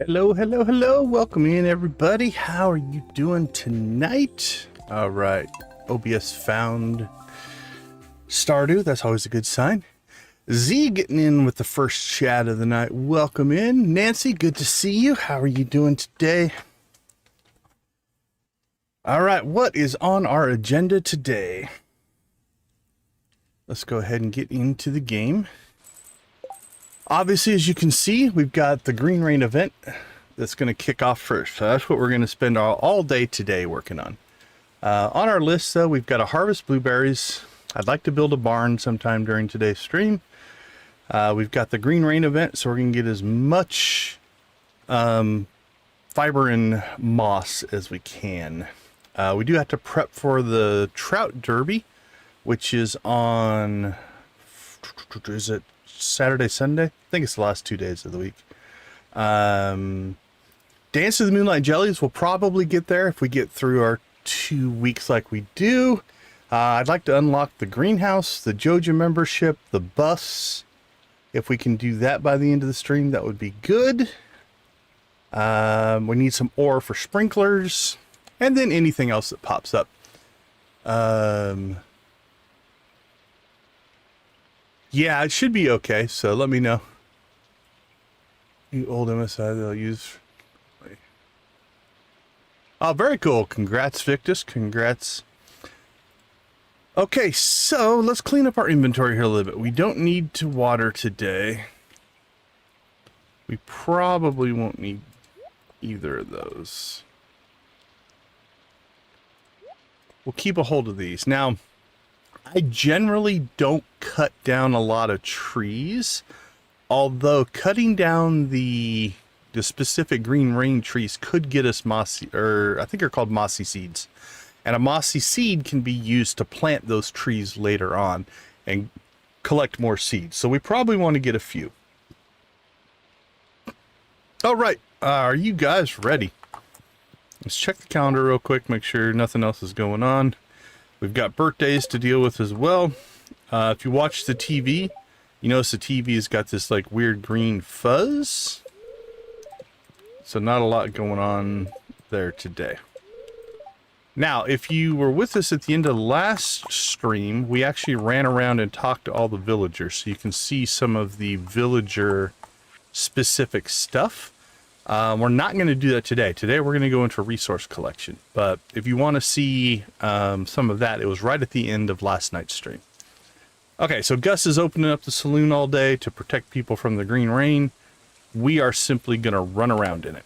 Hello, hello, hello. Welcome in, everybody. How are you doing tonight? All right. OBS found Stardew. That's always a good sign. Z getting in with the first chat of the night. Welcome in. Nancy, good to see you. How are you doing today? All right. What is on our agenda today? Let's go ahead and get into the game. Obviously, as you can see, we've got the Green Rain event that's going to kick off first. So that's what we're going to spend all day today working on. On our list, though, we've got to harvest blueberries. I'd like to build a barn sometime during today's stream. We've got the Green Rain event, so we're going to get as much fiber and moss as we can. We do have to prep for the Trout Derby, which is on... Is it Saturday, Sunday? I think it's the last 2 days of the week. Dance of the Moonlight Jellies will probably get there if we get through our 2 weeks like we do. I'd like to unlock the greenhouse, the Joja membership, the bus. If we can do that by the end of the stream, that would be good. We need some ore for sprinklers, and then anything else that pops up. Yeah, it should be okay, so let me know. You old MSI they'll use. Oh, very cool. Congrats, Victus. Congrats. Okay, so let's clean up our inventory here a little bit. We don't need to water today. We probably won't need either of those. We'll keep a hold of these. Now, I generally don't cut down a lot of trees, although cutting down the specific Green Rain trees could get us mossy, or I think they're called mossy seeds. And a mossy seed can be used to plant those trees later on and collect more seeds. So we probably want to get a few. All right, are you guys ready? Let's check the calendar real quick, make sure nothing else is going on. We've got birthdays to deal with as well. If you watch the TV, you notice the TV has got this like weird green fuzz. So not a lot going on there today. Now, if you were with us at the end of the last stream, we actually ran around and talked to all the villagers. So you can see some of the villager specific stuff. We're not going to do that today. Today we're going to go into resource collection. But if you want to see some of that, it was right at the end of last night's stream. Okay, so Gus is opening up the saloon all day to protect people from the Green Rain. We are simply going to run around in it.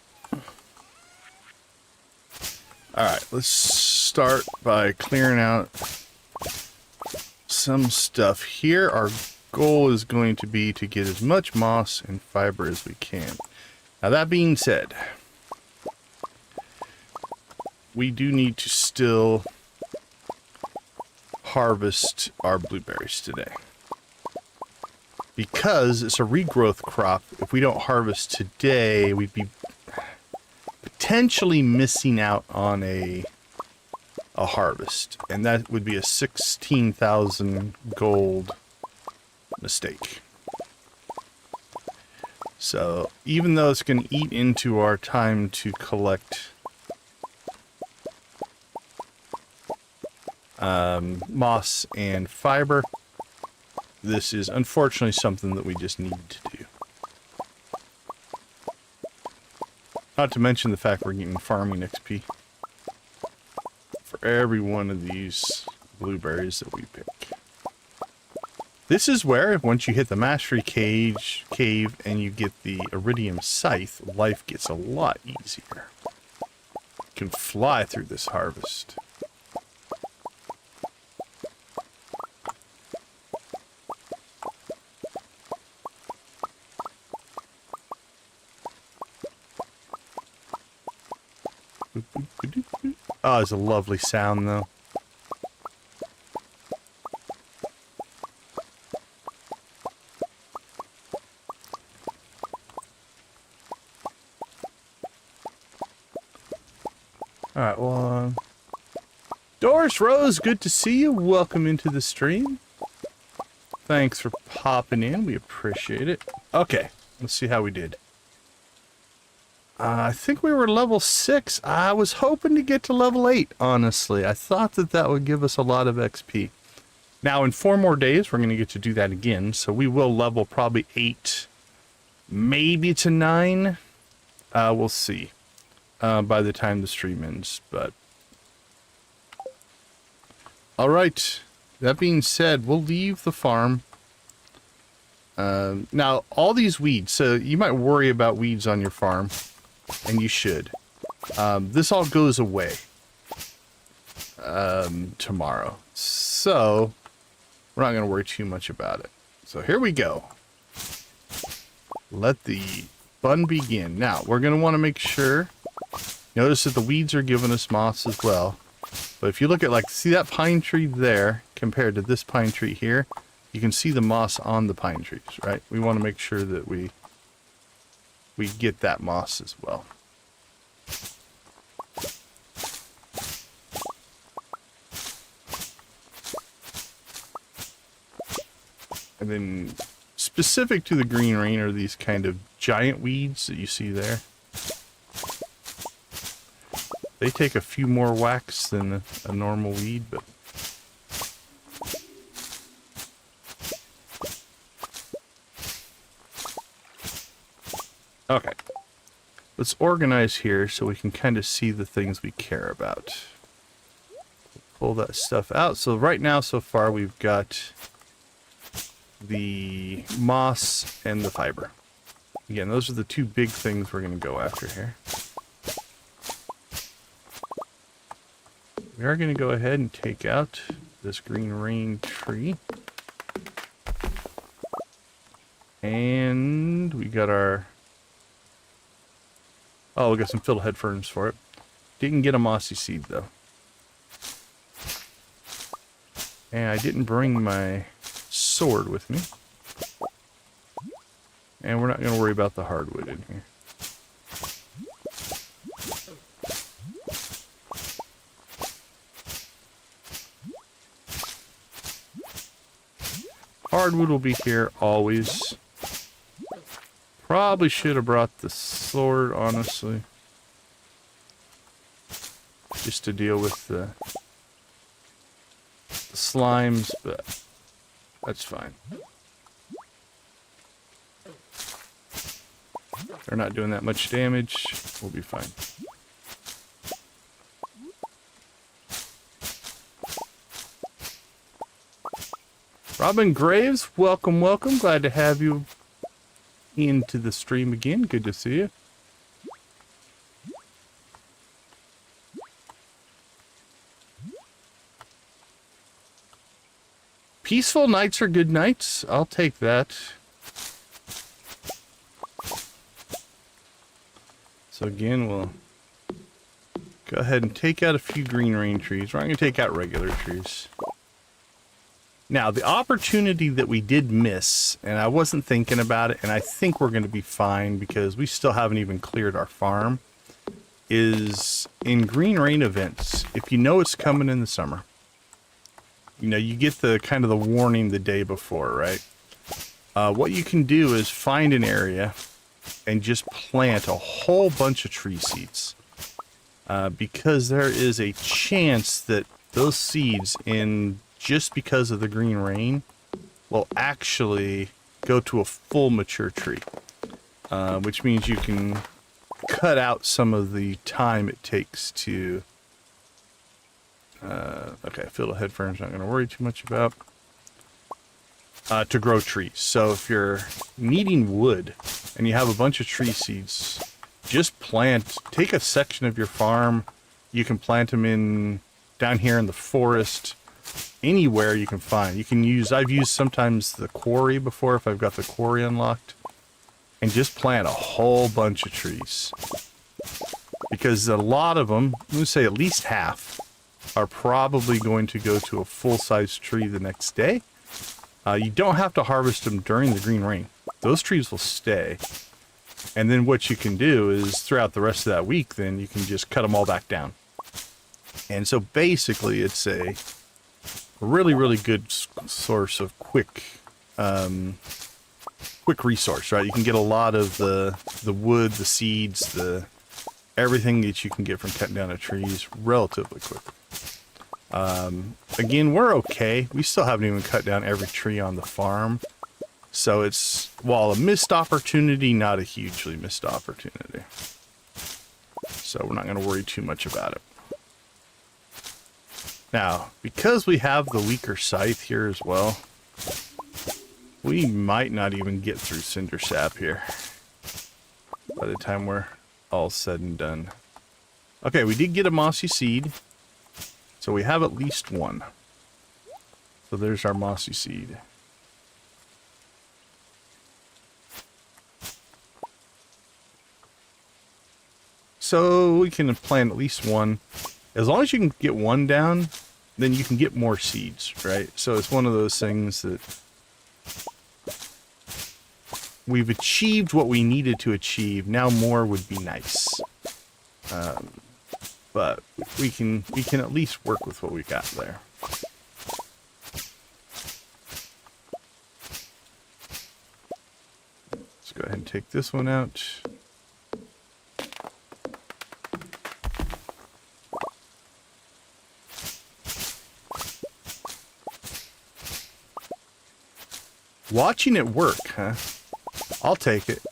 All right, let's start by clearing out some stuff here. Our goal is going to be to get as much moss and fiber as we can. Now, that being said, we do need to still harvest our blueberries today. Because it's a regrowth crop, if we don't harvest today, we'd be potentially missing out on a harvest. And that would be a 16,000 gold mistake. So, even though it's going to eat into our time to collect moss and fiber, this is unfortunately something that we just need to do. Not to mention the fact we're getting farming XP for every one of these blueberries that we pick. This is where, once you hit the mastery cave and you get the iridium scythe, life gets a lot easier. You can fly through this harvest. Oh, it's a lovely sound, though. Alright, well, Doris Rose, good to see you. Welcome into the stream. Thanks for popping in. We appreciate it. Okay, let's see how we did. I think we were level 6. I was hoping to get to level 8, honestly. I thought that that would give us a lot of XP. Now, in 4 more days, we're going to get to do that again. So we will level probably 8, maybe to 9. We'll see by the time the stream ends. But all right. That being said, we'll leave the farm. Now, all these weeds. So you might worry about weeds on your farm, and you should. This all goes away tomorrow. So we're not going to worry too much about it. So here we go. Let the fun begin. Now, we're going to want to make sure. Notice that the weeds are giving us moss as well. But if you look at, like, see that pine tree there compared to this pine tree here, you can see the moss on the pine trees, right? We want to make sure that we get that moss as well. And then specific to the green rain are these kind of giant weeds that you see there. They take a few more whacks than a normal weed, but okay. Let's organize here so we can kind of see the things we care about. Pull that stuff out. So right now, so far, we've got the moss and the fiber. Again, those are the 2 big things we're going to go after here. We are going to go ahead and take out this green rain tree. And we got our... oh, we got some fiddlehead ferns for it. Didn't get a mossy seed, though. And I didn't bring my sword with me. And we're not going to worry about the hardwood in here. Hardwood will be here always. Probably should have brought the sword, honestly. Just to deal with the slimes, but that's fine. They're not doing that much damage. We'll be fine. Robin Graves, welcome, welcome. Glad to have you into the stream again. Good to see you. Peaceful nights are good nights. I'll take that. So again, we'll go ahead and take out a few green rain trees. We're not going to take out regular trees. Now, the opportunity that we did miss, and I wasn't thinking about it, and I think we're going to be fine because we still haven't even cleared our farm, is in green rain events. If you know it's coming in the summer, you know, you get the kind of the warning the day before, right? What you can do is find an area and just plant a whole bunch of tree seeds. Because there is a chance that those seeds, just because of the green rain, will actually go to a full mature tree. Which means you can cut out some of the time it takes to... okay, fiddlehead ferns not going to worry too much about. To grow trees. So if you're needing wood and you have a bunch of tree seeds, just take a section of your farm. You can plant them down here in the forest, anywhere you can find. I've used sometimes the quarry before if I've got the quarry unlocked, and just plant a whole bunch of trees. Because a lot of them, I'm going to say at least half, are probably going to go to a full-size tree the next day. You don't have to harvest them during the green rain. Those trees will stay. And then what you can do is throughout the rest of that week, then you can just cut them all back down. And so basically it's a really, really good source of quick quick resource, right? You can get a lot of the wood, the seeds, everything that you can get from cutting down the trees relatively quick. Again, we're okay. We still haven't even cut down every tree on the farm. So it's, while a missed opportunity, not a hugely missed opportunity. So we're not going to worry too much about it. Now, because we have the weaker scythe here as well, we might not even get through Cinder Sap here by the time we're all said and done. Okay, we did get a mossy seed. So we have at least one. So there's our mossy seed. So we can plant at least one. As long as you can get one down, then you can get more seeds, right? So it's one of those things that we've achieved what we needed to achieve. Now more would be nice. But we can at least work with what we got there. Let's go ahead and take this one out. Watching it work, huh? I'll take it.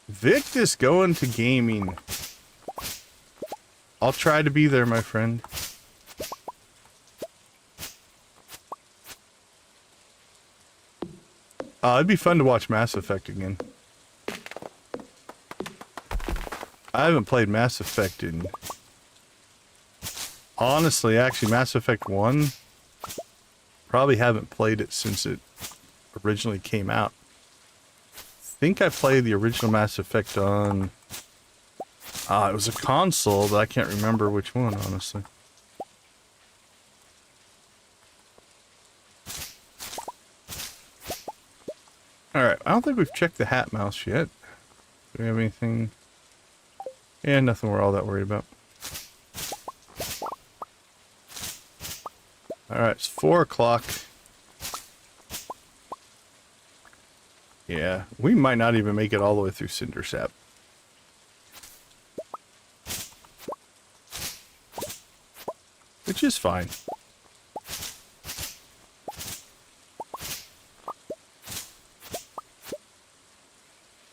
Victus going to gaming. I'll try to be there, my friend. It'd be fun to watch Mass Effect again. I haven't played Mass Effect in... Honestly, actually, Mass Effect 1... Probably haven't played it since it originally came out. I think I played the original Mass Effect on... it was a console, but I can't remember which one, honestly. Alright, I don't think we've checked the hat mouse yet. Do we have anything? Yeah, nothing we're all that worried about. Alright, it's 4 o'clock. Yeah, we might not even make it all the way through Cinder Sap. Which is fine.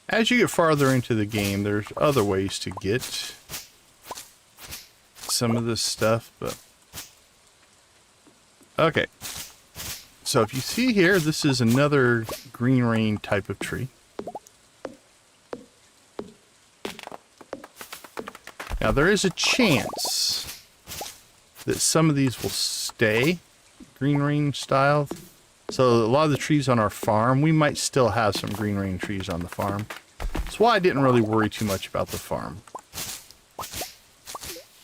As you get farther into the game, there's other ways to get some of this stuff, but... Okay. So if you see here, this is another green rain type of tree. Now there is a chance that some of these will stay green rain style. So a lot of the trees on our farm, we might still have some green rain trees on the farm. That's why I didn't really worry too much about the farm.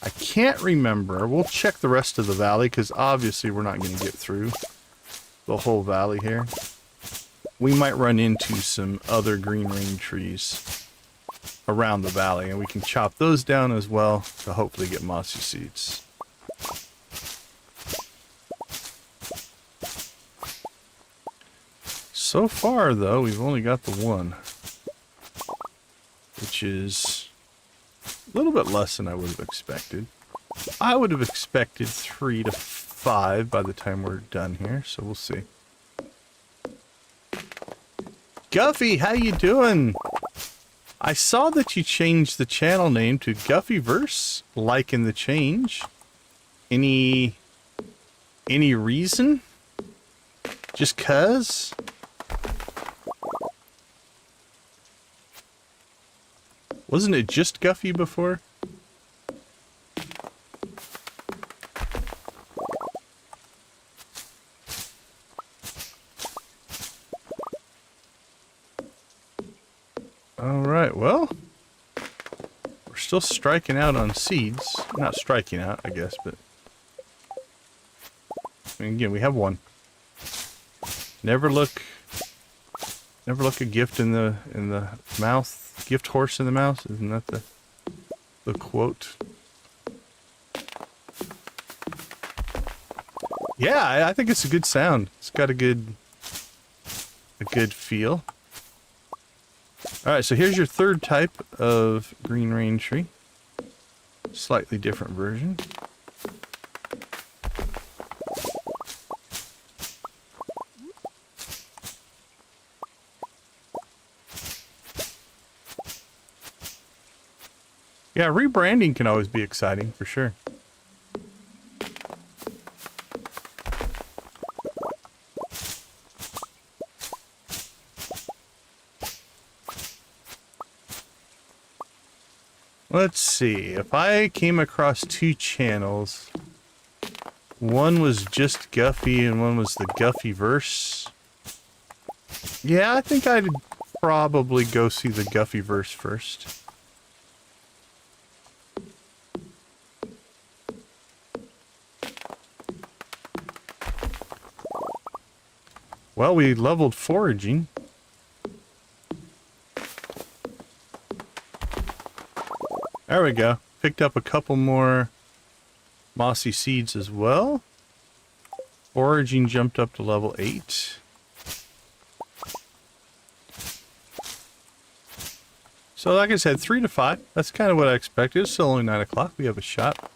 I can't remember. We'll check the rest of the valley because obviously we're not going to get through the whole valley here. We might run into some other green rain trees around the valley, and we can chop those down as well to hopefully get mossy seeds. So far, though, we've only got the one, which is a little bit less than I would have expected. I would have expected 3 to 5 by the time we're done here, so we'll see. Guffy, how you doing? I saw that you changed the channel name to Guffyverse. Liking the change. Any reason? Just 'cause? Wasn't it just Guffy before? Alright, well, we're still striking out on seeds. Not striking out, I guess, but... I mean, again, we have one. Never look a gift in the mouth. Gift horse in the mouth. Isn't that the quote? Yeah, I think it's a good sound. It's got a good feel. All right, so here's your third type of green rain tree. Slightly different version. Yeah, rebranding can always be exciting, for sure. Let's see, if I came across two channels, one was just Guffy and one was the Guffy-verse. Yeah, I think I'd probably go see the Guffy-verse first. Well, we leveled foraging. There we go. Picked up a couple more mossy seeds as well. Foraging jumped up to level 8. So like I said, 3 to 5. That's kind of what I expected. It's still only 9 o'clock. We have a shop.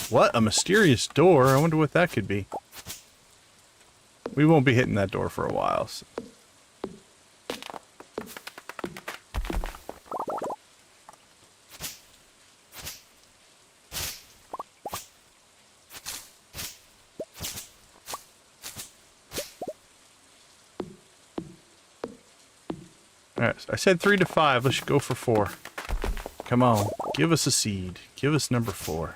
What? A mysterious door? I wonder what that could be. We won't be hitting that door for a while. So. Alright, so I said 3 to 5. Let's go for 4. Come on, give us a seed. Give us number 4.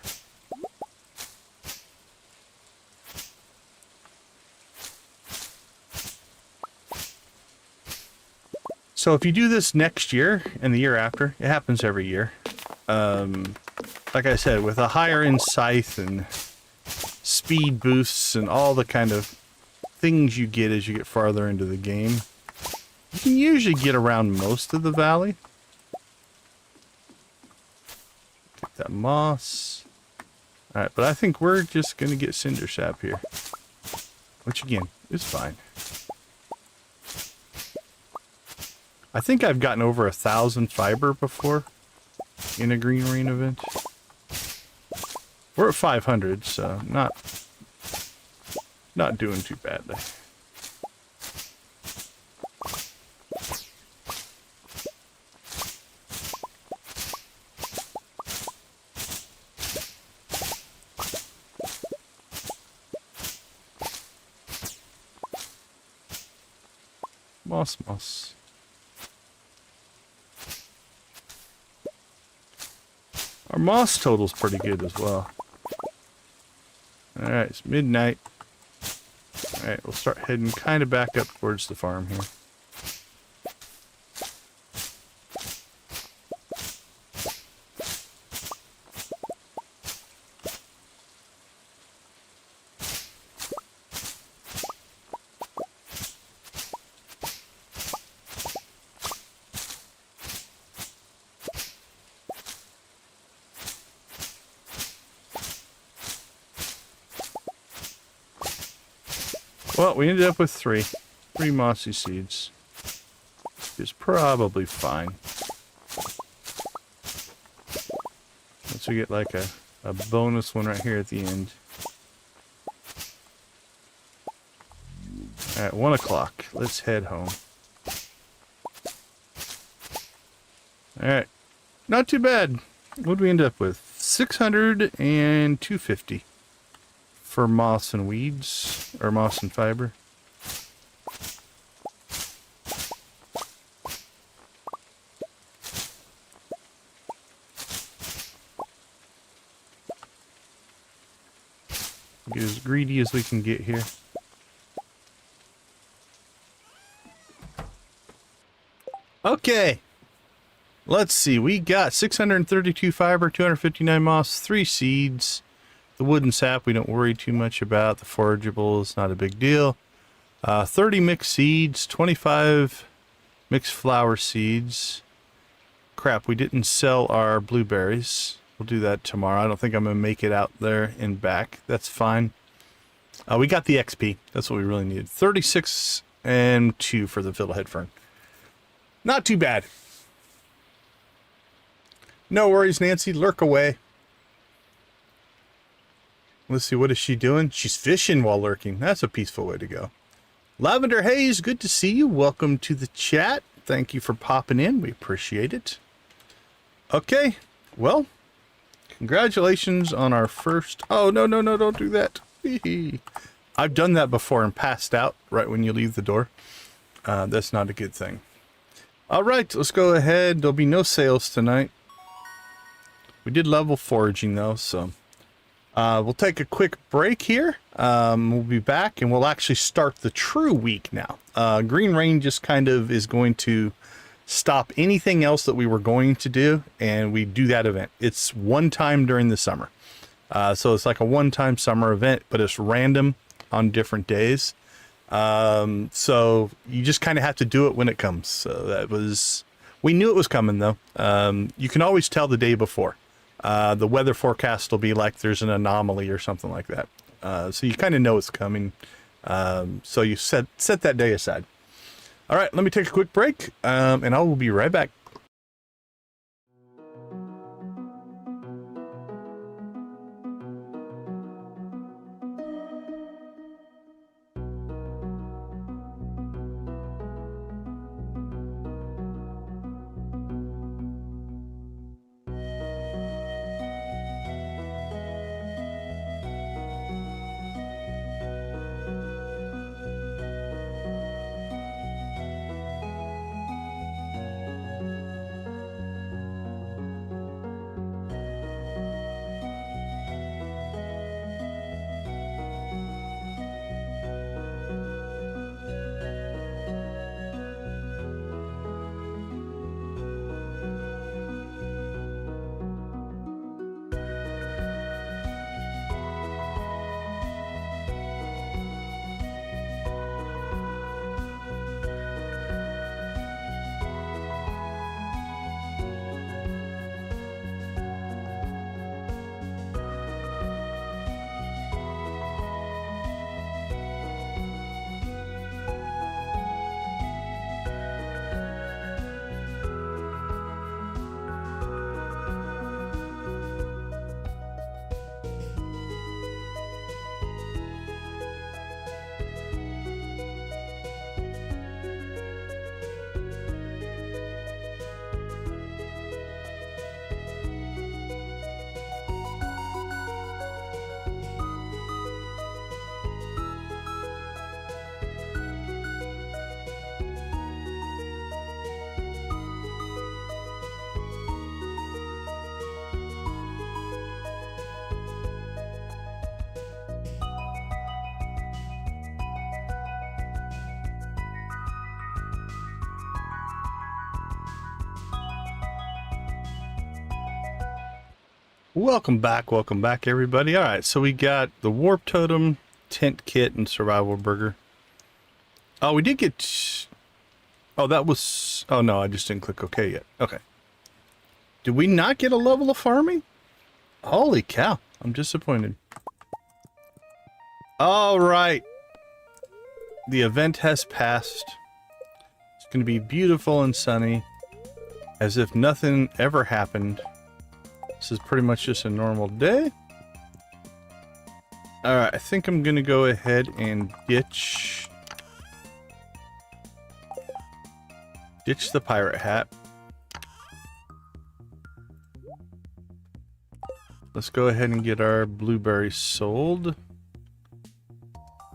So if you do this next year and the year after, it happens every year. Like I said, with a higher end scythe and speed boosts and all the kind of things you get as you get farther into the game, you can usually get around most of the valley. Get that moss. Alright, but I think we're just going to get cinder sap here. Which again, is fine. I think I've gotten over 1,000 fiber before in a green rain event. We're at 500, so not doing too badly. Moss. Our moss total's pretty good as well. Alright, it's midnight. Alright, we'll start heading kind of back up towards the farm here. Well, we ended up with 3 mossy seeds. It's probably fine. Once we get like a bonus one right here at the end. Alright, 1 o'clock. Let's head home. Alright. Not too bad. What did we end up with? 600 and 250. For moss and weeds, or moss and fiber. Get as greedy as we can get here. Okay. Let's see. We got 632 fiber, 259 moss, 3 seeds. The wooden sap we don't worry too much about. The forageable is not a big deal. 30 mixed seeds, 25 mixed flower seeds. Crap, we didn't sell our blueberries. We'll do that tomorrow. I don't think I'm going to make it out there and back. That's fine. We got the XP. That's what we really needed. 36 and 2 for the fiddlehead fern. Not too bad. No worries, Nancy. Lurk away. Let's see, what is she doing? She's fishing while lurking. That's a peaceful way to go. Lavender Haze, good to see you. Welcome to the chat. Thank you for popping in. We appreciate it. Okay, well, congratulations on our first... Oh, no, no, no, don't do that. I've done that before and passed out right when you leave the door. That's not a good thing. All right, let's go ahead. There'll be no sales tonight. We did level foraging, though, so... we'll take a quick break here. We'll be back, and we'll actually start the true week now. Green Rain just kind of is going to stop anything else that we were going to do, and we do that event. It's one time during the summer. So it's like a one-time summer event, but it's random on different days. So you just kind of have to do it when it comes. So that was... We knew it was coming, though. You can always tell the day before. The weather forecast will be like there's an anomaly or something like that. So you kind of know it's coming. So you set that day aside. All right, let me take a quick break, and I will be right back. Welcome back, everybody. All right, so we got the Warp Totem, Tent Kit, and Survival Burger. Oh, we did get... Oh, that was... Oh, no, I just didn't click OK yet. Okay. Did we not get a level of farming? Holy cow, I'm disappointed. All right. The event has passed. It's going to be beautiful and sunny, as if nothing ever happened. This is pretty much just a normal day. Alright, I think I'm going to go ahead and ditch the pirate hat. Let's go ahead and get our blueberries sold.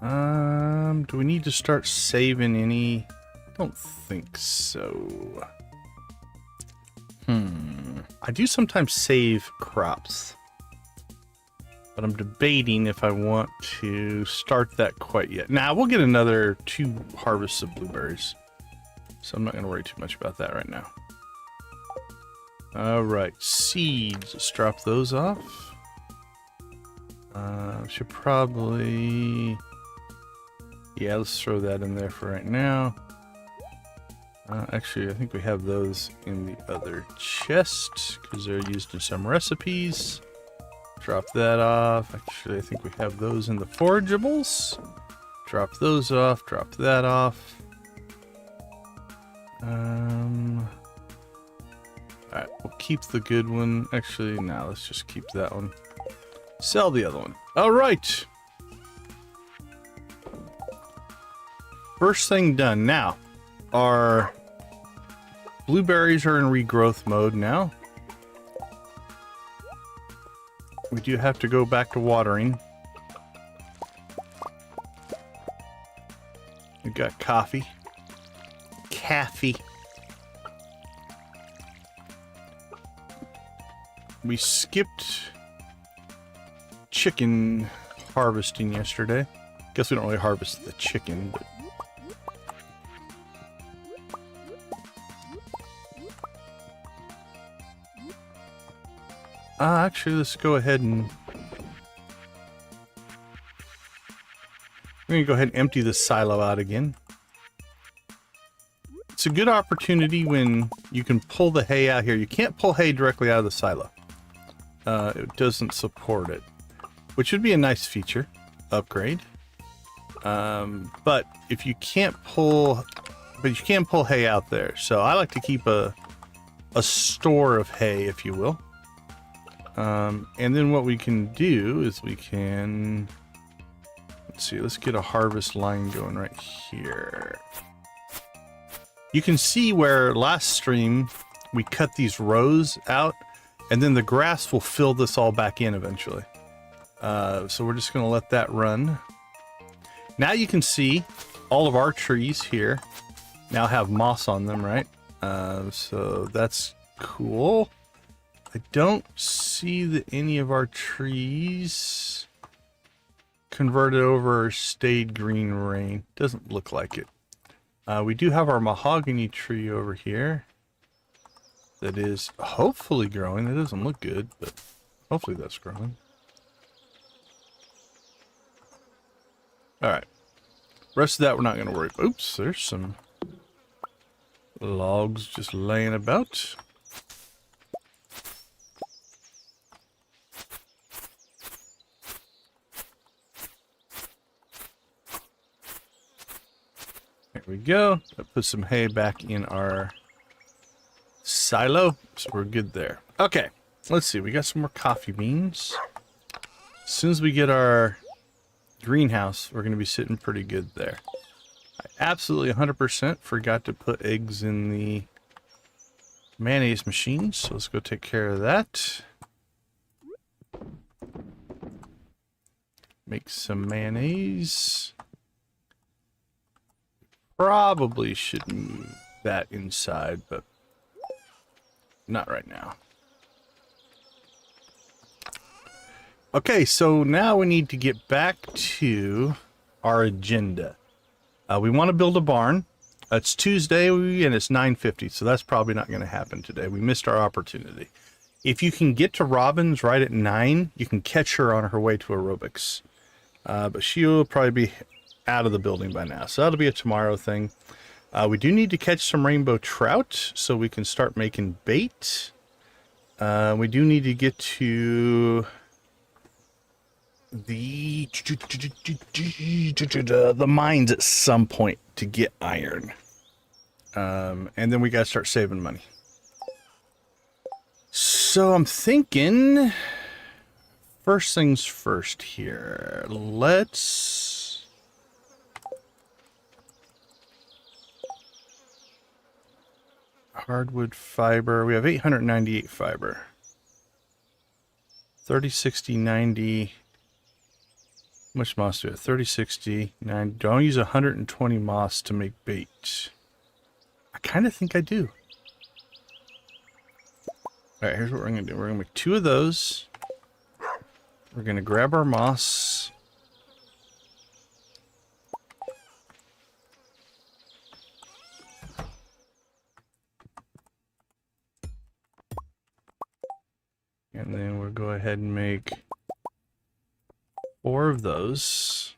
Do we need to start saving any? I don't think so. I do sometimes save crops, but I'm debating if I want to start that quite yet. Now, we'll get another 2 harvests of blueberries, so I'm not going to worry too much about that right now. All right, seeds. Let's drop those off. Should probably... Yeah, let's throw that in there for right now. Actually, I think we have those in the other chest because they're used in some recipes. Drop that off. Actually, I think we have those in the forageables. Drop those off. Drop that off. Alright, we'll keep the good one. Actually, no, let's just keep that one. Sell the other one. Alright! First thing done. Now, our blueberries are in regrowth mode now. We do have to go back to watering. We got coffee. Coffee. We skipped chicken harvesting yesterday. Guess we don't really harvest the chicken, but actually, let's go ahead and we're gonna go ahead and empty the silo out again. It's a good opportunity when you can pull the hay out here. You can't pull hay directly out of the silo. It doesn't support it, which would be a nice feature upgrade. But if you can't pull, you can pull hay out there. So I like to keep a store of hay, if you will. And then what we can do is we can, let's see, let's get a harvest line going right here. You can see where last stream we cut these rows out, and then the grass will fill this all back in eventually. So we're just going to let that run. Now you can see all of our trees here now have moss on them, right? So that's cool. I don't see that any of our trees converted over or stayed green rain. Doesn't look like it. We do have our mahogany tree over here that is hopefully growing. That doesn't look good, but hopefully that's growing. Alright. Rest of that we're not going to worry about. Oops, there's some logs just laying about. There we go. That puts some hay back in our silo, so we're good there. Okay, let's see. We got some more coffee beans. As soon as we get our greenhouse, we're going to be sitting pretty good there. I absolutely 100% forgot to put eggs in the mayonnaise machine, so let's go take care of that. Make some mayonnaise. Probably should move that inside, but not right now. Okay, so now we need to get back to our agenda. We want to build a barn. It's Tuesday and it's 9:50, so that's probably not going to happen today. We missed our opportunity. If you can get to Robin's right at 9, you can catch her on her way to aerobics. But she'll probably be out of the building by now, so that'll be a tomorrow thing. We do need to catch some rainbow trout so we can start making bait. We do need to get to the mines at some point to get iron. And then we gotta start saving money. So I'm thinking, first things first here. Let's hardwood fiber. We have 898 fiber. 30, 60, 90. How much moss do we have? 30, 60, 90. Do I use 120 moss to make bait? I kind of think I do. Alright, here's what we're going to do. We're going to make 2 of those. We're going to grab our moss. And then we'll go ahead and make 4 of those.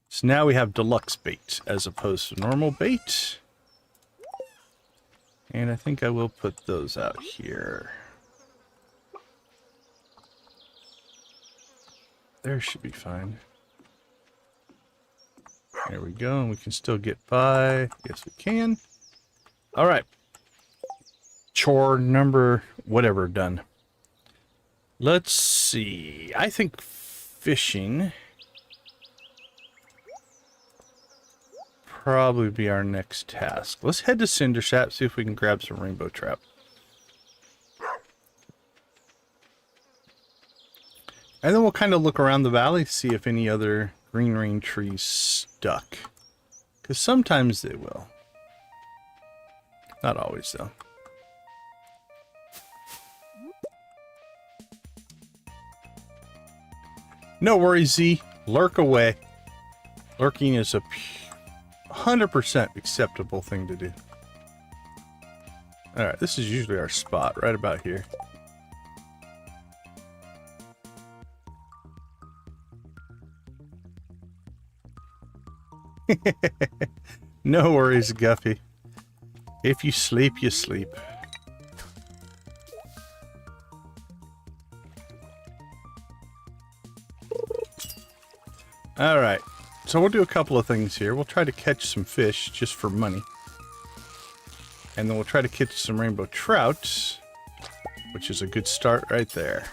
So now we have deluxe bait as opposed to normal bait. And I think I will put those out here. There should be fine. There we go, and we can still get by. Yes, we can. All right. Chore number whatever done. Let's see. I think fishing probably be our next task. Let's head to Cindersap, see if we can grab some rainbow trout. And then we'll kind of look around the valley, see if any other green rain trees stuck. Because sometimes they will. Not always, though. No worries, Z. Lurk away. Lurking is a 100% acceptable thing to do. Alright, this is usually our spot, right about here. No worries, Guffy. If you sleep, you sleep. Alright, so we'll do a couple of things here. We'll try to catch some fish just for money. And then we'll try to catch some rainbow trout, which is a good start right there.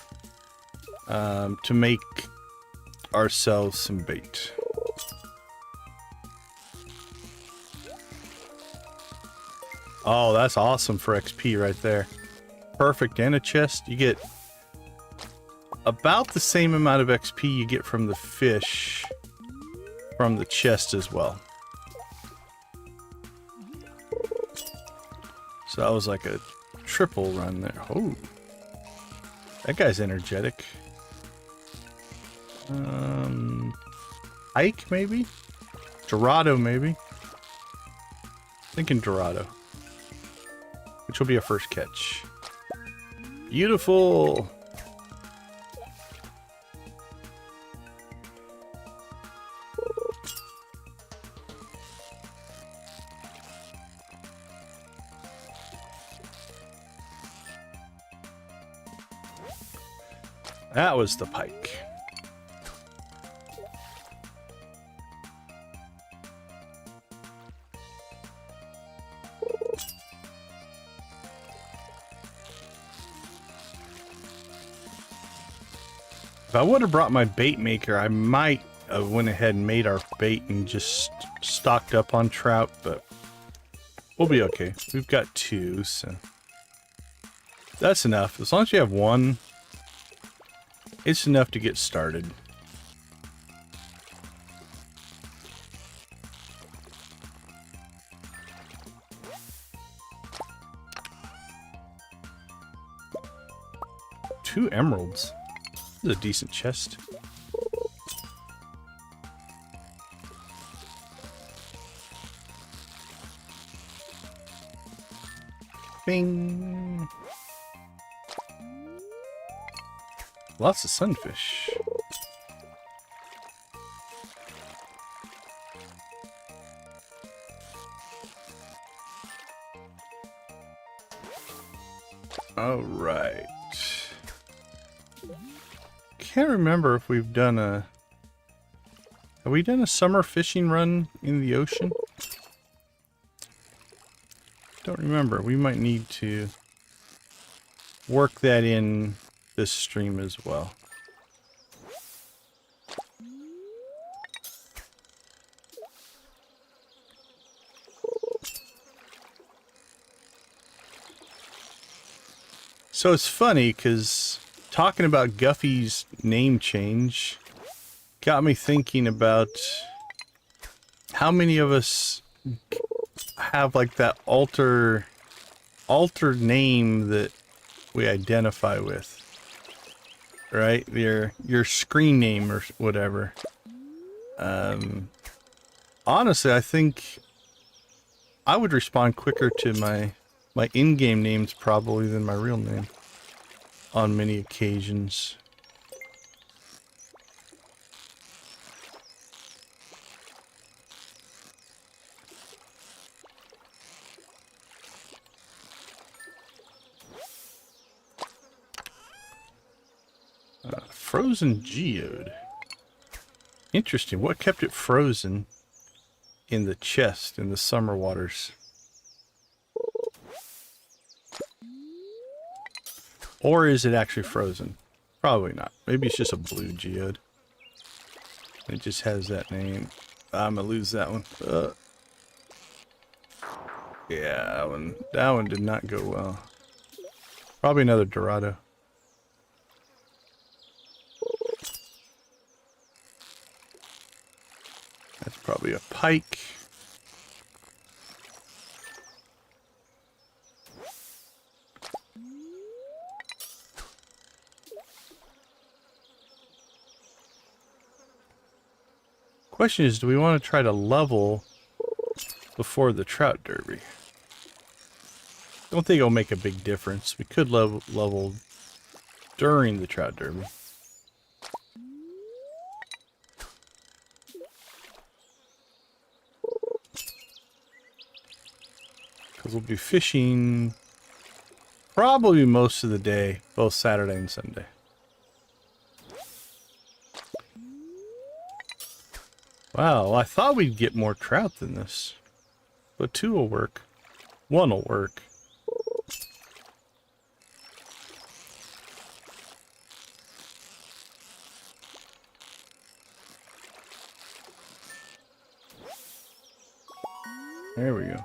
To make ourselves some bait. Oh, that's awesome for XP right there. Perfect, and a chest. You get about the same amount of XP you get from the fish from the chest as well. So that was like a triple run there. Oh, that guy's energetic. Ike maybe? Dorado maybe? Thinking Dorado. Which will be our first catch. Beautiful! That was the pike. If I would have brought my bait maker, I might have went ahead and made our bait and just stocked up on trout, but we'll be okay. We've got 2, so that's enough. As long as you have 1, it's enough to get started. Two emeralds. This is a decent chest. Bing. Lots of sunfish. All right. Can't remember if we've done a... Have we done a summer fishing run in the ocean? Don't remember. We might need to work that in this stream as well. So it's funny because talking about Guffy's name change got me thinking about how many of us have like that alter name that we identify with, right? Your screen name or whatever. Honestly, I think I would respond quicker to my in-game names probably than my real name on many occasions. frozen geode. Interesting. What kept it frozen in the chest in the summer waters? Or is it actually frozen? Probably not. Maybe it's just a blue geode. It just has that name. I'm gonna lose that one. Yeah, that one did not go well. Probably another Dorado. That's probably a pike. Question is, do we want to try to level before the Trout Derby? Don't think it'll make a big difference. We could level during the Trout Derby. Because we'll be fishing probably most of the day, both Saturday and Sunday. Wow, I thought we'd get more trout than this. But 2 will work. 1 will work. There we go.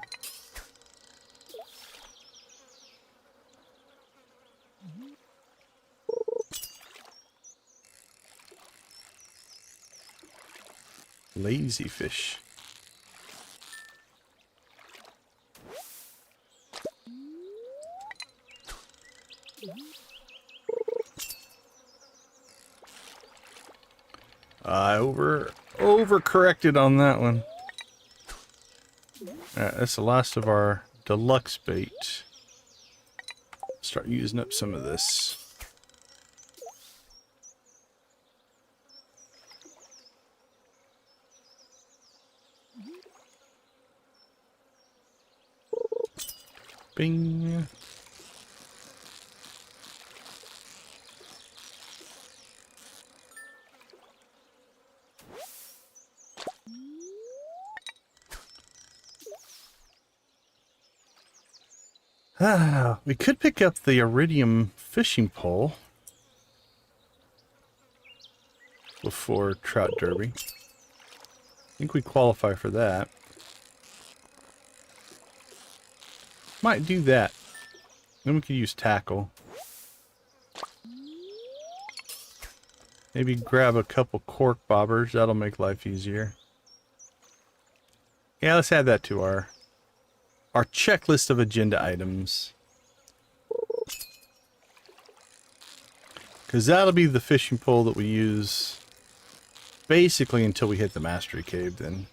Lazy fish. I overcorrected on that one. Alright, that's the last of our deluxe bait. Start using up some of this. Bing. We could pick up the iridium fishing pole before Trout Derby. I think we qualify for that. Might do that. Then we could use tackle. Maybe grab a couple cork bobbers. That'll make life easier. Yeah, let's add that to our checklist of agenda items. Because that'll be the fishing pole that we use basically until we hit the mastery cave then.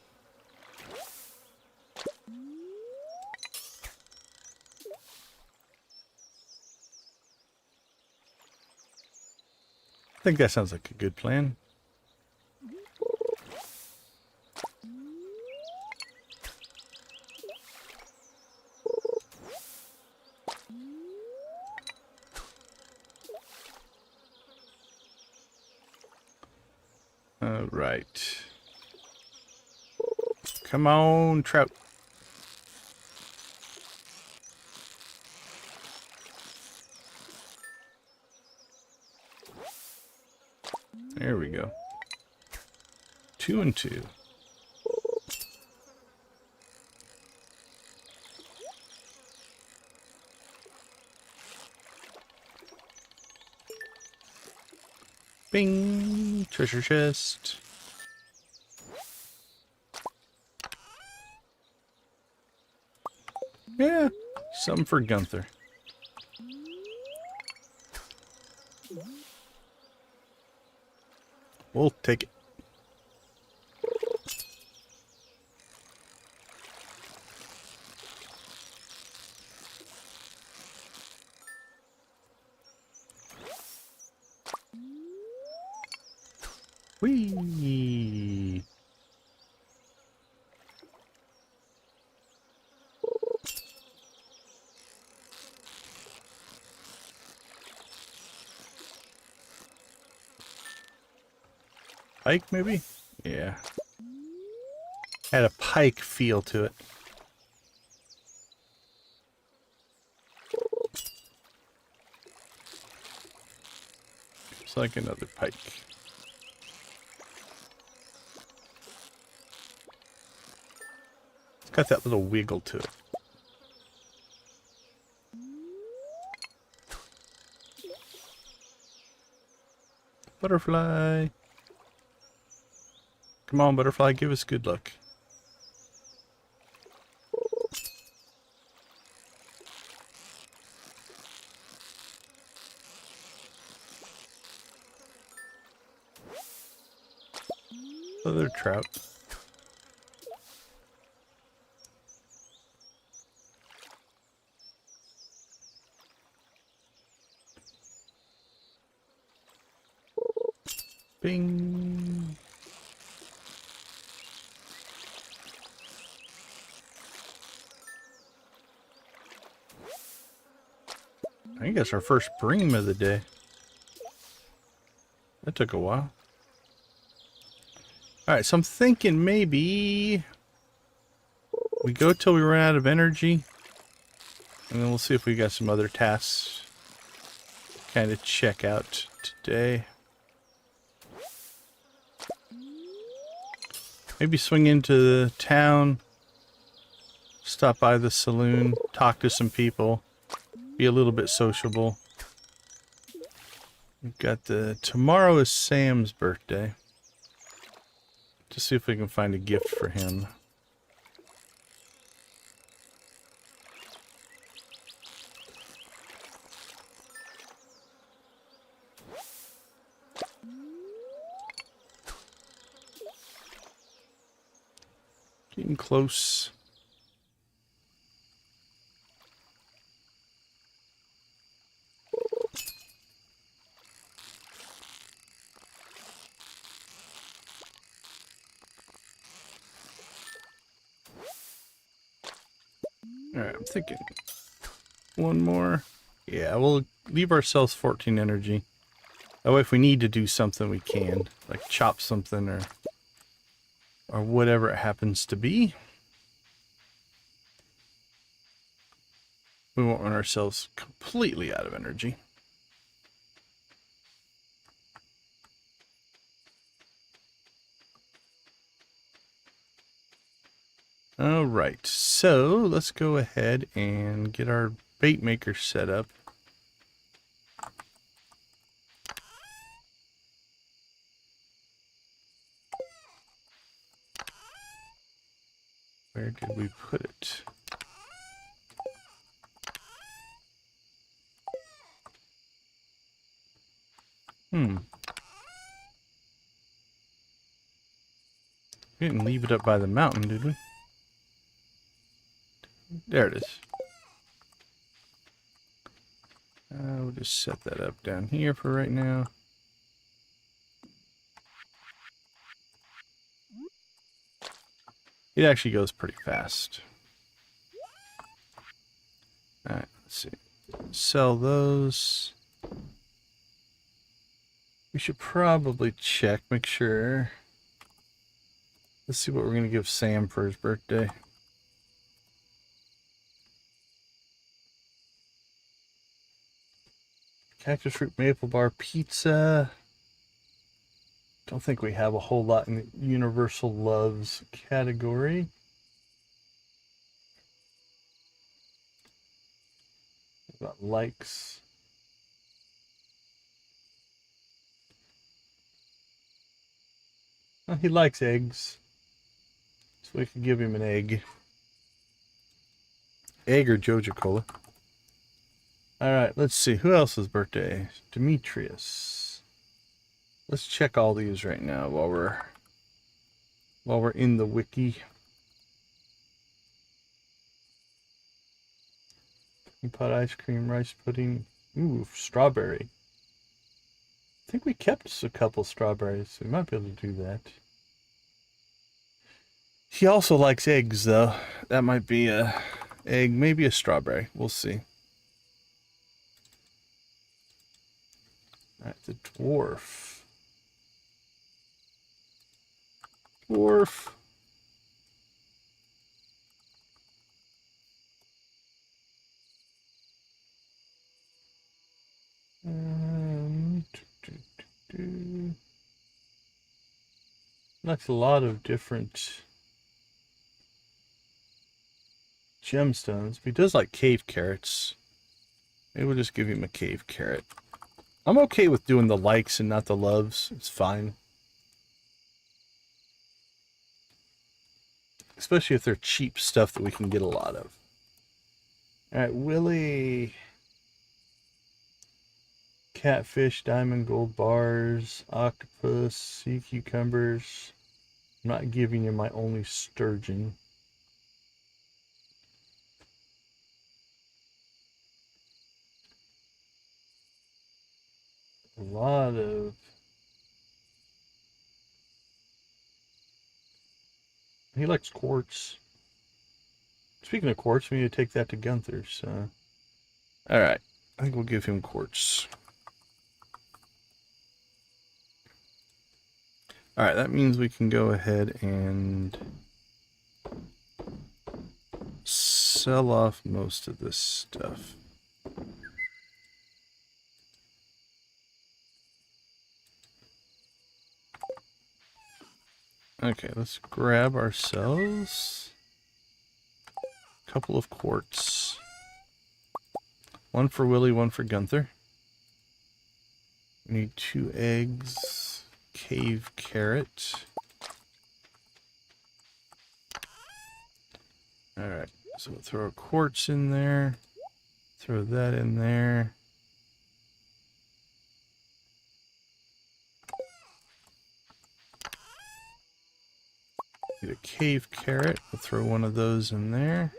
I think that sounds like a good plan. All right. Come on, trout. There we go. 2 and 2. Bing! Treasure chest. Yeah, something for Gunther. We'll take it. Whee! pike, maybe? Yeah. Had a pike feel to it. It's like another pike. It's got that little wiggle to it. Butterfly. Come on, butterfly, give us good luck. Other trout. Bing. I think that's our first bream of the day. That took a while. Alright, so I'm thinking maybe we go till we run out of energy. And then we'll see if we got some other tasks kind of check out today. Maybe swing into the town, stop by the saloon, talk to some people, be a little bit sociable. We've got tomorrow is Sam's birthday. To see if we can find a gift for him. Getting close. Alright, I'm thinking one more. Yeah, we'll leave ourselves 14 energy. That way if we need to do something, we can. Like chop something or whatever it happens to be. We won't run ourselves completely out of energy. Alright, so let's go ahead and get our bait maker set up. Where did we put it? We didn't leave it up by the mountain, did we? There it is. We'll just set that up down here for right now. It actually goes pretty fast. Alright, let's see. Sell those. We should probably check, make sure. Let's see what we're going to give Sam for his birthday. Cactus fruit maple bar pizza. Don't think we have a whole lot in the universal loves category. What about likes? Well, he likes eggs, so we could give him an egg. Egg or Joja Cola. Alright, let's see. Who else's birthday? Demetrius. Let's check all these right now while we're in the wiki. Pot ice cream, rice pudding. Ooh, strawberry. I think we kept a couple strawberries, so we might be able to do that. He also likes eggs, though. That might be a egg, maybe a strawberry. We'll see. Alright, the dwarf. dwarf. That's a lot of different gemstones. But he does like cave carrots. Maybe we'll just give him a cave carrot. I'm okay with doing the likes and not the loves. It's fine. Especially if they're cheap stuff that we can get a lot of. Alright, Willie. Catfish, diamond, gold bars, octopus, sea cucumbers. I'm not giving you my only sturgeon. A lot of... He likes quartz. Speaking of quartz, we need to take that to Gunther, so... Alright, I think we'll give him quartz. Alright, that means we can go ahead and sell off most of this stuff. Okay, let's grab ourselves a couple of quartz. One for Willie, one for Gunther. We need 2 eggs, cave carrot. Alright, so we'll throw a quartz in there. Throw that in there. Get a cave carrot. We'll throw one of those in there.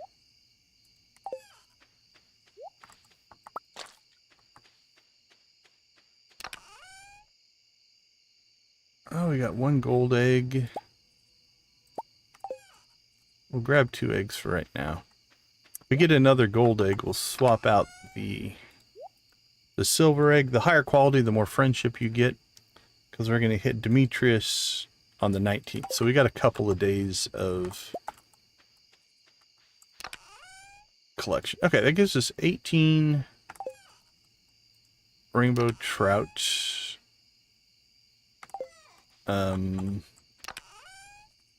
Oh, we got 1 gold egg. We'll grab 2 eggs for right now. If we get another gold egg, we'll swap out the silver egg. The higher quality, the more friendship you get. Because we're going to hit Demetrius on the 19th. So we got a couple of days of collection. Okay, that gives us 18 rainbow trout.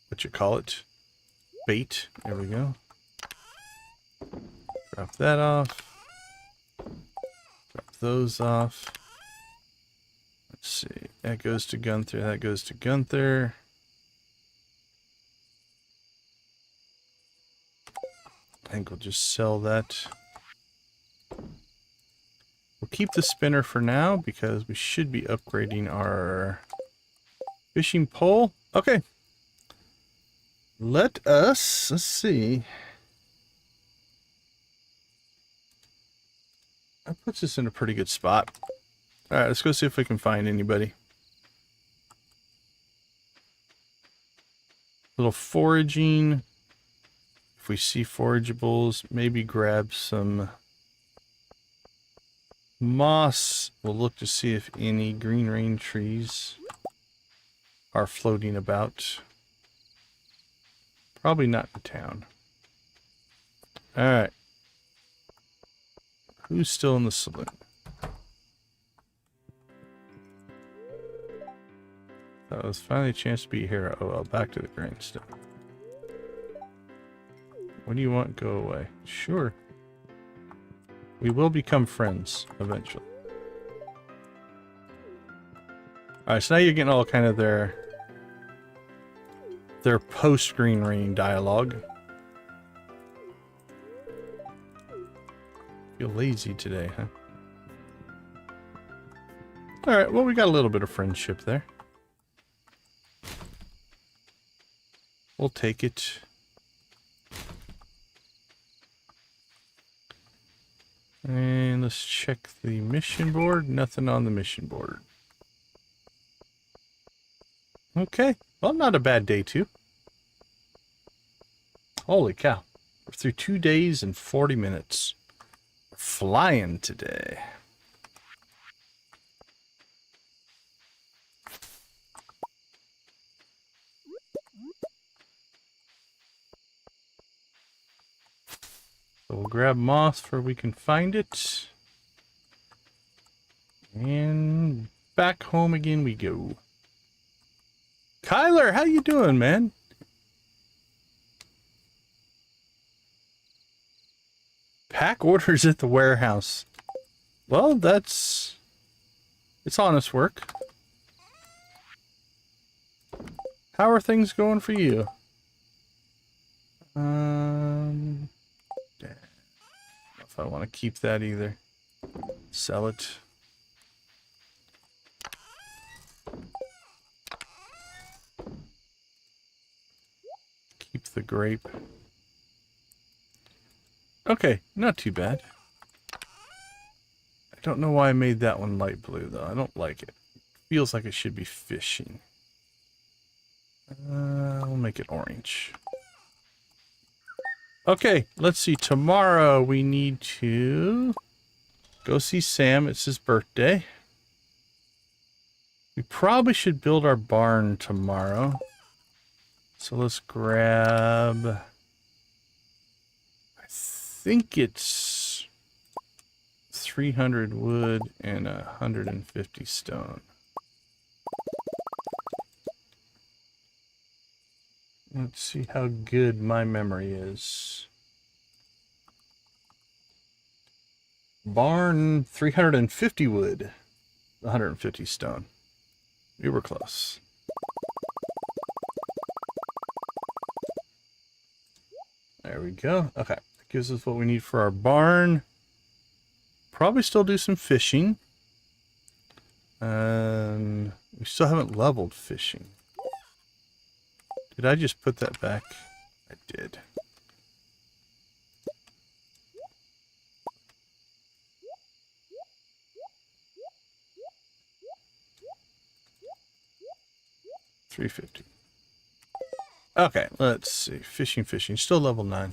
What you call it? Bait. There we go. Drop that off. Drop those off. Let's see. That goes to Gunther. That goes to Gunther. I think we'll just sell that. We'll keep the spinner for now because we should be upgrading our fishing pole. Okay. Let's see. That puts us in a pretty good spot. Alright, let's go see if we can find anybody. Little foraging. If we see forageables, maybe grab some moss. We'll look to see if any green rain trees are floating about. Probably not in town. Alright. Who's still in the saloon? That was finally a chance to be a hero. Oh well, back to the grindstone. What do you want? Go away. Sure. We will become friends eventually. Alright, so now you're getting all kind of their post Green Rain dialogue. Feel lazy today, huh? Alright, well we got a little bit of friendship there. We'll take it. And let's check the mission board. Nothing on the mission board. Okay. Well, not a bad day, too. Holy cow. We're through 2 days and 40 minutes. We're flying today. So we'll grab moss where we can find it. And back home again we go. Kyler, how you doing, man? Pack orders at the warehouse. Well, it's honest work. How are things going for you? Yeah. I don't know if I want to keep that either. Sell it. Keep the grape. Okay, not too bad. I don't know why I made that one light blue, though. I don't like it. Feels like it should be fishing. We'll make it orange. Okay, let's see. Tomorrow we need to go see Sam. It's his birthday. We probably should build our barn tomorrow. So let's grab... I think it's 300 wood and 150 stone. Let's see how good my memory is. Barn, 350 wood, 150 stone. We were close. There we go. Okay, that gives us what we need for our barn. Probably still do some fishing. We still haven't leveled fishing. Did I just put that back? I did. $350. Okay, let's see. Fishing. Still level 9.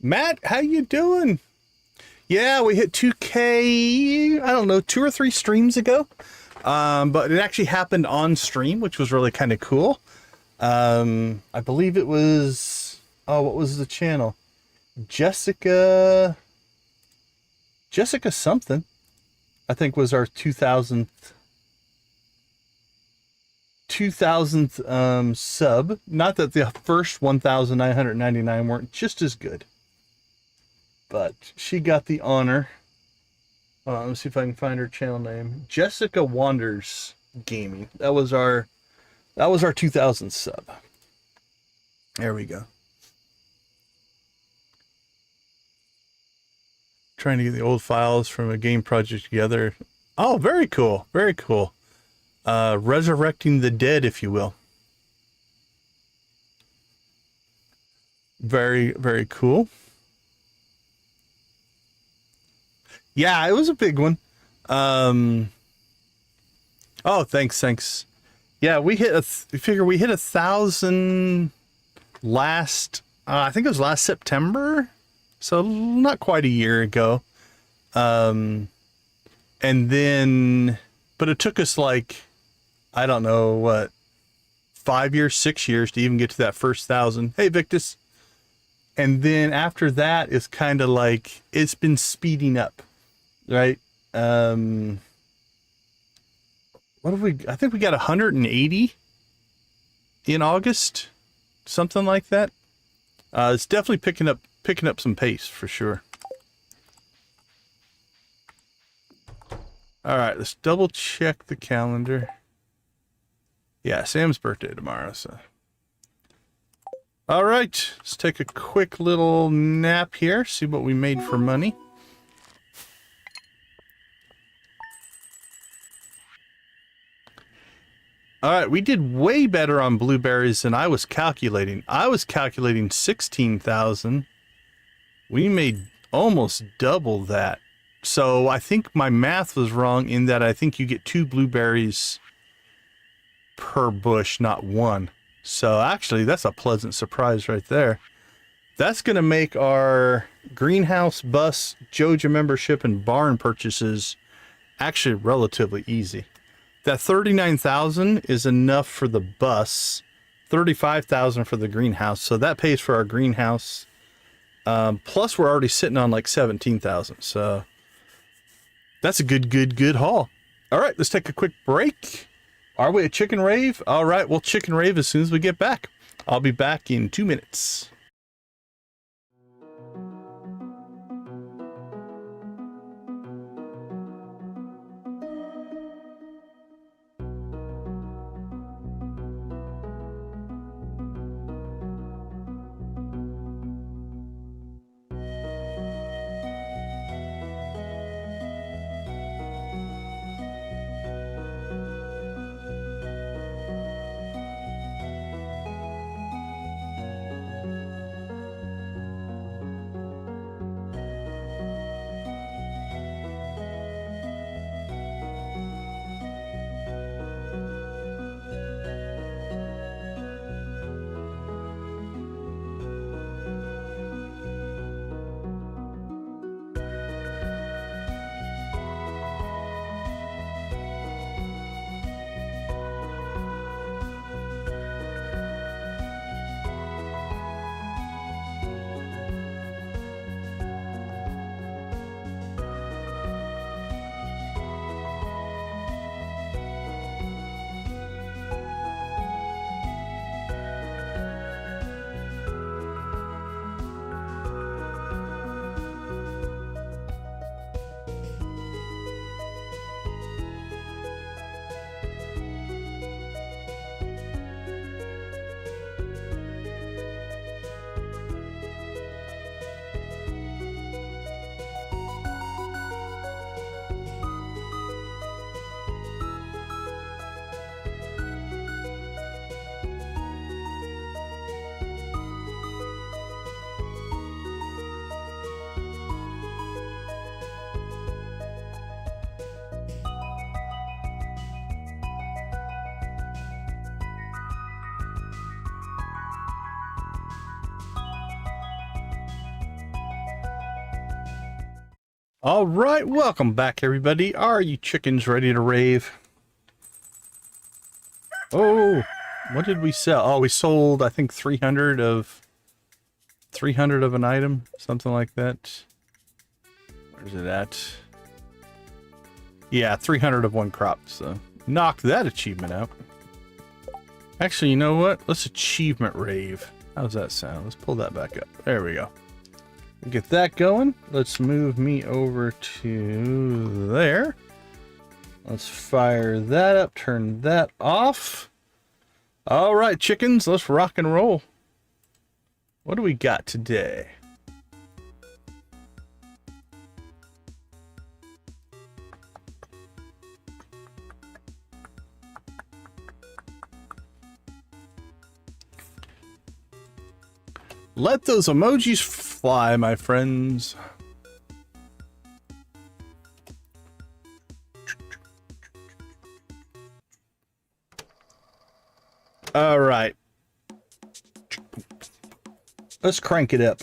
Matt, how you doing? Yeah, we hit 2K, I don't know, 2 or 3 streams ago. But it actually happened on stream, which was really kind of cool. I believe it was, oh, what was the channel? Jessica something, I think was our 2000th sub. Not that the first 1,999 weren't just as good, but she got the honor. Let me see if I can find her channel name. Jessica Wanders Gaming. That was our 2000 sub. There we go. Trying to get the old files from a game project together. Oh, very cool. Very cool. Resurrecting the dead, if you will. Very, very cool. Yeah, it was a big one. Oh, thanks. Yeah, we hit we hit 1,000 last, I think it was last September. So not quite a year ago. And then, but it took us like, I don't know what, 5 years, 6 years to even get to that first 1,000. Hey, Victus. And then after that, it's kind of like, it's been speeding up, right? What have we, I think we got 180 in August, something like that. It's definitely picking up some pace for sure. All right, let's double check the calendar. Yeah, Sam's birthday tomorrow, so. All right, let's take a quick little nap here, see what we made for money. All right, we did way better on blueberries than I was calculating. I was calculating 16,000. We made almost double that. So I think my math was wrong in that I think you get 2 blueberries per bush, not 1. So actually, that's a pleasant surprise right there. That's going to make our greenhouse, bus, Joja membership, and barn purchases actually relatively easy. That 39,000 is enough for the bus, 35,000 for the greenhouse. So that pays for our greenhouse Plus, we're already sitting on like 17,000. So that's a good haul. All right, let's take a quick break. Are we at Chicken Rave? All right, we'll Chicken Rave as soon as we get back. I'll be back in 2 minutes. All right, welcome back, everybody. Are you chickens ready to rave? Oh, what did we sell? Oh, we sold, I think, 300 of an item, something like that. Where's it at? Yeah, 300 of one crop. So knock that achievement out. Actually, you know what? Let's achievement rave. How's that sound? Let's pull that back up. There we go. Get that going. Let's move me over to there. Let's fire that up, turn that off. All right, chickens, let's rock and roll. What do we got today? Let those emojis fly, my friends. All right. Let's crank it up.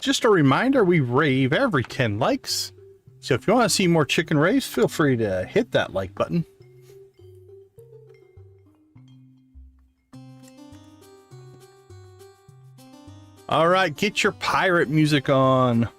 Just a reminder, we rave every 10 likes. So if you want to see more chicken raves, feel free to hit that like button. All right, get your pirate music on.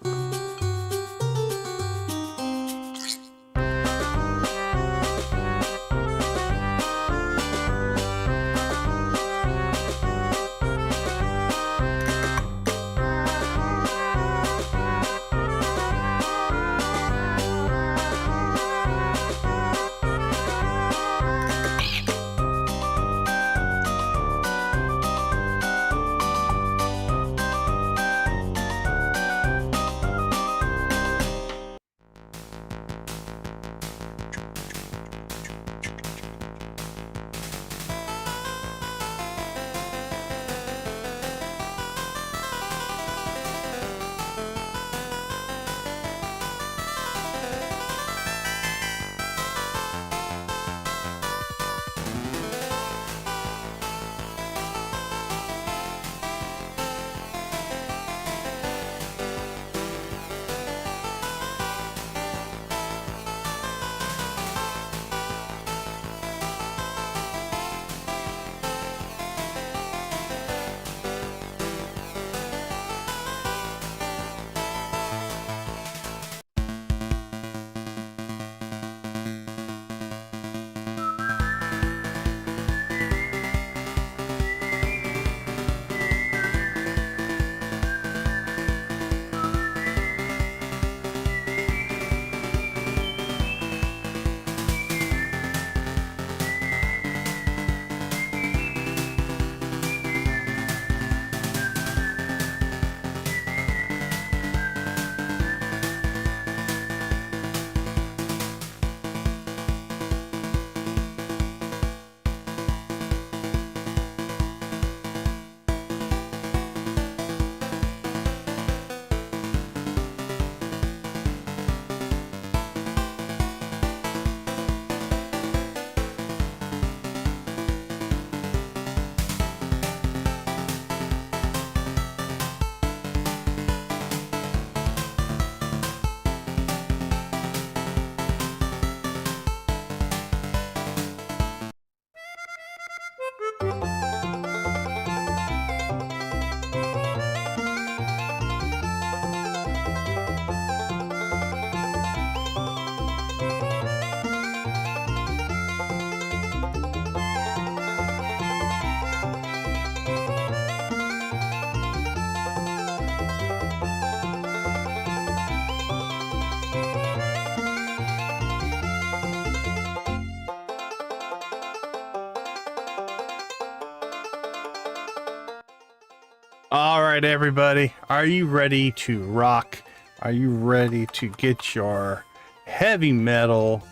All right, everybody, are you ready to rock? Are you ready to get your heavy metal,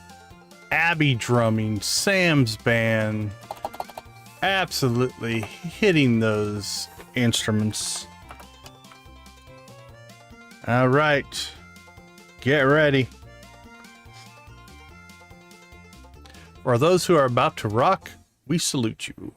Abby drumming, Sam's band, absolutely hitting those instruments? All right, get ready. For those who are about to rock, we salute you.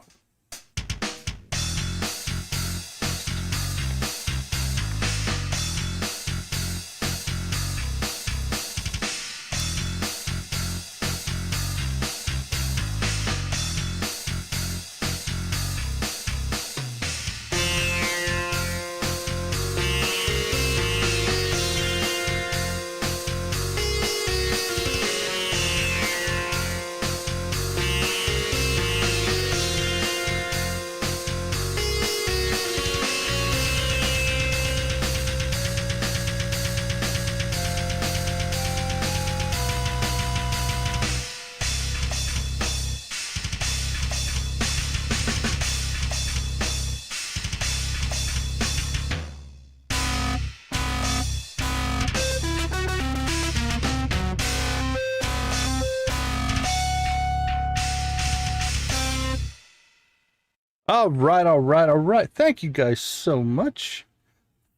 All right. Thank you guys so much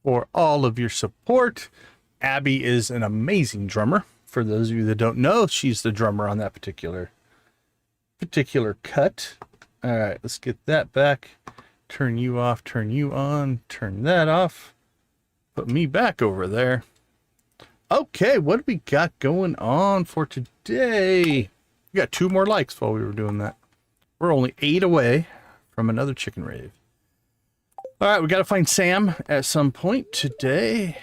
for all of your support. Abby is an amazing drummer. For those of you that don't know, she's the drummer on that particular cut. All right, let's get that back. Turn you off, turn you on, turn that off. Put me back over there. Okay, what do we got going on for today? We got 2 more likes while we were doing that. We're only 8 away from another chicken rave. All right, we got to find Sam at some point today.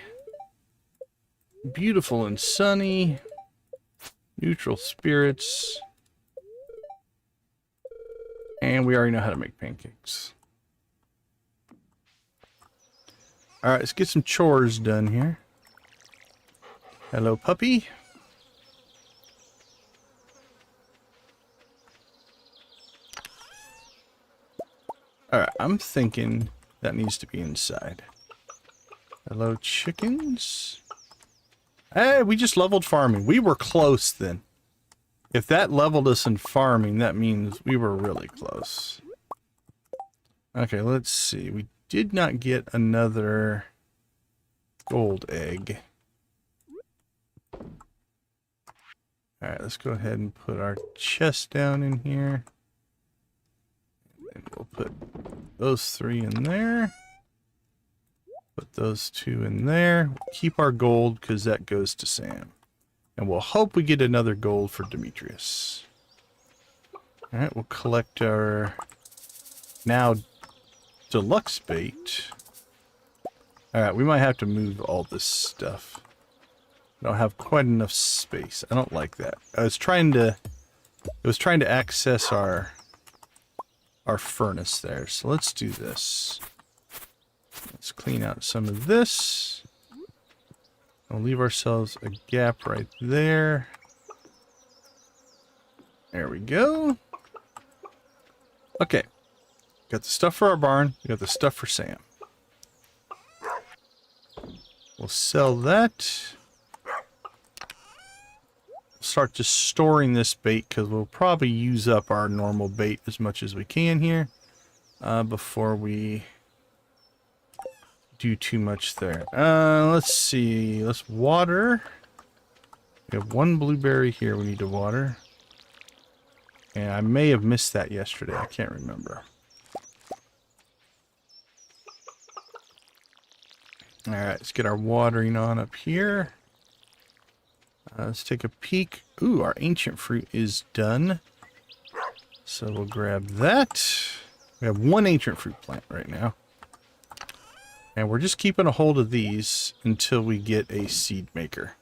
Beautiful and sunny. Neutral spirits. And we already know how to make pancakes. All right, let's get some chores done here. Hello, puppy. All right, I'm thinking that needs to be inside. Hello, chickens. Hey, we just leveled farming. We were close then. If that leveled us in farming, that means we were really close. Okay, let's see. We did not get another gold egg. All right, let's go ahead and put our chest down in here. And we'll put those 3 in there. Put those 2 in there. We'll keep our gold because that goes to Sam. And we'll hope we get another gold for Demetrius. Alright, we'll collect our now deluxe bait. Alright, we might have to move all this stuff. I don't have quite enough space. I don't like that. It was trying to access our furnace there. So let's do this. Let's clean out some of this. We'll leave ourselves a gap right there. There we go. Okay. Got the stuff for our barn. We got the stuff for Sam. We'll sell that. Start just storing this bait because we'll probably use up our normal bait as much as we can here before we do too much there. Let's see. Let's water. We have 1 blueberry here we need to water. And I may have missed that yesterday. I can't remember. Alright, let's get our watering on up here. Let's take a peek. Ooh, our ancient fruit is done. So we'll grab that. We have one ancient fruit plant right now. And we're just keeping a hold of these until we get a seed maker.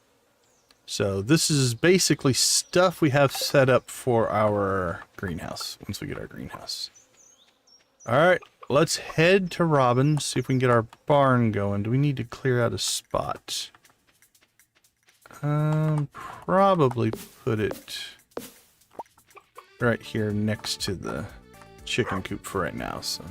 So this is basically stuff we have set up for our greenhouse, once we get our greenhouse. Alright, let's head to Robin, see if we can get our barn going. Do we need to clear out a spot? Probably put it right here next to the chicken coop for right now, so.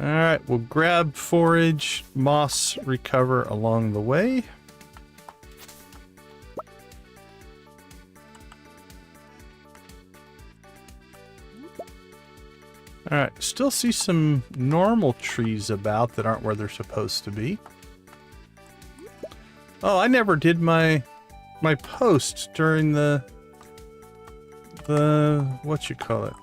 Alright, we'll grab forage, moss, recover along the way. Alright, still see some normal trees about that aren't where they're supposed to be. Oh, I never did my post during the what you call it?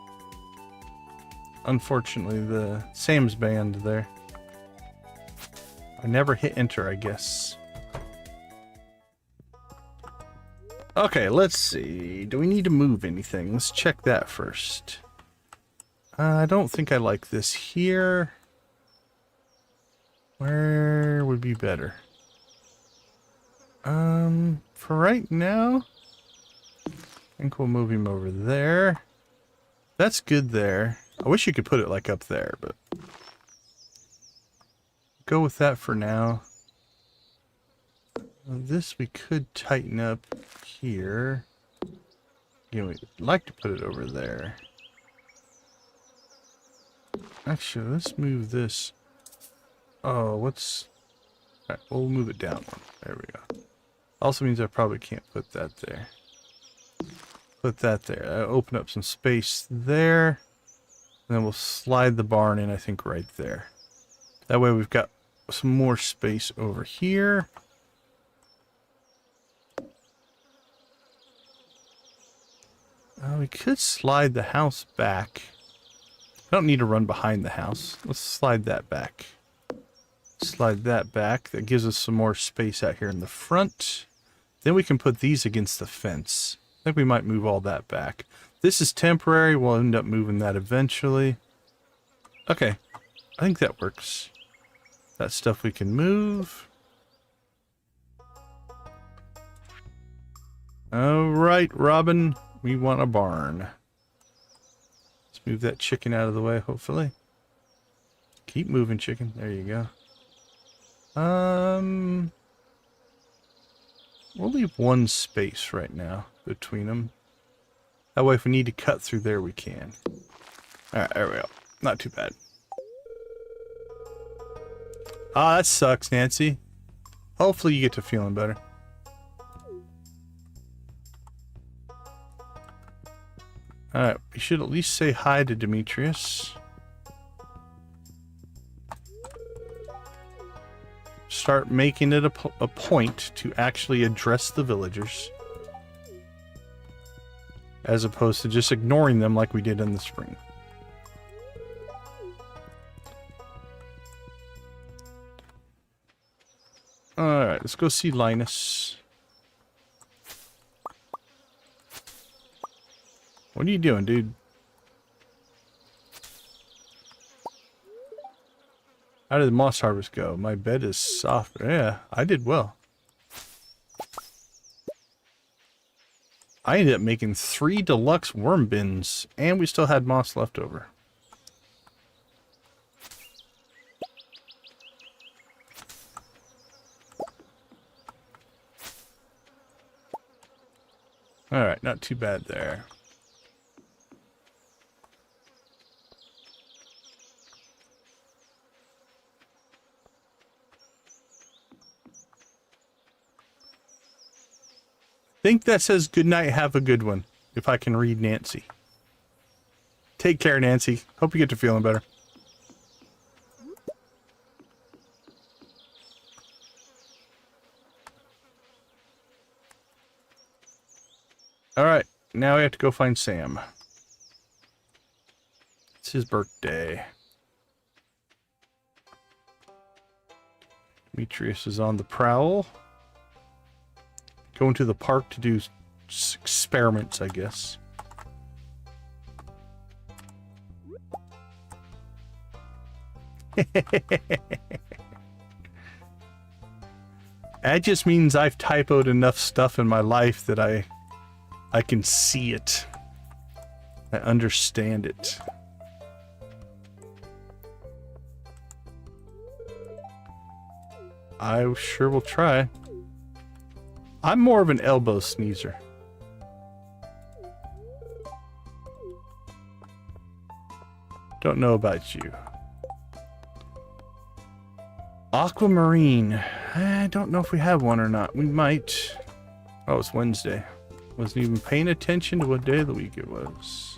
Unfortunately, the Sam's band there. I never hit enter, I guess. Okay, let's see. Do we need to move anything? Let's check that first. I don't think I like this here. Where would be better? For right now, I think we'll move him over there. That's good there. I wish you could put it like up there, but go with that for now. This we could tighten up here. Again, we'd like to put it over there. Actually, let's move this. Oh, what's... All right, we'll move it down. There we go. Also means I probably can't put that there. Put that there. That'll open up some space there. And then we'll slide the barn in, I think, right there. That way we've got some more space over here. We could slide the house back. I don't need to run behind the house. Let's slide that back. Slide that back. That gives us some more space out here in the front. Then we can put these against the fence. I think we might move all that back. This is temporary. We'll end up moving that eventually. Okay. I think that works. That stuff we can move. Alright, Robin. We want a barn. Let's move that chicken out of the way, hopefully. Keep moving, chicken. There you go. We'll leave one space right now between them. That way if we need to cut through there, we can. Alright, there we go. Not too bad. Ah, that sucks, Nancy. Hopefully you get to feeling better. Alright, we should at least say hi to Demetrius. Start making it a point to actually address the villagers. As opposed to just ignoring them like we did in the spring. Alright, let's go see Linus. What are you doing, dude? How did the moss harvest go? My bed is soft. Yeah, I did well. I ended up making 3 deluxe worm bins, and we still had moss left over. Alright, not too bad there. Think that says good night, have a good one, if I can read Nancy. Take care, Nancy. Hope you get to feeling better. Alright, now we have to go find Sam. It's his birthday. Demetrius is on the prowl. Going to the park to do experiments, I guess. That just means I've typoed enough stuff in my life that I can see it. I understand it. I sure will try. I'm more of an elbow sneezer. Don't know about you. Aquamarine. I don't know if we have one or not. We might. Oh, it's Wednesday. Wasn't even paying attention to what day of the week it was.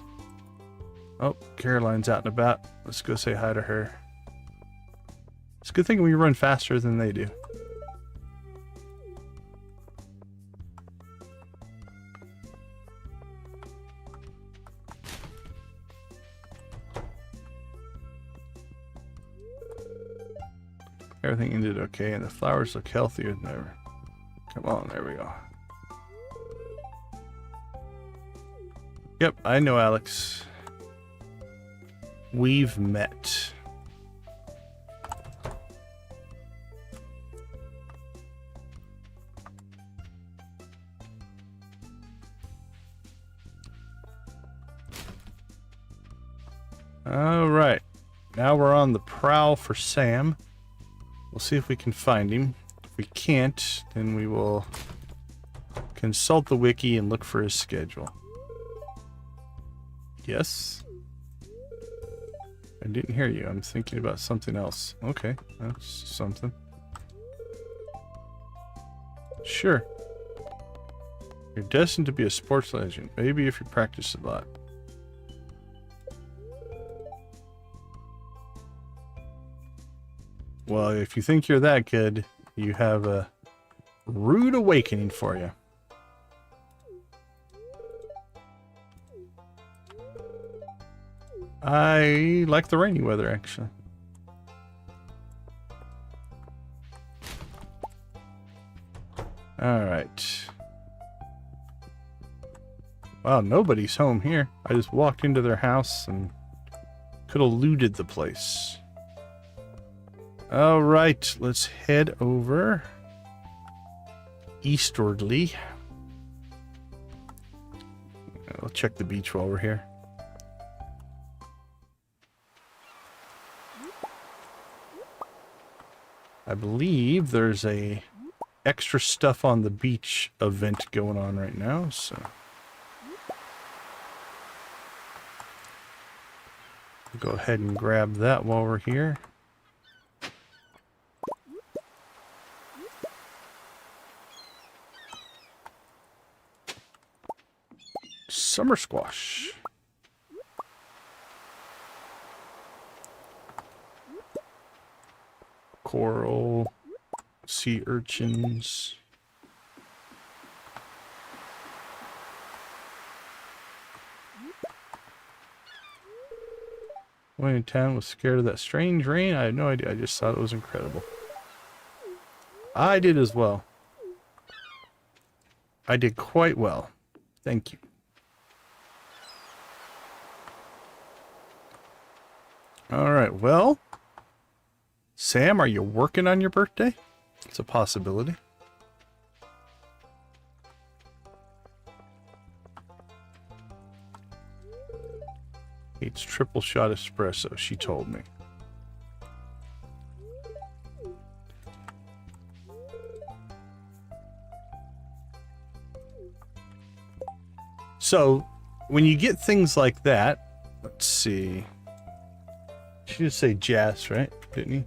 Oh, Caroline's out and about. Let's go say hi to her. It's a good thing we run faster than they do. Everything ended okay, and the flowers look healthier than ever. Come on, there we go. Yep, I know Alex. We've met. All right, now we're on the prowl for Sam. We'll see if we can find him. If we can't, then we will consult the wiki and look for his schedule. Yes? I didn't hear you. I'm thinking about something else. Okay, that's something. Sure. You're destined to be a sports legend. Maybe if you practice a lot. Well, if you think you're that good, you have a rude awakening for you. I like the rainy weather, actually. Alright. Wow, nobody's home here. I just walked into their house and could have looted the place. Alright, let's head over eastwardly. I'll check the beach while we're here. I believe there's a extra stuff on the beach event going on right now, so go ahead and grab that while we're here. Summer squash. Coral, sea urchins. When in town was scared of that strange rain. I had no idea. I just thought it was incredible. I did as well. I did quite well. Thank you. Alright, well, Sam, are you working on your birthday? It's a possibility. It's triple shot espresso, she told me. So, when you get things like that, let's see. She just say Jess, right? Didn't he?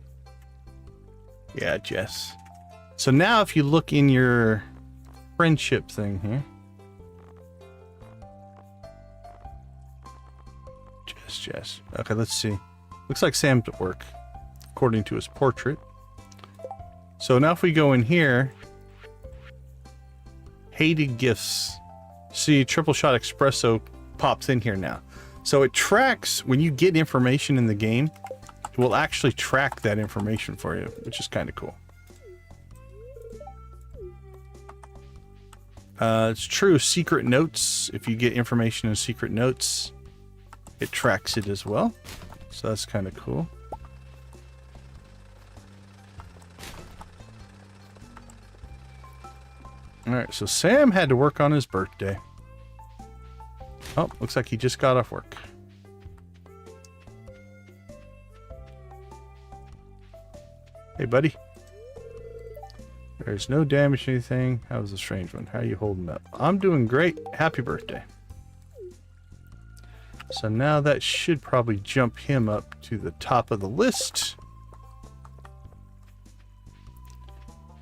Yeah, Jess. So now if you look in your friendship thing here. Jess. Okay, let's see. Looks like Sam's at work, according to his portrait. So now if we go in here, hated gifts. See, triple shot espresso pops in here now. So it tracks, when you get information in the game, it will actually track that information for you, which is kind of cool. It's true, secret notes. If you get information in secret notes, it tracks it as well. So that's kind of cool. Alright, so Sam had to work on his birthday. Oh, looks like he just got off work. Hey, buddy. There's no damage to anything. That was a strange one. How are you holding up? I'm doing great. Happy birthday. So now that should probably jump him up to the top of the list.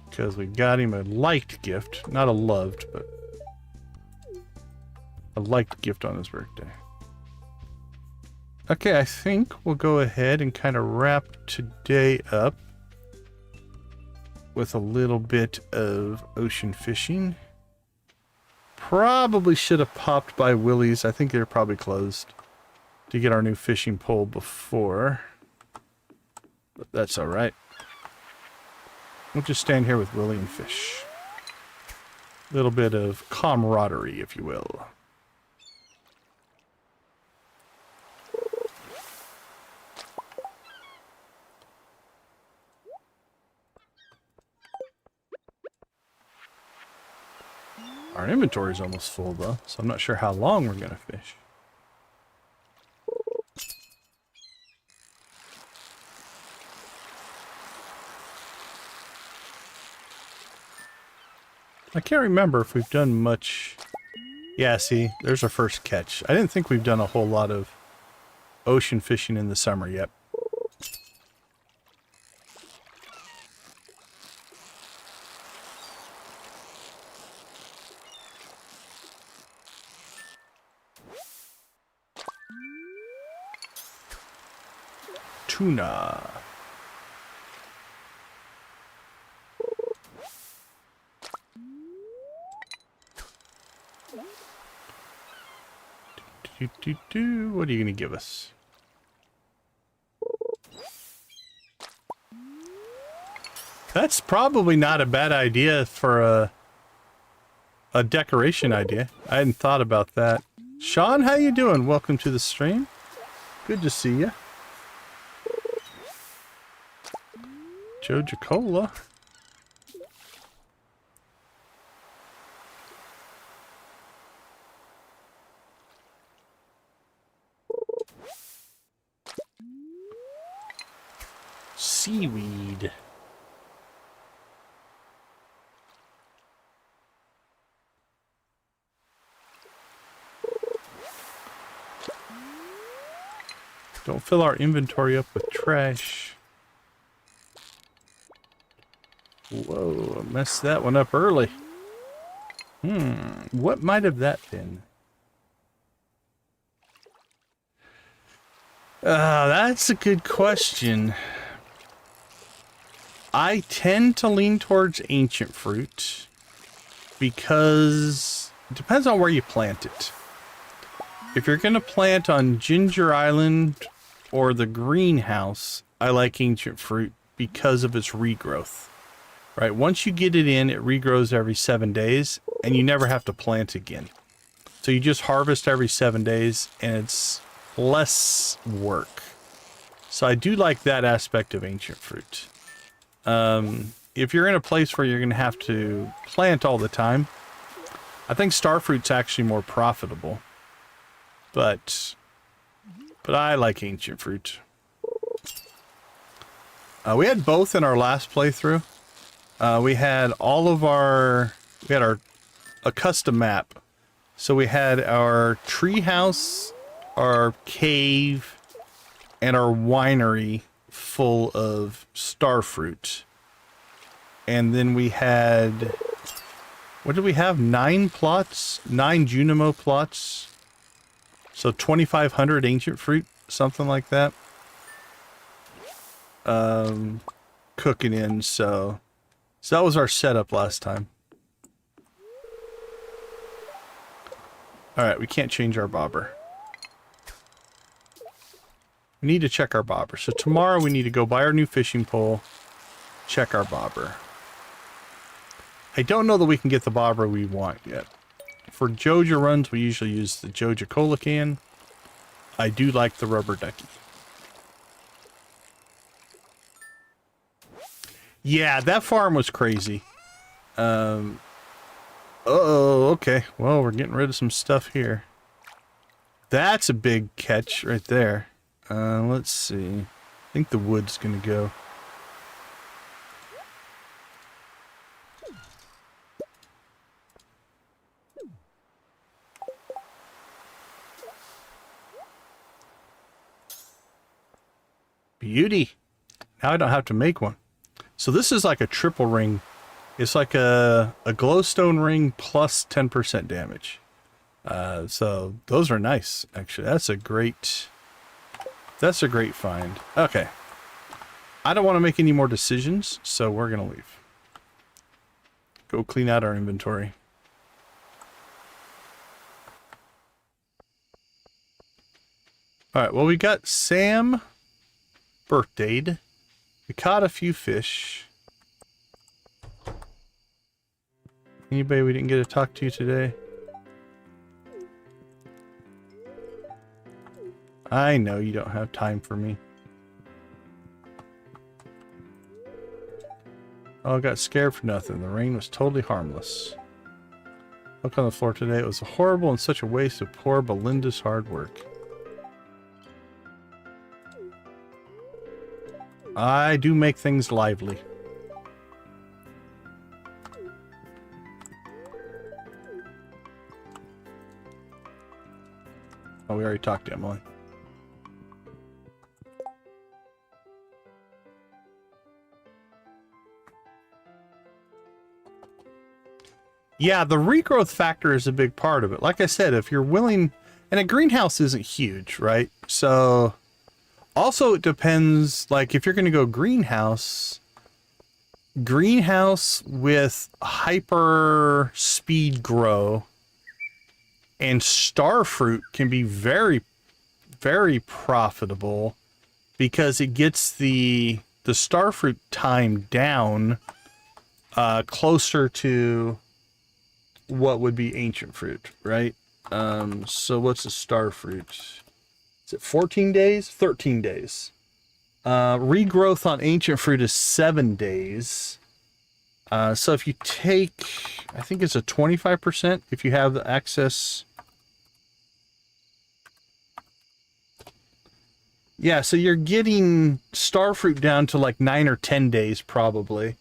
Because we got him a liked gift. Not a loved, but a liked gift on his birthday. Okay, I think we'll go ahead and kind of wrap today up with a little bit of ocean fishing. Probably should have popped by Willie's. I think they're probably closed to get our new fishing pole before. But that's all right. We'll just stand here with Willie and fish. A little bit of camaraderie, if you will. Our inventory is almost full, though, so I'm not sure how long we're going to fish. I can't remember if we've done much. Yeah, see, there's our first catch. I didn't think we've done a whole lot of ocean fishing in the summer yet. Tuna. What are you going to give us? That's probably not a bad idea for a decoration idea. I hadn't thought about that. Sean, how you doing? Welcome to the stream. Good to see you. Joja Cola. Seaweed. Don't fill our inventory up with trash. Whoa, I messed that one up early. What might have that been? That's a good question. I tend to lean towards ancient fruit because it depends on where you plant it. If you're going to plant on Ginger Island or the greenhouse, I like ancient fruit because of its regrowth. Right, once you get it in, it regrows every 7 days, and you never have to plant again. So you just harvest every 7 days, and it's less work. So I do like that aspect of ancient fruit. If you're in a place where you're going to have to plant all the time, I think starfruit's actually more profitable. But I like ancient fruit. We had both in our last playthrough. We had a custom map. So we had our treehouse, our cave, and our winery full of starfruit. And then we had, what did we have? 9 plots? 9 Junimo plots. So 2,500 ancient fruit, something like that. Cooking in, so that was our setup last time. Alright, we can't change our bobber. We need to check our bobber. So tomorrow we need to go buy our new fishing pole, check our bobber. I don't know that we can get the bobber we want yet. For Joja runs, we usually use the Joja Cola can. I do like the rubber ducky. Yeah, that farm was crazy. Uh-oh, okay. Well, we're getting rid of some stuff here. That's a big catch right there. Let's see. I think the wood's gonna go. Beauty. Now I don't have to make one. So this is like a triple ring. It's like a glowstone ring plus 10% damage. So those are nice, actually. That's a great find. Okay. I don't want to make any more decisions, so we're going to leave. Go clean out our inventory. Alright, well, we got Sam birthdayed. We caught a few fish. Anybody we didn't get to talk to today? I know you don't have time for me. Oh, I got scared for nothing. The rain was totally harmless. Look on the floor today. It was horrible and such a waste of poor Belinda's hard work. I do make things lively. Oh, we already talked to Emily. Yeah, the regrowth factor is a big part of it. Like I said, if you're willing, and a greenhouse isn't huge, right? So also it depends, like if you're going to go greenhouse with hyper speed grow and star fruit can be very, very profitable because it gets the star fruit time down closer to what would be ancient fruit, right? So what's a star fruit? Is it 14 days? 13 days. Regrowth on ancient fruit is 7 days. So if you take, I think it's a 25% if you have the access. Yeah, so you're getting star fruit down to like 9 or 10 days probably.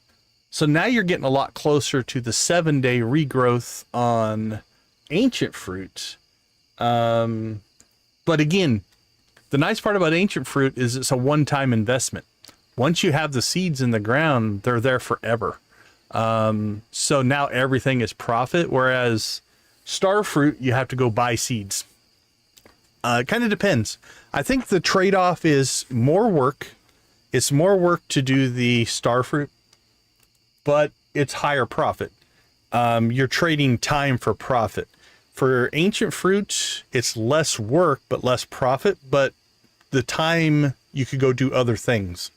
So now you're getting a lot closer to the 7-day regrowth on ancient fruit. But again, the nice part about ancient fruit is it's a one-time investment. Once you have the seeds in the ground, they're there forever. So now everything is profit, whereas star fruit, you have to go buy seeds. It kind of depends. I think the trade-off is more work. It's more work to do the star fruit, but it's higher profit. You're trading time for profit. For ancient fruit, it's less work, but less profit, but the time you could go do other things.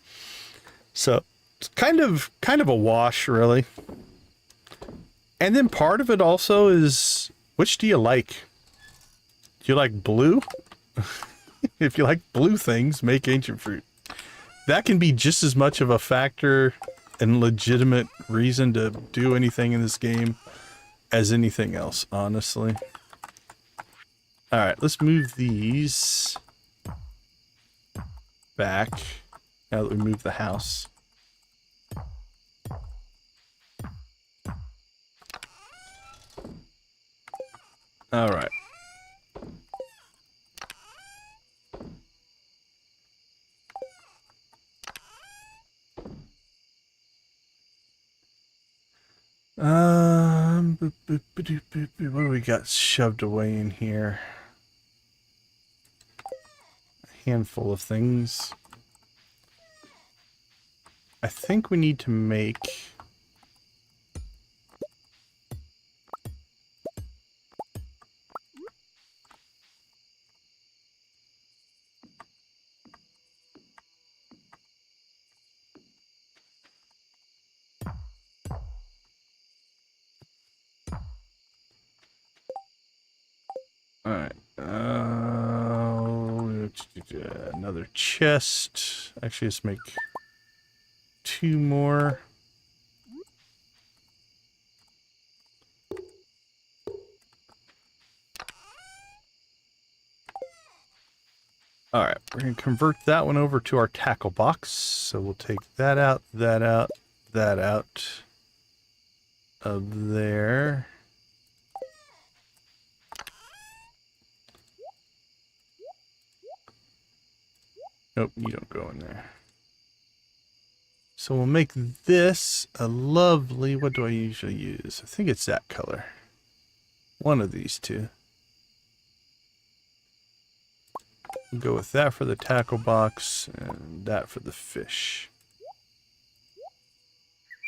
So it's kind of a wash, really. And then part of it also is, which do you like? Do you like blue? If you like blue things, make ancient fruit. That can be just as much of a factor and legitimate reason to do anything in this game as anything else, honestly. Alright, let's move these back now that we move the house. Alright. What do we got shoved away in here? A handful of things. I think we need to make... Alright. Another chest. Actually, let's make 2 more. Alright, we're going to convert that one over to our tackle box. So we'll take that out, that out, that out of there. Nope, you don't go in there. So we'll make this a lovely, what do I usually use? I think it's that color. One of these two. We'll go with that for the tackle box and that for the fish.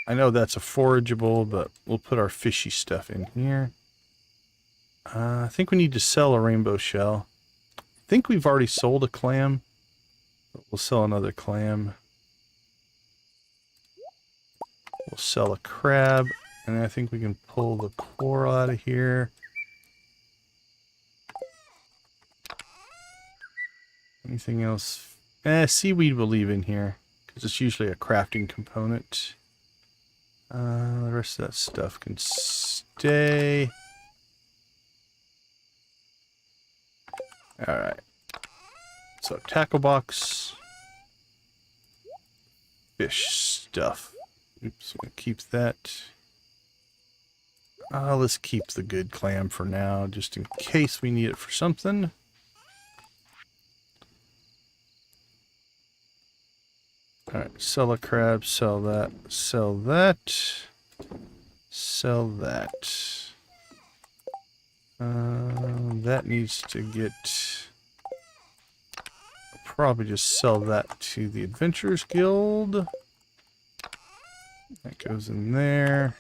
I know that's a forageable, but we'll put our fishy stuff in here. I think we need to sell a rainbow shell. I think we've already sold a clam, but we'll sell another clam. We'll sell a crab, and I think we can pull the coral out of here. Anything else? Seaweed we'll leave in here, because it's usually a crafting component. The rest of that stuff can stay. Alright. So, tackle box. Fish stuff. Oops, we'll keep that. Let's keep the good clam for now, just in case we need it for something. Alright, sell a crab, sell that, sell that, sell that. That needs to get... I'll probably just sell that to the Adventurers Guild. That goes in there.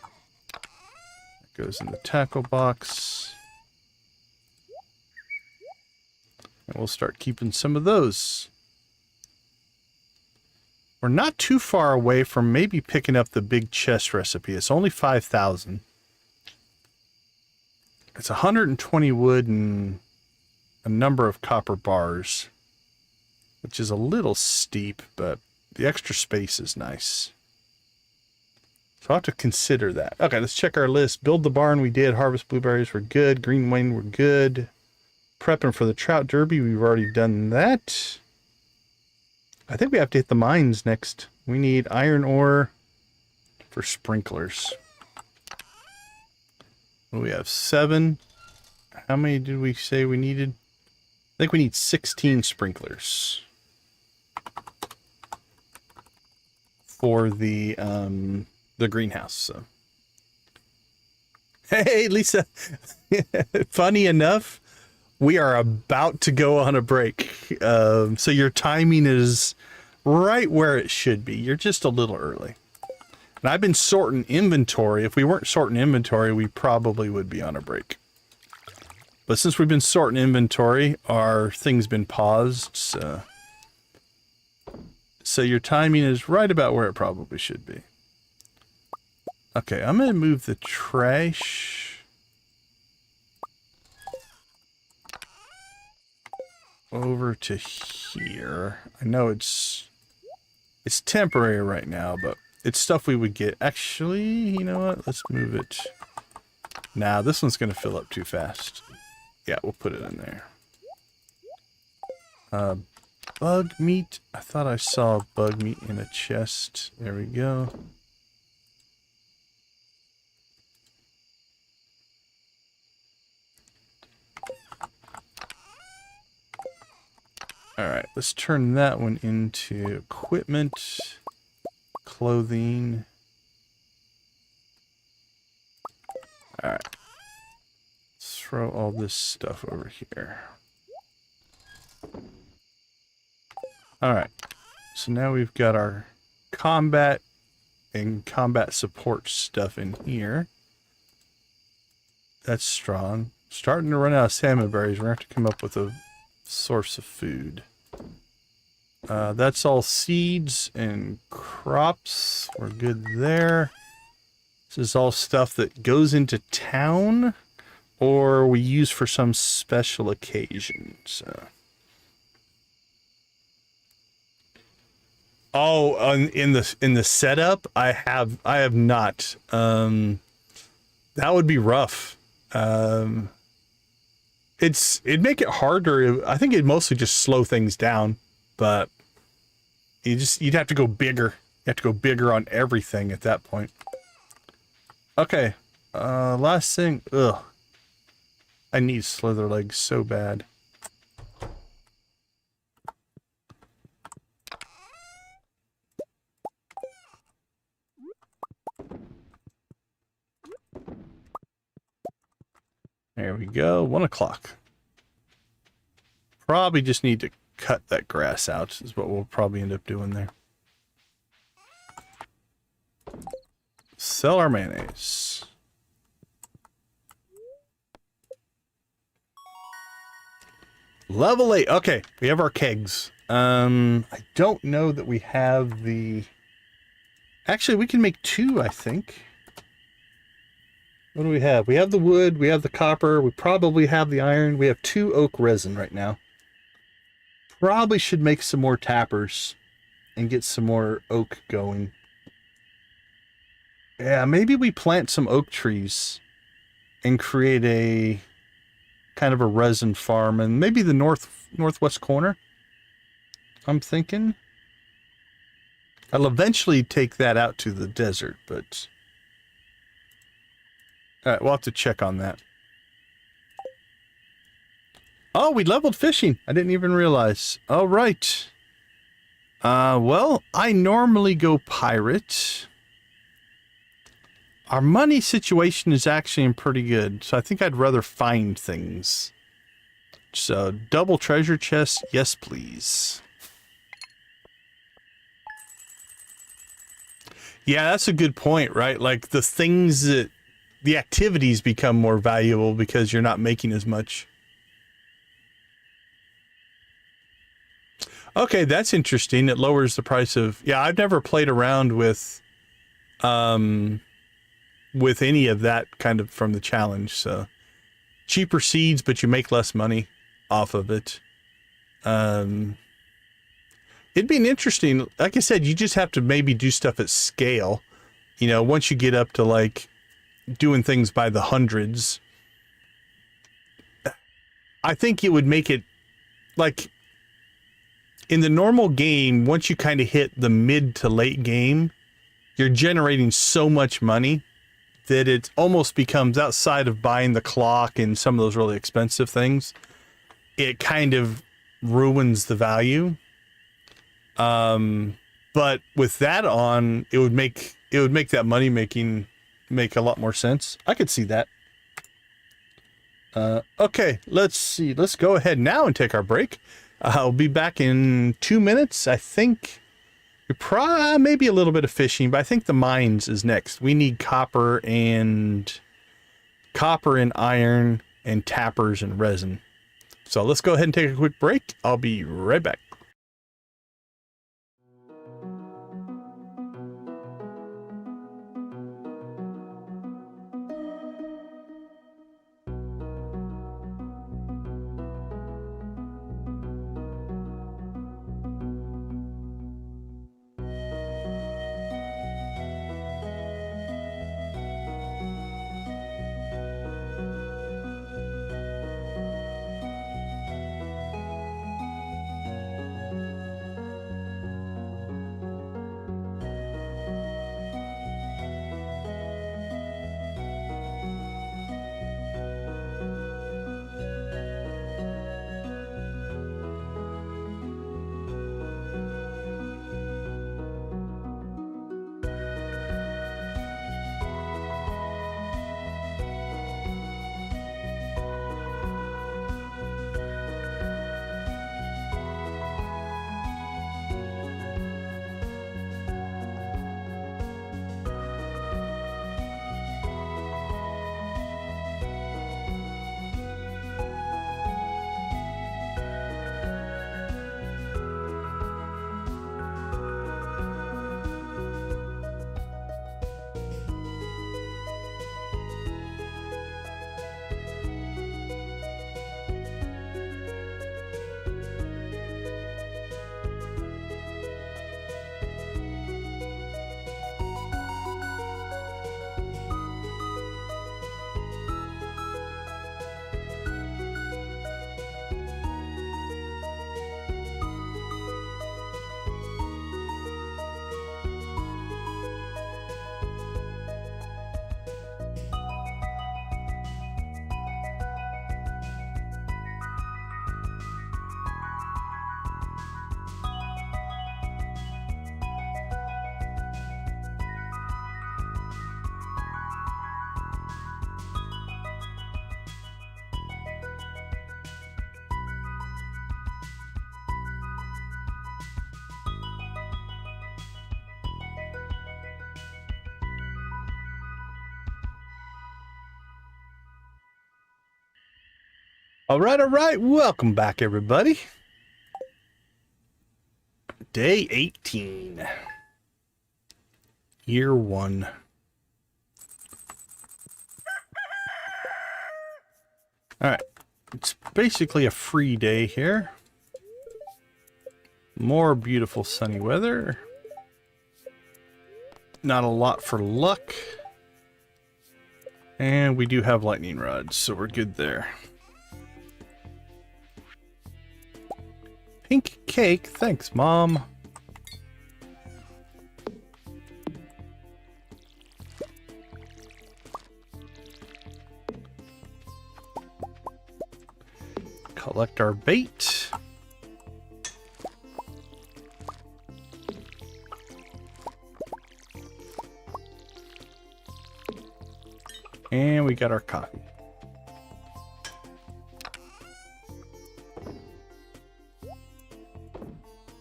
That goes in the tackle box. And we'll start keeping some of those. We're not too far away from maybe picking up the big chest recipe. It's only 5,000. It's 120 wood and a number of copper bars, which is a little steep, but the extra space is nice. So I'll have to consider that. Okay, let's check our list. Build the barn, we did. Harvest blueberries, we're good. Green wine, we're good. Prepping for the Trout Derby, we've already done that. I think we have to hit the mines next. We need iron ore for sprinklers. We have 7. How many did we say we needed? I think we need 16 sprinklers for the greenhouse. So, hey, Lisa. Funny enough, we are about to go on a break. So your timing is right where it should be. You're just a little early. And I've been sorting inventory. If we weren't sorting inventory, we probably would be on a break. But since we've been sorting inventory, our thing's been paused. So your timing is right about where it probably should be. Okay, I'm going to move the trash over to here. I know it's temporary right now, but it's stuff we would get. Actually, you know what? Let's move it. Nah, this one's going to fill up too fast. Yeah, we'll put it in there. Bug meat. I thought I saw bug meat in a chest. There we go. Alright, let's turn that one into equipment, clothing. Alright. Let's throw all this stuff over here. Alright. So now we've got our combat and combat support stuff in here. That's strong. Starting to run out of salmon berries. We're going to have to come up with a source of food. That's all seeds and crops. We're good there. This is all stuff that goes into town, or we use for some special occasions. Oh, in the setup, I have not. That would be rough. It'd make it harder. I think it'd mostly just slow things down, but you'd have to go bigger. You have to go bigger on everything at that point. Okay. Last thing. Ugh. I need slither legs so bad. There we go. 1 o'clock. Probably just need to cut that grass out is what we'll probably end up doing there. Sell our mayonnaise. Level 8. Okay, we have our kegs. I don't know that we have the... Actually, we can make 2, I think. What do we have? We have the wood, we have the copper, we probably have the iron. We have 2 oak resin right now. Probably should make some more tappers and get some more oak going. Yeah, maybe we plant some oak trees and create a kind of a resin farm, and maybe the northwest corner. I'm thinking I'll eventually take that out to the desert, but all right, we'll have to check on that. Oh, we leveled fishing. I didn't even realize. All right. Well, I normally go pirate. Our money situation is actually pretty good, so I think I'd rather find things. So, double treasure chest, yes please. Yeah, that's a good point, right? Like, the things that... The activities become more valuable because you're not making as much. Okay, that's interesting. It lowers the price of... Yeah, I've never played around with any of that kind of from the challenge, so... Cheaper seeds, but you make less money off of it. It'd be an interesting... Like I said, you just have to maybe do stuff at scale. You know, once you get up to, like, doing things by the hundreds, I think it would make it, like... In the normal game, once you kind of hit the mid to late game, you're generating so much money that it almost becomes, outside of buying the clock and some of those really expensive things, it kind of ruins the value. But with that on, it would make that money making make a lot more sense. I could see that. Okay, let's see. Let's go ahead now and take our break. I'll be back in 2 minutes. I think maybe a little bit of fishing, but I think the mines is next. We need copper and iron and tappers and resin. So let's go ahead and take a quick break. I'll be right back. All right. Welcome back, everybody. Day 18. Year 1. All right. It's basically a free day here. More beautiful sunny weather. Not a lot for luck. And we do have lightning rods, so we're good there. Pink cake, thanks, Mom. Collect our bait. And we got our coffee.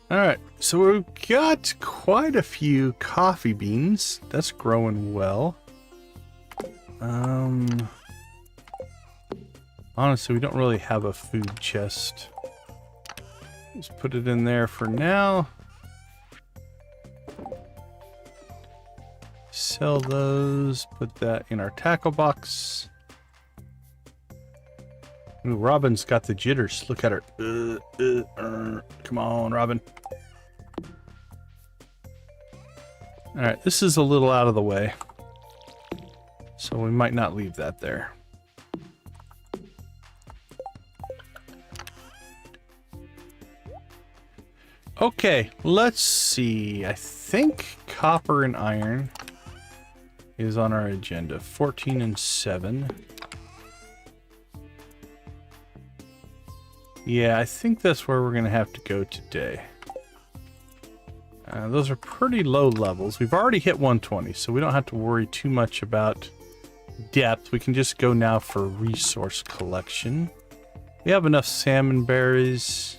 Alright, so we've got quite a few coffee beans. That's growing well. Honestly, we don't really have a food chest. Just put it in there for now. Sell those, put that in our tackle box. Ooh, Robin's got the jitters. Look at her. Come on, Robin. Alright, this is a little out of the way. So we might not leave that there. Okay, let's see. I think copper and iron is on our agenda. 14 and 7. Yeah, I think that's where we're going to have to go today. Those are pretty low levels. We've already hit 120, so we don't have to worry too much about depth. We can just go now for resource collection. We have enough salmon berries.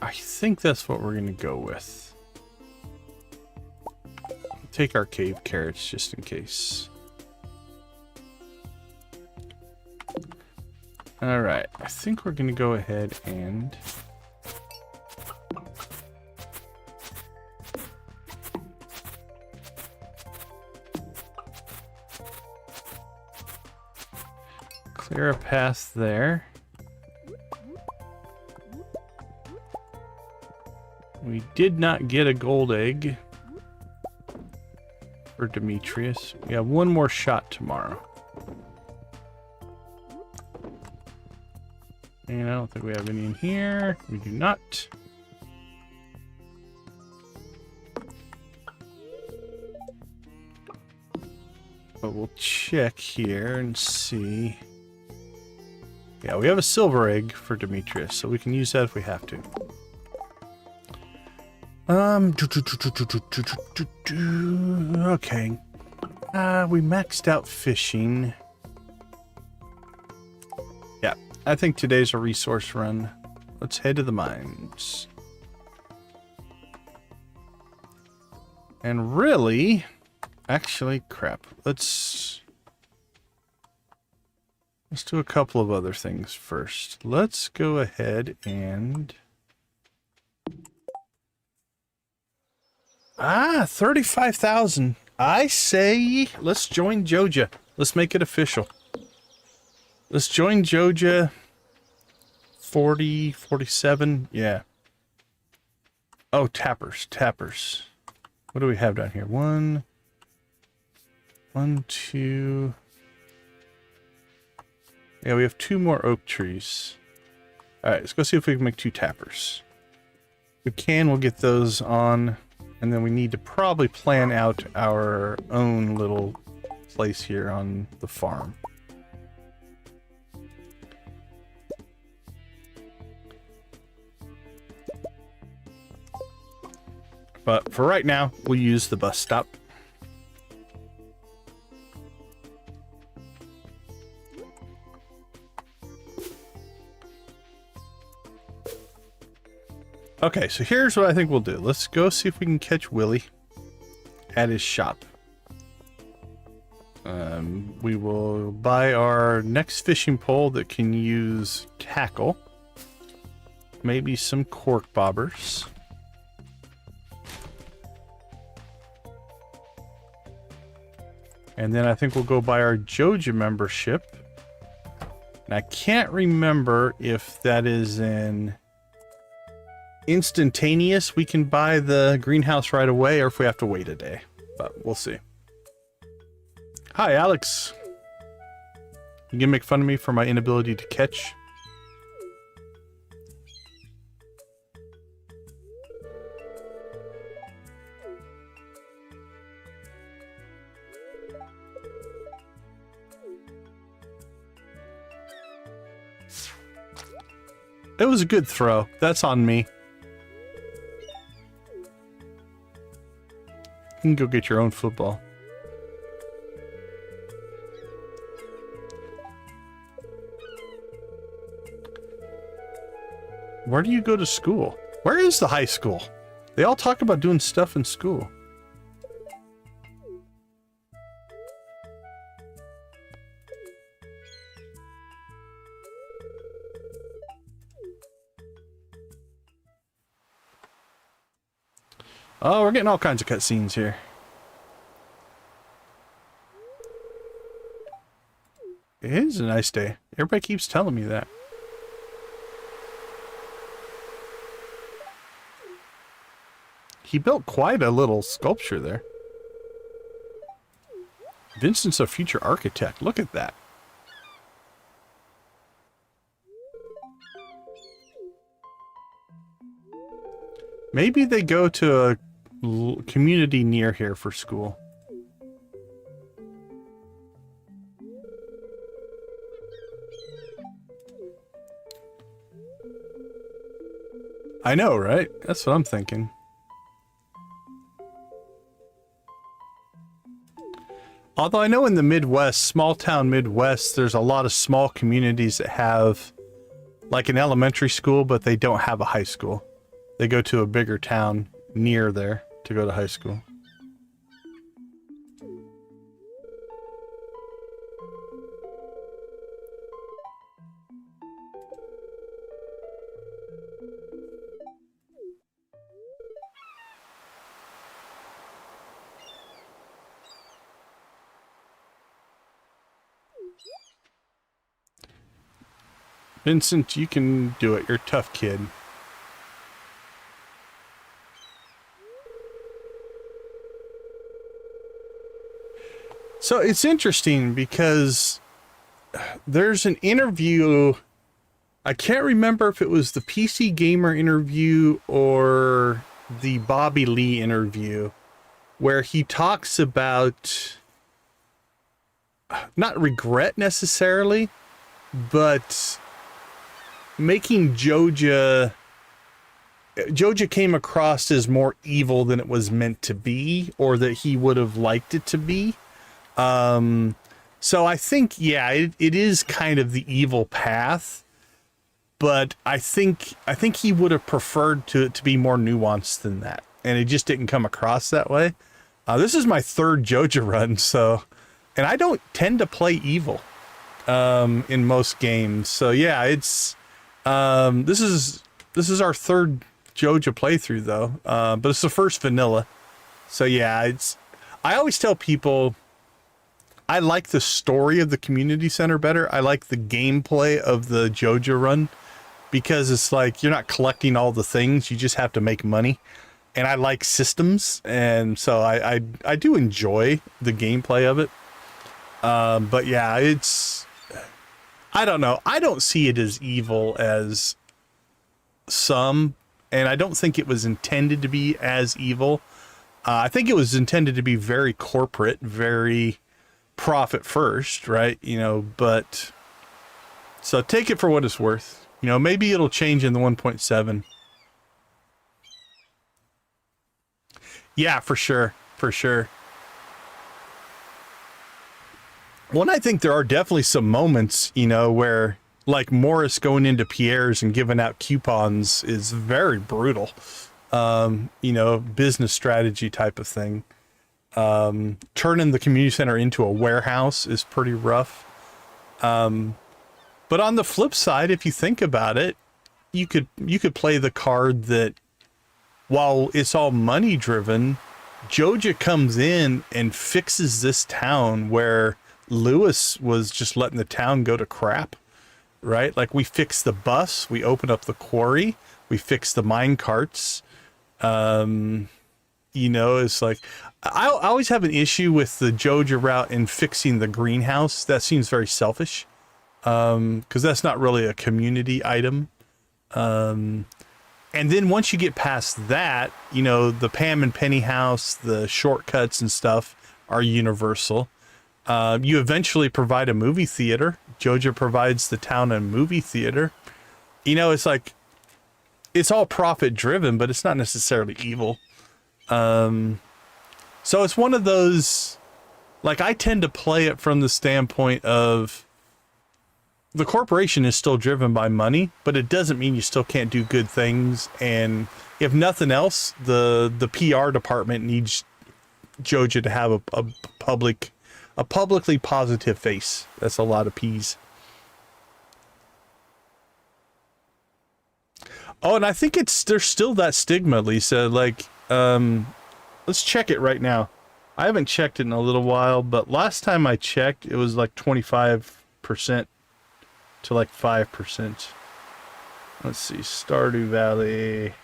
I think that's what we're going to go with. Take our cave carrots just in case. Alright, I think we're going to go ahead and... clear a path there. We did not get a gold egg for Demetrius. We have one more shot tomorrow. And I don't think we have any in here. We do not. But we'll check here and see. Yeah, we have a silver egg for Demetrius, so we can use that if we have to. Okay. We maxed out fishing. Yeah, I think today's a resource run. Let's head to the mines. And really, actually, crap. Let's do a couple of other things first. Let's go ahead and... 35,000. I say let's join Joja. Let's make it official. Let's join Joja. 40, 47. Yeah. Oh, tappers. What do we have down here? One, two. Yeah, we have 2 more oak trees. All right, let's go see if we can make 2 tappers. If we can, we'll get those on. And then we need to probably plan out our own little place here on the farm. But for right now, we'll use the bus stop. Okay, so here's what I think we'll do. Let's go see if we can catch Willie at his shop. We will buy our next fishing pole that can use tackle. Maybe some cork bobbers. And then I think we'll go buy our Joja membership. And I can't remember if that is an instantaneous, we can buy the greenhouse right away, or if we have to wait a day. But we'll see. Hi, Alex. You gonna make fun of me for my inability to catch? It was a good throw. That's on me. You can go get your own football. Where do you go to school? Where is the high school? They all talk about doing stuff in school. Oh, we're getting all kinds of cutscenes here. It is a nice day. Everybody keeps telling me that. He built quite a little sculpture there. Vincent's a future architect. Look at that. Maybe they go to a community near here for school. I know, right? That's what I'm thinking. Although I know in the Midwest, small town Midwest, there's a lot of small communities that have like an elementary school, but they don't have a high school. They go to a bigger town near there to go to high school. Vincent, you can do it. You're a tough kid. So it's interesting because there's an interview, I can't remember if it was the PC Gamer interview or the Bobby Lee interview, where he talks about, not regret necessarily, but making Joja came across as more evil than it was meant to be, or that he would have liked it to be. So I think, yeah, it is kind of the evil path, but I think he would have preferred to be more nuanced than that, and it just didn't come across that way. This is my third Joja run, so, and I don't tend to play evil in most games. So yeah, it's this is our third Joja playthrough though, but it's the first vanilla. So yeah, I always tell people I like the story of the community center better. I like the gameplay of the Joja run because it's like you're not collecting all the things, you just have to make money. And I like systems, and so I do enjoy the gameplay of it. But yeah, I don't know. I don't see it as evil as some, and I don't think it was intended to be as evil. I think it was intended to be very corporate, very profit first, right? You know, but so take it for what it's worth. You know, maybe it'll change in the 1.7. Yeah, for sure. For sure. Well, and I think there are definitely some moments, you know, where like Morris going into Pierre's and giving out coupons is very brutal. You know, business strategy type of thing. Turning the community center into a warehouse is pretty rough. But on the flip side, if you think about it, you could play the card that while it's all money driven, Joja comes in and fixes this town where Lewis was just letting the town go to crap, right? Like, we fix the bus, we open up the quarry, we fix the mine carts. You know, it's like, I always have an issue with the Joja route in fixing the greenhouse. That seems very selfish, because that's not really a community item. And then once you get past that, you know, the Pam and Penny house, the shortcuts and stuff are universal. You eventually provide a movie theater. Joja provides the town a movie theater. You know, it's like, it's all profit driven, but it's not necessarily evil. So it's one of those, like, I tend to play it from the standpoint of the corporation is still driven by money, but it doesn't mean you still can't do good things. And if nothing else, the PR department needs Joja to have a publicly positive face. That's a lot of P's. Oh, and I think there's still that stigma, Lisa. Like, let's check it right now. I haven't checked it in a little while, but last time I checked, it was like 25% to like 5%. Let's see, Stardew Valley.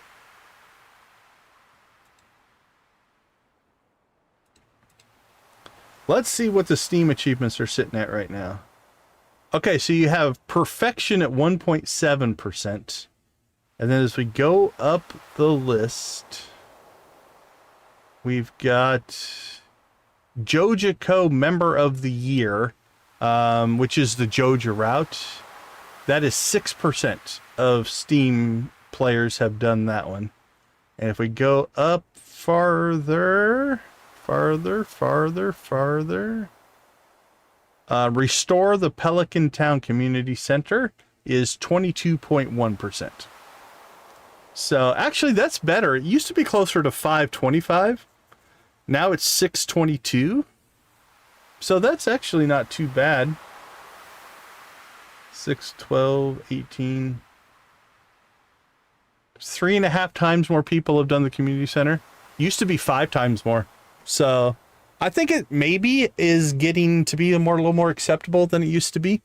Let's see what the Steam achievements are sitting at right now. Okay, so you have perfection at 1.7%. And then as we go up the list, we've got Joja Co. Member of the Year, which is the Joja Route. That is 6% of Steam players have done that one. And if we go up farther, Restore the Pelican Town Community Center is 22.1%. So actually that's better. It used to be closer to 525. Now it's 622. So that's actually not too bad. 6, 12, 18. 3.5 times more people have done the community center. Used to be 5 times more. So I think it maybe is getting to be a little more acceptable than it used to be.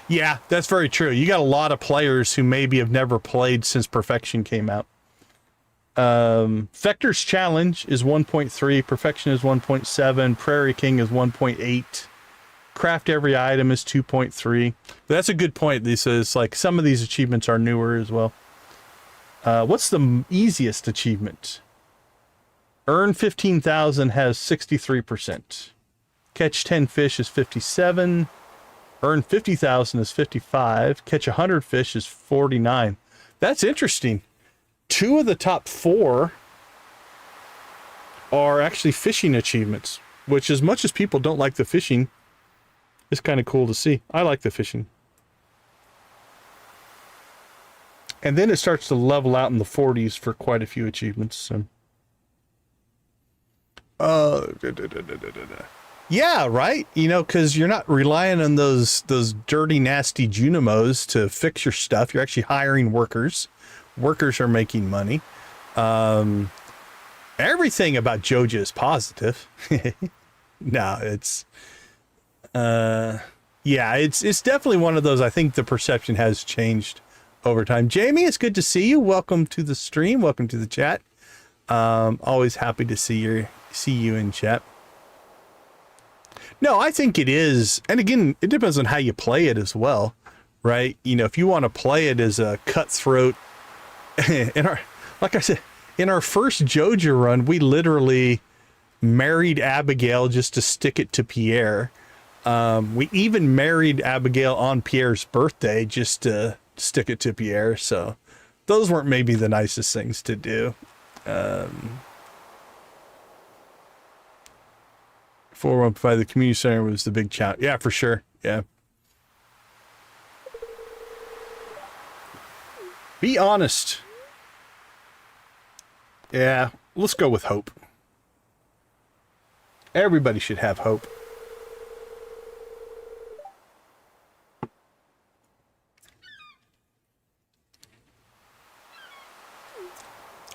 Yeah, that's very true. You got a lot of players who maybe have never played since Perfection came out. Vector's Challenge is 1.3, Perfection is 1.7, Prairie King is 1.8, Craft Every Item is 2.3. That's a good point, Lisa. It's like some of these achievements are newer as well. What's the easiest achievement? Earn 15,000 has 63%. Catch 10 fish is 57. Earn 50,000 is 55. Catch 100 fish is 49. That's interesting. 2 of the top 4 are actually fishing achievements, which, as much as people don't like the fishing, is kind of cool to see. I like the fishing. And then it starts to level out in the 40s for quite a few achievements. So. Yeah, right? You know, because you're not relying on those dirty, nasty Junimos to fix your stuff. You're actually hiring workers. Workers are making money. Everything about Joja is positive. No, it's... yeah, it's definitely one of those. I think the perception has changed over time. Jamie, it's good to see you. Welcome to the stream. Welcome to the chat. Always happy to see you in chat. No, I think it is. And again, it depends on how you play it as well, right? You know, if you want to play it as a cutthroat, like I said, in our first Joja run, we literally married Abigail just to stick it to Pierre. We even married Abigail on Pierre's birthday just to stick it to Pierre. So those weren't maybe the nicest things to do. 415, the community center was the big challenge. Yeah, for sure. Yeah. Be honest. Yeah, let's go with hope. Everybody should have hope.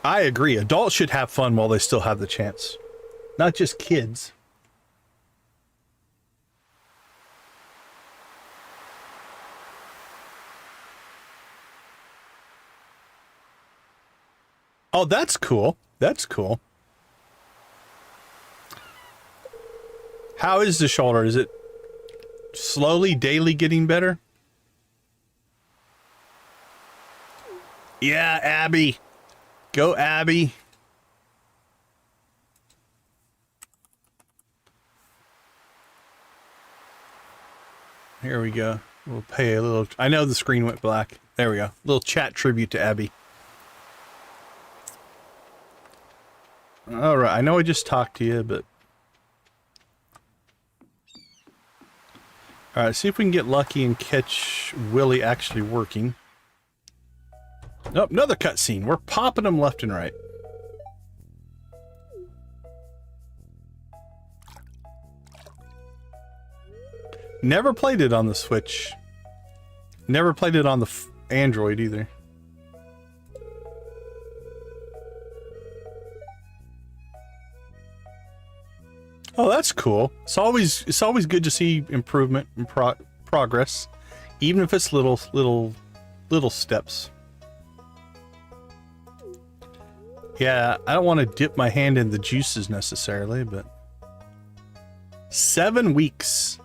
I agree. Adults should have fun while they still have the chance. Not just kids. Oh, that's cool. That's cool. How is the shoulder? Is it slowly, daily getting better? Yeah, Abby. Go, Abby. Here we go. We'll pay a little... I know the screen went black. There we go. Little chat tribute to Abby. Alright, I know I just talked to you, but... Alright, see if we can get lucky and catch Willie actually working. Nope, another cutscene. We're popping them left and right. Never played it on the Switch. Never played it on the Android either. Oh, that's cool. It's always good to see improvement and progress, even if it's little steps. Yeah, I don't want to dip my hand in the juices necessarily, but 7 weeks.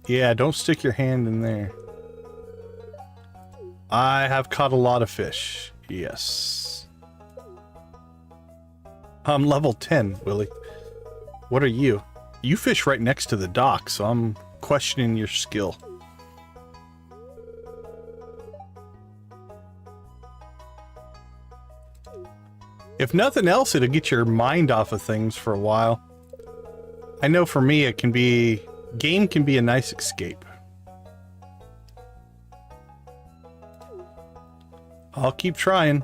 Yeah, don't stick your hand in there. I have caught a lot of fish. Yes. I'm level 10, Willie. What are you? You fish right next to the dock, so I'm questioning your skill. If nothing else, it'll get your mind off of things for a while. I know for me, it can be... Game can be a nice escape. I'll keep trying.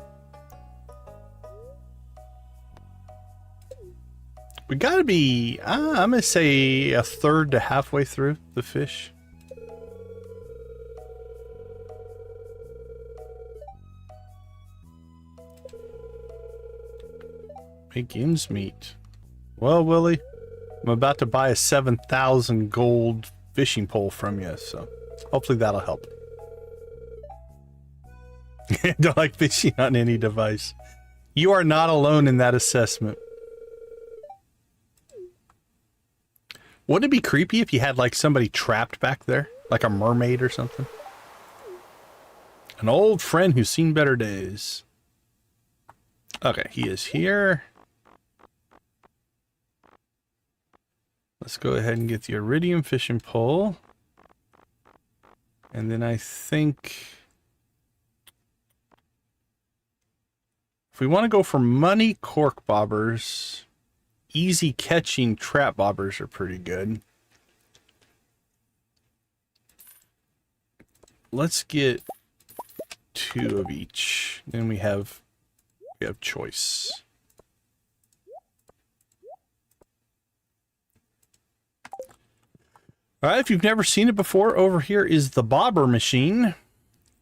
We gotta be, I'm gonna say a third to halfway through the fish. Make ends meet. Well, Willie, I'm about to buy a 7,000 gold fishing pole from you, so hopefully that'll help. Don't like fishing on any device. You are not alone in that assessment. Wouldn't it be creepy if you had like somebody trapped back there? Like a mermaid or something? An old friend who's seen better days. Okay, he is here. Let's go ahead and get the iridium fishing pole. And then I think... if we want to go for money cork bobbers... easy catching trap bobbers are pretty good. Let's get 2 of each. Then we have choice. Alright, if you've never seen it before, over here is the bobber machine.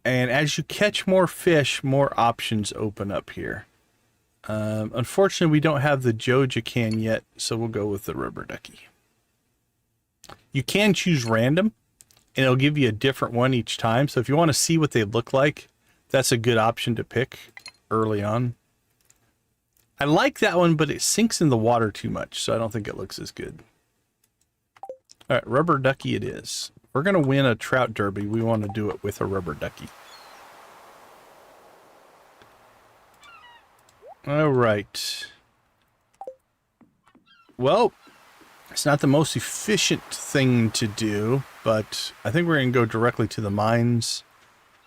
And as you catch more fish, more options open up here. Unfortunately, we don't have the Joja can yet, so we'll go with the rubber ducky. You can choose random, and it'll give you a different one each time. So if you want to see what they look like, that's a good option to pick early on. I like that one, but it sinks in the water too much, so I don't think it looks as good. All right, rubber ducky it is. If we're going to win a trout derby, we want to do it with a rubber ducky. All right. Well, it's not the most efficient thing to do, but I think we're going to go directly to the mines,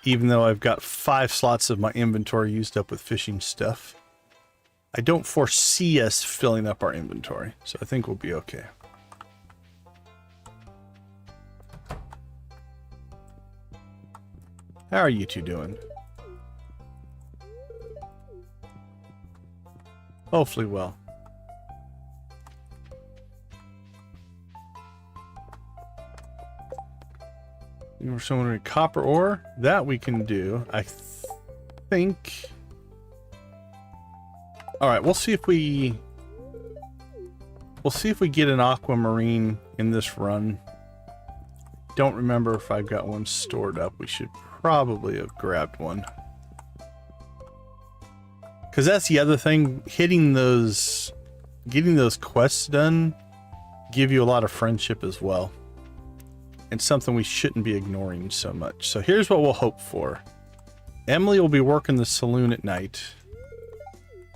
even though I've got 5 slots of my inventory used up with fishing stuff. I don't foresee us filling up our inventory, so I think we'll be okay. How are you two doing? Hopefully well. We're showing copper ore. That we can do. I think. Alright, we'll see if we get an aquamarine in this run. Don't remember if I've got one stored up. We should probably have grabbed one. Because that's the other thing. Getting those quests done give you a lot of friendship as well. It's something we shouldn't be ignoring so much. So here's what we'll hope for. Emily will be working the saloon at night.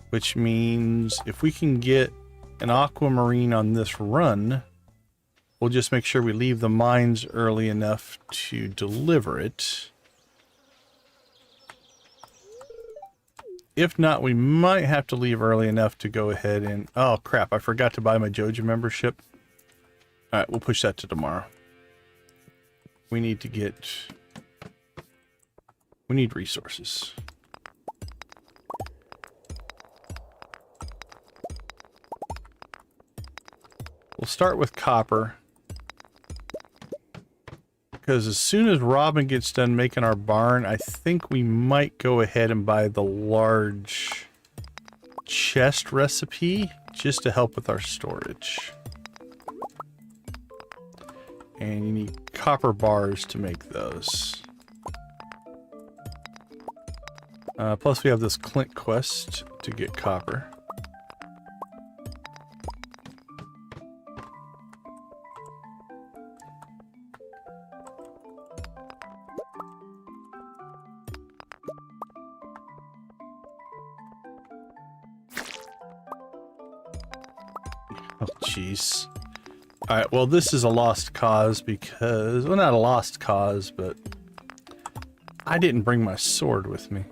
Which means if we can get an aquamarine on this run, we'll just make sure we leave the mines early enough to deliver it. If not, we might have to leave early enough to go ahead and... Oh, crap. I forgot to buy my Joja membership. Alright, we'll push that to tomorrow. We need to get... We need resources. We'll start with copper. Because as soon as Robin gets done making our barn, I think we might go ahead and buy the large chest recipe just to help with our storage. And you need copper bars to make those. Plus we have this Clint quest to get copper. Oh, jeez. Alright, well, this is a lost cause because... Well, not a lost cause, but... I didn't bring my sword with me.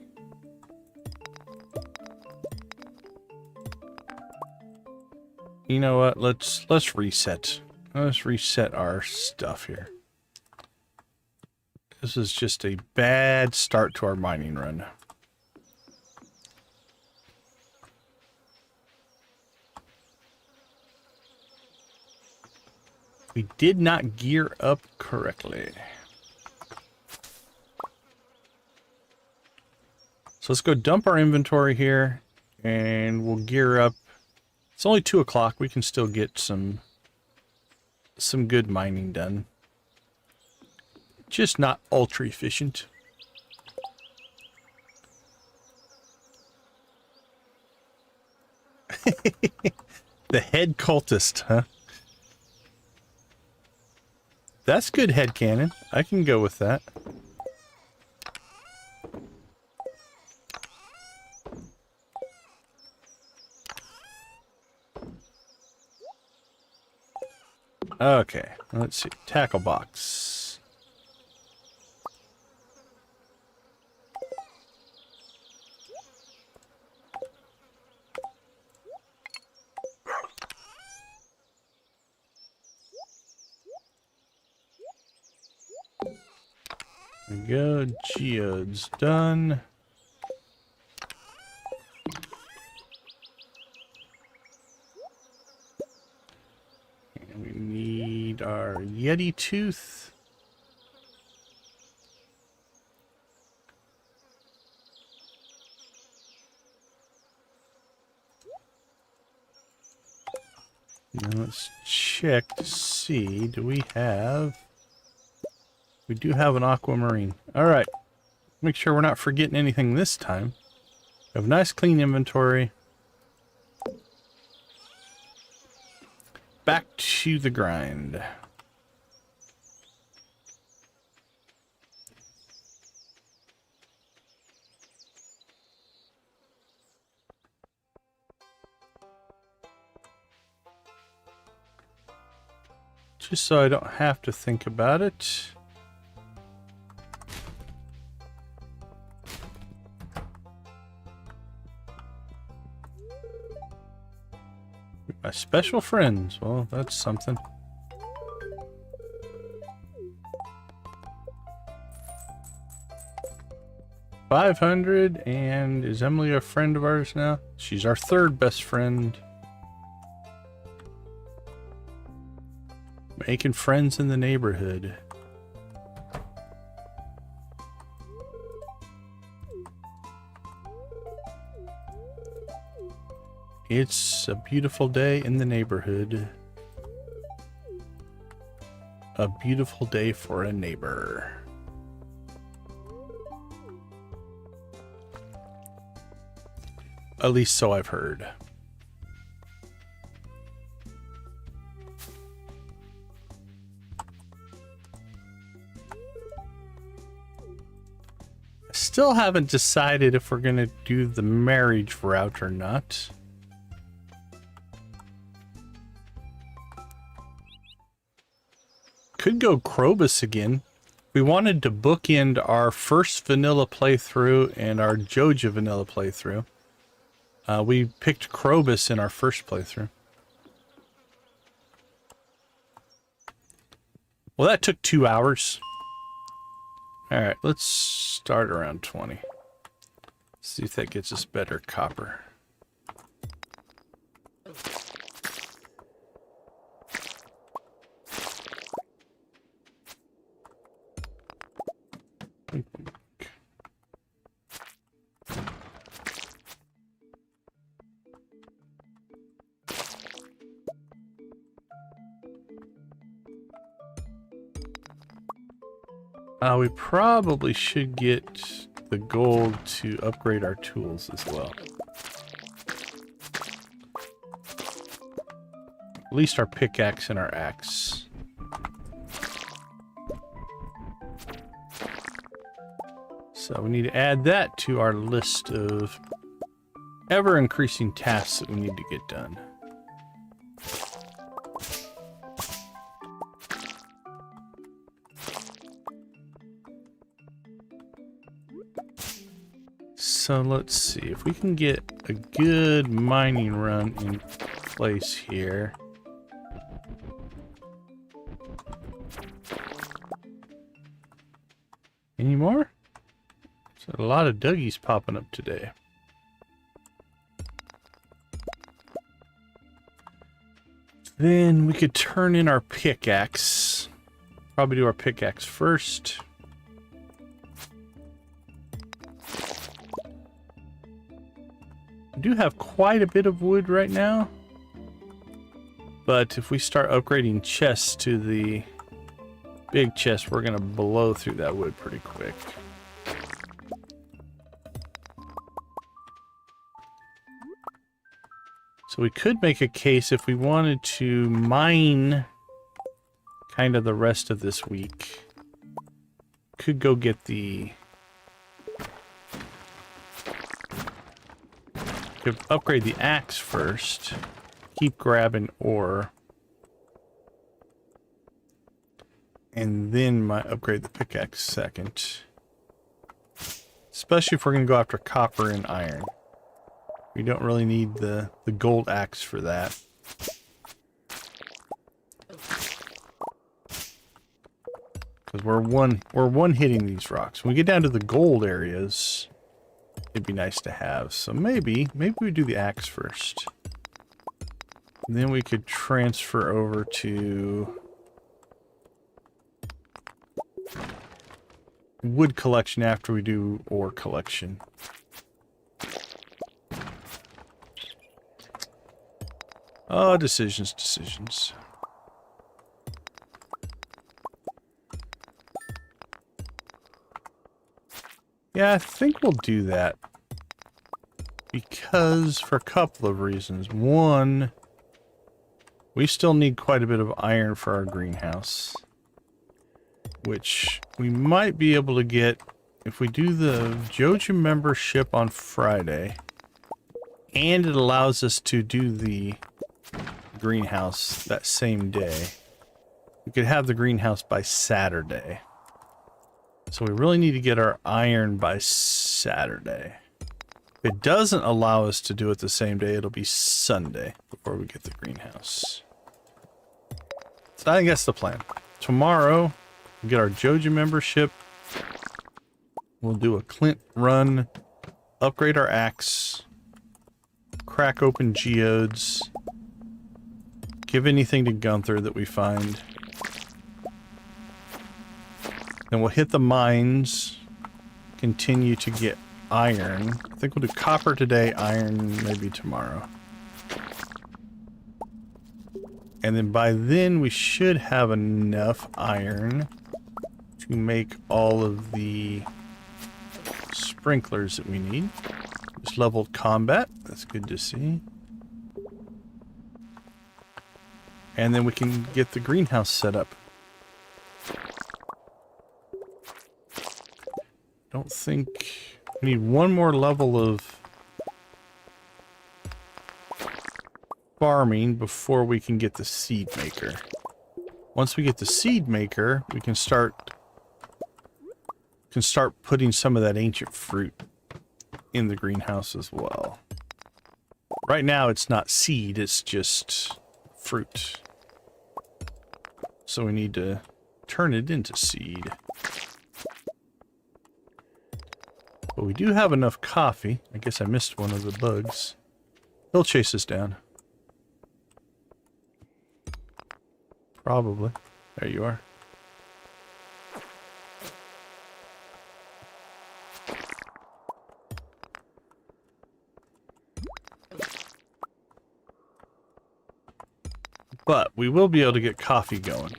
You know what? Let's reset. Let's reset our stuff here. This is just a bad start to our mining run. We did not gear up correctly. So let's go dump our inventory here and we'll gear up. It's only 2 o'clock. We can still get some good mining done. Just not ultra efficient. The head cultist, huh? That's good headcanon. I can go with that. Okay, let's see. Tackle box. There we go. Geode's done. And we need our Yeti tooth. Now let's check to see, do we have... We do have an aquamarine. Alright. Make sure we're not forgetting anything this time. We have a nice clean inventory. Back to the grind. Just so I don't have to think about it. My special friends. Well, that's something. $500, and is Emily a friend of ours now? She's our third best friend. Making friends in the neighborhood. It's a beautiful day in the neighborhood. A beautiful day for a neighbor. At least so I've heard. Still haven't decided if we're gonna do the marriage route or not. Could go Krobus again. We wanted to bookend our first vanilla playthrough and our Joja vanilla playthrough. We picked Krobus in our first playthrough. Well, that took 2 hours. Alright, let's start around 20. See if that gets us better copper. We probably should get the gold to upgrade our tools as well. At least our pickaxe and our axe. So we need to add that to our list of ever-increasing tasks that we need to get done. So let's see if we can get a good mining run in place here. Any more? There's a lot of Dougies popping up today. Then we could turn in our pickaxe. Probably do our pickaxe first. We do have quite a bit of wood right now, but if we start upgrading chests to the big chest, we're gonna blow through that wood pretty quick. So we could make a case if we wanted to mine kind of the rest of this week. Could go get the... Could upgrade the axe first. Keep grabbing ore. And then upgrade the pickaxe second. Especially if we're going to go after copper and iron. We don't really need the gold axe for that. Because we're one hitting these rocks. When we get down to the gold areas, it'd be nice to have. So maybe we do the axe first. And then we could transfer over to wood collection after we do ore collection. Oh, decisions. Yeah, I think we'll do that. Because, for a couple of reasons. One, we still need quite a bit of iron for our greenhouse. Which we might be able to get if we do the Joja membership on Friday. And it allows us to do the greenhouse that same day. We could have the greenhouse by Saturday. So we really need to get our iron by Saturday. If it doesn't allow us to do it the same day, it'll be Sunday before we get the greenhouse. So I think that's the plan. Tomorrow, we'll get our Joja membership. We'll do a Clint run, upgrade our axe, crack open geodes, give anything to Gunther that we find. Then we'll hit the mines, continue to get iron. I think we'll do copper today, iron maybe tomorrow. And then by then we should have enough iron to make all of the sprinklers that we need. Just leveled combat. That's good to see. And then we can get the greenhouse set up. Don't think... we need one more level of farming before we can get the seed maker. Once we get the seed maker, we can start putting some of that ancient fruit in the greenhouse as well. Right now it's not seed, it's just fruit. So we need to turn it into seed. But we do have enough coffee. I guess I missed one of the bugs. He'll chase us down. Probably. There you are. But we will be able to get coffee going.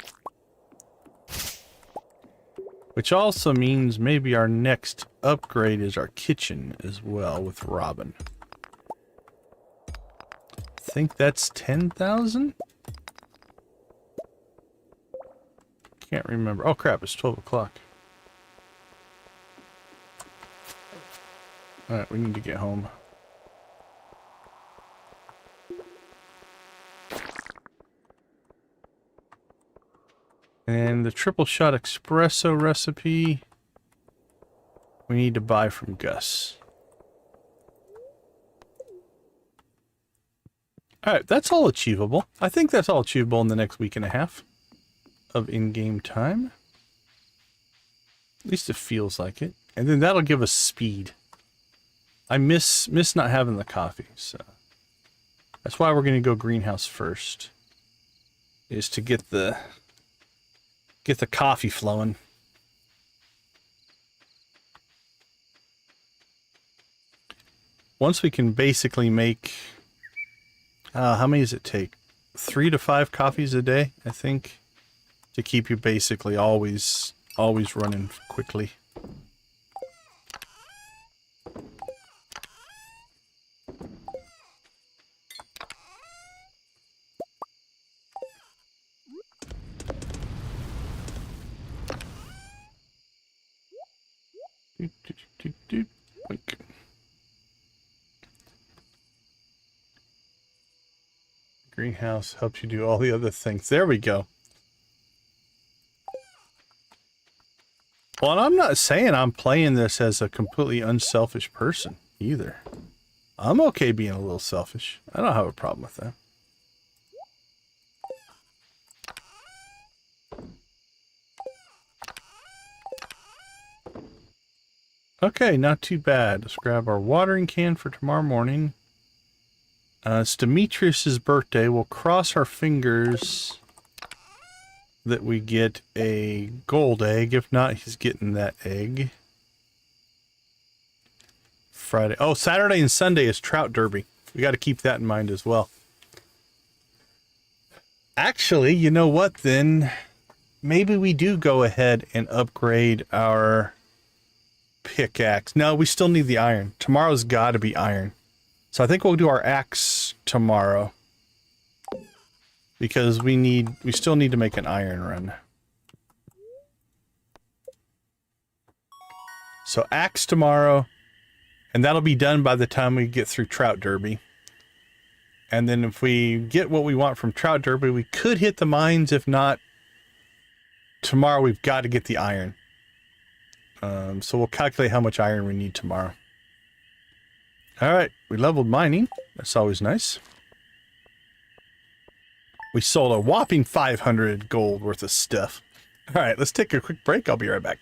Which also means maybe our next upgrade is our kitchen as well with Robin. I think that's 10,000? Can't remember. Oh crap, it's 12 o'clock. Alright, we need to get home. And the triple shot espresso recipe we need to buy from Gus. Alright, that's all achievable. I think that's all achievable in the next week and a half of in-game time. At least it feels like it. And then that'll give us speed. I miss not having the coffee, so that's why we're going to go greenhouse first. Is to get the coffee flowing. Once we can basically make how many does it take? 3 to 5 coffees a day, I think, to keep you basically always running quickly. Wink. Greenhouse helps you do all the other things. There we go. Well, and I'm not saying I'm playing this as a completely unselfish person either. I'm okay being a little selfish. I don't have a problem with that. Okay, not too bad. Let's grab our watering can for tomorrow morning. It's Demetrius's birthday. We'll cross our fingers that we get a gold egg. If not, he's getting that egg. Friday. Oh, Saturday and Sunday is Trout Derby. We got to keep that in mind as well. Actually, you know what then? Maybe we do go ahead and upgrade our pickaxe. No, we still need the iron. Tomorrow's got to be iron. So I think we'll do our axe tomorrow. Because we still need to make an iron run. So axe tomorrow. And that'll be done by the time we get through Trout Derby. And then if we get what we want from Trout Derby, we could hit the mines. If not, tomorrow we've got to get the iron. So we'll calculate how much iron we need tomorrow. Alright, we leveled mining. That's always nice. We sold a whopping 500 gold worth of stuff. Alright, let's take a quick break. I'll be right back.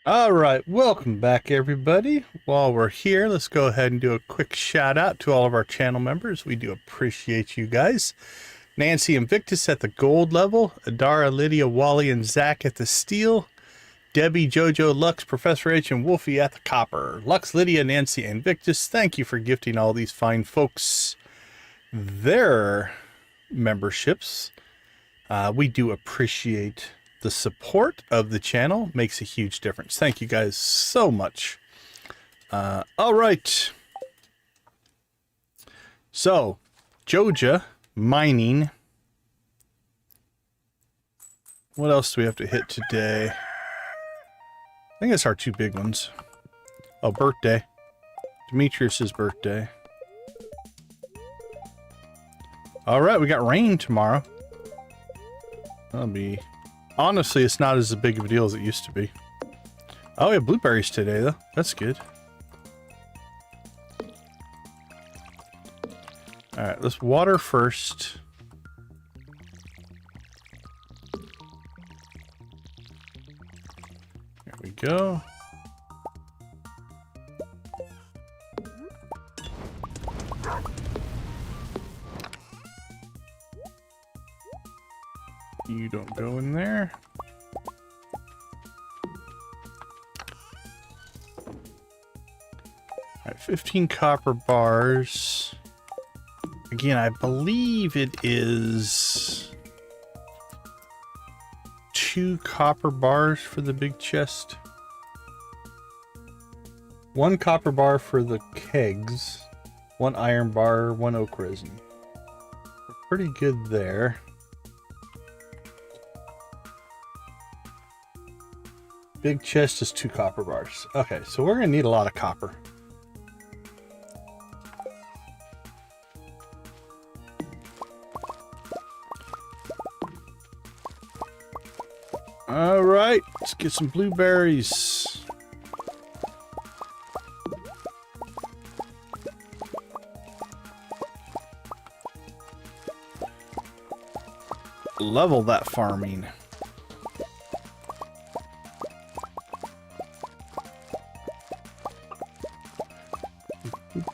All right, welcome back, everybody. While we're here, let's go ahead and do a quick shout out to all of our channel members. We do appreciate you guys. Nancy Invictus at the gold level, Adara, Lydia, Wally, and Zach at the steel, Debbie, Jojo, Lux, Professor H, and Wolfie at the copper. Lux, Lydia, Nancy, and Invictus, thank you for gifting all these fine folks their memberships. We do appreciate the support of the channel. Makes a huge difference. Thank you guys so much. All right. So, Joja mining. What else do we have to hit today? I think it's our two big ones. Oh, birthday. Demetrius's birthday. All right, we got rain tomorrow. That'll be... Honestly, it's not as big of a deal as it used to be. Oh, we have blueberries today, though. That's good. Alright, let's water first. There we go. You don't go in there. Alright, 15 copper bars. Again, I believe it is 2 copper bars for the big chest. 1 copper bar for the kegs. 1 iron bar, 1 oak resin. We're pretty good there. Big chest is 2 copper bars. Okay, so we're gonna need a lot of copper. All right, let's get some blueberries. Level that farming.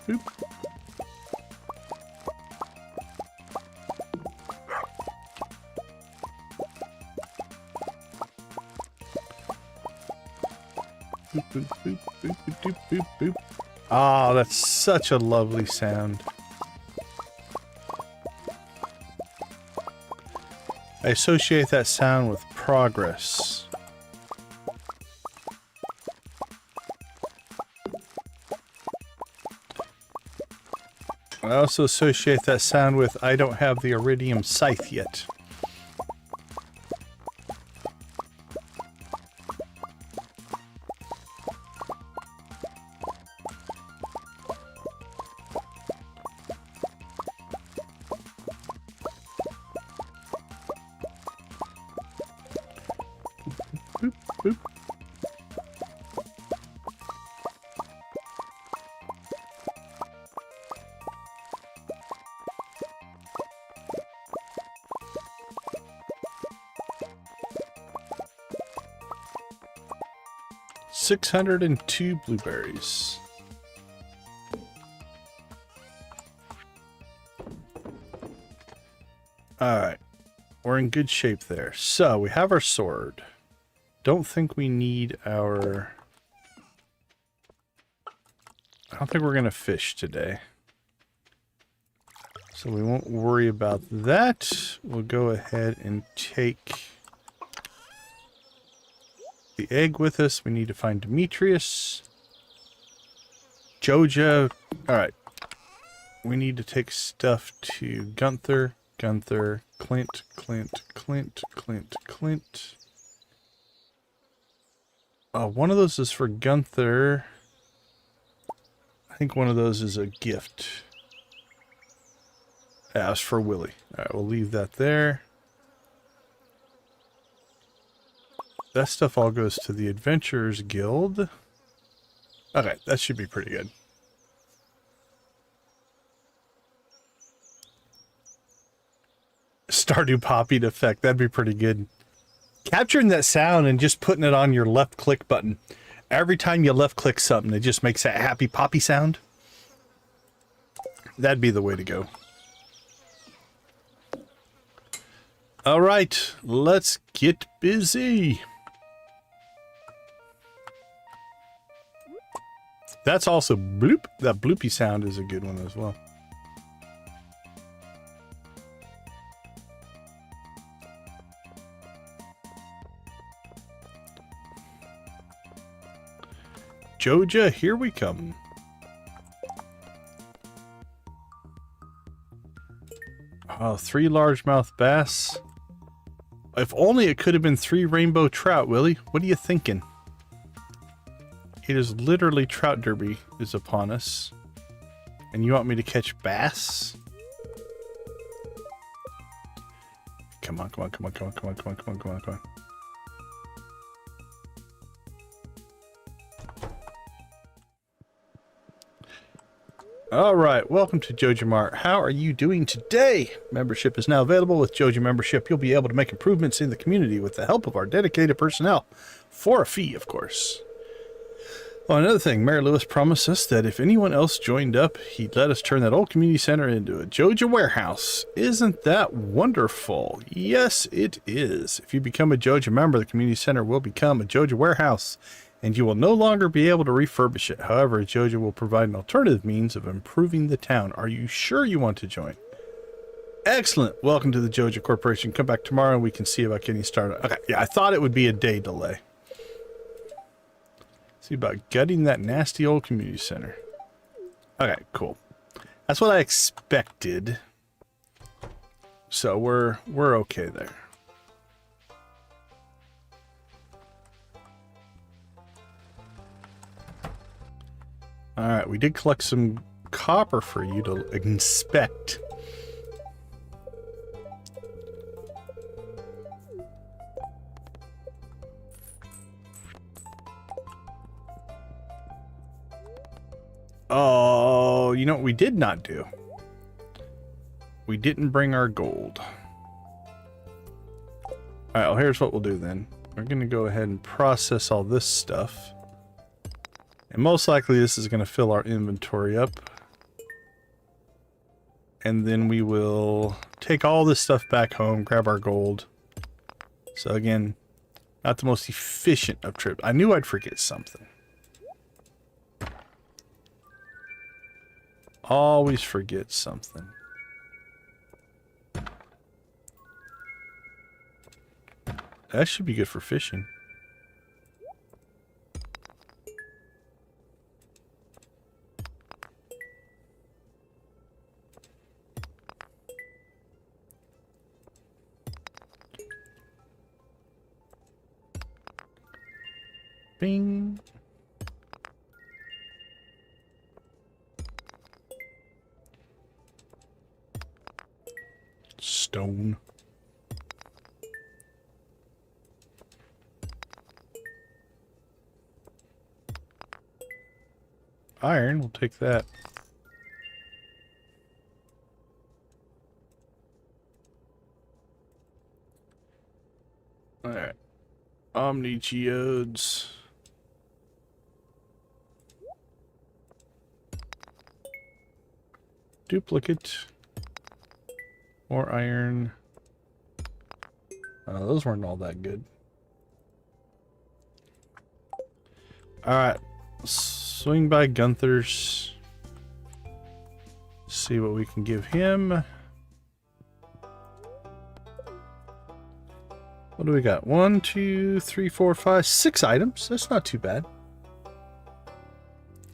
Boop. Boop, boop, boop, boop, boop, boop, boop. Oh, that's such a lovely sound. I associate that sound with progress. I also associate that sound with I don't have the iridium scythe yet. Boop, boop. 602 blueberries. Alright. We're in good shape there. So, we have our sword. Don't think we need our... I don't think we're going to fish today. So we won't worry about that. We'll go ahead and take the egg with us. We need to find Demetrius. Joja. Alright. We need to take stuff to Gunther. Gunther. Clint. Clint. Clint. Clint. Clint. One of those is for Gunther. I think one of those is a gift. Yeah, it's for Willie. Alright, we'll leave that there. That stuff all goes to the Adventurers Guild. Okay, that should be pretty good. Stardew Poppy effect, that'd be pretty good. Capturing that sound and just putting it on your left click button. Every time you left click something, it just makes that happy poppy sound. That'd be the way to go. All right, let's get busy. That's also bloop. That bloopy sound is a good one as well. Joja, here we come. Oh, 3 largemouth bass. If only it could have been 3 rainbow trout, Willie. What are you thinking? It is literally Trout Derby is upon us. And you want me to catch bass? Come on, come on, come on, come on, come on, come on, come on, come on, come on. All right, welcome to Joja Mart. How are you doing today? Membership is now available. With Joja membership, you'll be able to make improvements in the community with the help of our dedicated personnel. For a fee, of course. Oh, another thing, Mary Lewis promised us that if anyone else joined up, he'd let us turn that old community center into a Joja warehouse. Isn't that wonderful? Yes, it is. If you become a Joja member, the community center will become a Joja warehouse, and you will no longer be able to refurbish it. However, Joja will provide an alternative means of improving the town. Are you sure you want to join? Excellent. Welcome to the Joja Corporation. Come back tomorrow and we can see about getting started. Okay, yeah, I thought it would be a day delay. See about gutting that nasty old community center. Okay, cool. That's what I expected. So we're okay there. All right, we did collect some copper for you to inspect. Oh, you know what we did not do? We didn't bring our gold. All right, well, here's what we'll do then. We're going to go ahead and process all this stuff. And most likely this is going to fill our inventory up. And then we will take all this stuff back home, grab our gold. So again, not the most efficient of trips. I knew I'd forget something. Always forget something. That should be good for fishing. Bing. Stone. Iron, we'll take that. Alright. Omni geodes. Duplicate. More iron. Those weren't all that good. Alright. Swing by Gunther's. See what we can give him. What do we got? 1, 2, 3, 4, 5, 6 items. That's not too bad.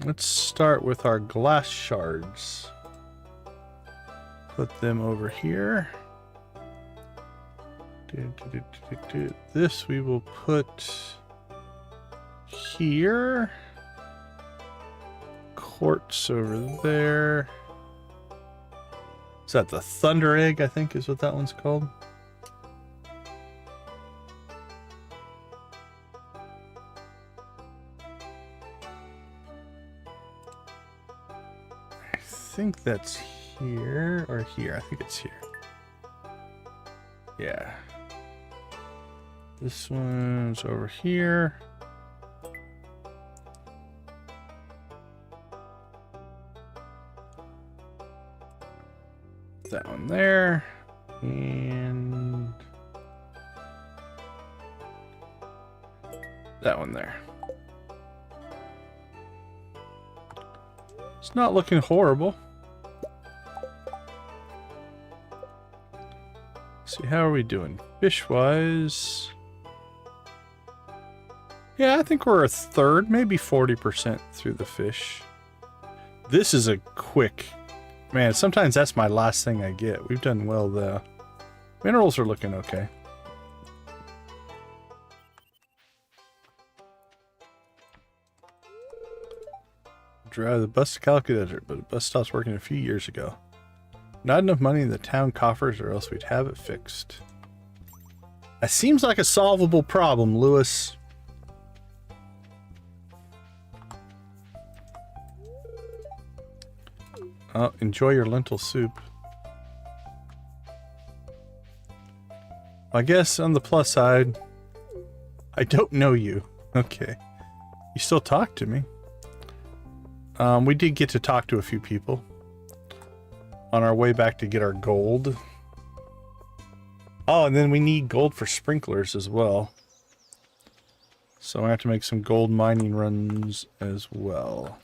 Let's start with our glass shards. Put them over here. This we will put here. Quartz over there. Is that the Thunder Egg, I think is what that one's called? I think that's here or here. I think it's here. Yeah. This one's over here. that one there. And that one there. It's not looking horrible. See, how are we doing? Fish-wise... Yeah, I think we're a third, maybe 40% through the fish. This is a quick... Man, sometimes that's my last thing I get. We've done well, though. Minerals are looking okay. Drive the bus to Calico Desert, but the bus stopped working a few years ago. Not enough money in the town coffers, or else we'd have it fixed. That seems like a solvable problem, Lewis. Oh, enjoy your lentil soup. I guess on the plus side, I don't know you. Okay. You still talk to me. We did get to talk to a few people on our way back to get our gold. Oh, and then we need gold for sprinklers as well. So I have to make some gold mining runs as well.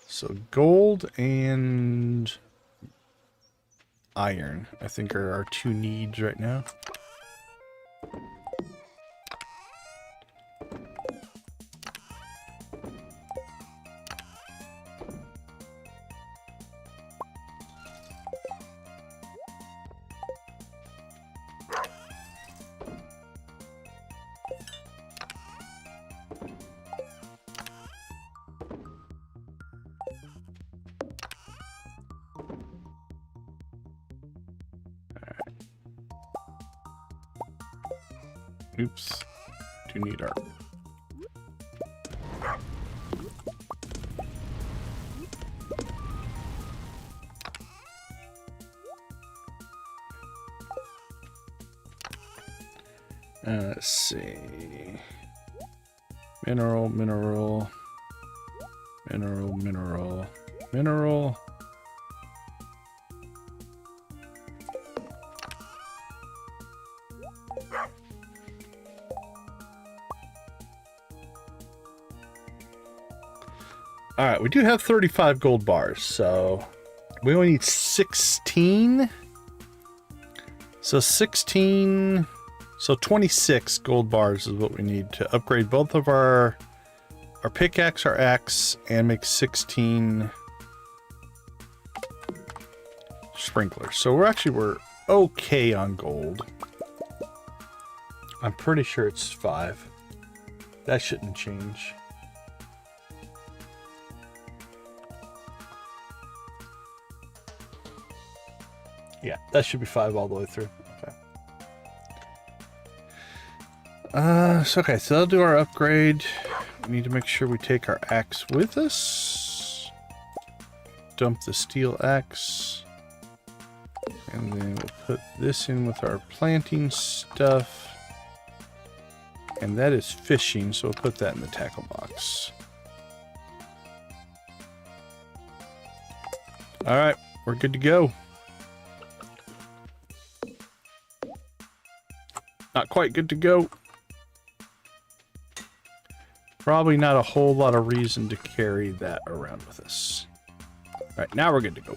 So gold and iron, I think, are our two needs right now. Oops. Do need art. Let's see. Mineral, mineral, mineral, mineral, mineral. Alright, we do have 35 gold bars, so we only need 16. So 16, so 26 gold bars is what we need to upgrade both of our pickaxe, our axe, and make 16 sprinklers. So we're okay on gold. I'm pretty sure it's 5. That shouldn't change. Yeah, that should be 5 all the way through. Okay. So that'll do our upgrade. We need to make sure we take our axe with us. Dump the steel axe. And then we'll put this in with our planting stuff. And that is fishing, so we'll put that in the tackle box. Alright, we're good to go. Not quite good to go. Probably not a whole lot of reason to carry that around with us. Alright, now we're good to go.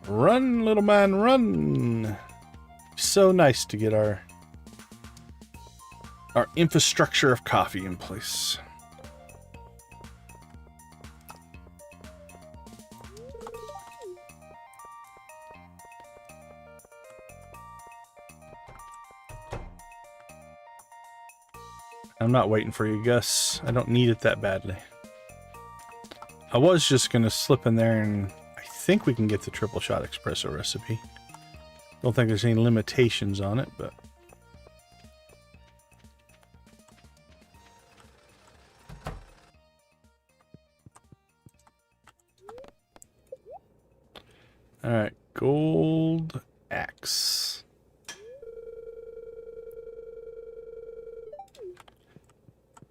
Run, little man, run! So nice to get our infrastructure of coffee in place. I'm not waiting for you, Gus. I don't need it that badly. I was just going to slip in there and I think we can get the triple shot espresso recipe. Don't think there's any limitations on it, but... Alright, gold axe.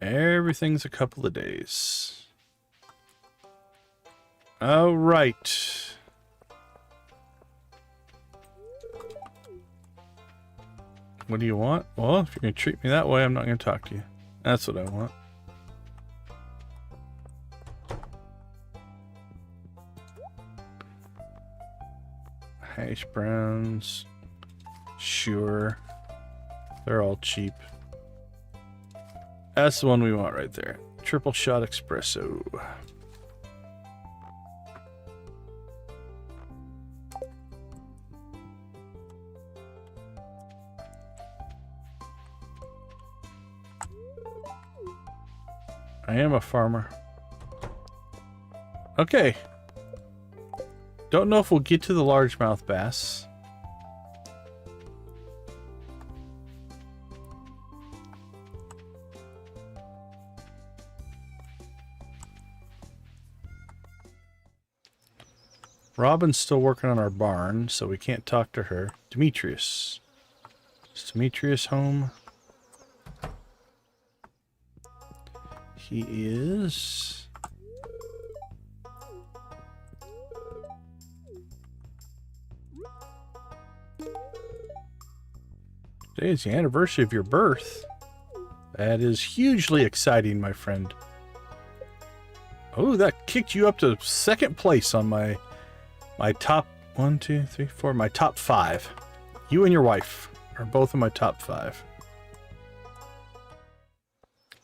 Everything's a couple of days. All right. What do you want? Well, if you're going to treat me that way, I'm not going to talk to you. That's what I want. Hash browns. Sure. They're all cheap. That's the one we want right there. Triple shot espresso. I am a farmer. Okay. Don't know if we'll get to the largemouth bass. Robin's still working on our barn, so we can't talk to her. Demetrius. Is Demetrius home? He is. Today is the anniversary of your birth. That is hugely exciting, my friend. Oh, that kicked you up to second place on my top 1, 2, 3, 4, my top 5. You and your wife are both in my top 5.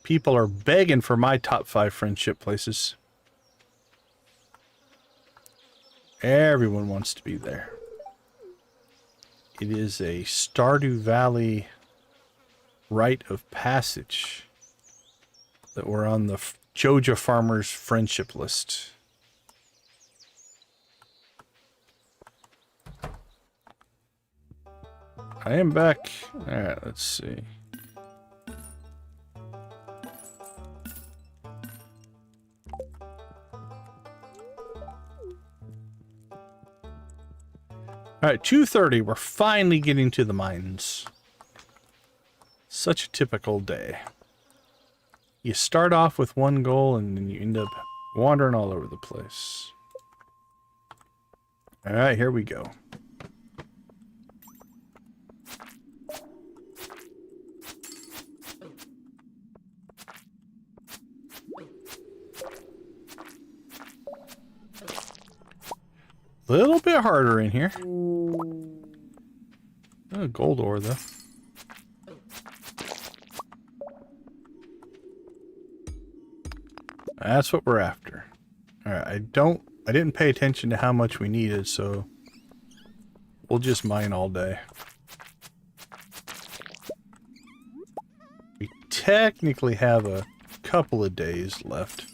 People are begging for my top 5 friendship places. Everyone wants to be there. It is a Stardew Valley rite of passage that we're on the Joja Farmers friendship list. I am back. Alright, let's see. Alright, 2:30. We're finally getting to the mines. Such a typical day. You start off with one goal and then you end up wandering all over the place. Alright, here we go. Little bit harder in here. Oh, gold ore though. That's what we're after. Alright, I didn't pay attention to how much we needed, so we'll just mine all day. We technically have a couple of days left.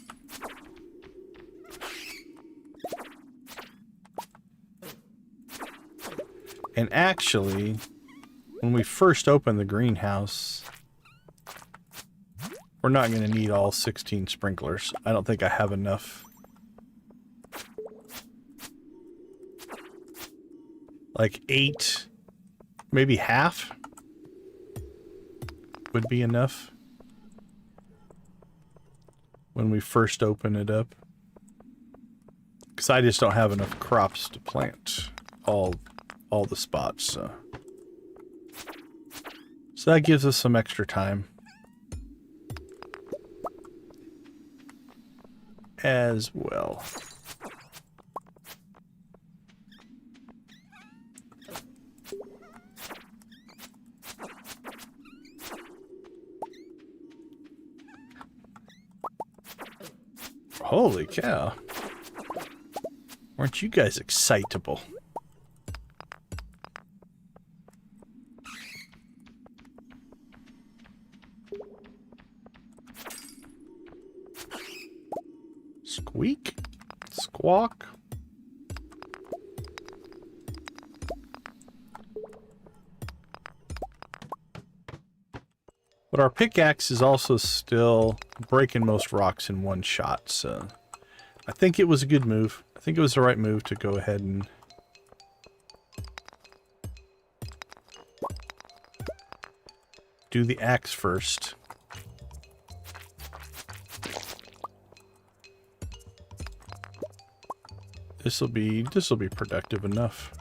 And actually, when we first open the greenhouse, we're not going to need all 16 sprinklers. I don't think I have enough. Like 8, maybe half would be enough when we first open it up. Because I just don't have enough crops to plant all the spots, so that gives us some extra time as well. Holy cow. Aren't you guys excitable? Squeak? Squawk? But our pickaxe is also still breaking most rocks in one shot, so I think it was a good move. I think it was the right move to go ahead and do the axe first. This'll be productive enough.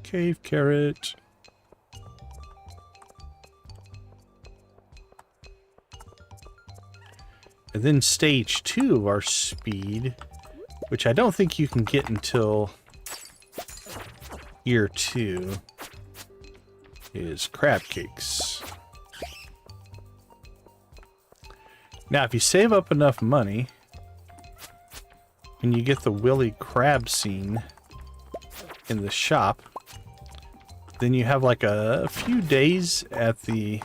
Cave carrot. And then stage 2 of our speed, which I don't think you can get until year 2, is crab cakes. Now, if you save up enough money and you get the Willy crab scene in the shop, then you have like a few days at the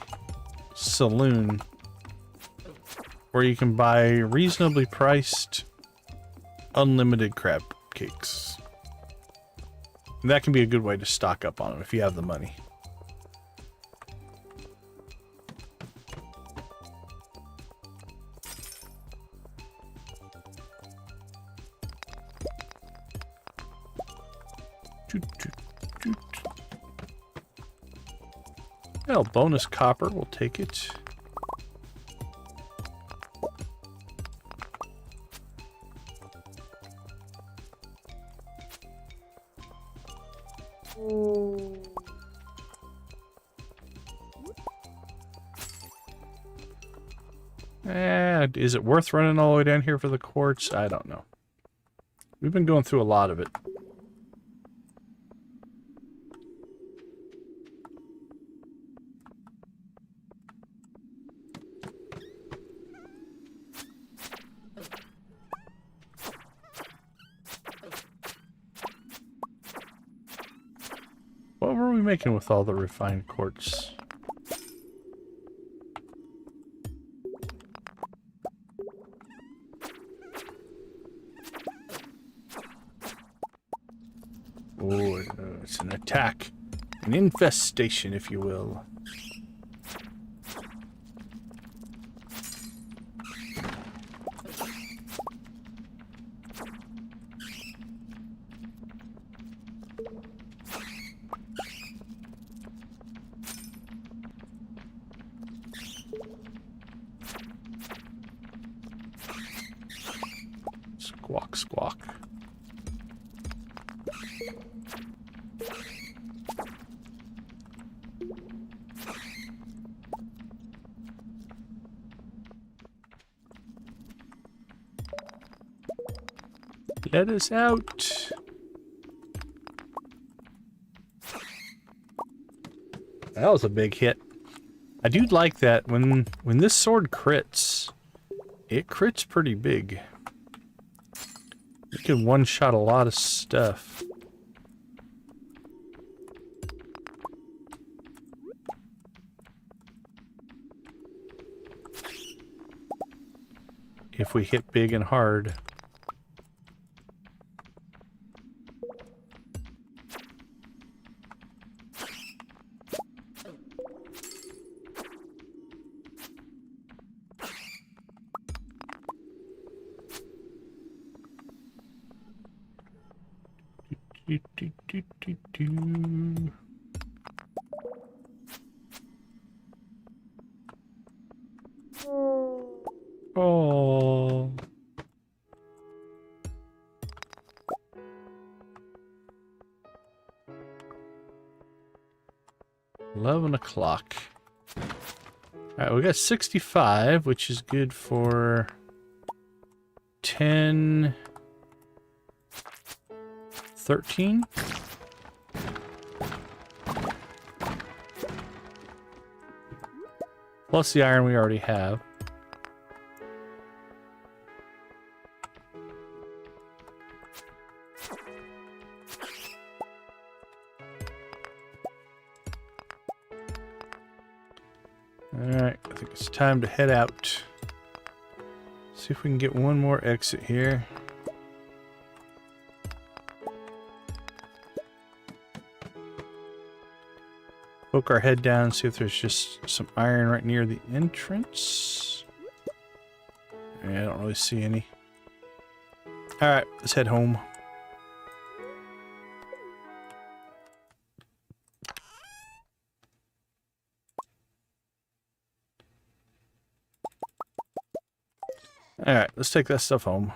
saloon where you can buy reasonably priced unlimited crab cakes. And that can be a good way to stock up on them if you have the money. Well, bonus copper, we'll take it. Is it worth running all the way down here for the quartz? I don't know. We've been going through a lot of it. What were we making with all the refined quartz? Oh, it's an attack. An infestation, if you will. Squawk, squawk. Let us out. That was a big hit. I do like that when this sword crits, it crits pretty big. You can one-shot a lot of stuff. If we hit big and hard. Oh. 11 o'clock. Alright, we got 65, which is good for 10, 13. Plus the iron we already have. Alright, I think it's time to head out. See if we can get one more exit here. Poke our head down, see if there's just some iron right near the entrance. Yeah, I don't really see any. Alright, let's head home. Alright, let's take that stuff home.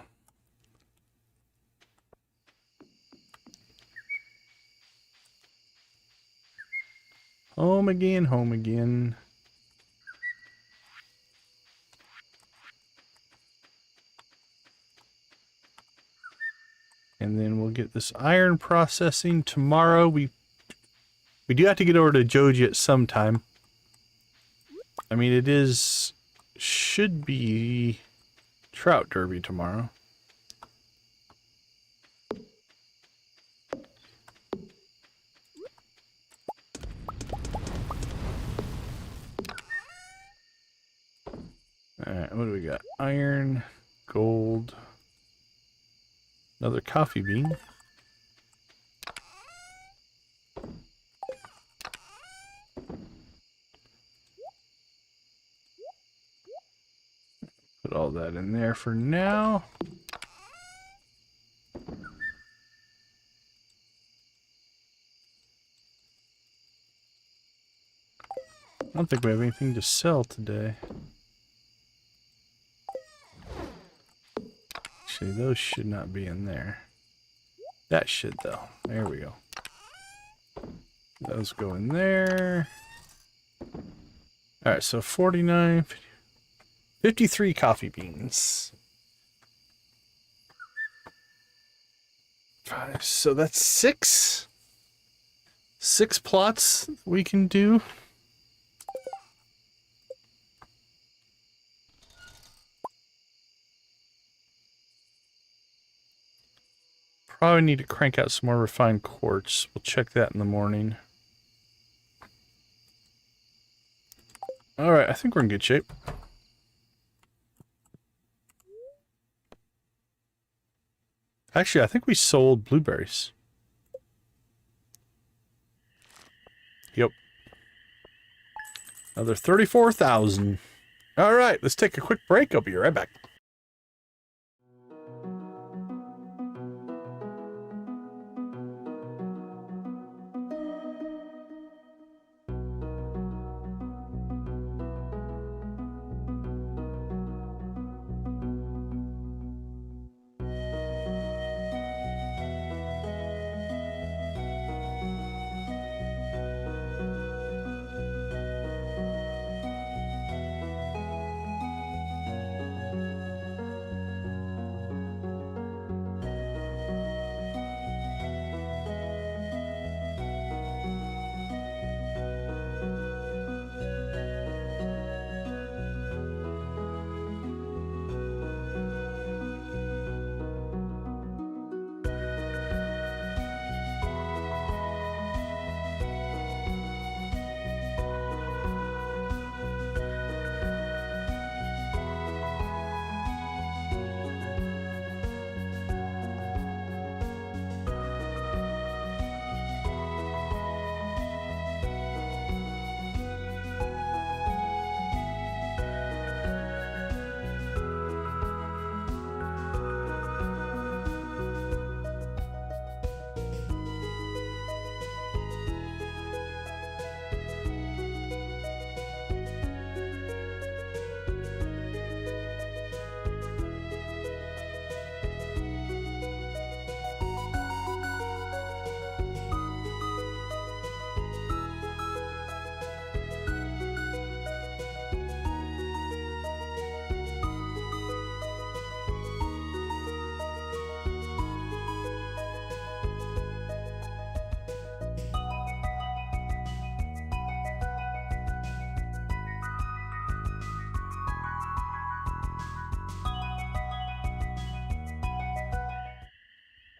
Home again, home again. And then we'll get this iron processing tomorrow. We do have to get over to Joja at some time. I mean, should be Trout Derby tomorrow. Alright, what do we got? Iron, gold, another coffee bean. Put all that in there for now. I don't think we have anything to sell today. Actually, those should not be in there. That should, though. There we go. Those go in there. Alright, so 49, 53 coffee beans. So that's six plots we can do. Probably need to crank out some more refined quartz. We'll check that in the morning. Alright, I think we're in good shape. Actually, I think we sold blueberries. Yep. Another 34,000. Alright, let's take a quick break. I'll be right back.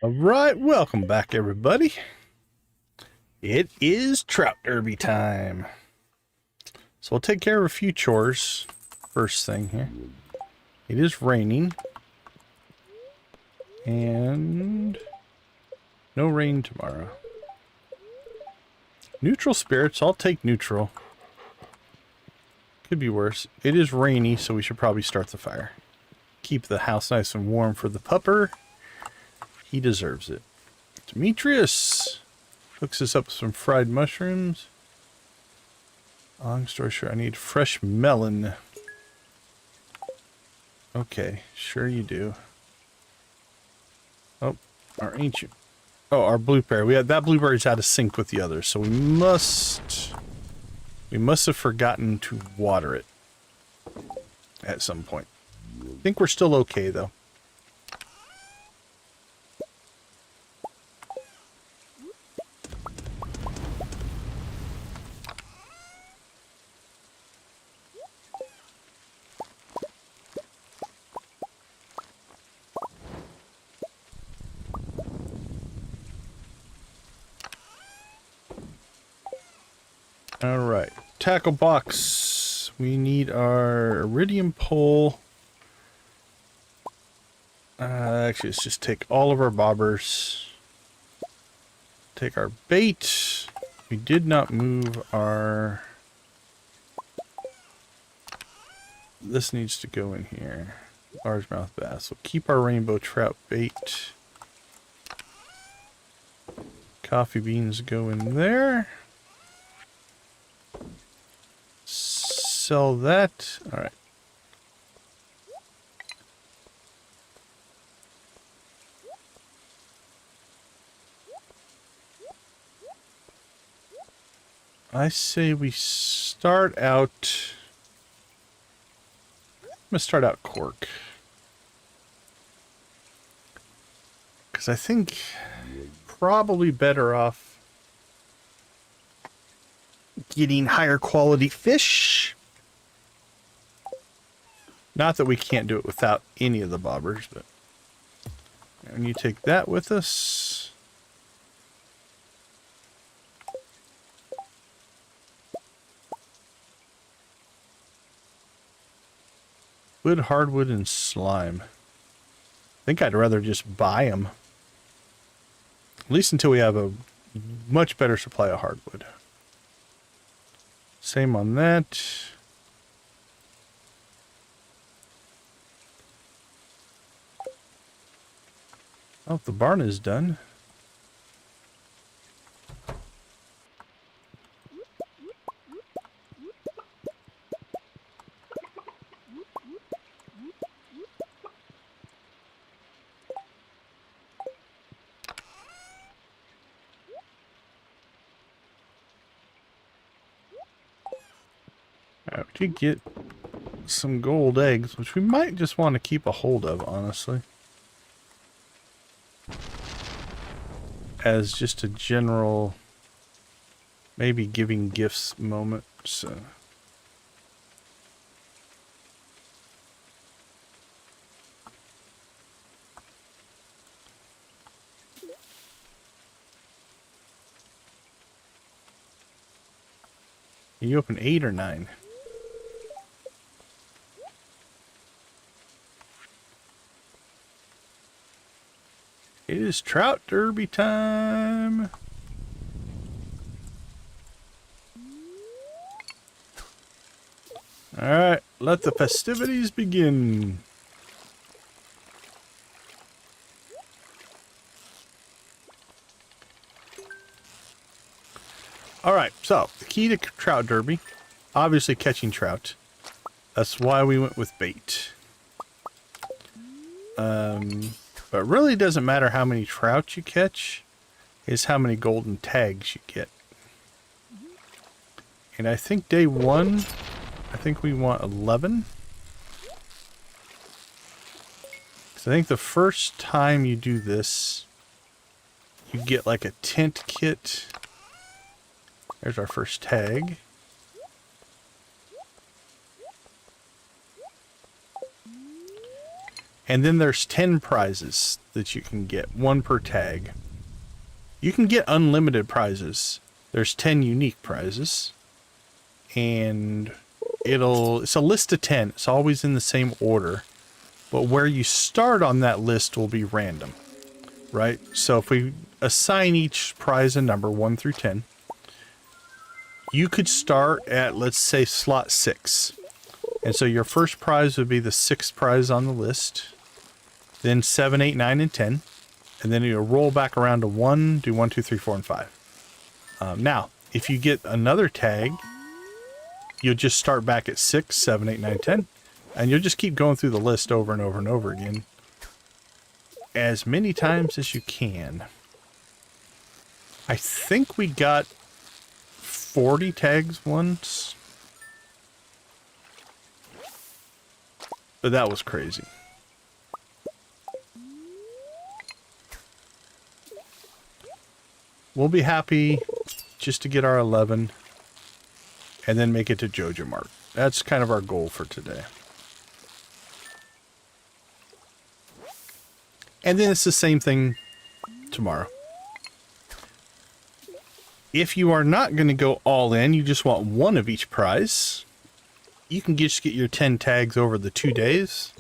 Alright, welcome back everybody. It is Trout Derby time. So we'll take care of a few chores first thing here. It is raining. And no rain tomorrow. Neutral spirits, I'll take neutral. Could be worse. It is rainy, so we should probably start the fire. Keep the house nice and warm for the pupper. He deserves it. Demetrius hooks us up with some fried mushrooms. Long story short, I need fresh melon. Okay, sure you do. Oh, our ancient. Oh, our blueberry. We had that blueberry's out of sync with the others, so we must have forgotten to water it at some point. I think we're still okay though. Alright, tackle box. We need our iridium pole. Actually, let's just take all of our bobbers. Take our bait. We did not move our... This needs to go in here. Largemouth bass. We'll keep our rainbow trout bait. Coffee beans go in there. Sell that. Alright. I say we start out... I'm going to start out cork. Because I think probably better off getting higher quality fish. Not that we can't do it without any of the bobbers, but... And you take that with us. Wood, hardwood, and slime. I think I'd rather just buy them. At least until we have a much better supply of hardwood. Same on that. Oh, the barn is done. Alright, we did get some gold eggs, which we might just want to keep a hold of, honestly. As just a general, maybe giving gifts moment, so... You open 8 or 9? It is Trout Derby time. Alright, let the festivities begin. Alright, so the key to Trout Derby, obviously catching trout. That's why we went with bait. But it really doesn't matter how many trout you catch, it's how many golden tags you get. And I think day 1, I think we want 11. So I think the first time you do this, you get like a tent kit. There's our first tag. And then there's 10 prizes that you can get, 1 per tag. You can get unlimited prizes. There's 10 unique prizes. And it's a list of 10. It's always in the same order. But where you start on that list will be random, right? So if we assign each prize a number, 1 through 10, you could start at, let's say, slot 6. And so your first prize would be the 6th prize on the list. Then 7, 8, 9, and 10. And then you'll roll back around to 1, do 1, 2, 3, 4, and 5. Now, if you get another tag, you'll just start back at 6, 7, 8, 9, 10. And you'll just keep going through the list over and over and over again. As many times as you can. I think we got 40 tags once. But that was crazy. We'll be happy just to get our 11 and then make it to Joja Mart. That's kind of our goal for today. And then it's the same thing tomorrow. If you are not going to go all in, you just want one of each prize, you can just get your 10 tags over the 2 days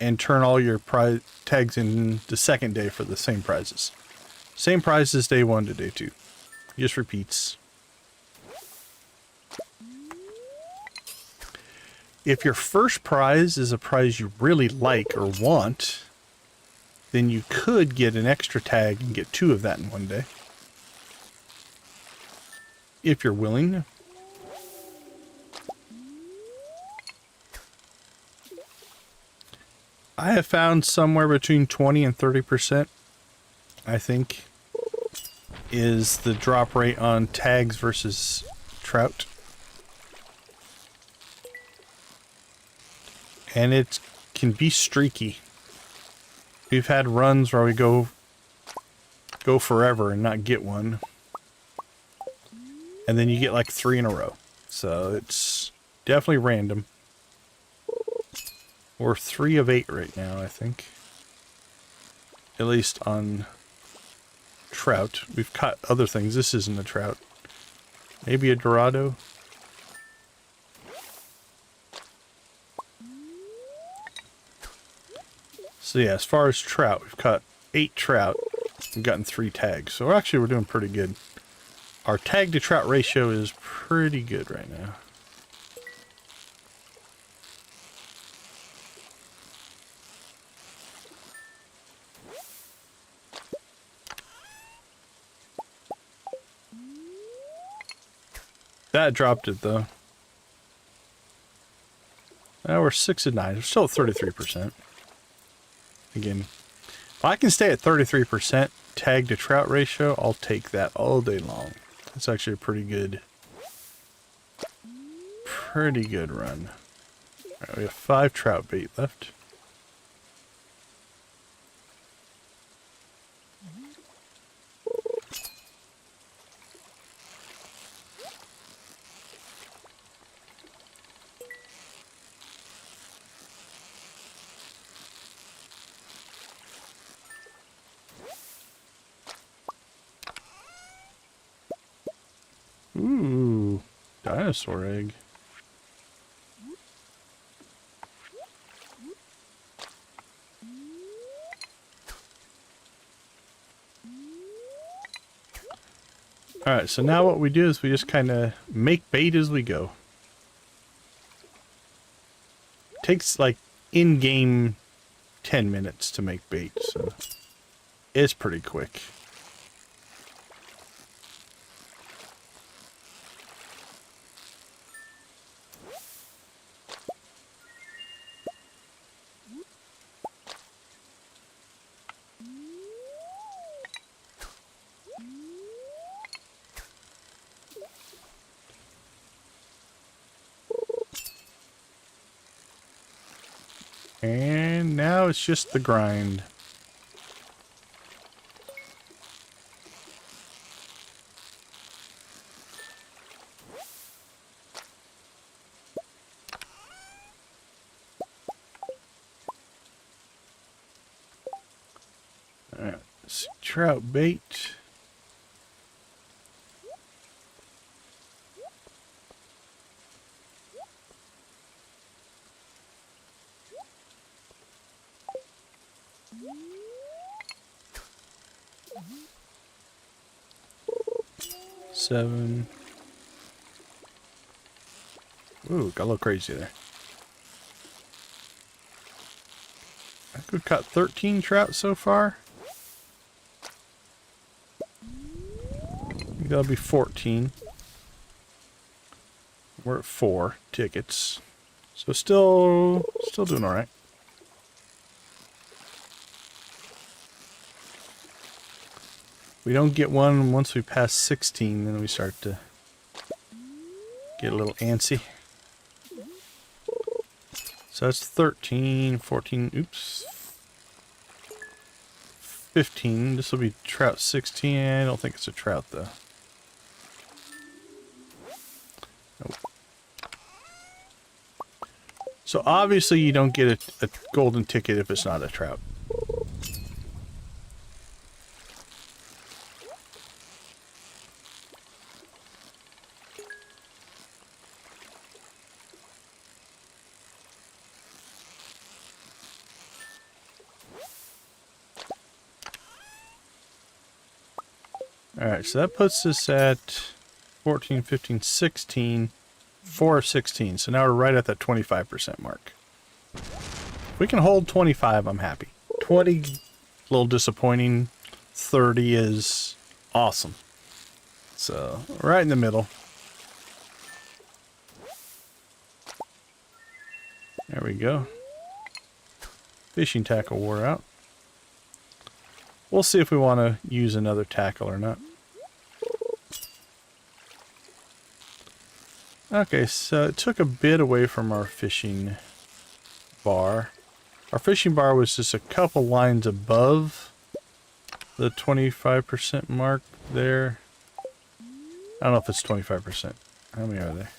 and turn all your tags in the second day for the same prizes. Same prizes day 1 to day 2. Just repeats. If your first prize is a prize you really like or want, then you could get an extra tag and get 2 of that in one day. If you're willing. I have found somewhere between 20 and 30%, I think, is the drop rate on tags versus trout. And it can be streaky. We've had runs where we go forever and not get one. And then you get like 3 in a row. So it's definitely random. We're 3 of 8 right now, I think. At least on trout. We've caught other things. This isn't a trout. Maybe a Dorado. So yeah, as far as trout, we've caught 8 trout. We've gotten 3 tags. So actually we're doing pretty good. Our tag to trout ratio is pretty good right now. That dropped it though. Now we're 6 of 9. We're still at 33%. Again, if I can stay at 33% tag to trout ratio, I'll take that all day long. That's actually a pretty good run. All right, we have 5 trout bait left. Ooh, dinosaur egg. Alright, so now what we do is we just kind of make bait as we go. Takes like in-game 10 minutes to make bait, so it's pretty quick. And now it's just the grind. Alright, let's see, trout bait. Seven. Ooh, got a little crazy there. I think we've caught 13 trout so far. I think that'll be 14. We're at 4 tickets. So still doing all right. We don't get one once we pass 16, then we start to get a little antsy. So that's 13, 14, oops. 15. This will be trout 16. I don't think it's a trout though. Nope. So obviously you don't get a golden ticket if it's not a trout. Alright, so that puts us at 14, 15, 16, 4 of 16. So now we're right at that 25% mark. If we can hold 25, I'm happy. 20, a little disappointing. 30 is awesome. So, right in the middle. There we go. Fishing tackle wore out. We'll see if we want to use another tackle or not. Okay, so it took a bit away from our fishing bar. Our fishing bar was just a couple lines above the 25% mark there. I don't know if it's 25%. How many are there?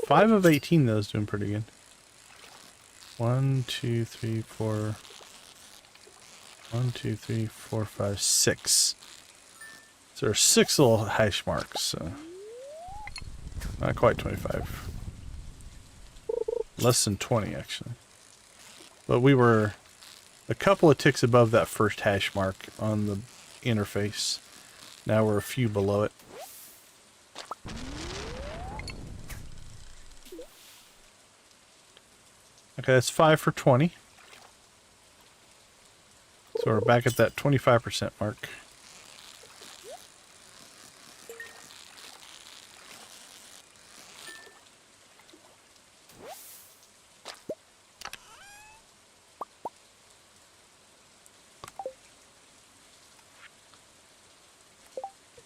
Five of 18 though is doing pretty good. 1, 2, 3, 4. 1, 2, 3, 4, 5, 6. So there are 6 little hash marks. So not quite 25. Less than 20 actually. But we were a couple of ticks above that first hash mark on the interface. Now we're a few below it. Okay, that's 5 for 20. So we're back at that 25% mark.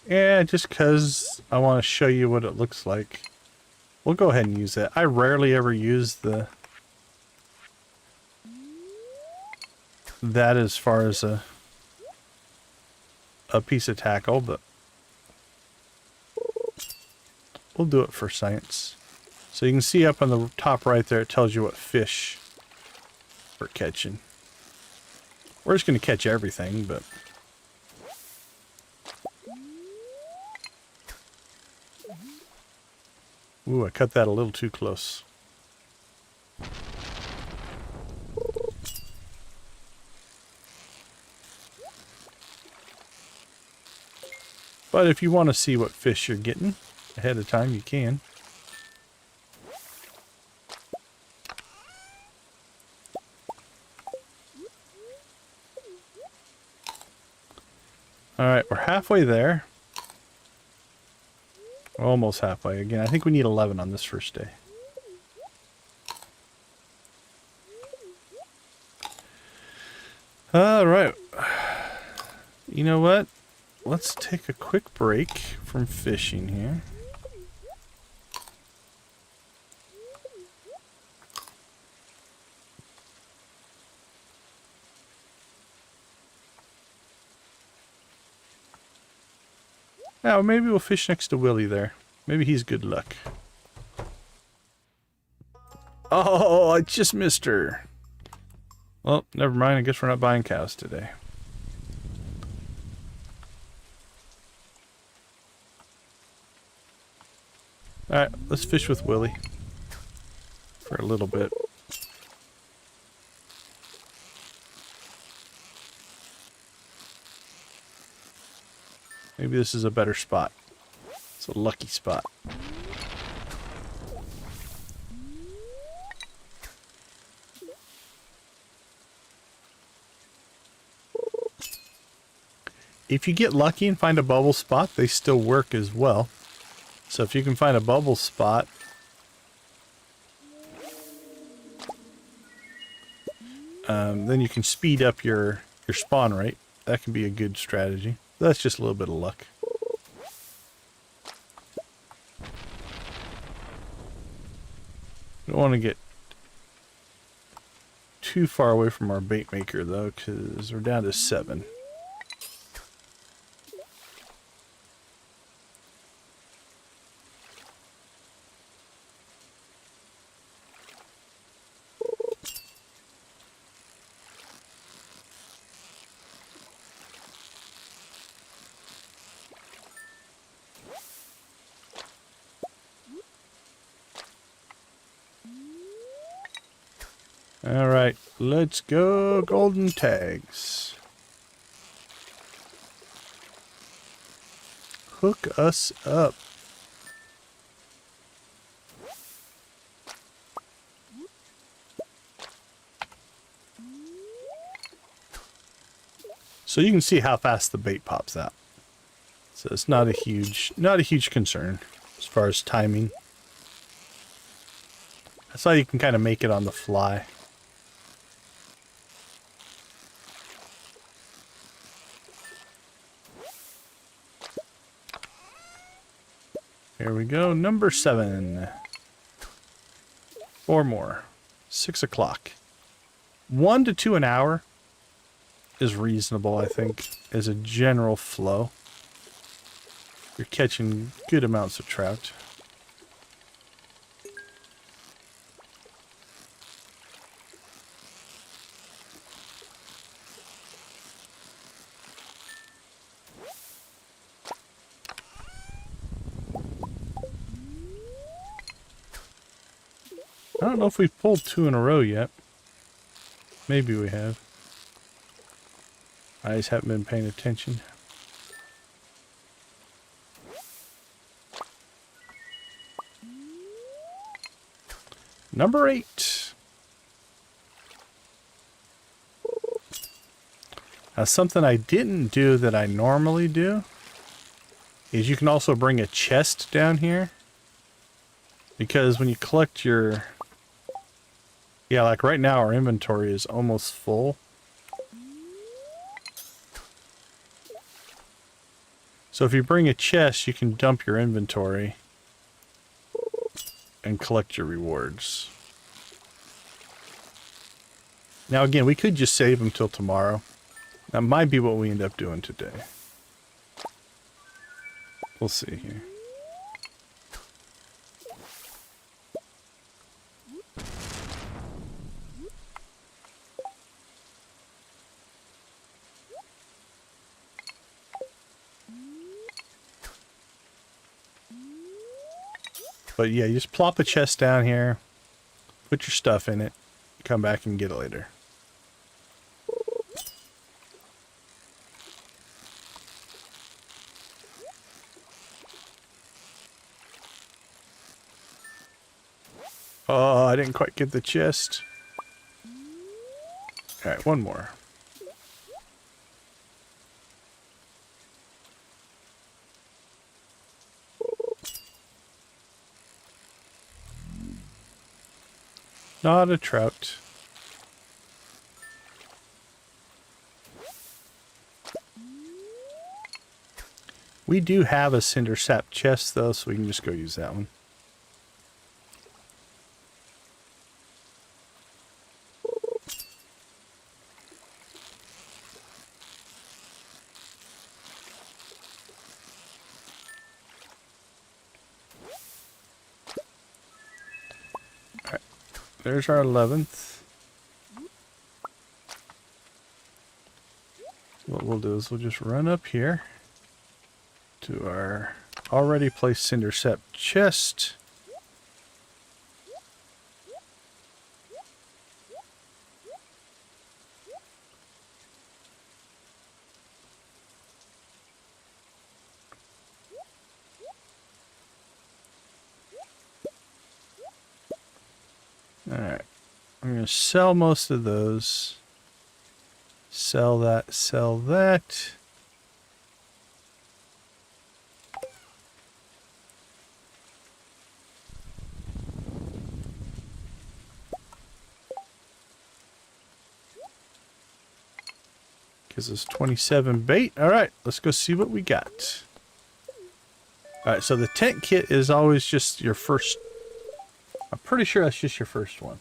Yeah, just because I want to show you what it looks like. We'll go ahead and use that. I rarely ever use that as far as a piece of tackle, but we'll do it for science. So you can see up on the top right there, it tells you what fish we're catching. We're just going to catch everything, but ooh, I cut that a little too close. But if you want to see what fish you're getting ahead of time, you can. Alright, we're halfway there. Almost halfway. Again, I think we need 11 on this first day. Alright. You know what? Let's take a quick break from fishing here. Now, maybe we'll fish next to Willie there. Maybe he's good luck. Oh, I just missed her. Well, never mind. I guess we're not buying cows today. Alright, let's fish with Willie. For a little bit. Maybe this is a better spot. It's a lucky spot. If you get lucky and find a bubble spot, they still work as well. So if you can find a bubble spot, then you can speed up your spawn rate. That can be a good strategy. That's just a little bit of luck. Don't want to get too far away from our bait maker though, because we're down to 7. Alright, let's go golden tags. Hook us up. So you can see how fast the bait pops out. So it's not a huge concern as far as timing. That's how you can kind of make it on the fly. Here we go, number 7. 4 more. 6 o'clock. 1 to 2 an hour is reasonable, I think, as a general flow. You're catching good amounts of trout. I don't know if we've pulled 2 in a row yet. Maybe we have. I just haven't been paying attention. Number 8. Now, something I didn't do that I normally do is you can also bring a chest down here. Because when you collect your... Yeah, like right now our inventory is almost full. So if you bring a chest, you can dump your inventory and collect your rewards. Now again, we could just save them till tomorrow. That might be what we end up doing today. We'll see here. But yeah, you just plop a chest down here, put your stuff in it, come back and get it later. Oh, I didn't quite get the chest. Alright, 1 more. Not a trout. We do have a cinder sap chest though, so we can just go use that one. There's our 11th. What we'll do is we'll just run up here to our already placed cinder sap chest. Alright, I'm going to sell most of those. Sell that, sell that. because it's 27 bait. All right, let's go see what we got. All right, so the tent kit is always just your first. I'm pretty sure that's just your first one.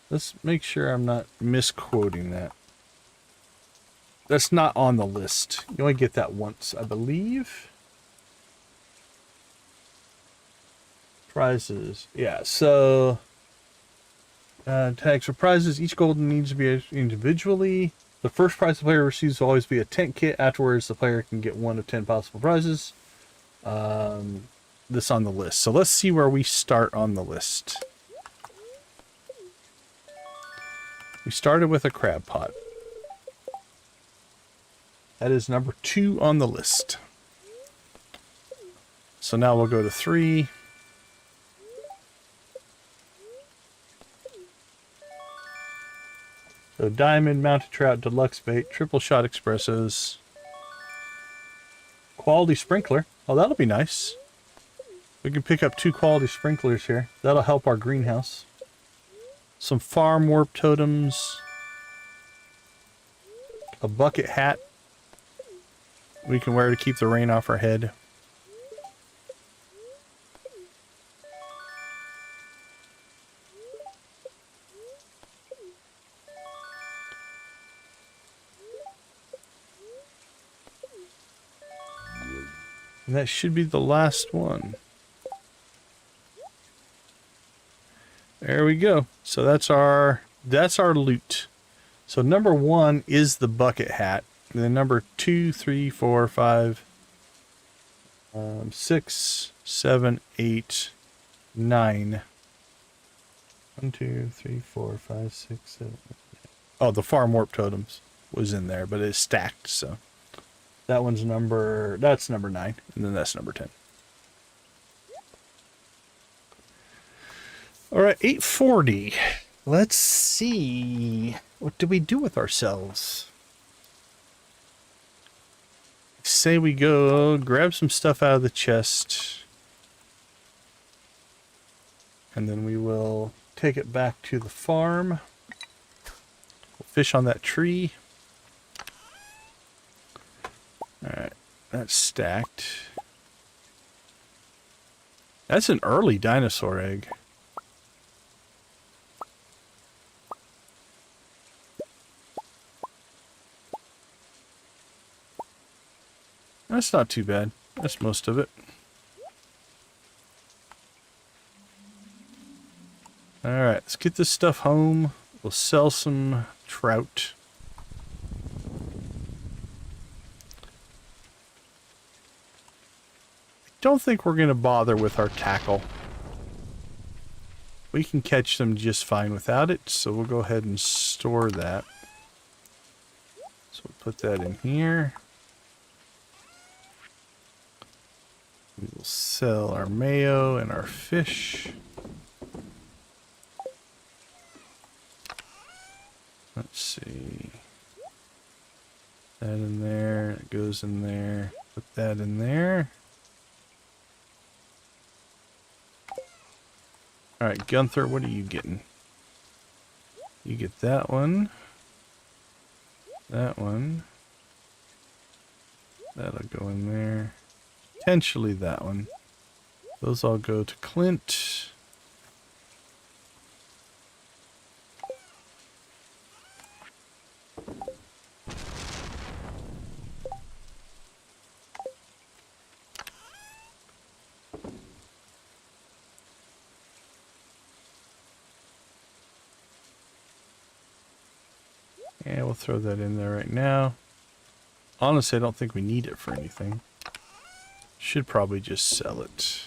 Let's make sure I'm not misquoting that. That's not on the list. You only get that once, I believe. Prizes. Yeah, so... tags for prizes. Each golden needs to be individually. The first prize the player receives will always be a tent kit. Afterwards, the player can get 1 of 10 possible prizes. This on the list. So let's see where we start on the list. We started with a crab pot. That is number 2 on the list. So now we'll go to 3. So diamond, mounted trout, deluxe bait, triple shot espressos, quality sprinkler. Oh, that'll be nice. We can pick up 2 quality sprinklers here. That'll help our greenhouse. Some farm warp totems. A bucket hat we can wear to keep the rain off our head. And that should be the last one. There we go. So that's our loot. So number 1 is the bucket hat. And then number 2, 3, 4, 5, 6, 7, 8, 9. 1, 2, 3, 4, 5, 6, 7. 8. Oh, the farm warp totems was in there, but it's stacked, so. That one's that's number 9, and then that's number 10. All right, 840. Let's see. What do we do with ourselves? Say we go grab some stuff out of the chest. And then we will take it back to the farm. We'll fish on that tree. Alright, that's stacked. That's an early dinosaur egg. That's not too bad. That's most of it. Alright, let's get this stuff home. We'll sell some trout. Don't think we're going to bother with our tackle. We can catch them just fine without it, so we'll go ahead and store that. So we'll put that in here. We will sell our mayo and our fish. Let's see. That in there, it goes in there. Put that in there. Alright, Gunther, what are you getting? You get that one. That one. That'll go in there. Potentially that one. Those all go to Clint. Yeah, we'll throw that in there right now. Honestly, I don't think we need it for anything. Should probably just sell it.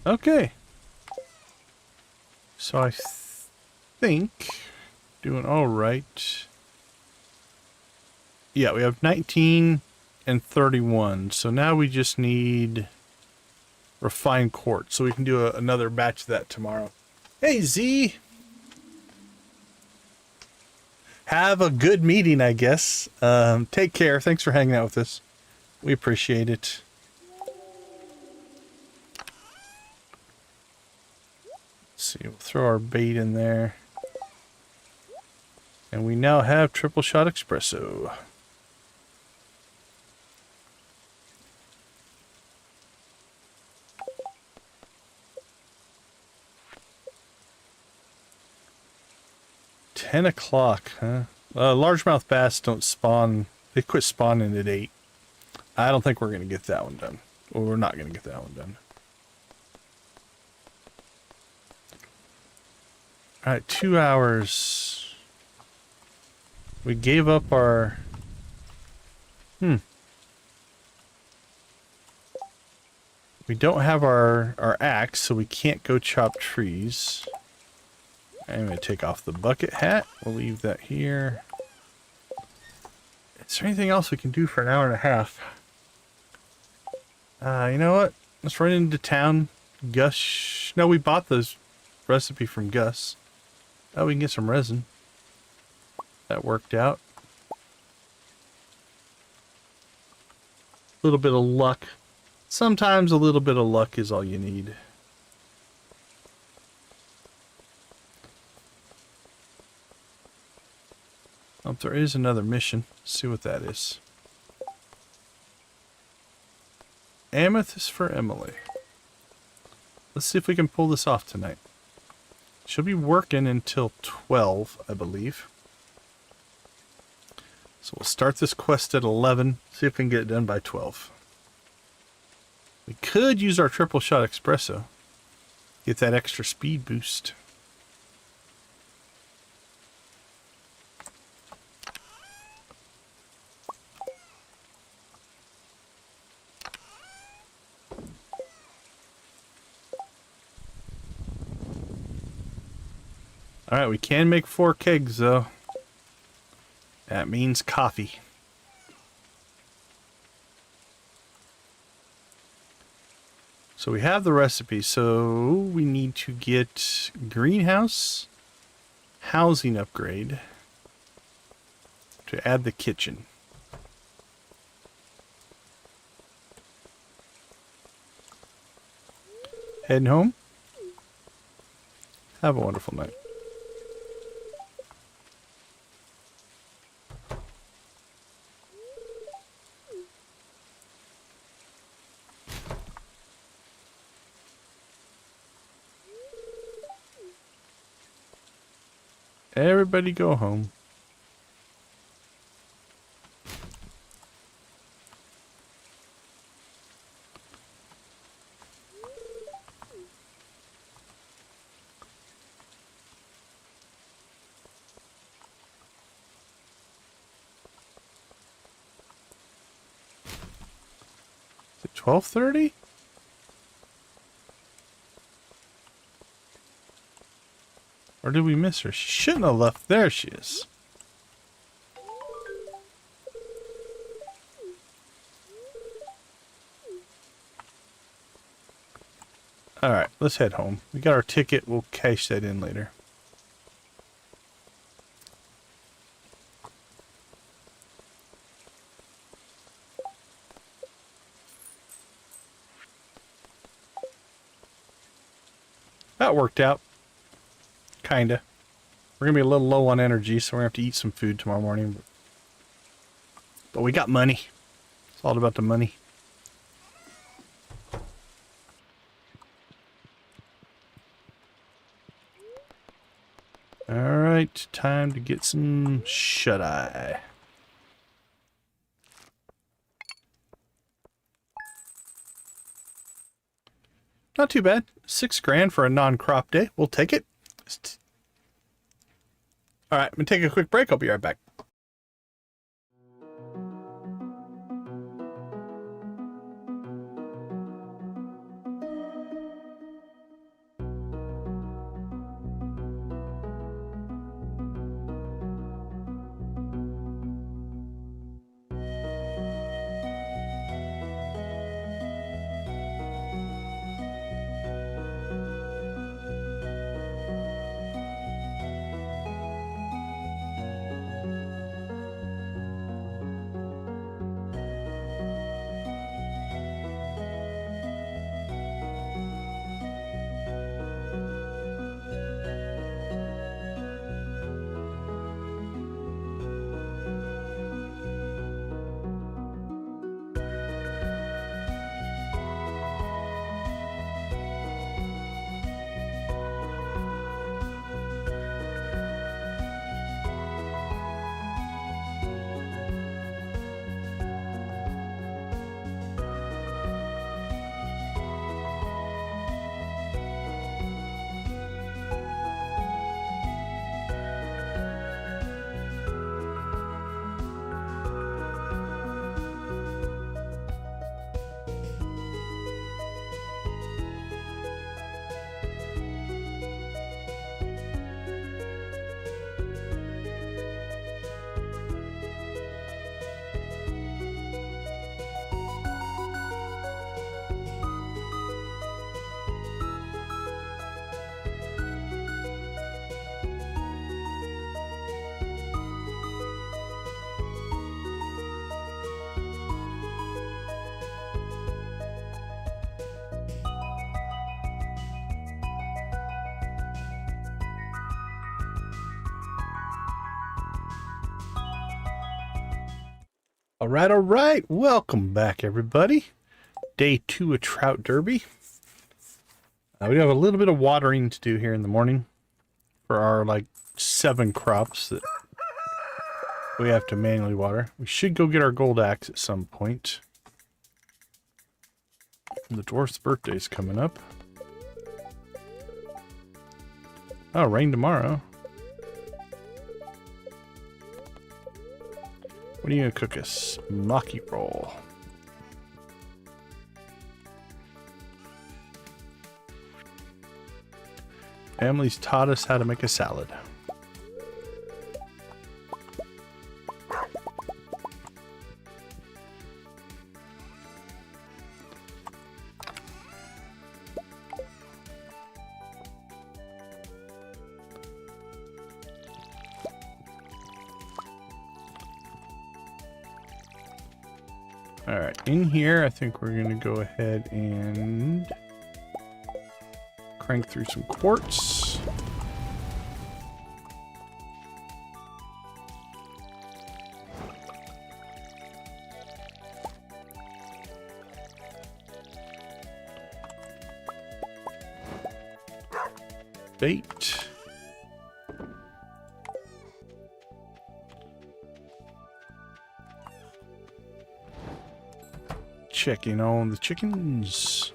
Okay. So I think doing all right. Yeah, we have 19 and 31. So now we just need refined quartz, so we can do another batch of that tomorrow. Hey, Z! Have a good meeting, I guess. Take care. Thanks for hanging out with us. We appreciate it. Let's see, we'll throw our bait in there. And we now have triple shot espresso. $10, huh? Largemouth bass don't spawn. They quit spawning at 8. I don't think we're going to get that one done. Or we're not going to get that one done. Alright, 2 hours. We gave up our... We don't have our axe, so we can't go chop trees. I'm going to take off the bucket hat. We'll leave that here. Is there anything else we can do for an hour and a half? You know what? Let's run into town. Gus... No, we bought this recipe from Gus. Oh, we can get some resin. That worked out. A little bit of luck. Sometimes a little bit of luck is all you need. Oh, there is another mission. Let's see what that is. Amethyst for Emily. Let's see if we can pull this off tonight. She'll be working until 12, I believe. So we'll start this quest at 11. See if we can get it done by 12. We could use our triple shot espresso. Get that extra speed boost. Alright, we can make 4 kegs though. That means coffee. So we have the recipe, so we need to get greenhouse, housing upgrade to add the kitchen. Heading home. Have a wonderful night. Everybody go home. Is it 12:30? Or did we miss her? She shouldn't have left. There she is. Alright, let's head home. We got our ticket. We'll cash that in later. That worked out. Kinda. We're gonna be a little low on energy, so we're gonna have to eat some food tomorrow morning. But we got money. It's all about the money. Alright, time to get some shut-eye. Not too bad. $6 grand for a non-crop day. We'll take it. Alright, I'm going to take a quick break. I'll be right back. All right. Welcome back, everybody. Day 2 of Trout Derby. We have a little bit of watering to do here in the morning for our, 7 crops that we have to manually water. We should go get our gold axe at some point. The dwarf's birthday's coming up. Oh, rain tomorrow. What are you gonna cook us? Maki roll. Family's taught us how to make a salad. Alright, in here I think we're gonna go ahead and crank through some quartz. Bait. Checking on the chickens.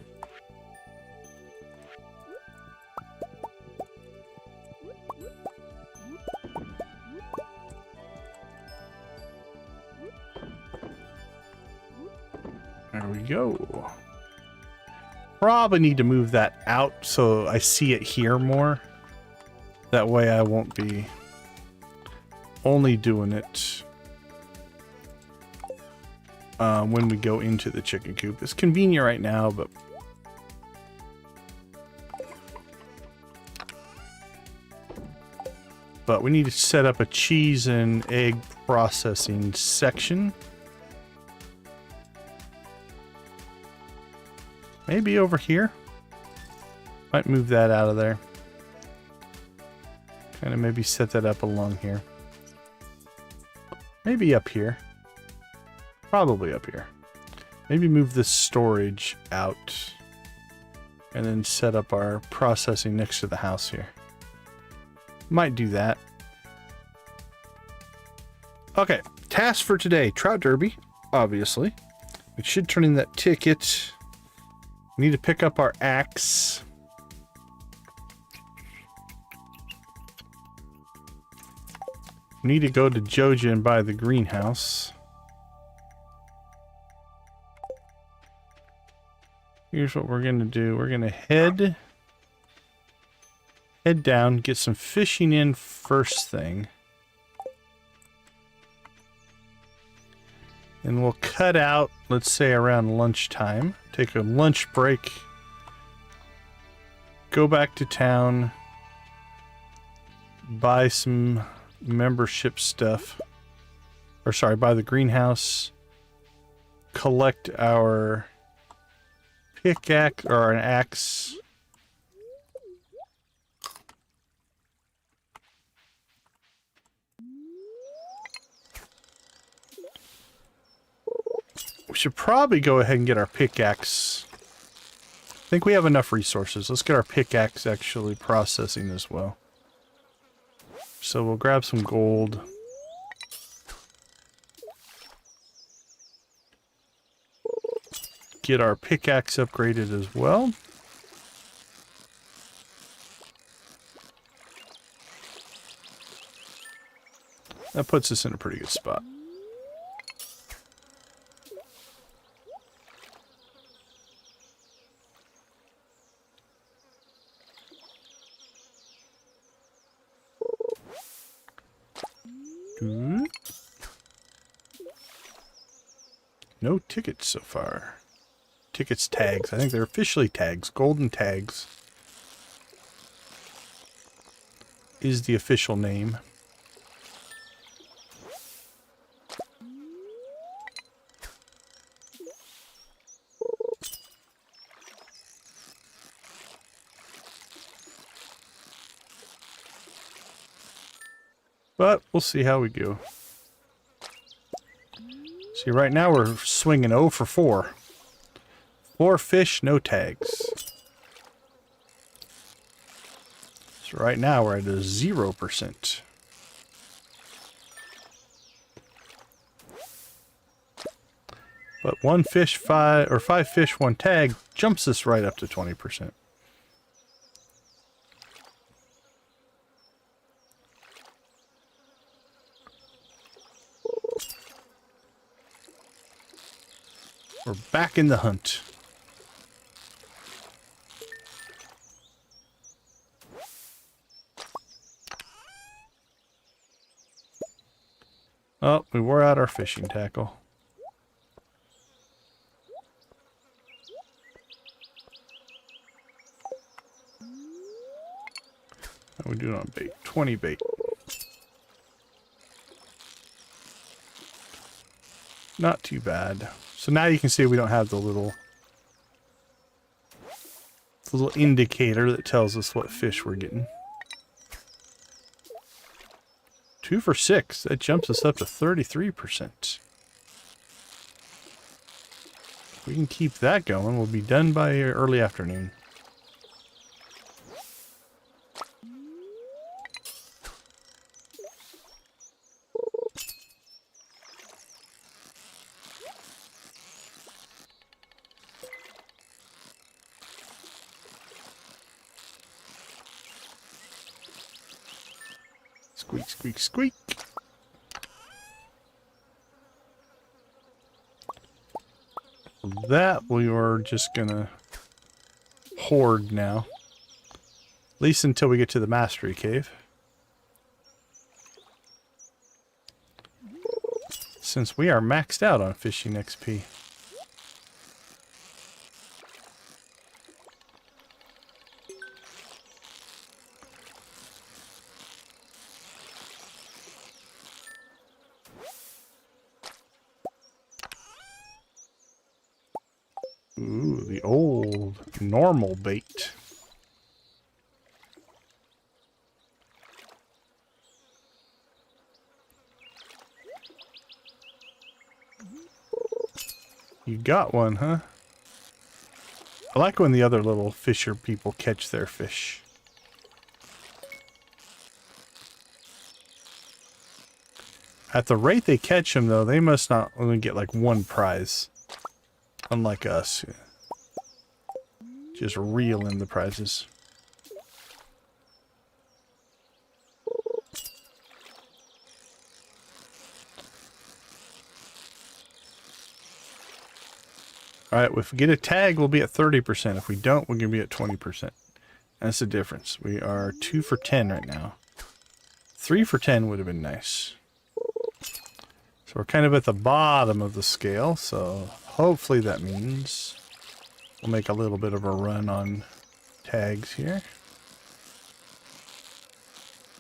There we go. Probably need to move that out so I see it here more. That way I won't be only doing it when we go into the chicken coop. It's convenient right now, but we need to set up a cheese and egg processing section. Maybe over here. Might move that out of there. Kind of maybe set that up along here. Maybe up here. Probably up here. Maybe move this storage out and then set up our processing next to the house here. Might do that. Okay, task for today. Trout Derby, obviously. We should turn in that ticket. We need to pick up our axe. We need to go to Joja and buy the greenhouse. Here's what we're gonna do. We're gonna head down, get some fishing in first thing. And we'll cut out, let's say around lunchtime. Take a lunch break. Go back to town. Buy some membership stuff. Or sorry, buy the greenhouse. Collect our pickaxe or an axe. We should probably go ahead and get our pickaxe. I think we have enough resources. Let's get our pickaxe actually processing as well. So we'll grab some gold. Get our pickaxe upgraded as well. That puts us in a pretty good spot. No tickets so far. Tickets tags. I think they're officially tags. Golden tags is the official name. But we'll see how we go. So See, right now we're swinging 0 for 4. 4 fish, no tags. So right now we're at a 0%. But 1 fish, 5 fish, 1 tag jumps us right up to 20%. We're back in the hunt. Oh, we wore out our fishing tackle. How we doing on bait? 20 bait. Not too bad. So now you can see we don't have the little indicator that tells us what fish we're getting. 2 for 6. That jumps us up to 33%. If we can keep that going, we'll be done by early afternoon. Squeak, squeak, squeak. That we are just gonna hoard now. At least until we get to the Mastery Cave. Since we are maxed out on fishing XP. Ooh, the old normal bait. You got one, huh? I like when the other little fisher people catch their fish. At the rate they catch them, though, they must not only get like 1 prize. Unlike us. Just reel in the prizes. Alright, if we get a tag, we'll be at 30%. If we don't, we're going to be at 20%. That's the difference. We are 2 for 10 right now. 3 for 10 would have been nice. So we're kind of at the bottom of the scale, so hopefully that means we'll make a little bit of a run on tags here.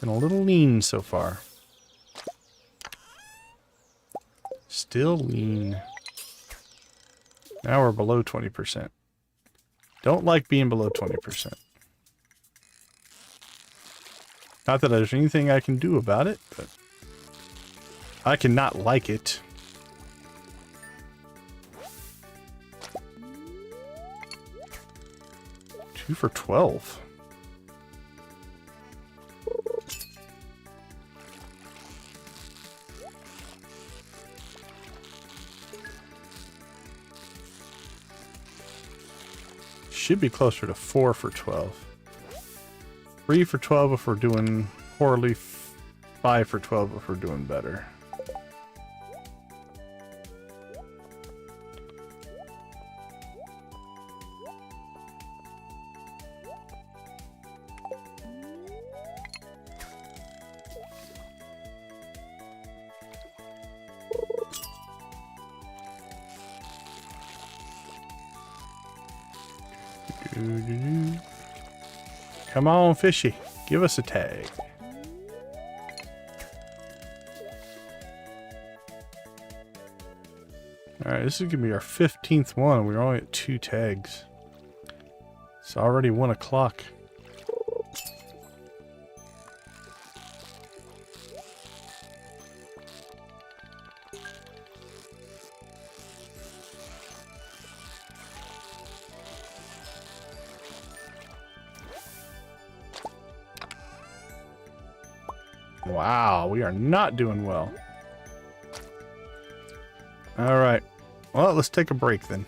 Been a little lean so far. Still lean. Now we're below 20%. Don't like being below 20%. Not that there's anything I can do about it, but I cannot like it. Two for 12. Should be closer to 4 for 12. 3 for 12 if we're doing poorly. 5 for 12 if we're doing better. Come on, fishy. Give us a tag. Alright, this is going to be our 15th one. We're only at 2 tags. It's already 1 o'clock. Wow, we are not doing well. All right. Well, let's take a break then.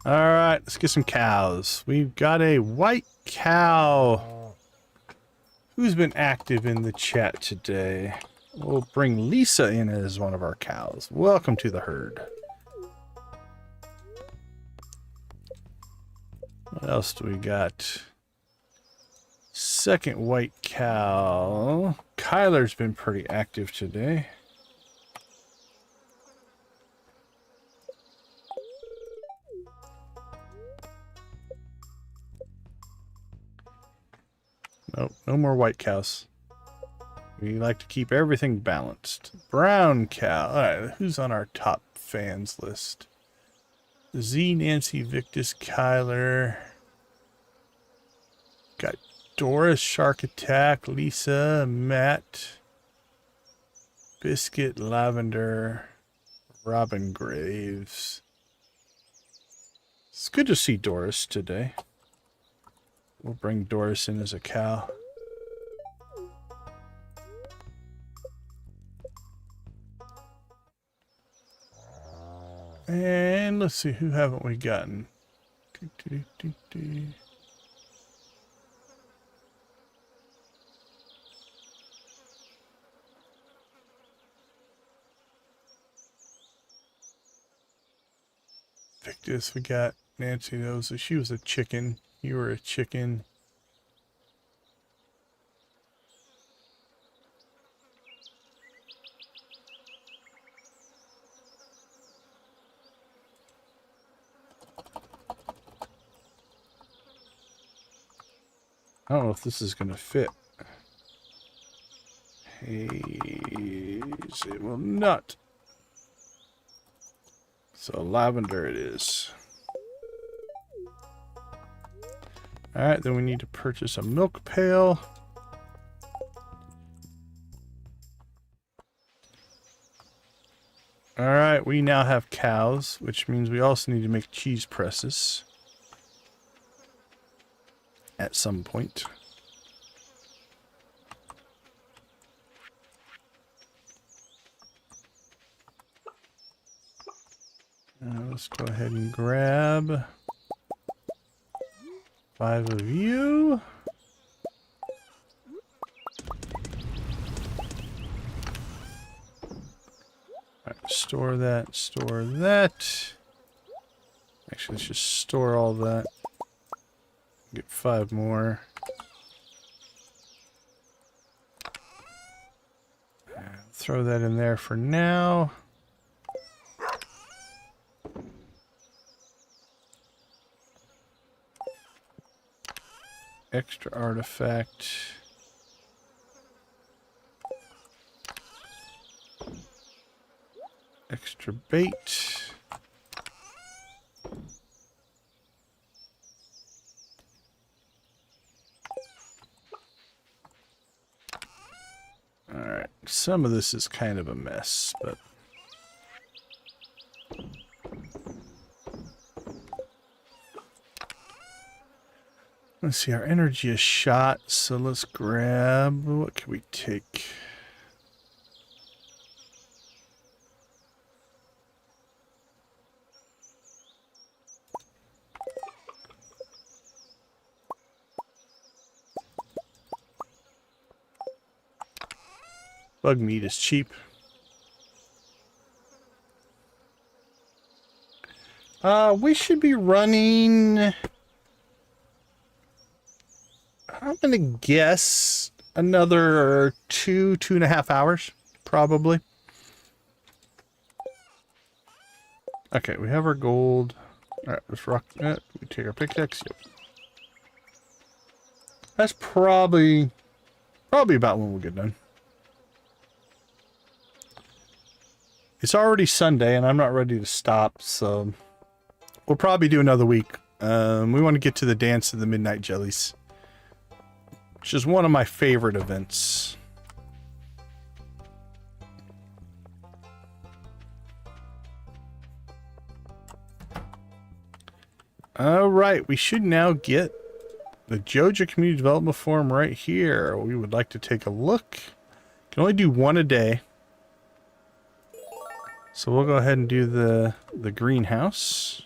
All right, let's get some cows. We've got a white cow. Who's been active in the chat today? We'll bring Lisa in as one of our cows. Welcome to the herd. What else do we got? Second white cow. Kyler's been pretty active today. Nope, no more white cows. We like to keep everything balanced. Brown cow. Alright, who's on our top fans list? Z, Nancy, Victus, Kyler. Got Doris, Shark Attack, Lisa, Matt, Biscuit, Lavender, Robin Graves. It's good to see Doris today. We'll bring Doris in as a cow. And let's see, who haven't we gotten? Victus, we got Nancy knows that she was a chicken. You were a chicken. I don't know if this is going to fit. Haze, it will not. So lavender it is. Alright, then we need to purchase a milk pail. Alright, we now have cows, which means we also need to make cheese presses. At some point. Let's go ahead and grab 5 of you. Alright, store that, store that. Actually, let's just store all that. Get 5 more. Throw that in there for now. Extra artifact. Extra bait. Alright, some of this is kind of a mess, but let's see, our energy is shot, so let's grab, what can we take? Bug meat is cheap. We should be running, I'm gonna guess another 2.5 hours, probably. Okay, we have our gold. Alright, let's rock that. We take our pickaxe. Yep. That's probably about when we'll get done. It's already Sunday, and I'm not ready to stop, so we'll probably do another week. We want to get to the Dance of the Midnight Jellies, which is one of my favorite events. Alright, we should now get the Joja Community Development Forum right here. We would like to take a look. Can only do one a day. So we'll go ahead and do the greenhouse.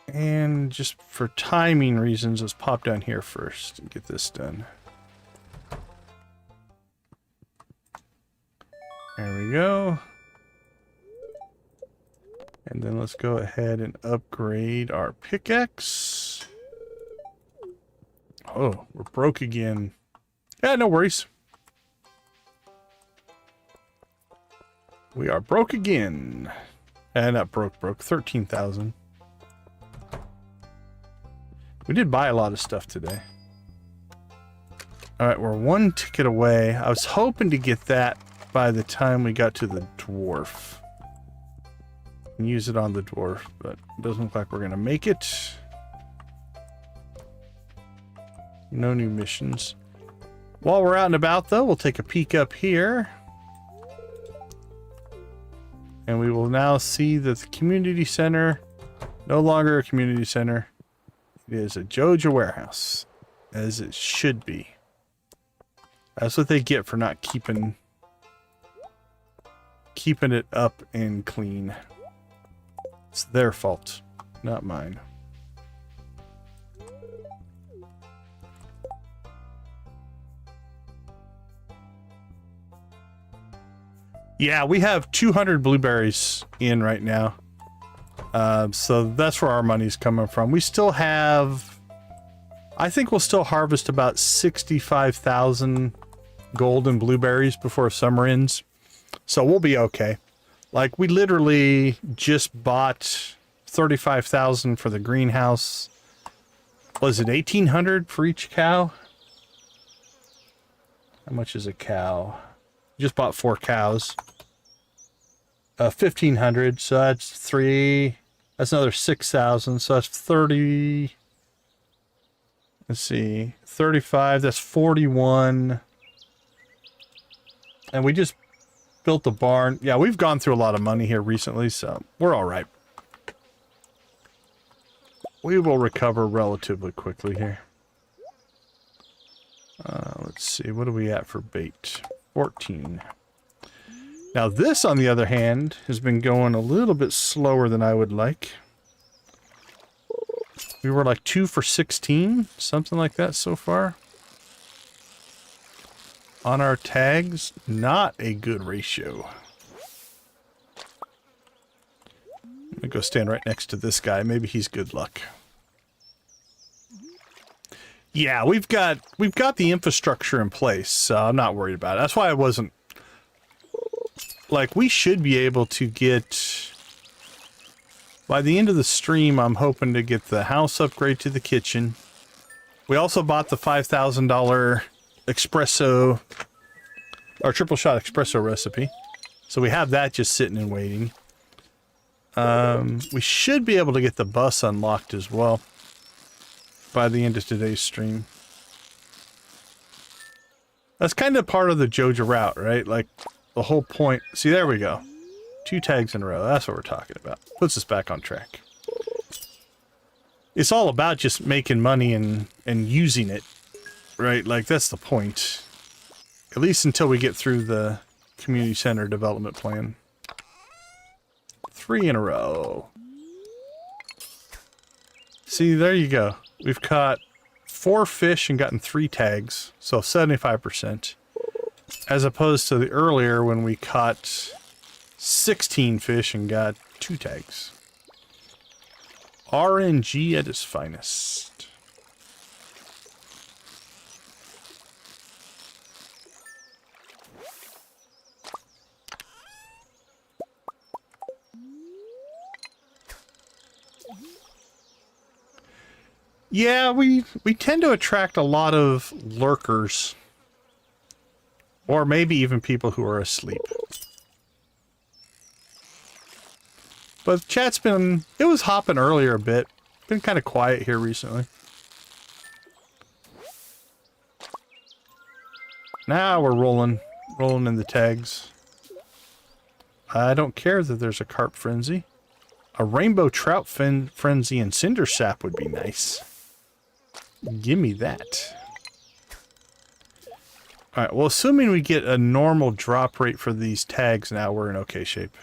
And just for timing reasons, let's pop down here first and get this done. There we go. And then let's go ahead and upgrade our pickaxe. Oh, we're broke again. Yeah, no worries. We are broke again. Not broke. 13,000. We did buy a lot of stuff today. Alright, we're one ticket away. I was hoping to get that by the time we got to the dwarf. And use it on the dwarf, but it doesn't look like we're going to make it. No new missions. While we're out and about, though, we'll take a peek up here. And we will now see that the community center, no longer a community center. It is a Joja warehouse, as it should be. That's what they get for not keeping it up and clean. It's their fault, not mine. Yeah, we have 200 blueberries in right now. So that's where our money's coming from. We still have... I think we'll still harvest about 65,000 golden blueberries before summer ends. So we'll be okay. Like, we literally just bought 35,000 for the greenhouse. Was it 1,800 for each cow? How much is a cow? Just bought 4 cows. 1,500, so that's 3. That's another 6,000, so that's 30. Let's see, 35. That's 41. And we just built the barn. Yeah, we've gone through a lot of money here recently, so we're all right. We will recover relatively quickly here. Let's see, what are we at for bait? 14. Now this, on the other hand, has been going a little bit slower than I would like. We were like 2 for 16, something like that so far. On our tags, not a good ratio. I'm gonna go stand right next to this guy. Maybe he's good luck. Yeah, we've got the infrastructure in place, so I'm not worried about it. That's why I wasn't... Like, we should be able to get... By the end of the stream, I'm hoping to get the house upgrade to the kitchen. We also bought the $5,000 espresso, or triple shot espresso recipe. So we have that just sitting and waiting. We should be able to get the bus unlocked as well by the end of today's stream. That's kind of part of the Joja route, right? Like, the whole point... See, there we go. 2 tags in a row. That's what we're talking about. Puts us back on track. It's all about just making money and using it, right? Like, that's the point. At least until we get through the community center development plan. 3 in a row. See, there you go. We've caught 4 fish and gotten 3 tags, so 75%. As opposed to the earlier when we caught 16 fish and got 2 tags. RNG at its finest. Yeah, we tend to attract a lot of lurkers. Or maybe even people who are asleep. But chat's been... It was hopping earlier a bit. Been kind of quiet here recently. Now we're rolling. Rolling in the tags. I don't care that there's a carp frenzy. A rainbow trout frenzy and cinder sap would be nice. Give me that. Alright, well, assuming we get a normal drop rate for these tags now, we're in okay shape.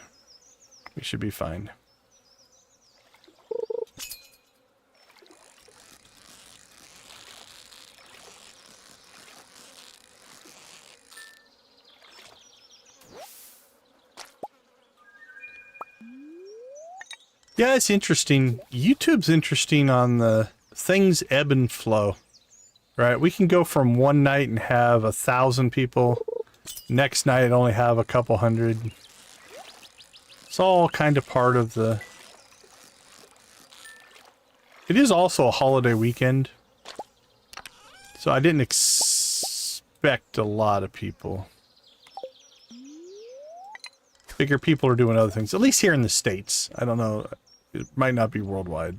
We should be fine. Yeah, it's interesting. YouTube's interesting on the things ebb and flow. Right? We can go from one night and have 1,000 people. Next night only have a couple hundred. It's all kind of part of the... It is also a holiday weekend. So I didn't expect a lot of people. Figure people are doing other things. At least here in the States. I don't know. It might not be worldwide,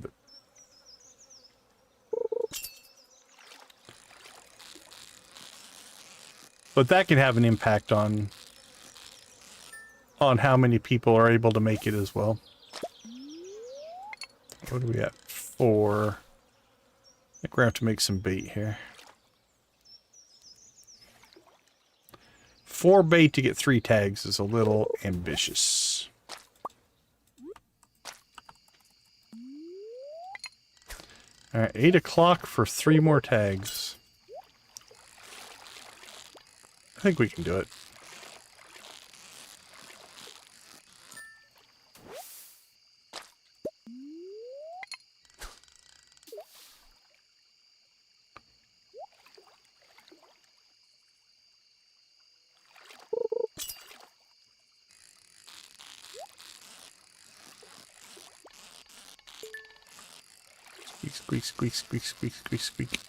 but that can have an impact on how many people are able to make it as well. What are we at? 4. I think we're going to have to make some bait here. 4 bait to get 3 tags is a little ambitious. Alright, 8 o'clock for 3 more tags. I think we can do it. Squeak, squeak, squeak, squeak, squeak, squeak.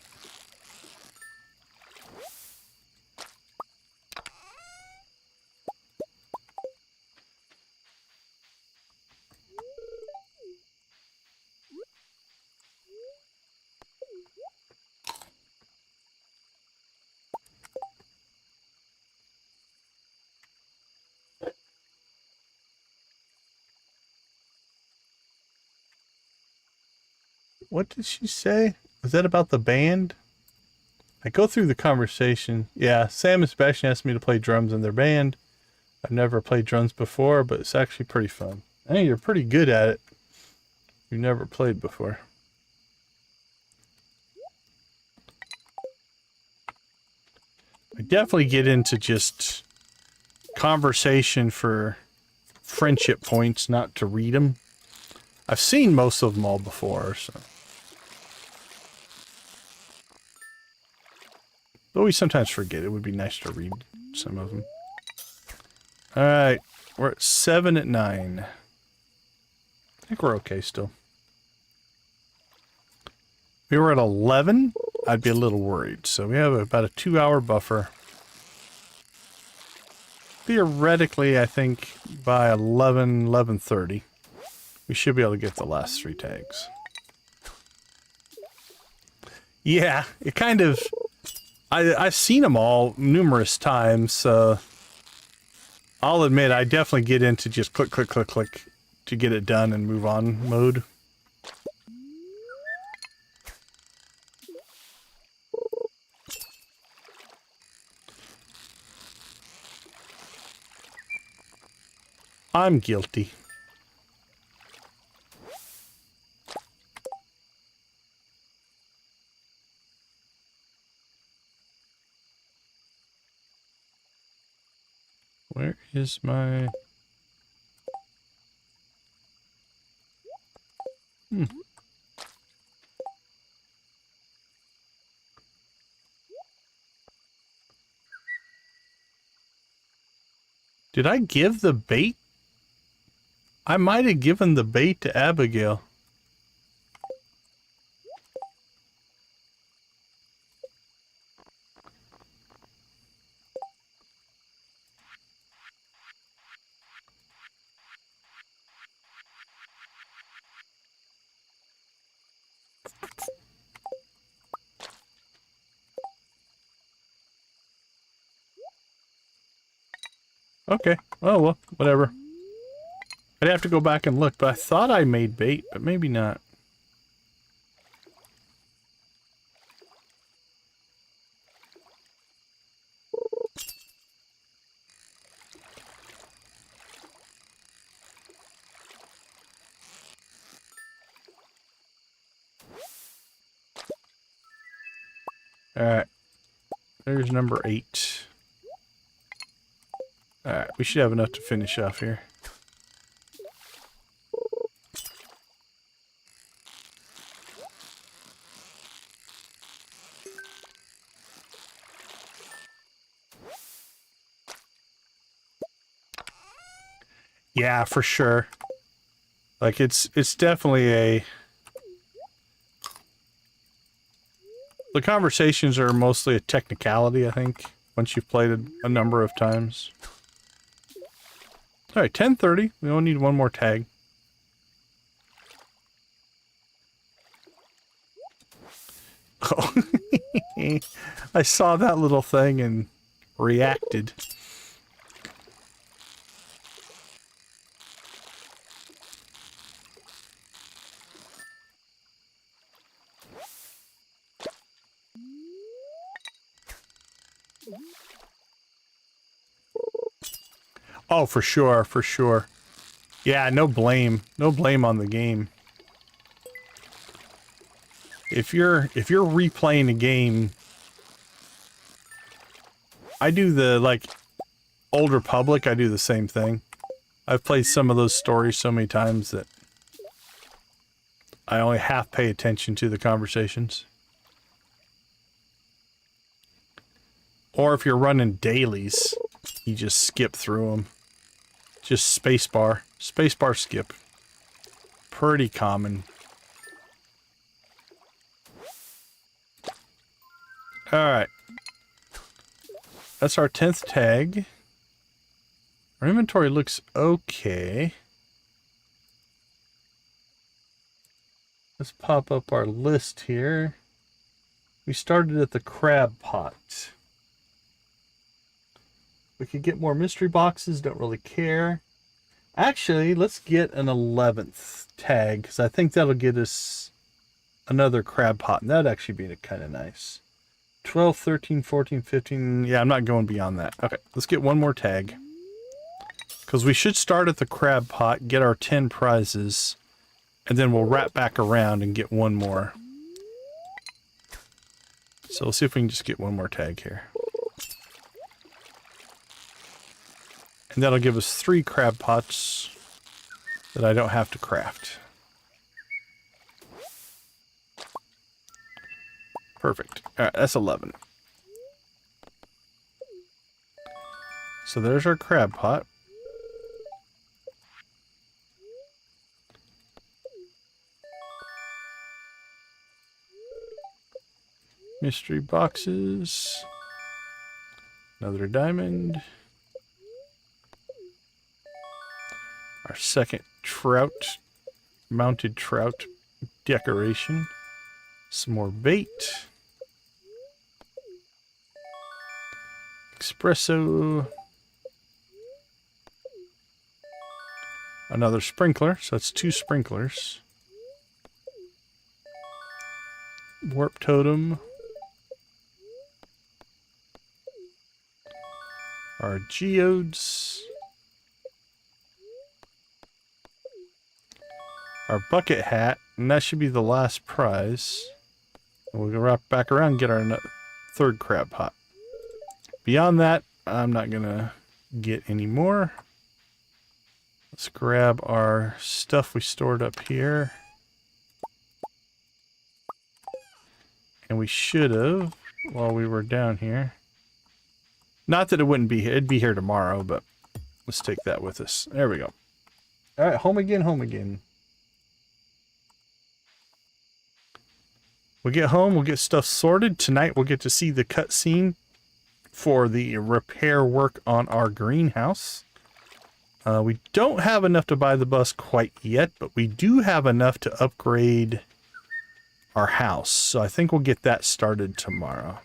What did she say? Was that about the band? I go through the conversation. Yeah, Sam and Sebastian asked me to play drums in their band. I've never played drums before, but it's actually pretty fun. I think you're pretty good at it. You've never played before. I definitely get into just conversation for friendship points, not to read them. I've seen most of them all before, so. Though we sometimes forget. It would be nice to read some of them. Alright, we're at 7 at 9. I think we're okay still. If we were at 11, I'd be a little worried. So we have about a 2-hour buffer. Theoretically, I think by 11:30, we should be able to get the last 3 tags. Yeah, it kind of... I've seen them all numerous times, so I'll admit I definitely get into just click, click, click, click to get it done and move on mode. I'm guilty. Where is my... Did I give the bait? I might have given the bait to Abigail. Okay. Oh, well, whatever. I'd have to go back and look, but I thought I made bait, but maybe not. Alright. There's number 8. Alright, we should have enough to finish off here. Yeah, for sure. Like, it's definitely a... The conversations are mostly a technicality, I think, once you've played it a number of times. Alright, 10:30. We only need one more tag. Oh, I saw that little thing and reacted. Oh, for sure, for sure. Yeah, no blame. No blame on the game. If you're replaying a game, I do the, like, Old Republic, I do the same thing. I've played some of those stories so many times that I only half pay attention to the conversations. Or if you're running dailies, you just skip through them. Just spacebar. Spacebar skip. Pretty common. Alright. That's our 10th tag. Our inventory looks okay. Let's pop up our list here. We started at the crab pot. We could get more mystery boxes, don't really care. Actually, let's get an 11th tag, because I think that'll get us another crab pot, and that'd actually be kind of nice. 12, 13, 14, 15... Yeah, I'm not going beyond that. Okay, let's get one more tag. Because we should start at the crab pot, get our 10 prizes, and then we'll wrap back around and get one more. So let's see if we can just get one more tag here. And that'll give us 3 crab pots that I don't have to craft. Perfect. Alright, that's 11. So there's our crab pot. Mystery boxes. Another diamond. Our second trout, mounted trout decoration. Some more bait. Espresso. Another sprinkler, so that's 2 sprinklers. Warp totem. Our geodes. Our bucket hat, and that should be the last prize. And we'll go wrap back around and get our 3rd crab pot. Beyond that, I'm not gonna get any more. Let's grab our stuff we stored up here. And we should have, while we were down here. Not that it wouldn't be here, it'd be here tomorrow, but let's take that with us. There we go. Alright, home again, home again. We'll get home, we'll get stuff sorted. Tonight we'll get to see the cutscene for the repair work on our greenhouse. We don't have enough to buy the bus quite yet, but we do have enough to upgrade our house. So I think we'll get that started tomorrow.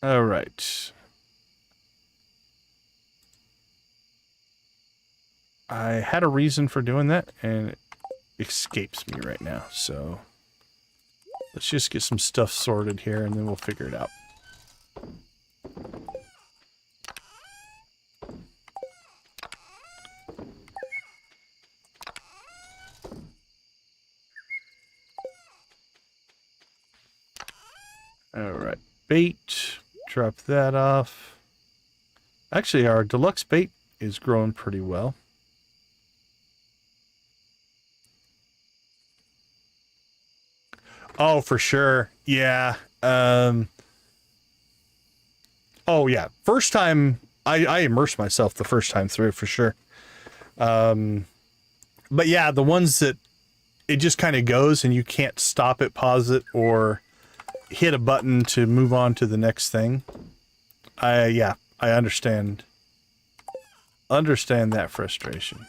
All right. I had a reason for doing that, and it escapes me right now. So let's just get some stuff sorted here, and then we'll figure it out. All right, bait. Drop that off. Actually, our deluxe bait is growing pretty well. Oh, for sure. Yeah. Oh, yeah. First time, I immersed myself the first time through, for sure. But yeah, the ones that it just kind of goes and you can't stop it, pause it, or hit a button to move on to the next thing. Yeah, I understand. Understand that frustration.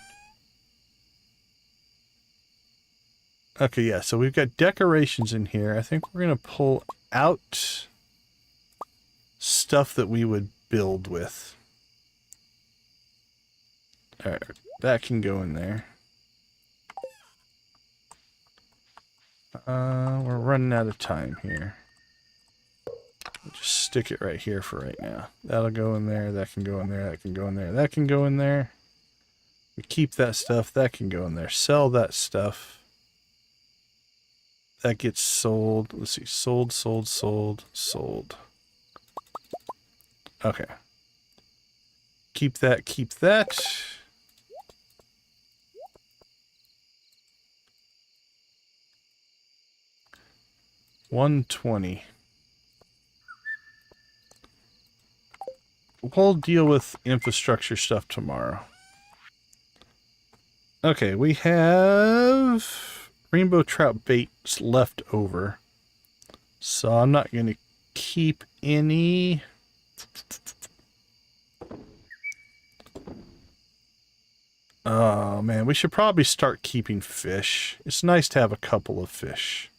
Okay, yeah, so we've got decorations in here. I think we're going to pull out stuff that we would build with. Alright, that can go in there. We're running out of time here. We'll just stick it right here for right now. That'll go in there, that can go in there, that can go in there, that can go in there. We keep that stuff, that can go in there. Sell that stuff. That gets sold. Let's see, sold. Okay. Keep that, keep that. $120. We'll deal with infrastructure stuff tomorrow. Okay, we have rainbow trout baits left over. So I'm not going to keep any. Oh man, we should probably start keeping fish. It's nice to have a couple of fish.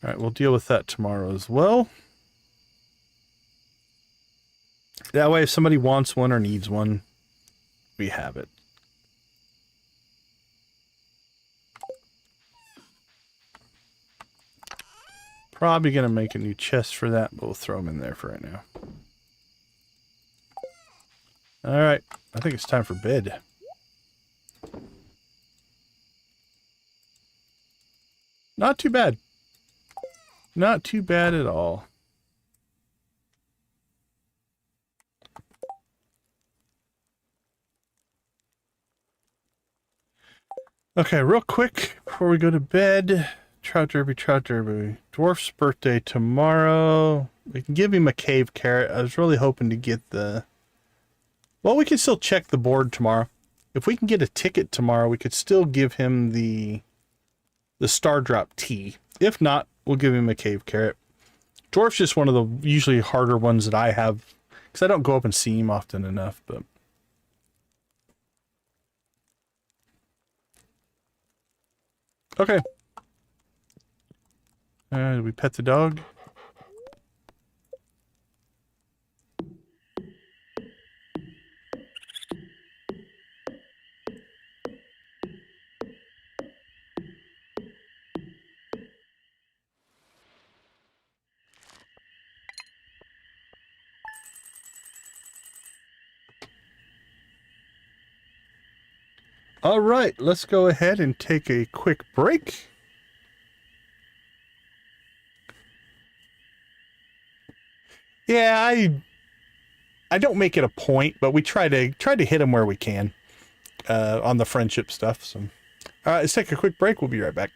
Alright, we'll deal with that tomorrow as well. That way if somebody wants one or needs one, we have it. Probably going to make a new chest for that, but we'll throw them in there for right now. Alright, I think it's time for bed. Not too bad. Not too bad at all. Okay, real quick before we go to bed. Trout Derby, Trout Derby. Dwarf's birthday tomorrow. We can give him a cave carrot. I was really hoping to get the... Well, we can still check the board tomorrow. If we can get a ticket tomorrow, we could still give him the Star Drop tea. If not, we'll give him a cave carrot. Dwarf's just one of the usually harder ones that I have, because I don't go up and see him often enough, but... Okay. Did we pet the dog? All right, let's go ahead and take a quick break. Yeah, I don't make it a point, but we try to hit them where we can on the friendship stuff. So, all right, let's take a quick break. We'll be right back.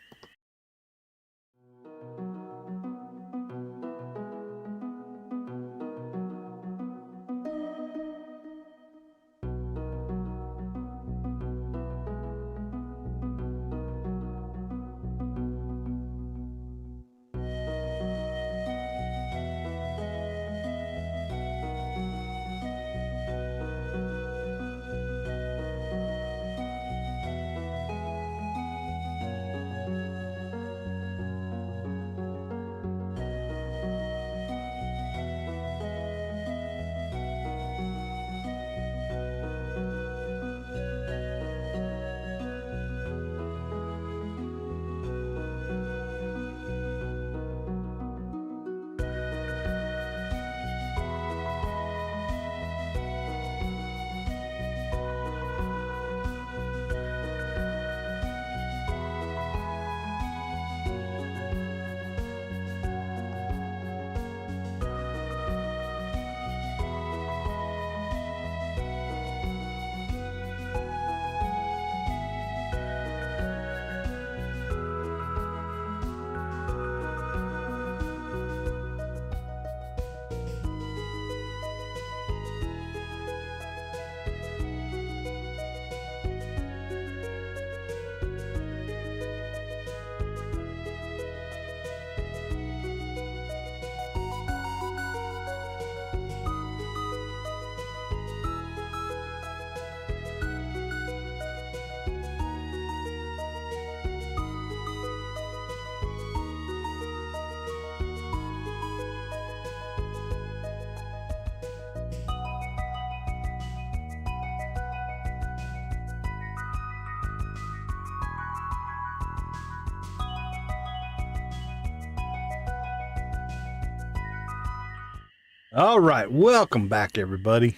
All right, welcome back, everybody.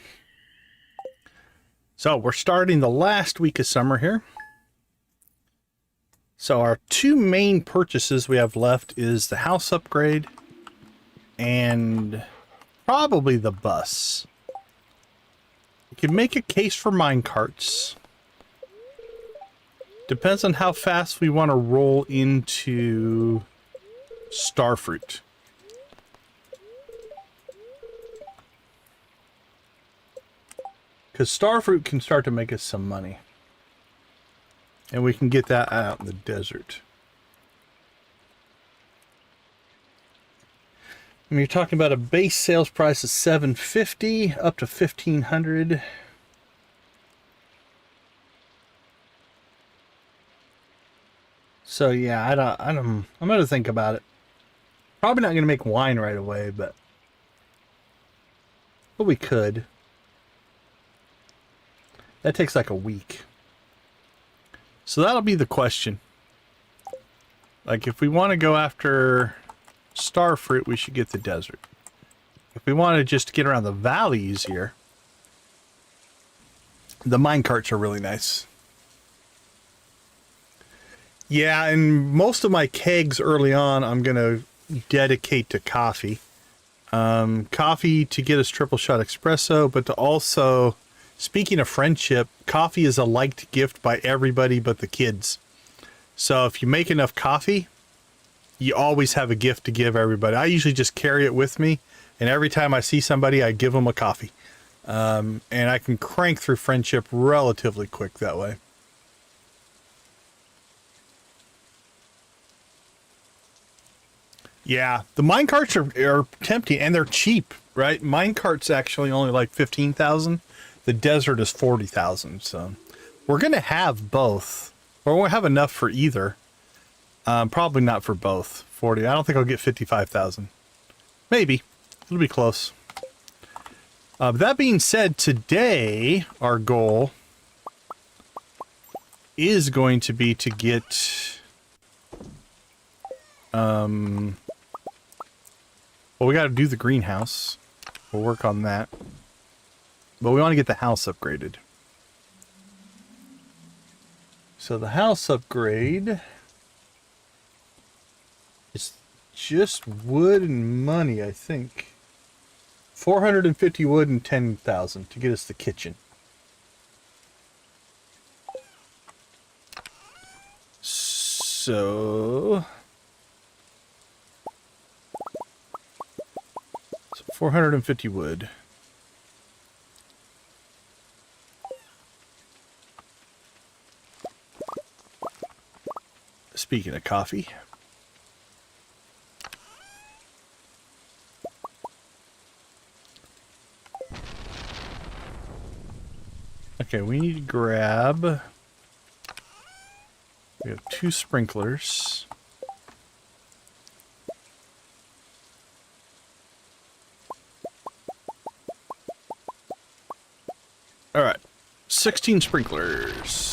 So we're starting the last week of summer here. So our two main purchases we have left is the house upgrade and probably the bus. You can make a case for mine carts. Depends on how fast we want to roll into Starfruit. Because Starfruit can start to make us some money. And we can get that out in the desert. And you're talking about a base sales price of $750 up to $1,500. So yeah, I'm gonna think about it. Probably not gonna make wine right away, but we could. That takes like a week. So that'll be the question. Like, if we want to go after Starfruit, we should get the desert. If we want to just get around the valley easier, the minecarts are really nice. Yeah, and most of my kegs early on, I'm going to dedicate to coffee. Coffee to get us triple shot espresso, but to also... Speaking of friendship, coffee is a liked gift by everybody but the kids. So if you make enough coffee, you always have a gift to give everybody. I usually just carry it with me, and every time I see somebody, I give them a coffee. And I can crank through friendship relatively quick that way. Yeah, the minecarts are tempting, and they're cheap, right? Minecarts actually only like 15,000. The desert is 40,000, so we're going to have both. Or we'll have enough for either. Probably not for both. 40. I don't think I'll get 55,000. Maybe. It'll be close. That being said, today our goal is going to be to get... well, we got to do the greenhouse. We'll work on that. But we want to get the house upgraded. So the house upgrade is just wood and money, I think. 450 wood and 10,000 to get us the kitchen. So 450 wood. Speaking of coffee. Okay, we need to grab... We have 2 sprinklers. Alright, 16 sprinklers.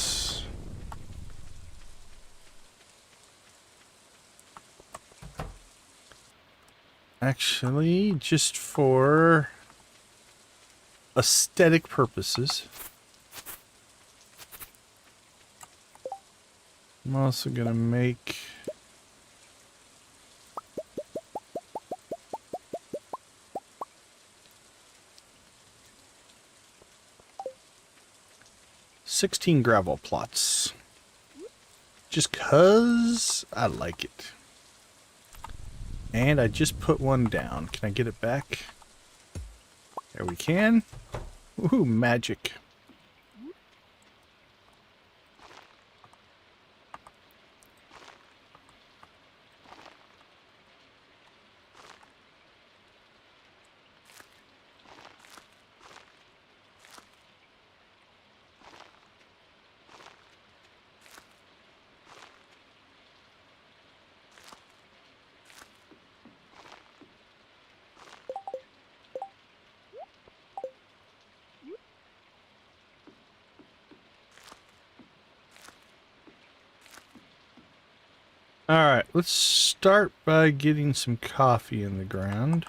Actually, just for aesthetic purposes. I'm also going to make... $16 gravel plots. Just 'cause I like it. And I just put one down. Can I get it back? There we can. Woohoo, magic. Alright, let's start by getting some coffee in the ground.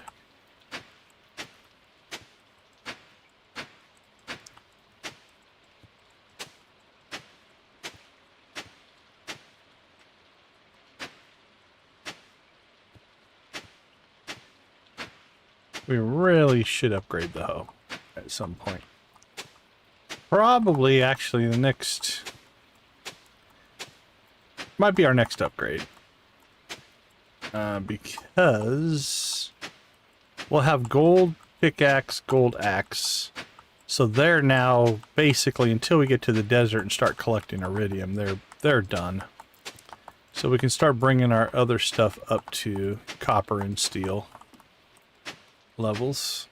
We really should upgrade the hoe at some point. Probably, actually, the next... Might be our next upgrade. Because... we'll have gold pickaxe, gold axe. So they're now, basically, until we get to the desert and start collecting iridium, they're done. So we can start bringing our other stuff up to copper and steel levels.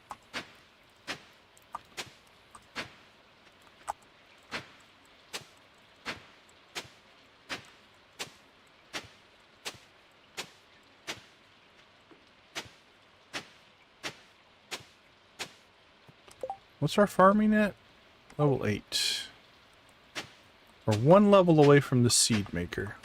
What's our farming at? Level 8. We're one level away from the seed maker.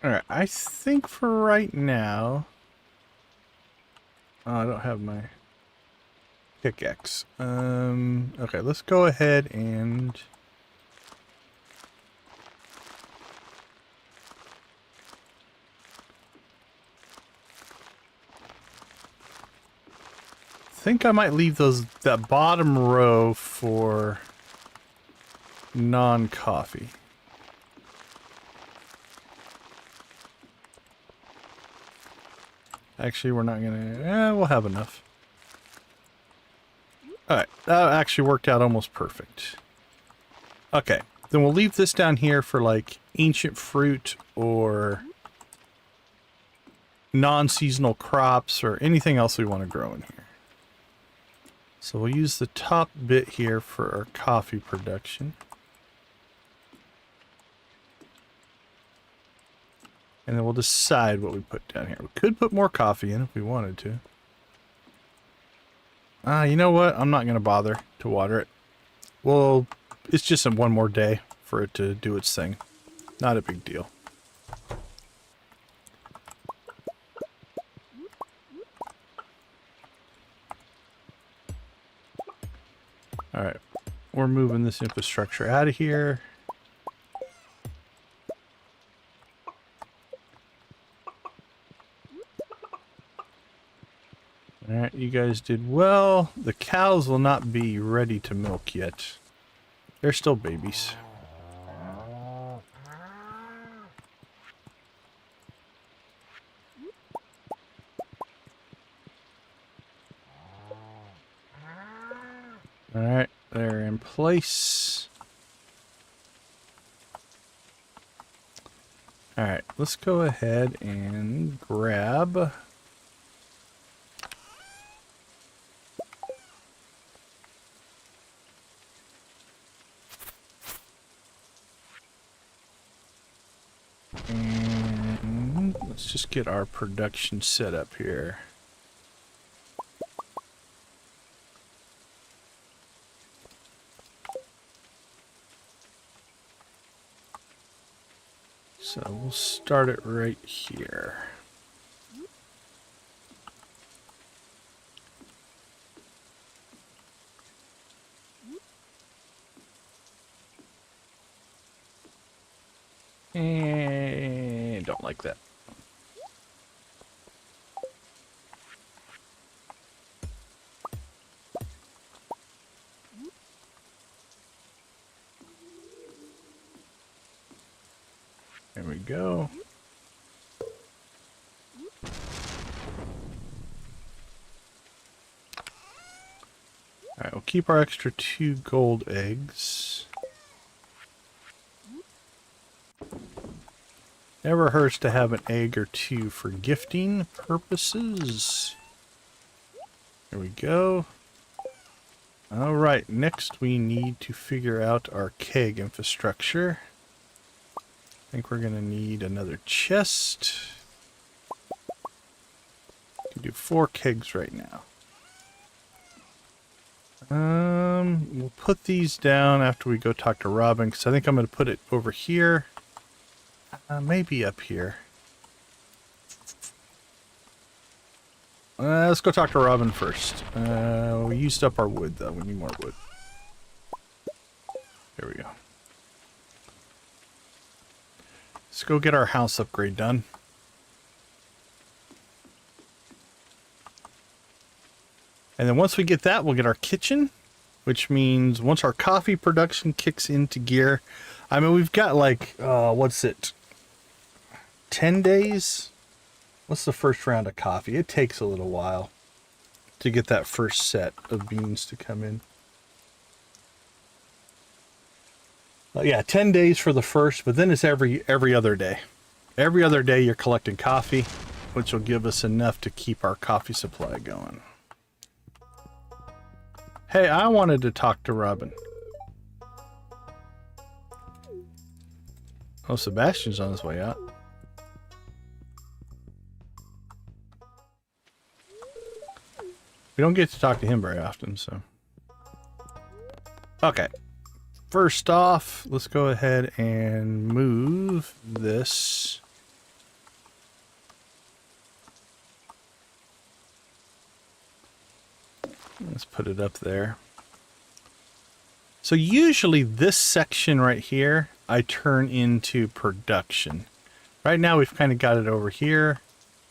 Alright, I think for right now... Oh, I don't have my pickaxe. Okay, let's go ahead and... I think I might leave that bottom row for non-coffee. Actually, we're not gonna... we'll have enough. Alright, that actually worked out almost perfect. Okay, then we'll leave this down here for, like, ancient fruit or non-seasonal crops or anything else we want to grow in here. So we'll use the top bit here for our coffee production. And then we'll decide what we put down here. We could put more coffee in if we wanted to. You know what? I'm not going to bother to water it. Well, it's just one more day for it to do its thing. Not a big deal. Alright. We're moving this infrastructure out of here. Alright, you guys did well. The cows will not be ready to milk yet. They're still babies. Alright, they're in place. Alright, let's go ahead and grab... And let's just get our production set up here. So we'll start it right here. And don't like that. There we go. Alright, we'll keep our extra 2 gold eggs. Never hurts to have an egg or 2 for gifting purposes. There we go. Alright, next we need to figure out our keg infrastructure. I think we're going to need another chest. We can do 4 kegs right now. We'll put these down after we go talk to Robin, because I think I'm going to put it over here. Maybe up here. Let's go talk to Robin first. We used up our wood, though. We need more wood. There we go. Let's go get our house upgrade done. And then once we get that, we'll get our kitchen, which means once our coffee production kicks into gear, I mean, we've got like, what's it, 10 days? What's the first round of coffee? It takes a little while to get that first set of beans to come in. Yeah, 10 days for the first, but then it's every other day. Every other day you're collecting coffee, which will give us enough to keep our coffee supply going. Hey, I wanted to talk to Robin. Oh, Sebastian's on his way out. We don't get to talk to him very often, so. Okay. First off, let's go ahead and move this. Let's put it up there. So usually this section right here, I turn into production. Right now we've kind of got it over here.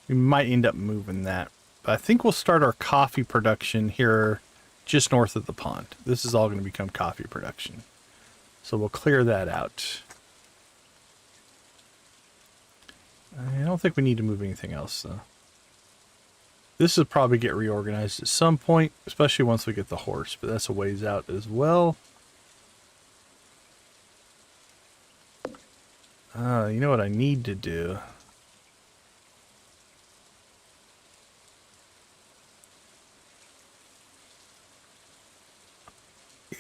We might end up moving that. But I think we'll start our coffee production here just north of the pond. This is all going to become coffee production. So we'll clear that out. I don't think we need to move anything else though. This will probably get reorganized at some point, especially once we get the horse, but that's a ways out as well. You know what I need to do?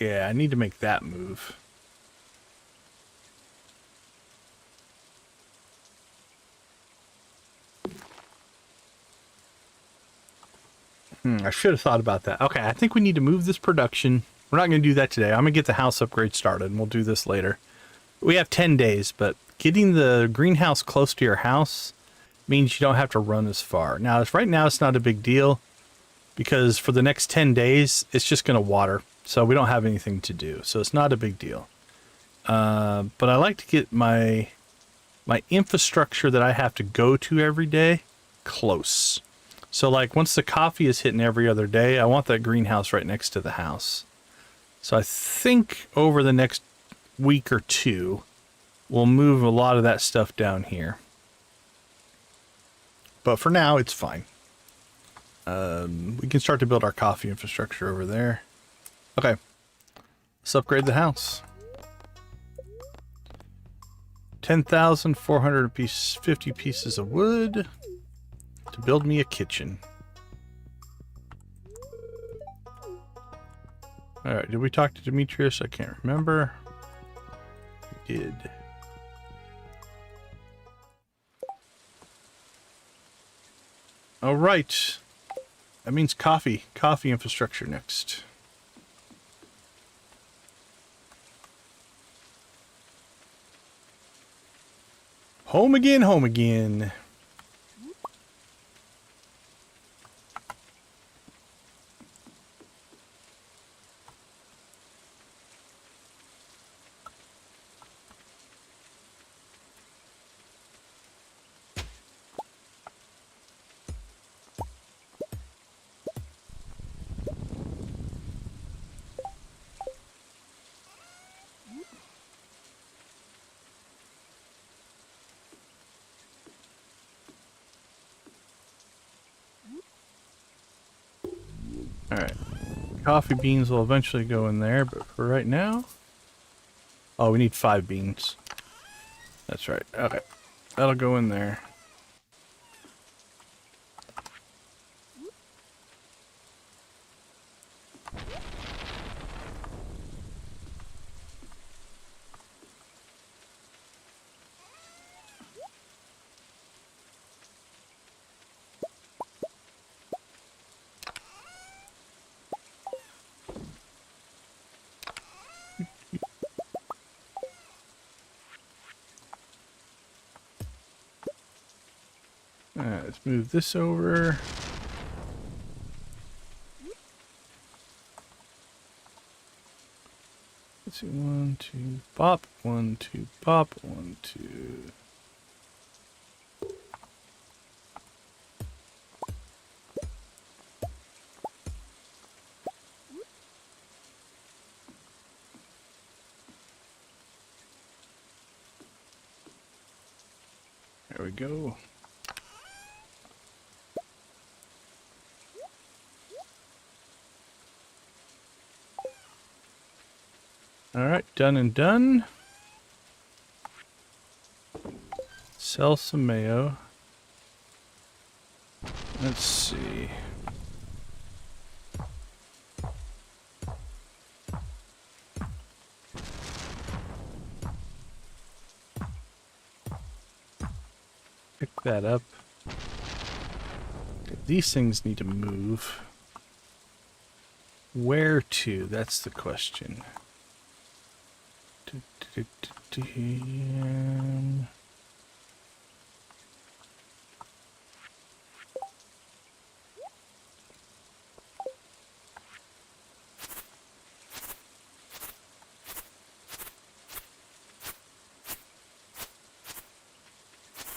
Yeah, I need to make that move. I should have thought about that. Okay, I think we need to move this production. We're not going to do that today. I'm going to get the house upgrade started, and we'll do this later. We have 10 days, but getting the greenhouse close to your house means you don't have to run as far. Now, right now, it's not a big deal, because for the next 10 days, it's just going to water, so we don't have anything to do. So it's not a big deal. But I like to get my infrastructure that I have to go to every day close. So like once the coffee is hitting every other day, I want that greenhouse right next to the house. So I think over the next week or two, we'll move a lot of that stuff down here. But for now, it's fine. We can start to build our coffee infrastructure over there. Okay, let's upgrade the house. 10,450 pieces of wood. To build me a kitchen. Alright, did we talk to Demetrius? I can't remember. We did. Alright. That means coffee. Coffee infrastructure next. Home again, home again. Alright. Coffee beans will eventually go in there, but for right now... Oh, we need 5 beans. That's right. Okay. That'll go in there. Alright, let's move this over. Let's see, 1, 2, bop, 1, 2, bop, 1, 2. There we go. Alright, done and done. Sell some mayo. Let's see. Pick that up. These things need to move. Where to? That's the question.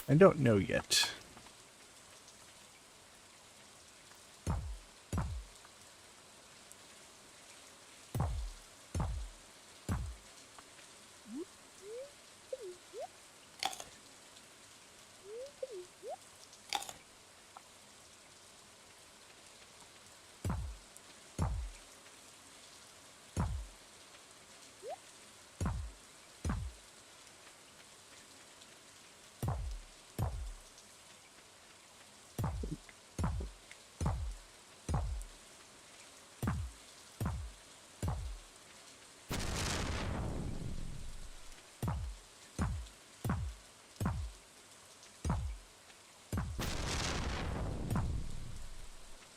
I don't know yet.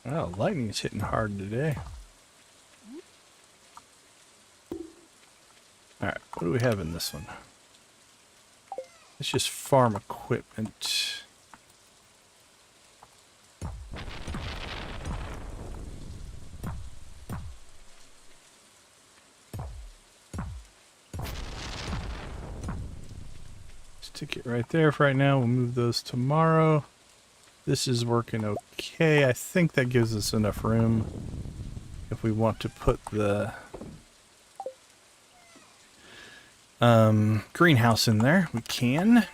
Wow, lightning's hitting hard today. Alright, what do we have in this one? It's just farm equipment. Stick it right there for right now. We'll move those tomorrow. This is working okay. I think that gives us enough room if we want to put the greenhouse in there. We can.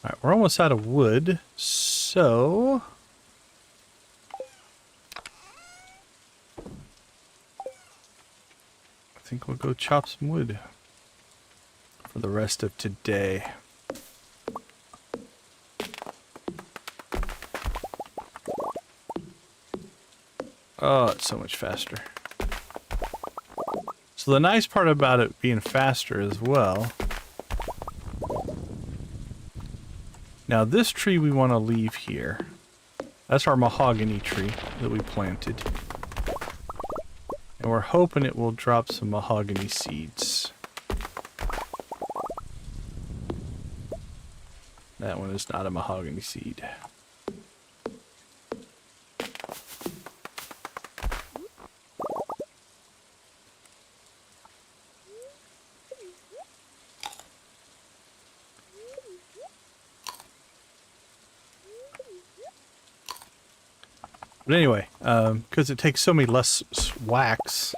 Alright, we're almost out of wood, so I think we'll go chop some wood for the rest of today. Oh, it's so much faster. So the nice part about it being faster as well. Now this tree we want to leave here. That's our mahogany tree that we planted. And we're hoping it will drop some mahogany seeds. That one is not a mahogany seed. But anyway, because it takes so many less wax,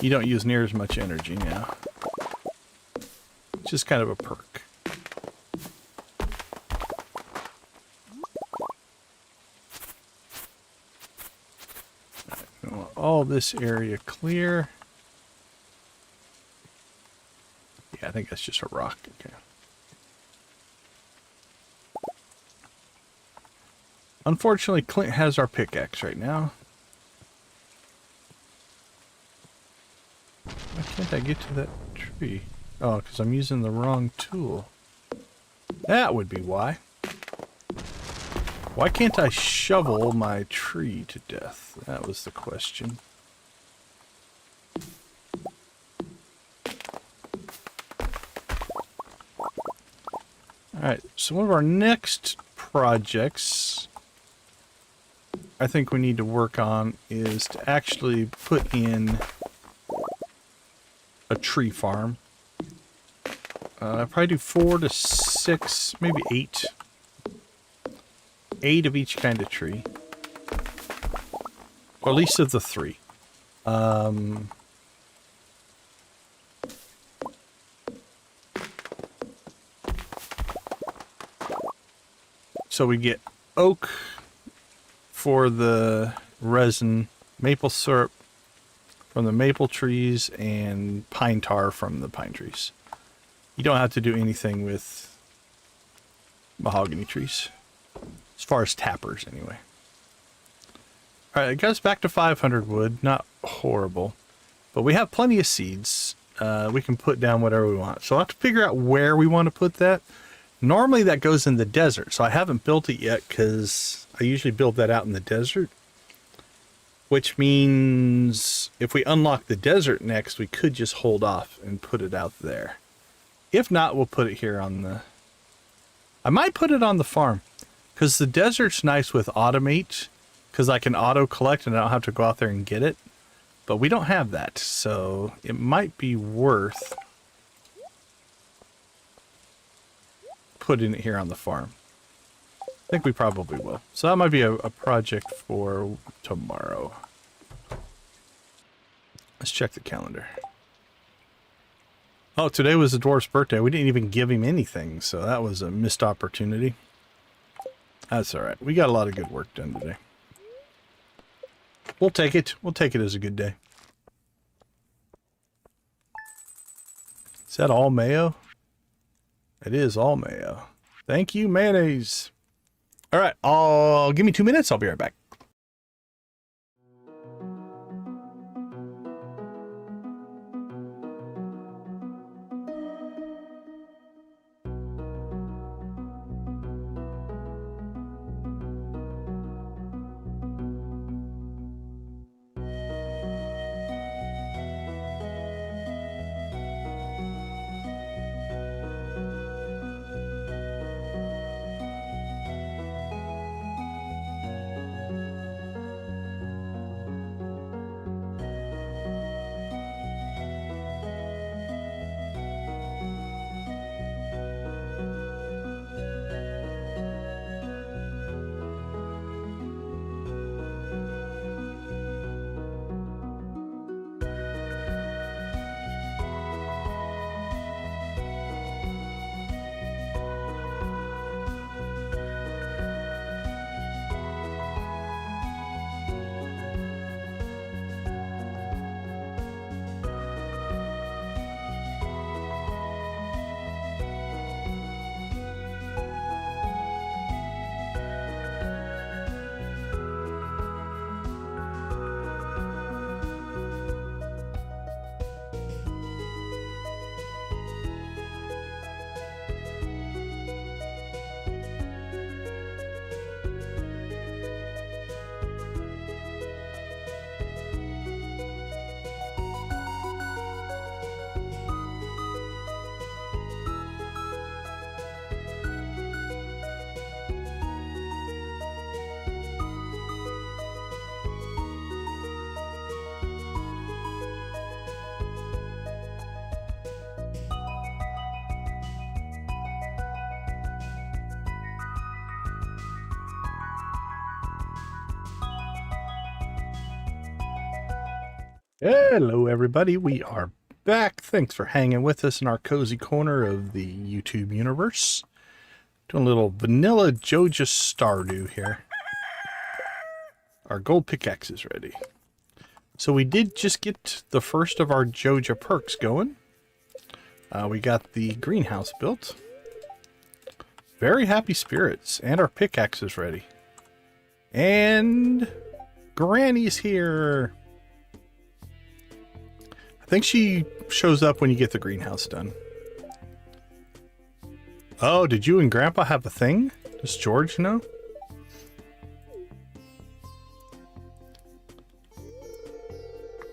you don't use near as much energy now. It's just kind of a perk. Right, we want all this area clear. Yeah, I think that's just a rock. Okay. Unfortunately, Clint has our pickaxe right now. Why can't I get to that tree? Oh, because I'm using the wrong tool. That would be why. Why can't I shovel my tree to death? That was the question. Alright, so one of our next projects I think we need to work on is to actually put in a tree farm. Probably do 4 to 6, maybe 8. 8 of each kind of tree. Or at least of the 3. So we get oak for the resin, maple syrup from the maple trees, and pine tar from the pine trees. You don't have to do anything with mahogany trees. As far as tappers, anyway. Alright, it goes back to 500 wood. Not horrible. But we have plenty of seeds. We can put down whatever we want. So I'll have to figure out where we want to put that. Normally that goes in the desert. So I haven't built it yet because I usually build that out in the desert. Which means if we unlock the desert next, we could just hold off and put it out there. If not, we'll put it here on the... I might put it on the farm. Because the desert's nice with automate. Because I can auto-collect and I don't have to go out there and get it. But we don't have that. So it might be worth putting it here on the farm. I think we probably will. So that might be a project for tomorrow. Let's check the calendar. Oh, today was the dwarf's birthday. We didn't even give him anything, so that was a missed opportunity. That's alright. We got a lot of good work done today. We'll take it. We'll take it as a good day. Is that all mayo? It is all mayo. Thank you, mayonnaise. Alright, give me 2 minutes. I'll be right back. Hello everybody, we are back. Thanks for hanging with us in our cozy corner of the YouTube universe. Doing a little Vanilla Joja Stardew here. Our gold pickaxe is ready. So we did just get the first of our Joja perks going. We got the greenhouse built. Very happy spirits, and our pickaxe is ready. And Granny's here. I think she shows up when you get the greenhouse done. Oh, did you and Grandpa have a thing? Does George know?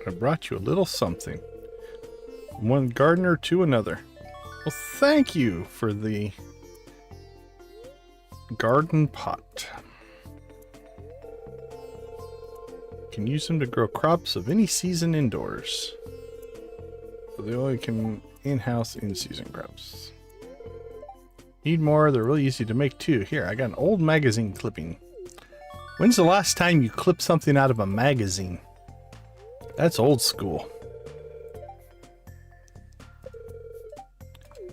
I brought you a little something. From one gardener to another. Well, thank you for the garden pot. can use them to grow crops of any season indoors. So they only can in-house in-season crops. Need more? They're really easy to make too. Here, I got an old magazine clipping. When's the last time you clipped something out of a magazine? That's old school.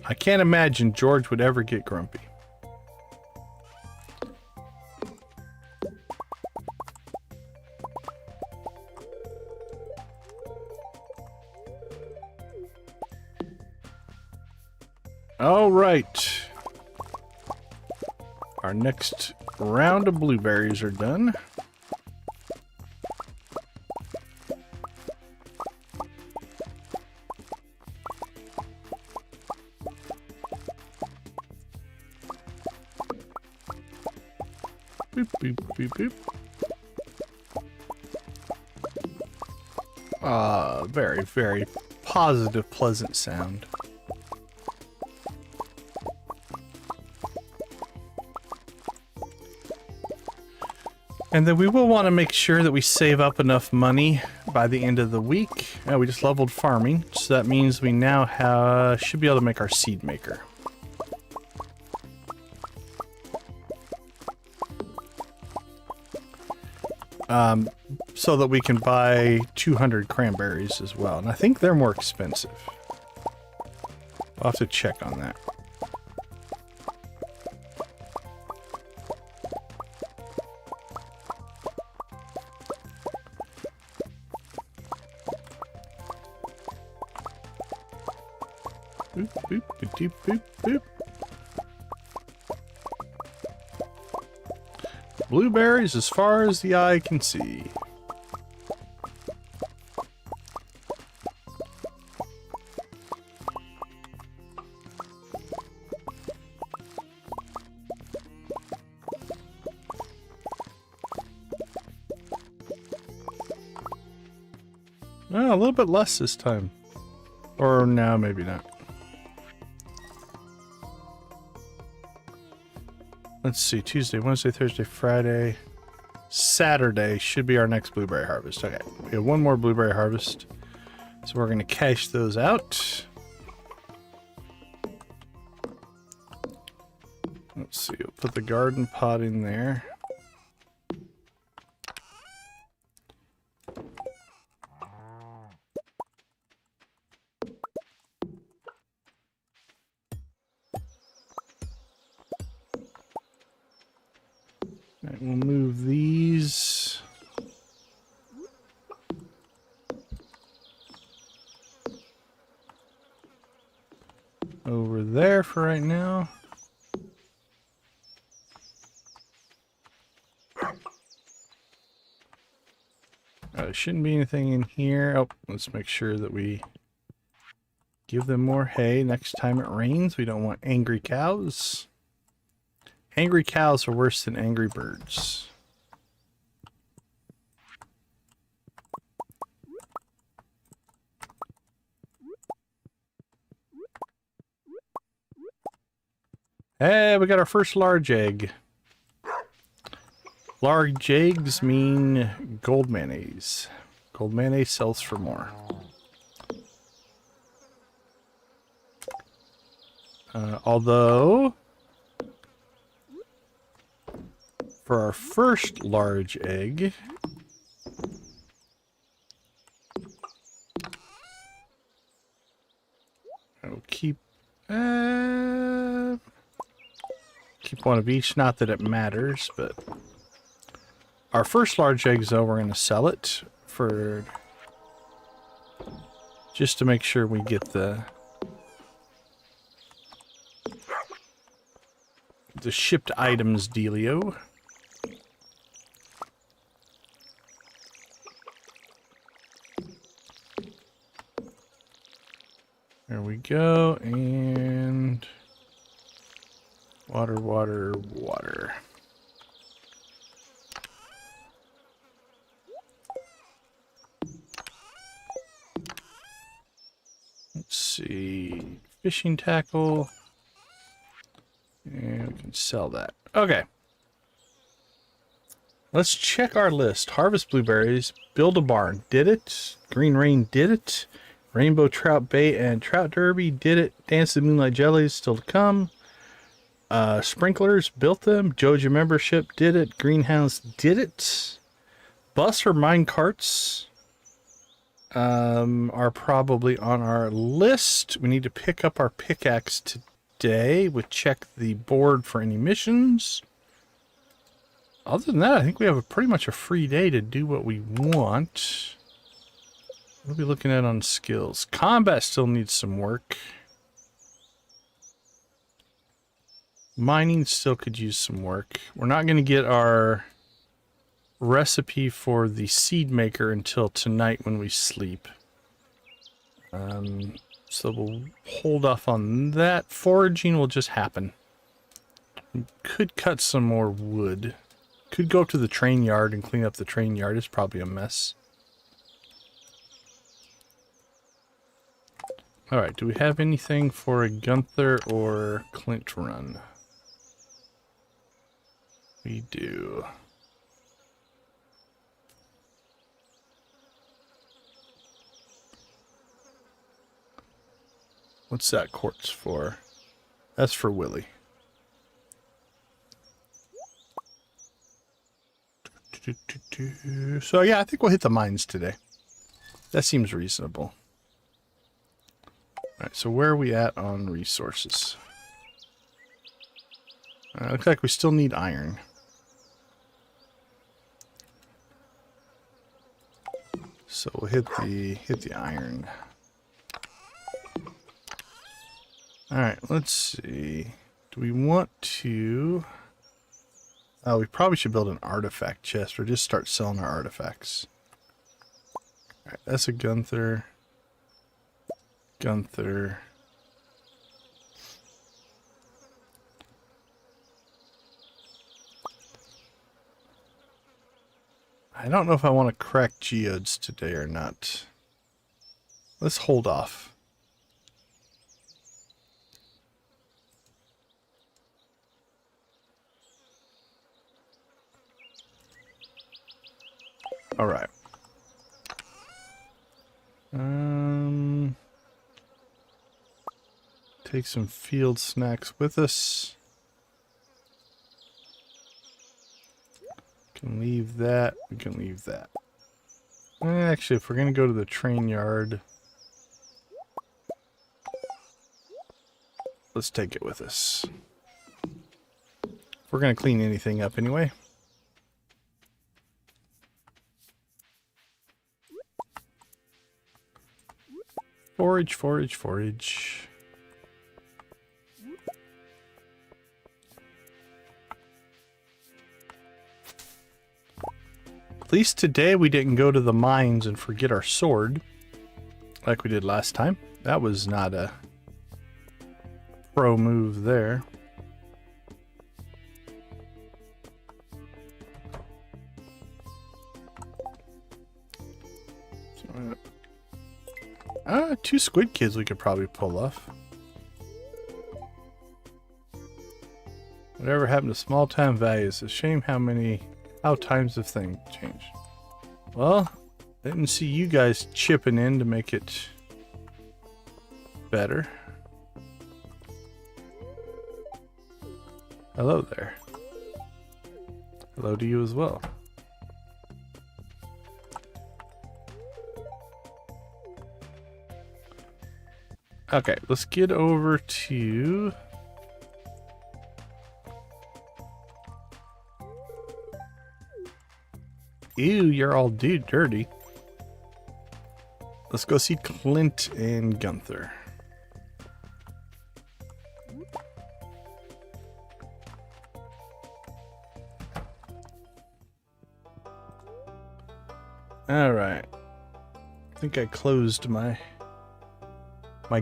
I can't imagine George would ever get grumpy. All right. Our next round of blueberries are done. Boop, boop, boop, boop. Very, very positive, pleasant sound. And then we will want to make sure that we save up enough money by the end of the week. We just leveled farming, so that means we now should be able to make our seed maker. So that we can buy 200 cranberries as well. And I think they're more expensive. I'll have to check on that. Boop, boop, boop, boop, boop. Blueberries as far as the eye can see. Oh, a little bit less this time. Or no, maybe not. Let's see, Tuesday, Wednesday, Thursday, Friday, Saturday should be our next blueberry harvest. Okay, we have one more blueberry harvest. So we're going to cash those out. Let's see, we'll put the garden pot in there. We'll move these. Over there for right now. There shouldn't be anything in here. Oh, let's make sure that we give them more hay next time it rains. We don't want angry cows. Angry cows are worse than angry birds. Hey, we got our first large egg. Large eggs mean gold mayonnaise. Gold mayonnaise sells for more. Although, for our first large egg, I'll keep one of each. Not that it matters, but our first large eggs, though, we're going to sell it for just to make sure we get the shipped items dealio. There we go, and water, water, water. Let's see, fishing tackle, and we can sell that. Okay. Let's check our list. Harvest blueberries. Build a barn. Did it. Green Rain did it. Rainbow Trout Bait and Trout Derby did it. Dance the Moonlight Jellies still to come. Sprinklers built them. Joja membership did it. Greenhouse did it. Bus or mine carts are probably on our list. We need to pick up our pickaxe today. We'll check the board for any missions. Other than that, I think we have pretty much a free day to do what we want. What are we looking at on skills? Combat still needs some work. Mining still could use some work. We're not going to get our recipe for the seed maker until tonight when we sleep. So we'll hold off on that. Foraging will just happen. We could cut some more wood. Could go up to the train yard and clean up the train yard. It's probably a mess. Alright, do we have anything for a Gunther or Clint run? We do. What's that quartz for? That's for Willie. So yeah, I think we'll hit the mines today. That seems reasonable. Alright, so where are we at on resources? Looks like we still need iron. So we'll hit the iron. Alright, let's see. Do we want to... Oh, we probably should build an artifact chest or just start selling our artifacts. Alright, that's a Gunther. Gunther. I don't know if I want to crack geodes today or not. Let's hold off. All right. Take some field snacks with us. Can leave that. We can leave that. Actually, if we're going to go to the train yard, let's take it with us. If we're going to clean anything up anyway. Forage, forage, forage. At least today we didn't go to the mines and forget our sword like we did last time. That was not a pro move there. Two squid kids we could probably pull off. Whatever happened to small town values? It's a shame how times of things change. Well, didn't see you guys chipping in to make it better. Hello there. Hello to you as well. Okay, let's get over to... Ew, you're all dirty. Let's go see Clint and Gunther. Alright. I think I closed my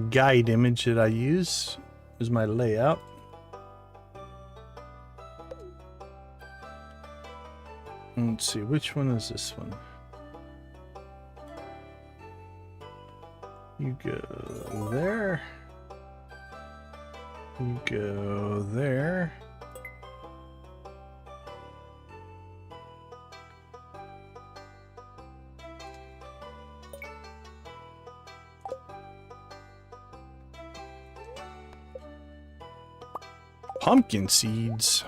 guide image that I use. Is my layout. Let's see, which one is this one? You go there. You go there. Pumpkin seeds.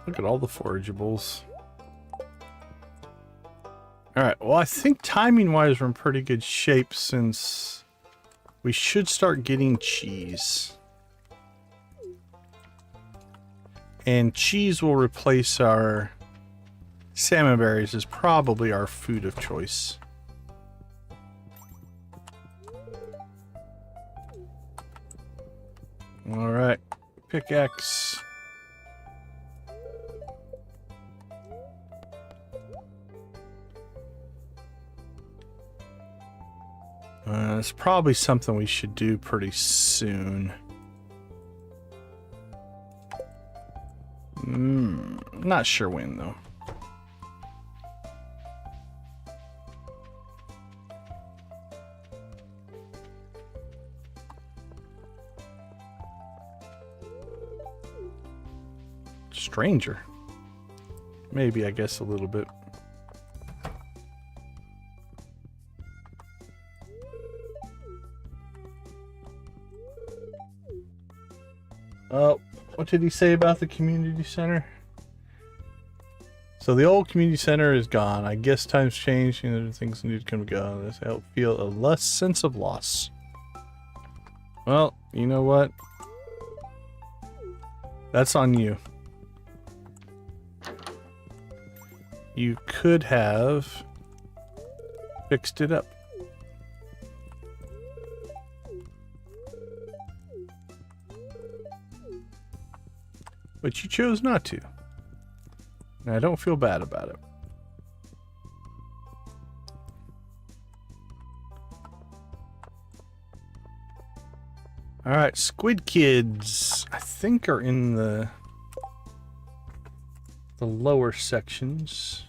Look at all the forageables. Alright, well I think timing-wise we're in pretty good shape since we should start getting cheese. And cheese will replace our salmon berries as probably our food of choice. Alright, pickaxe. It's probably something we should do pretty soon. Not sure when, though. Stranger. Maybe, I guess, a little bit. Oh, what did he say about the community center? So the old community center is gone. I guess times change and things need to come and go. This help feel a less sense of loss. Well, you know what? That's on you. You could have fixed it up. But you chose not to. And I don't feel bad about it. Alright, squid kids, I think are in the lower sections.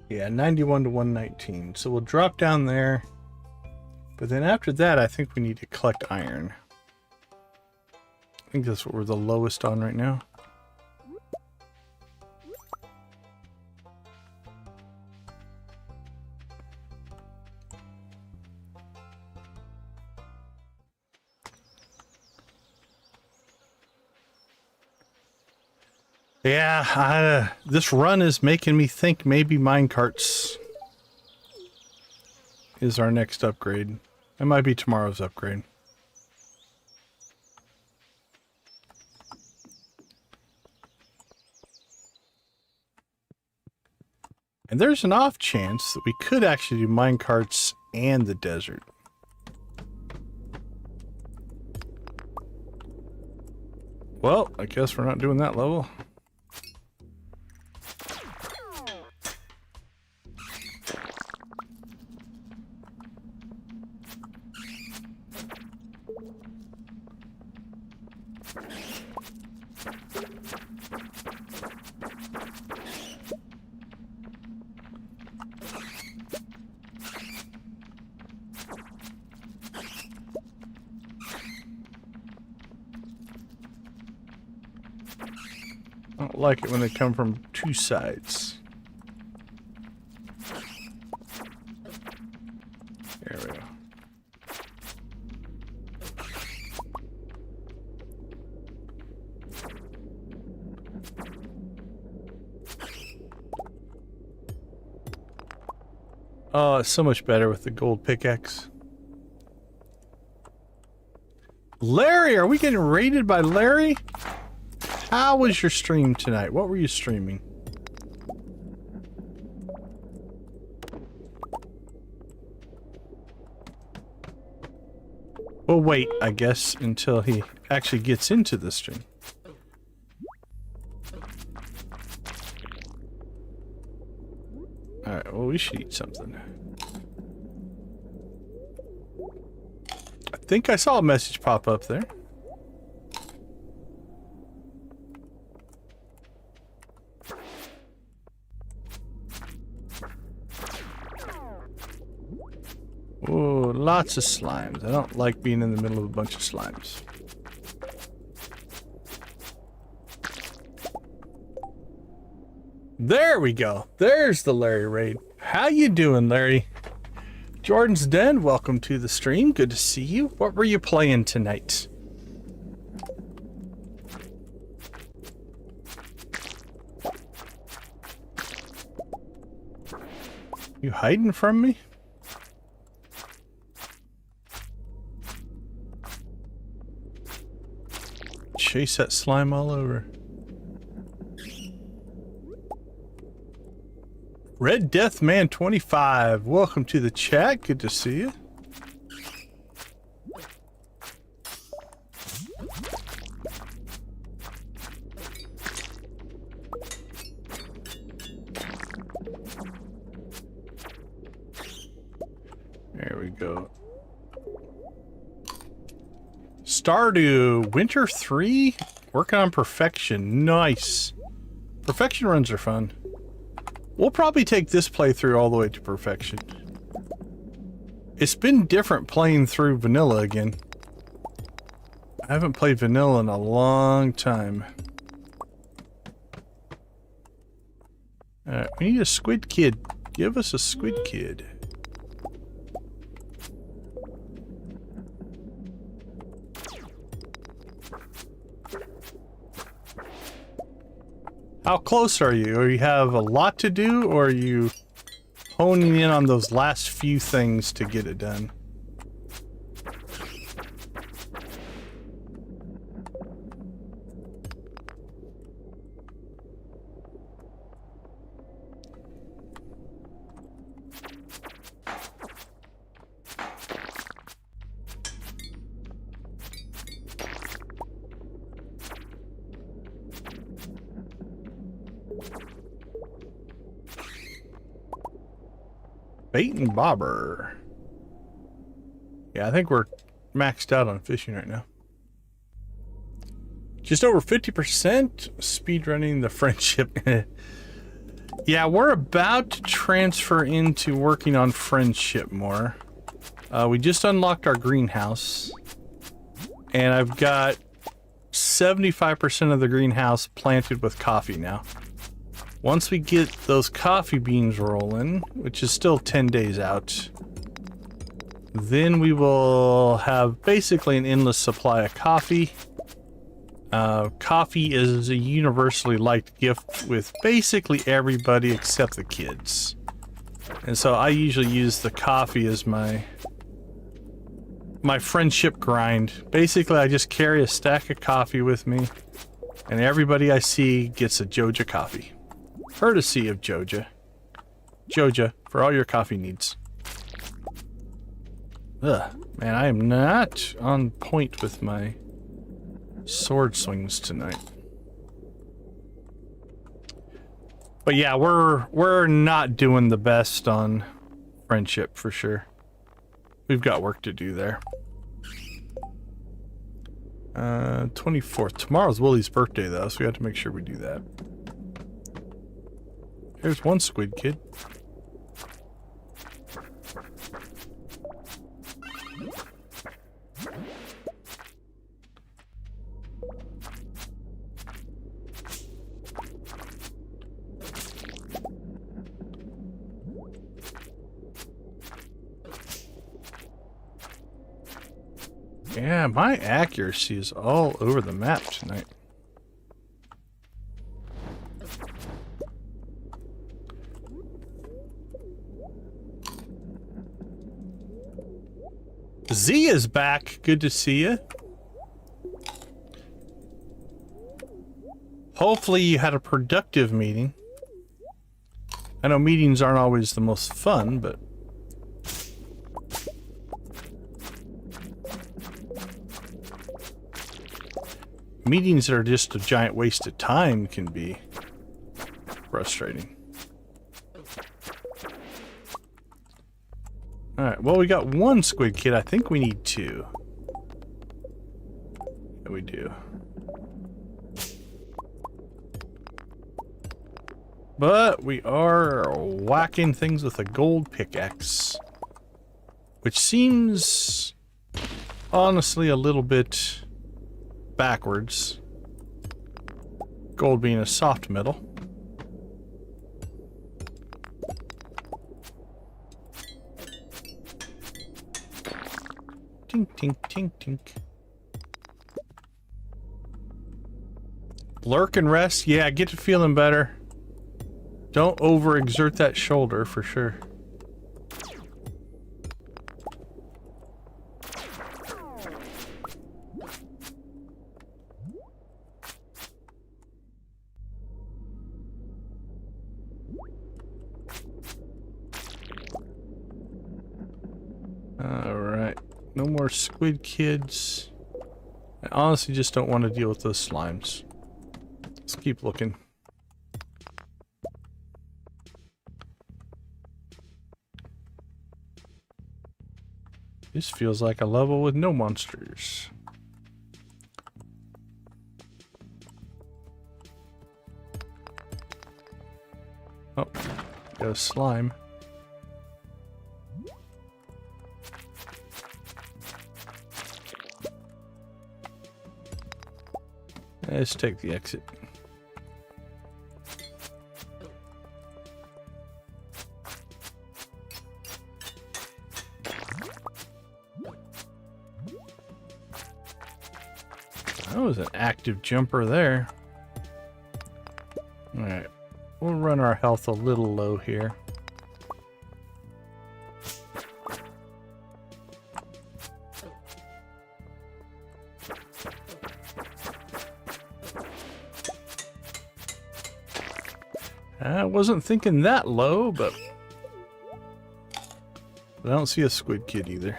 Yeah, 91 to 119. So we'll drop down there. But then after that, I think we need to collect iron. I think that's what we're the lowest on right now. Yeah, this run is making me think maybe minecarts is our next upgrade. It might be tomorrow's upgrade. And there's an off chance that we could actually do minecarts and the desert. Well, I guess we're not doing that level. I don't like it when they come from two sides. There we go. Oh, it's so much better with the gold pickaxe. Larry, are we getting raided by Larry? How was your stream tonight? What were you streaming? We'll wait, I guess, until he actually gets into the stream. Alright, well, we should eat something. I think I saw a message pop up there. Oh, lots of slimes. I don't like being in the middle of a bunch of slimes. There we go. There's the Larry raid. How you doing, Larry? Jordan's Den, welcome to the stream. Good to see you. What were you playing tonight? You hiding from me? Chase that slime all over. Red Death Man 25, welcome to the chat. Good to see you. There we go. Stardew Winter 3, working on perfection. Nice. Perfection runs are fun. We'll probably take this playthrough all the way to perfection. It's been different playing through vanilla again. I haven't played vanilla in a long time. Alright, we need a squid kid. Give us a squid kid. How close are you? Or you have a lot to do, or are you honing in on those last few things to get it done? Bait and bobber. Yeah, I think we're maxed out on fishing right now. Just over 50% speedrunning the friendship. Yeah, we're about to transfer into working on friendship more. We just unlocked our greenhouse. And I've got 75% of the greenhouse planted with coffee now. Once we get those coffee beans rolling, which is still 10 days out, then we will have basically an endless supply of coffee. Coffee is a universally liked gift with basically everybody except the kids. And so I usually use the coffee as my friendship grind. Basically, I just carry a stack of coffee with me, and everybody I see gets a Joja coffee. Courtesy of Joja. Joja, for all your coffee needs. Ugh, man, I am not on point with my sword swings tonight. But yeah, we're not doing the best on friendship for sure. We've got work to do there. 24th. Tomorrow's Willie's birthday though, so we have to make sure we do that. There's one squid kid. Yeah, my accuracy is all over the map tonight. Z is back. Good to see you. Hopefully you had a productive meeting. I know meetings aren't always the most fun, but meetings that are just a giant waste of time can be frustrating. Alright, well, we got one squid kid. I think we need two. Yeah, we do. But we are whacking things with a gold pickaxe. which seems honestly a little bit backwards. Gold being a soft metal. Tink, tink, tink, tink. Lurk and rest. Yeah, get to feeling better. Don't overexert that shoulder for sure. Alright. No more squid kids. I honestly just don't want to deal with those slimes. Let's keep looking. This feels like a level with no monsters. Oh, got a slime. Let's take the exit. That was an active jumper there. Alright, we'll run our health a little low here. I wasn't thinking that low, but I don't see a squid kid either.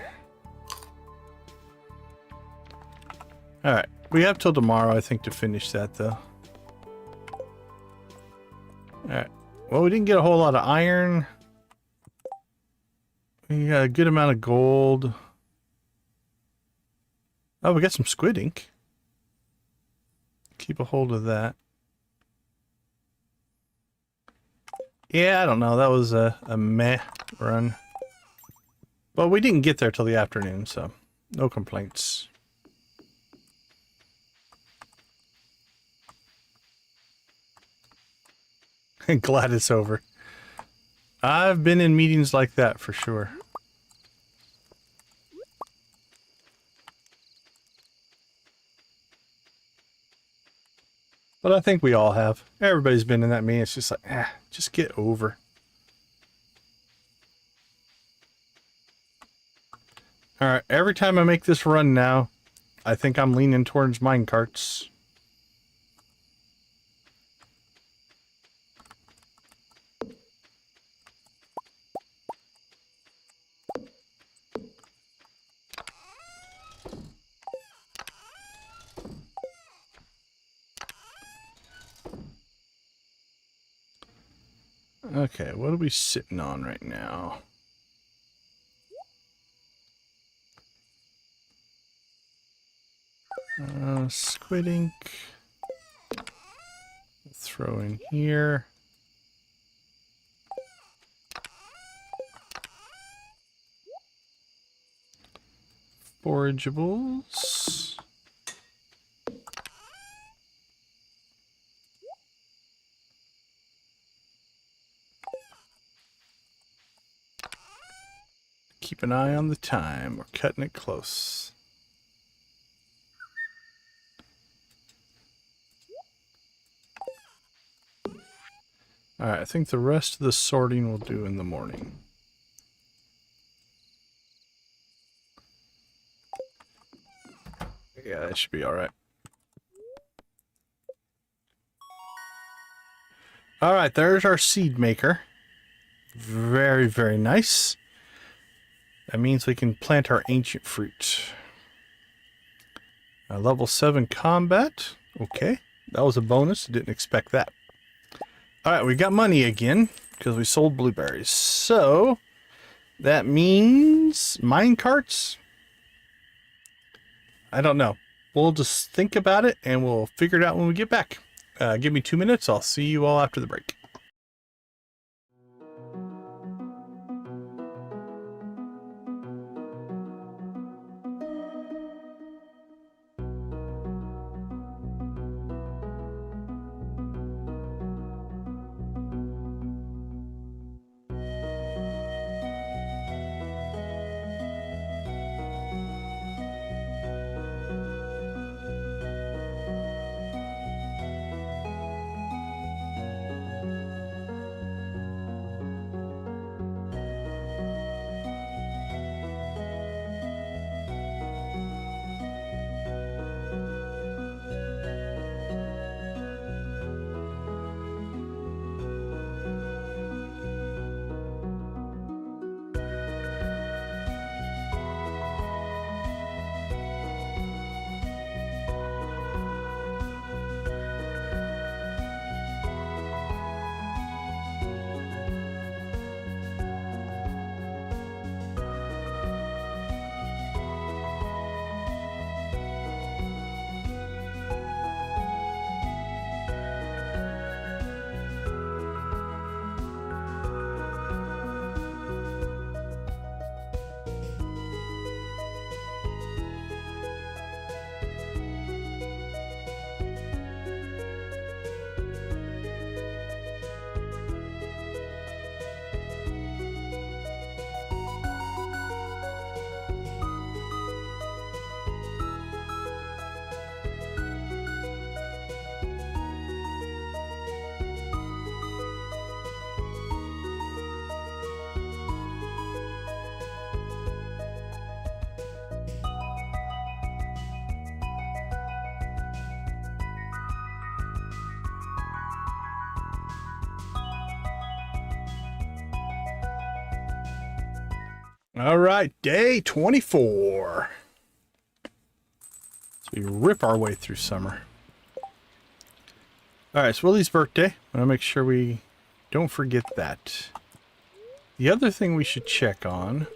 Alright, we have till tomorrow, I think, to finish that, though. Alright, well, we didn't get a whole lot of iron. We got a good amount of gold. Oh, we got some squid ink. Keep a hold of that. Yeah, I don't know. That was a meh run. But we didn't get there till the afternoon, so no complaints. Glad it's over. I've been in meetings like that for sure. But I think we all have. Everybody's been in that meeting. It's just like, just get over. Alright, every time I make this run now, I think I'm leaning towards minecarts. Okay, what are we sitting on right now? Squid ink. Throw in here. Forageables. Keep an eye on the time. We're cutting it close. Alright, I think the rest of the sorting we'll do in the morning. Yeah, that should be alright. Alright, there's our seed maker. Very, very nice. That means we can plant our ancient fruit. Level 7 combat. Okay, that was a bonus. Didn't expect that. Alright, we got money again because we sold blueberries. So, that means minecarts? I don't know. We'll just think about it and we'll figure it out when we get back. Give me 2 minutes. I'll see you all after the break. All right, day 24. So we rip our way through summer. All right, it's Willie's birthday. I want to make sure we don't forget that. The other thing we should check on,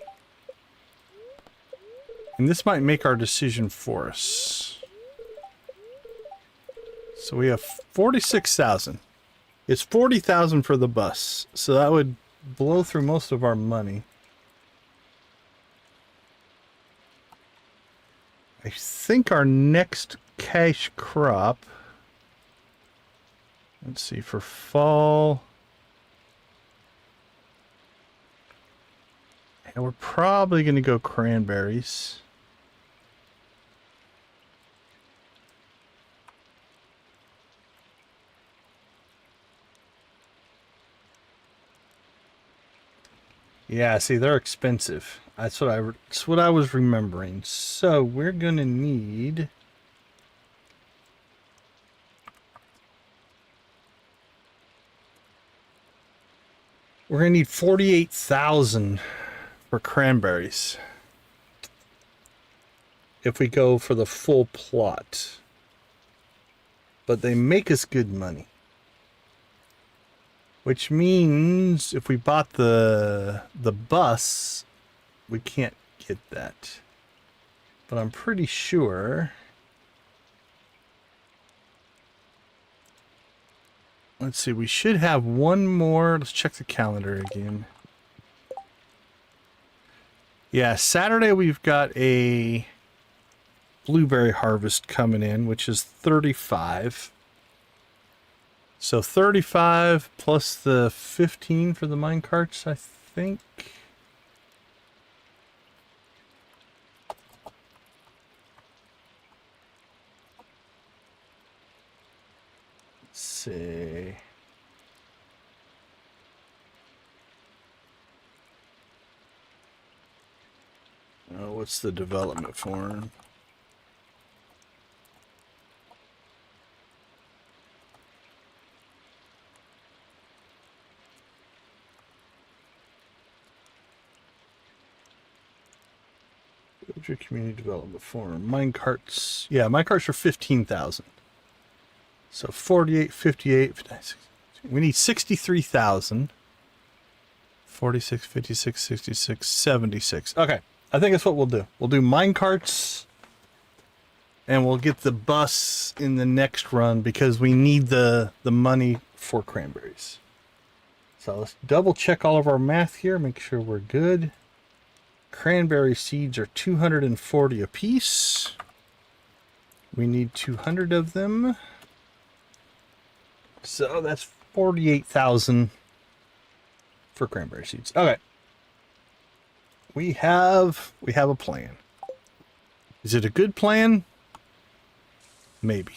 and this might make our decision for us. So we have 46,000. It's 40,000 for the bus, so that would blow through most of our money. I think our next cash crop, let's see, for fall, and we're probably going to go cranberries. Yeah, see, they're expensive. That's what I was remembering. So we're gonna need we're gonna need 48,000 for cranberries if we go for the full plot. But they make us good money. Which means if we bought the bus, we can't get that. But I'm pretty sure. Let's see, we should have one more. Let's check the calendar again. Yeah, Saturday we've got a blueberry harvest coming in, which is 35. So 35 plus the 15 for the mine carts, I think. Let's see. Oh, what's the development form? Community development forum. Mine carts. Yeah, mine carts are 15,000. So 48, 58, 56. We need 63,000. 46, 56, 66, 76. Okay. I think that's what we'll do. We'll do mine carts and we'll get the bus in the next run because we need the money for cranberries. So let's double check all of our math here, make sure we're good. Cranberry seeds are 240 a piece. We need 200 of them. So that's 48,000 for cranberry seeds. Okay. We have a plan. Is it a good plan? Maybe.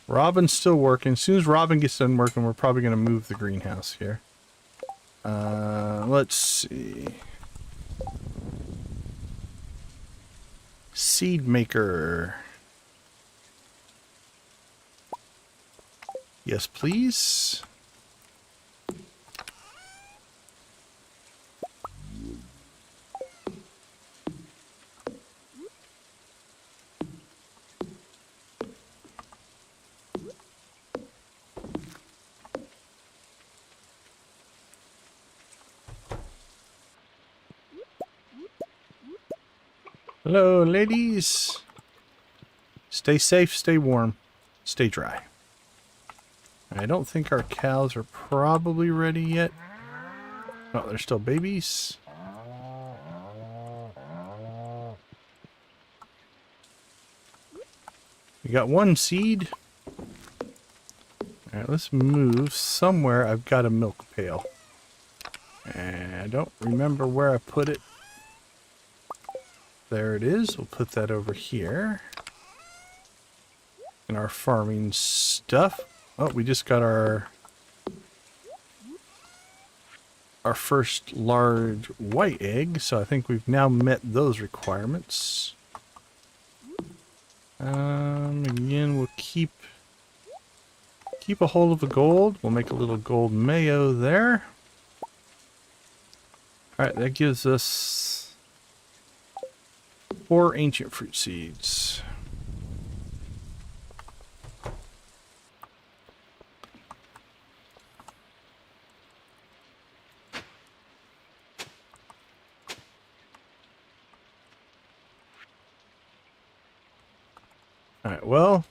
Robin's still working. As soon as Robin gets done working, we're probably going to move the greenhouse here. Let's see. Seed maker. Yes, please. Hello, ladies. Stay safe, stay warm, stay dry. I don't think our cows are probably ready yet. Oh, they're still babies. We got one seed. Alright, let's move somewhere. I've got a milk pail. And I don't remember where I put it. There it is. We'll put that over here. And our farming stuff. Oh, we just got our first large white egg, so I think we've now met those requirements. Again, we'll keep Keep a hold of the gold. We'll make a little gold mayo there. Alright, that gives us 4 ancient fruit seeds. Alright, well,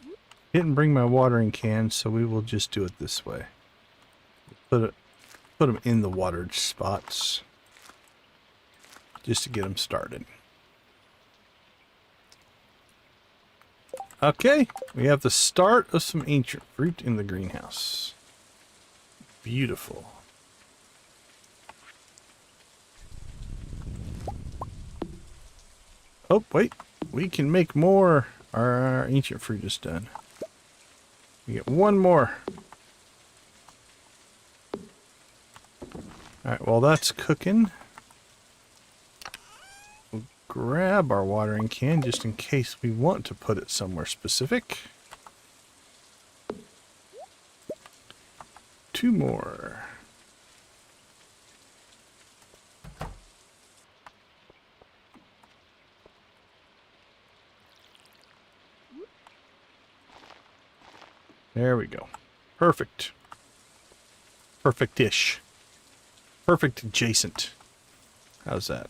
didn't bring my watering can, so we will just do it this way. Put them in the watered spots, just to get them started. Okay, we have the start of some ancient fruit in the greenhouse. Beautiful. Oh, wait, we can make more. Our ancient fruit is done. We get one more. Alright, while that's cooking, we'll grab our watering can just in case we want to put it somewhere specific. 2 more. There we go. Perfect. Perfect-ish. Perfect adjacent. How's that?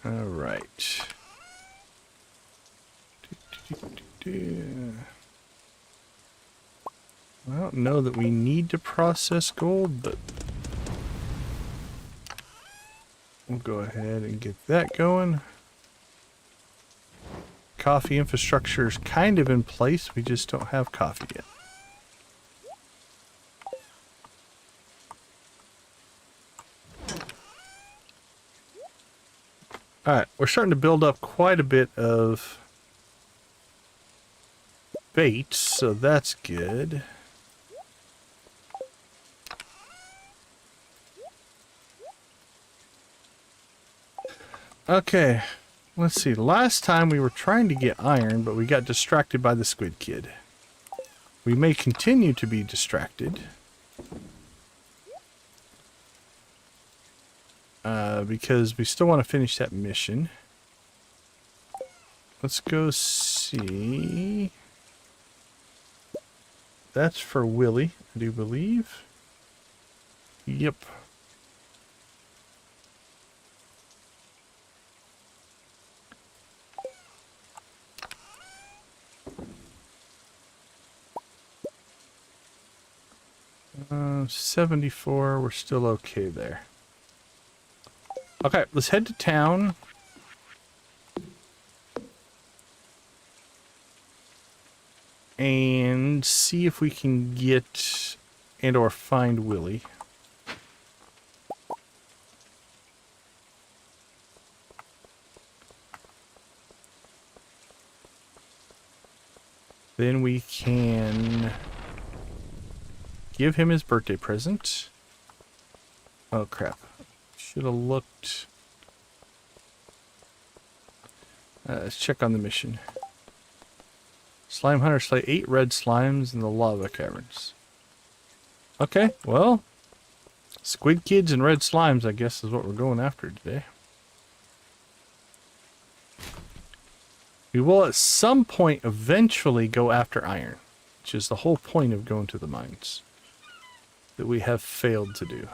All right. I don't know that we need to process gold, but we'll go ahead and get that going. Coffee infrastructure is kind of in place. We just don't have coffee yet. Alright, we're starting to build up quite a bit of bait, so that's good. Okay, let's see. Last time we were trying to get iron, but we got distracted by the squid kid. We may continue to be distracted. Because we still want to finish that mission. Let's go see. That's for Willy, I do believe. Yep. Uh, 74, we're still okay there. Okay, let's head to town. And see if we can get and or find Willy. Then we can give him his birthday present. Oh crap. Should have looked. Let's check on the mission. Slime Hunter slay 8 red slimes in the lava caverns. Okay, well, squid kids and red slimes, I guess, is what we're going after today. We will at some point eventually go after iron, which is the whole point of going to the mines that we have failed to do.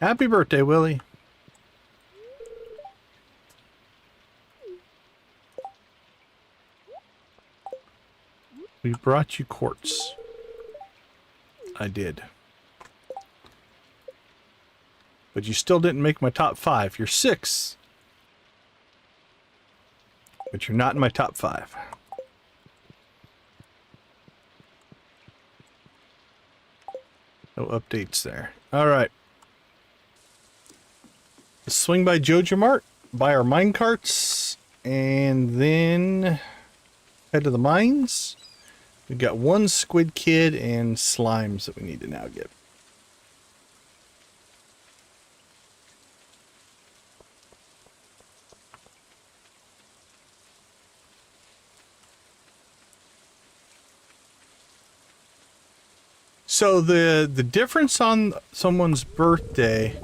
Happy birthday, Willy. We brought you quartz. I did. But you still didn't make my top 5. You're 6. But you're not in my top 5. No updates there. All right. Let's swing by Joja Mart, buy our mine carts, and then head to the mines. We've got one squid kid and slimes that we need to now get. So the difference on someone's birthday,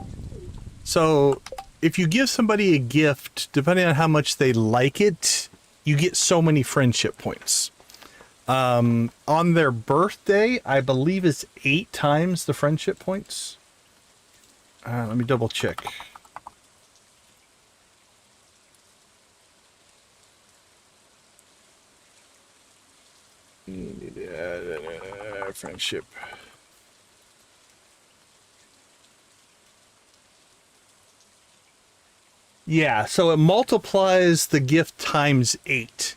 so if you give somebody a gift, depending on how much they like it, you get so many friendship points. On their birthday, I believe it's 8 times the friendship points. Let me double check. Friendship. Yeah, so it multiplies the gift times 8.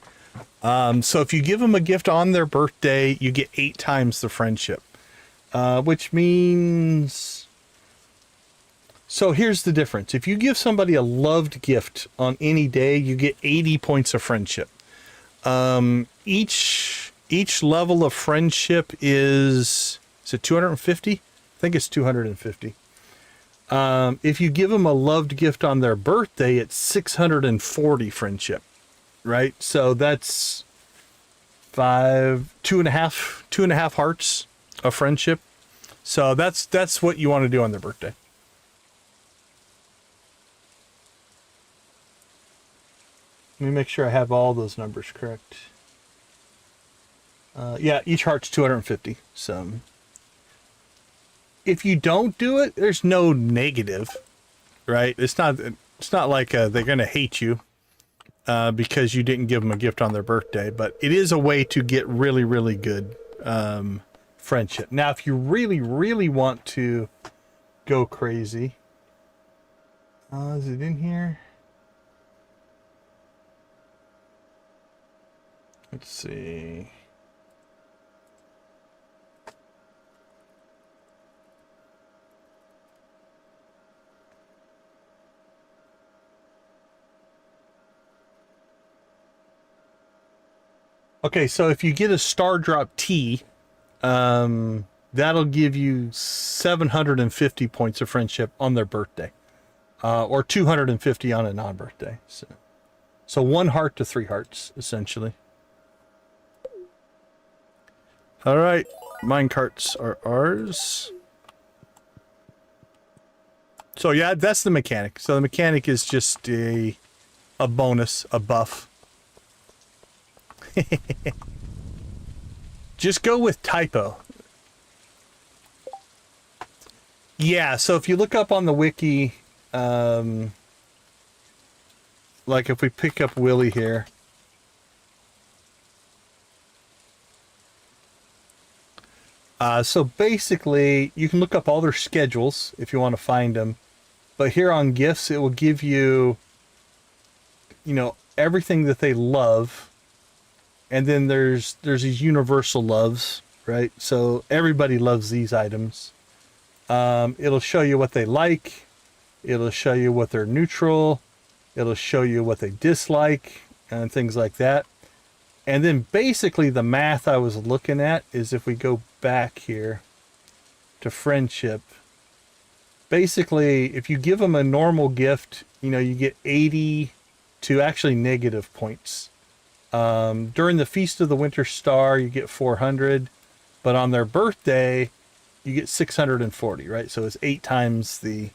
So if you give them a gift on their birthday, you get 8 times the friendship. Which means... So here's the difference. If you give somebody a loved gift on any day, you get 80 points of friendship. Each level of friendship is it 250? I think it's 250. If you give them a loved gift on their birthday, it's 640 friendship, right? So that's two and a half hearts of friendship. So that's what you want to do on their birthday. Let me make sure I have all those numbers correct. Yeah, each heart's 250. So if you don't do it, there's no negative, right? It's not like they're gonna hate you because you didn't give them a gift on their birthday. But it is a way to get really, really good friendship. Now, if you really, really want to go crazy, is it in here? Let's see. Okay, so if you get a Star Drop T, that'll give you 750 points of friendship on their birthday, or 250 on a non-birthday. So 1 heart to 3 hearts, essentially. All right, mine carts are ours. So yeah, that's the mechanic. So the mechanic is just a bonus, a buff. Just go with typo. Yeah, so if you look up on the wiki, like if we pick up Willie here. So basically, you can look up all their schedules if you want to find them. But here on gifts, it will give you, everything that they love. And then there's these universal loves, right? So everybody loves these items. It'll show you what they like. It'll show you what they're neutral. It'll show you what they dislike and things like that. And then basically the math I was looking at is if we go back here to friendship, basically if you give them a normal gift, you get 80 to actually negative points. During the Feast of the Winter Star, you get 400, but on their birthday, you get 640, right? So it's 8 times the...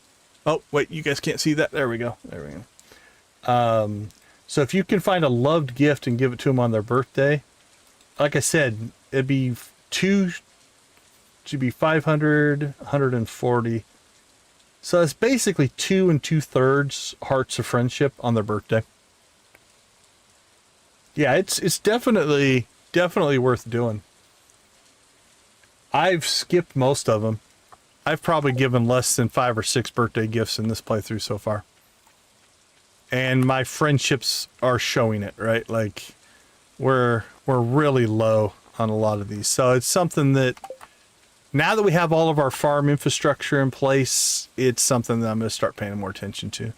Oh, wait, you guys can't see that? There we go. There we go. So if you can find a loved gift and give it to them on their birthday, like I said, it'd be 500, 140. So it's basically 2 2/3 hearts of friendship on their birthday. Yeah, it's definitely worth doing. I've skipped most of them. I've probably given less than 5 or 6 birthday gifts in this playthrough so far. And my friendships are showing it, right? Like we're really low on a lot of these. So it's something that now that we have all of our farm infrastructure in place, it's something that I'm going to start paying more attention to.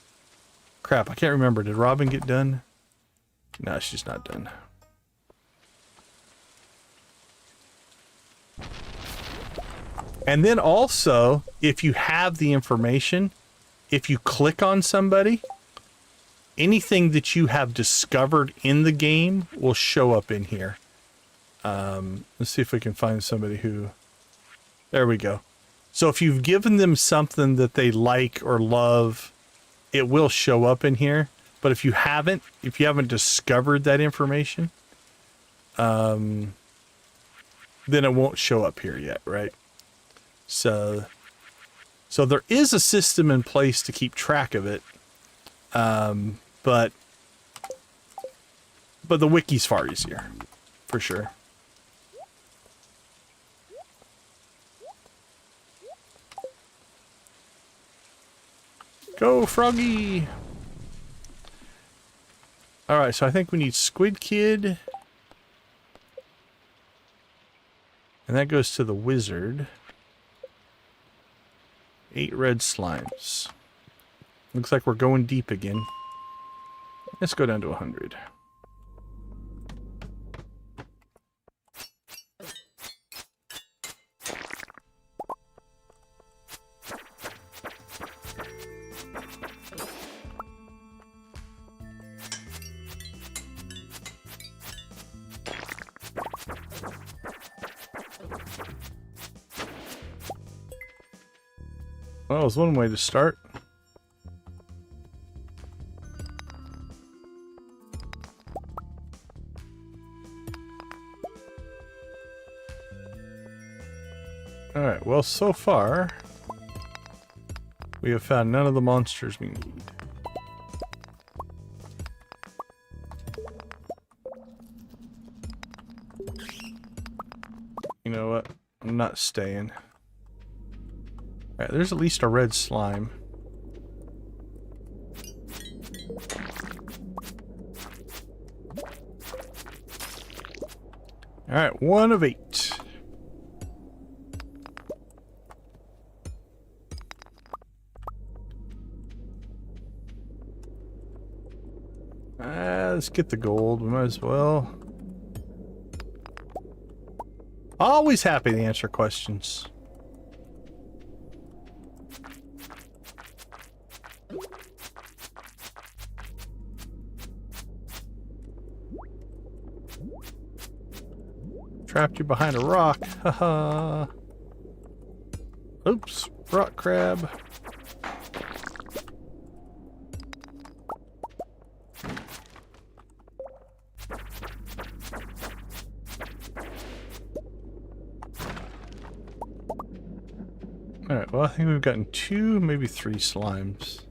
Crap, I can't remember. Did Robin get done? No, she's not done. And then also, if you have the information, if you click on somebody, anything that you have discovered in the game will show up in here. Let's see if we can find somebody who... There we go. So if you've given them something that they like or love, it will show up in here. But if you haven't discovered that information, then it won't show up here yet, right? So there is a system in place to keep track of it, but the wiki's far easier, for sure. Go, Froggy! Alright, so I think we need Squid Kid. And that goes to the wizard. 8 red slimes. Looks like we're going deep again. Let's go down to 100. Well, it's one way to start. Alright, well, so far, we have found none of the monsters we need. You know what? I'm not staying. Alright, there's at least a red slime. Alright, 1 of 8. Let's get the gold. We might as well. Always happy to answer questions. Trapped you behind a rock. Haha. Oops. Rock crab. Alright, well, I think we've gotten 2, maybe 3 slimes.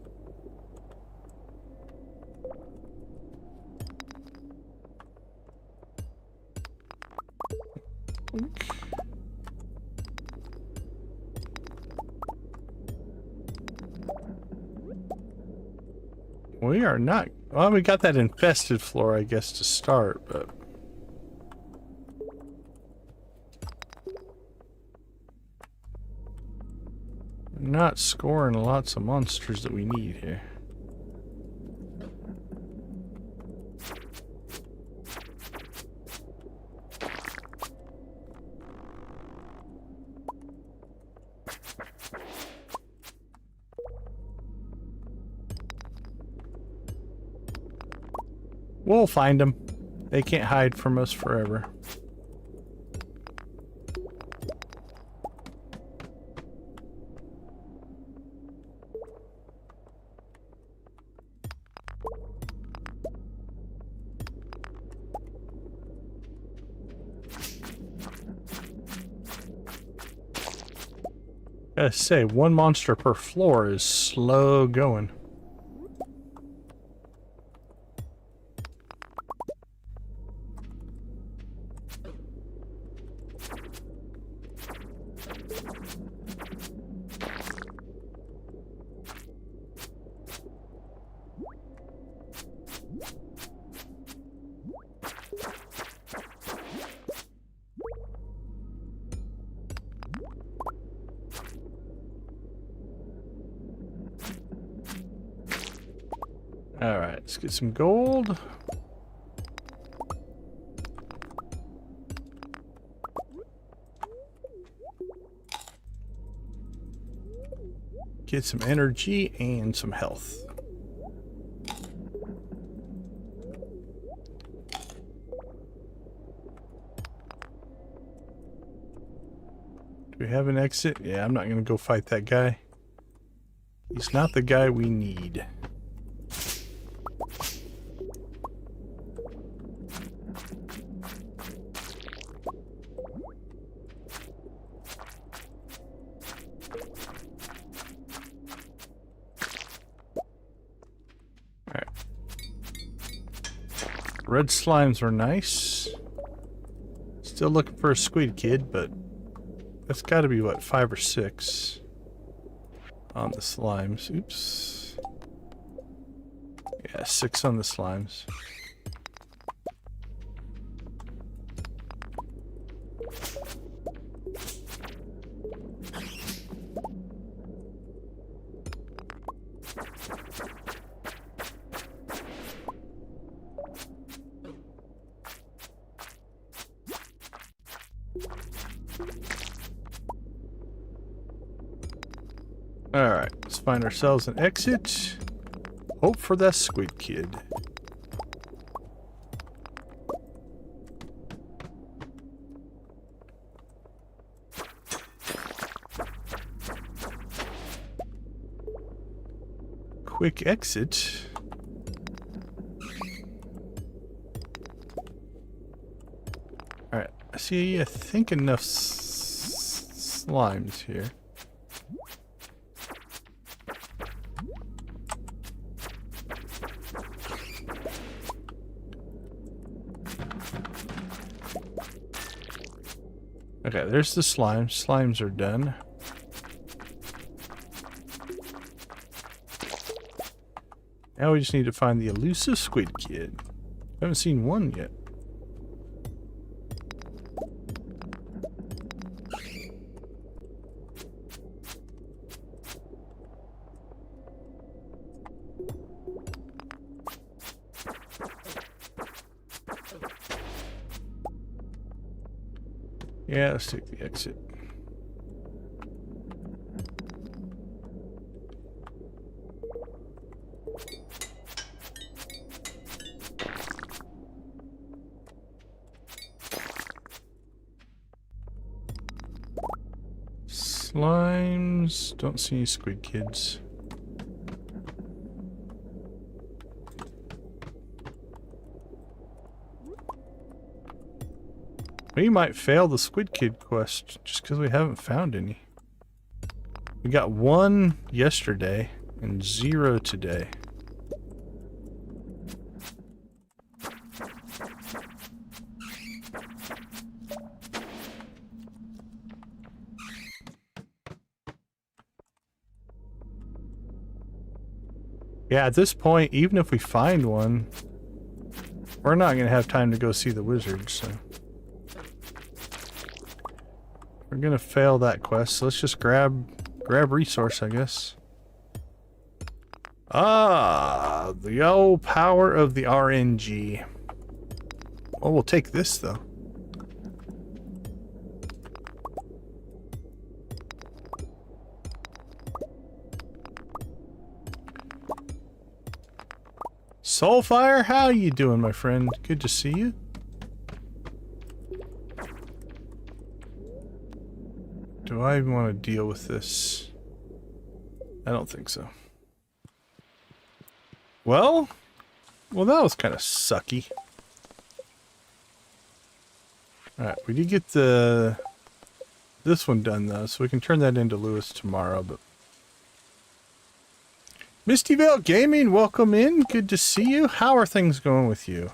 We are not... Well, we got that infested floor, I guess, to start, but... we're not scoring lots of monsters that we need here. We'll find them. They can't hide from us forever. Gotta say, 1 monster per floor is slow going. Alright, let's get some gold. Get some energy and some health. Do we have an exit? Yeah, I'm not going to go fight that guy. He's not the guy we need. Red slimes are nice. Still looking for a squid kid, but that's got to be, what, 5 or 6 on the slimes. Oops. Yeah, 6 on the slimes. Alright, let's find ourselves an exit. Hope for that squid kid. Quick exit. Alright, I see, I think enough slimes here. Okay, there's the slimes. Slimes are done. Now we just need to find the elusive squid kid. I haven't seen one yet. Yeah, let's take the exit. Slimes. Don't see any squid kids. We might fail the squid kid quest just because we haven't found any. We got 1 yesterday and 0 today. Yeah, at this point, even if we find one, we're not going to have time to go see the wizard, so... We're gonna fail that quest, so let's just grab resource, I guess. Ah, the old power of the RNG. Oh, we'll take this though. Soulfire, how you doing, my friend? Good to see you. Do I even want to deal with this? I don't think so. Well, that was kind of sucky. Alright, we did get this one done though, so we can turn that into Lewis tomorrow, but... Mistyvale Gaming, welcome in. Good to see you. How are things going with you?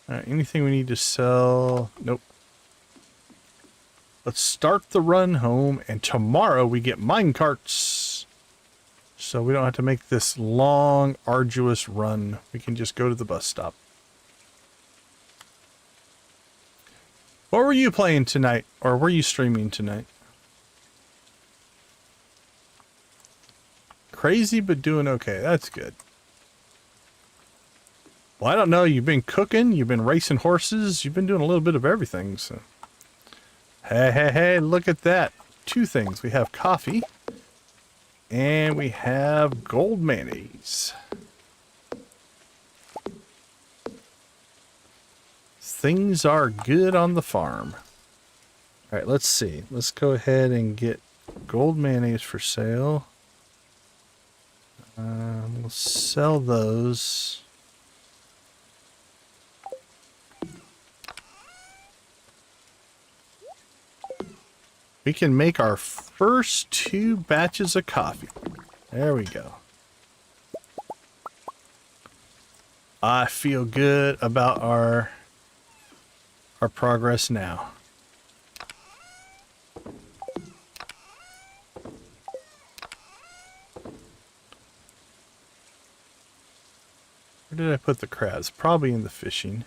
Alright, anything we need to sell? Nope. Let's start the run home, and tomorrow we get minecarts. So we don't have to make this long, arduous run. We can just go to the bus stop. What were you playing tonight? Or were you streaming tonight? Crazy, but doing okay. That's good. Well, I don't know. You've been cooking. You've been racing horses. You've been doing a little bit of everything. So Hey, hey, hey, look at that. Two things. We have coffee and we have gold mayonnaise. Things are good on the farm. All right, let's see. Let's go ahead and get gold mayonnaise for sale. We'll sell those. We can make our first 2 batches of coffee. There we go. I feel good about our progress now. Where did I put the crabs? Probably in the fishing.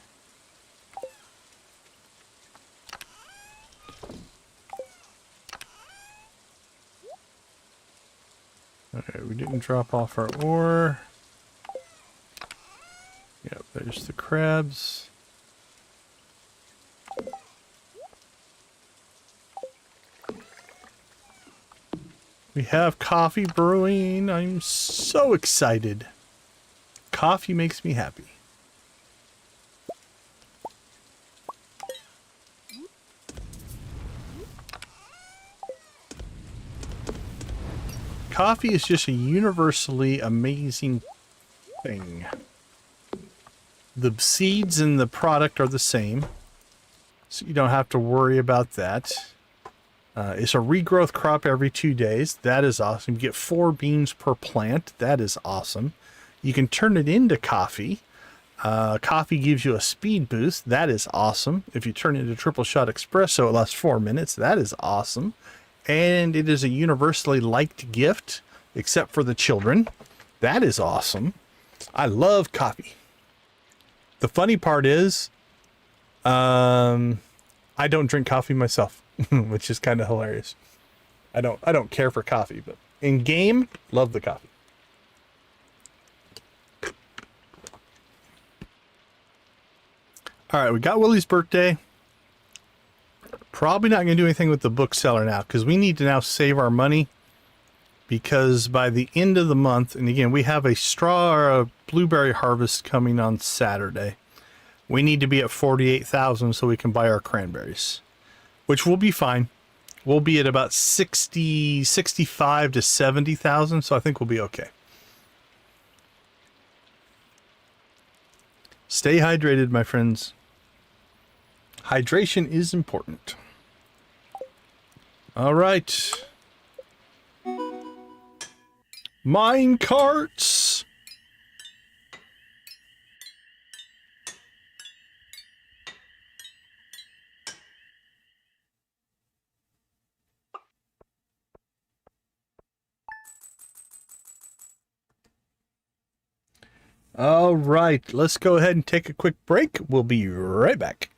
Okay, we didn't drop off our ore. Yep, there's the crabs. We have coffee brewing. I'm so excited. Coffee makes me happy. Coffee is just a universally amazing thing. The seeds and the product are the same, so you don't have to worry about that. It's a regrowth crop every 2 days. That is awesome. You get 4 beans per plant. That is awesome. You can turn it into coffee. Coffee gives you a speed boost. That is awesome. If you turn it into triple shot espresso, it lasts 4 minutes. That is awesome. And it is a universally liked gift, except for the children. That is awesome. I love coffee. The funny part is, I don't drink coffee myself, which is kind of hilarious. I don't care for coffee, but in game, love the coffee. All right, we got Willie's birthday. Probably not going to do anything with the bookseller now, because we need to now save our money, because by the end of the month, and again, we have a straw or a blueberry harvest coming on Saturday. We need to be at 48,000 so we can buy our cranberries, which will be fine. We'll be at about 65 to 70,000, so I think we'll be okay. Stay hydrated, my friends. Hydration is important. All right. Mine carts. All right, let's go ahead and take a quick break. We'll be right back.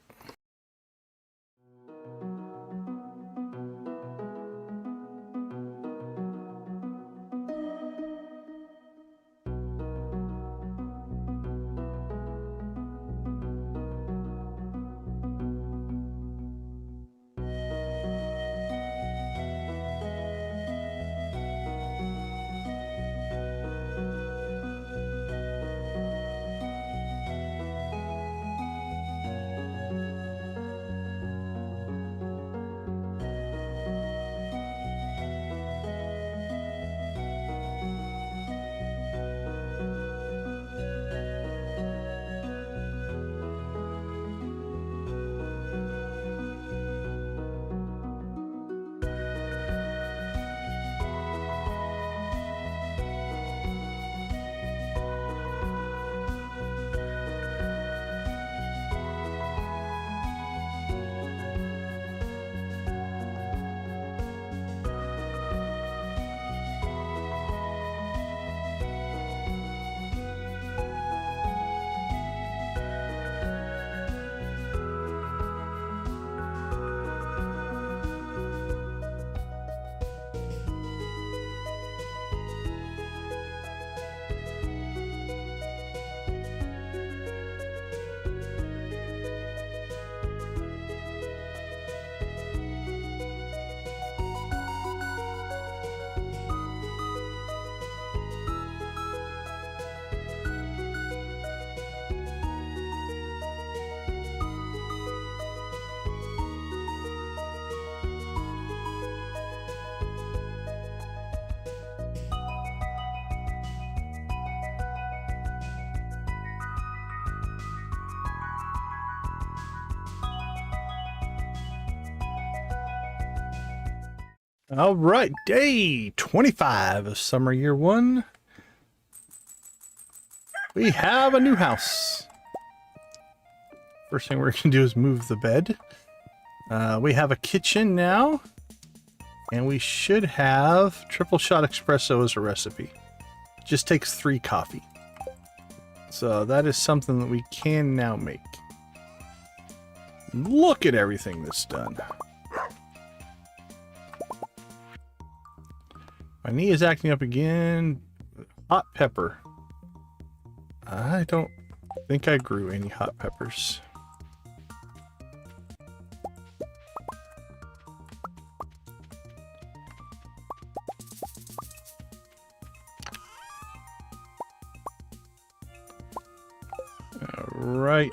All right, day 25 of summer year 1. We have a new house. First thing we're gonna do is move the bed. We have a kitchen now, and we should have triple shot espresso as a recipe. Just takes 3 coffee. So that is something that we can now make. Look at everything that's done. My knee is acting up again. Hot pepper. I don't think I grew any hot peppers. All right.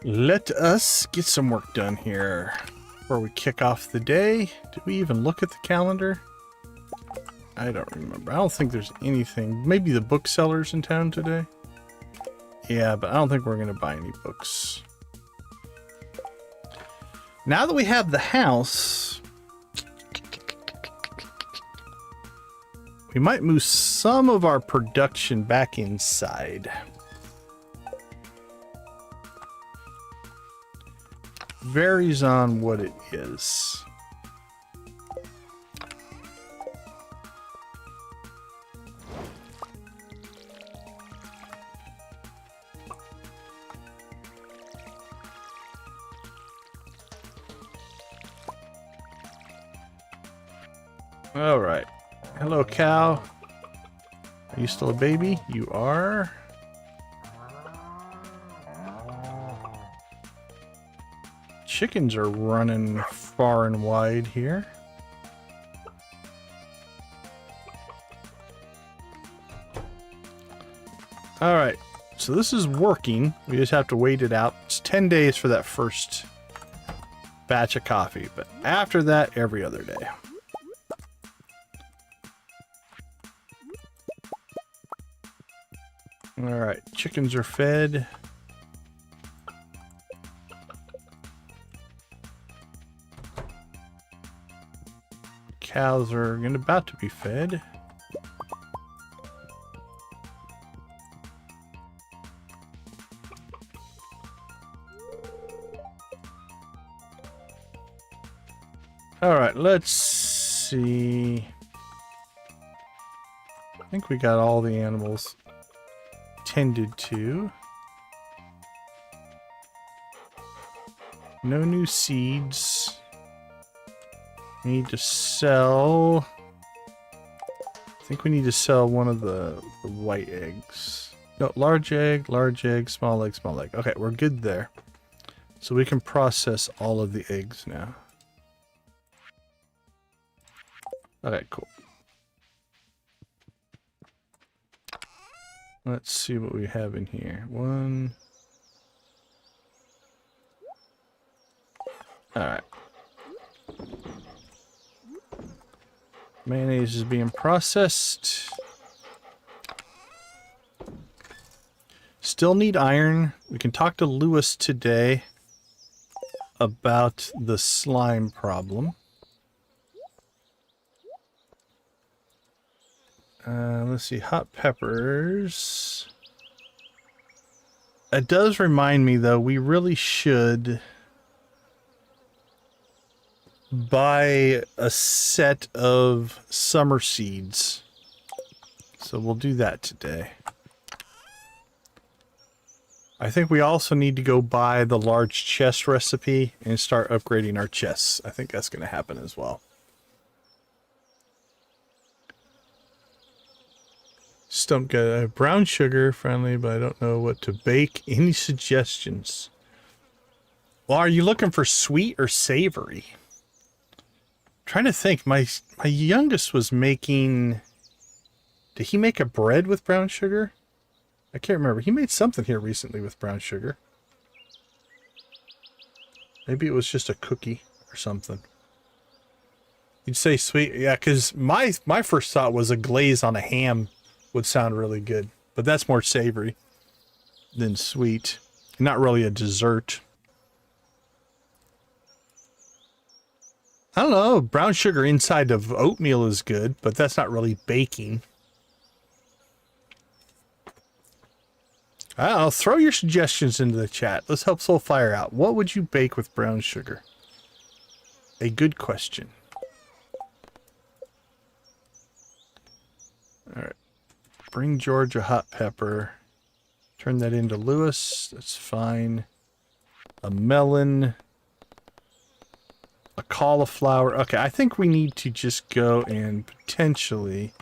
Let us get some work done here before we kick off the day. Did we even look at the calendar? I don't remember. I don't think there's anything. Maybe the booksellers in town today? Yeah, but I don't think we're going to buy any books. Now that we have the house, we might move some of our production back inside. Varies on what it is. All right. Hello, cow. Are you still a baby? You are. Chickens are running far and wide here. All right, so this is working. We just have to wait it out. It's 10 days for that first batch of coffee, but after that, every other day. All right, chickens are fed. Cows are about to be fed. All right, let's see. I think we got all the animals tended to. No new seeds. We need to sell. I think we need to sell one of the white eggs. No, large egg, small egg, small egg. Okay, we're good there. So we can process all of the eggs now. Okay, cool. Let's see what we have in here. One. All right. Mayonnaise is being processed. Still need iron. We can talk to Lewis today about the slime problem. Let's see, hot peppers. It does remind me, though, we really should buy a set of summer seeds. So we'll do that today. I think we also need to go buy the large chest recipe and start upgrading our chests. I think that's going to happen as well. Stump got brown sugar friendly, but I don't know what to bake. Any suggestions? Well, are you looking for sweet or savory? I'm trying to think. My youngest was making. Did he make a bread with brown sugar? I can't remember. He made something here recently with brown sugar. Maybe it was just a cookie or something. You'd say sweet, yeah, because my first thought was a glaze on a ham would sound really good. But that's more savory than sweet. Not really a dessert. I don't know. Brown sugar inside of oatmeal is good, but that's not really baking. I don't know. Throw your suggestions into the chat. Let's help Soulfire out. What would you bake with brown sugar? A good question. All right. Bring George a hot pepper. Turn that into Lewis. That's fine. A melon. A cauliflower. Okay, I think we need to just go and potentially...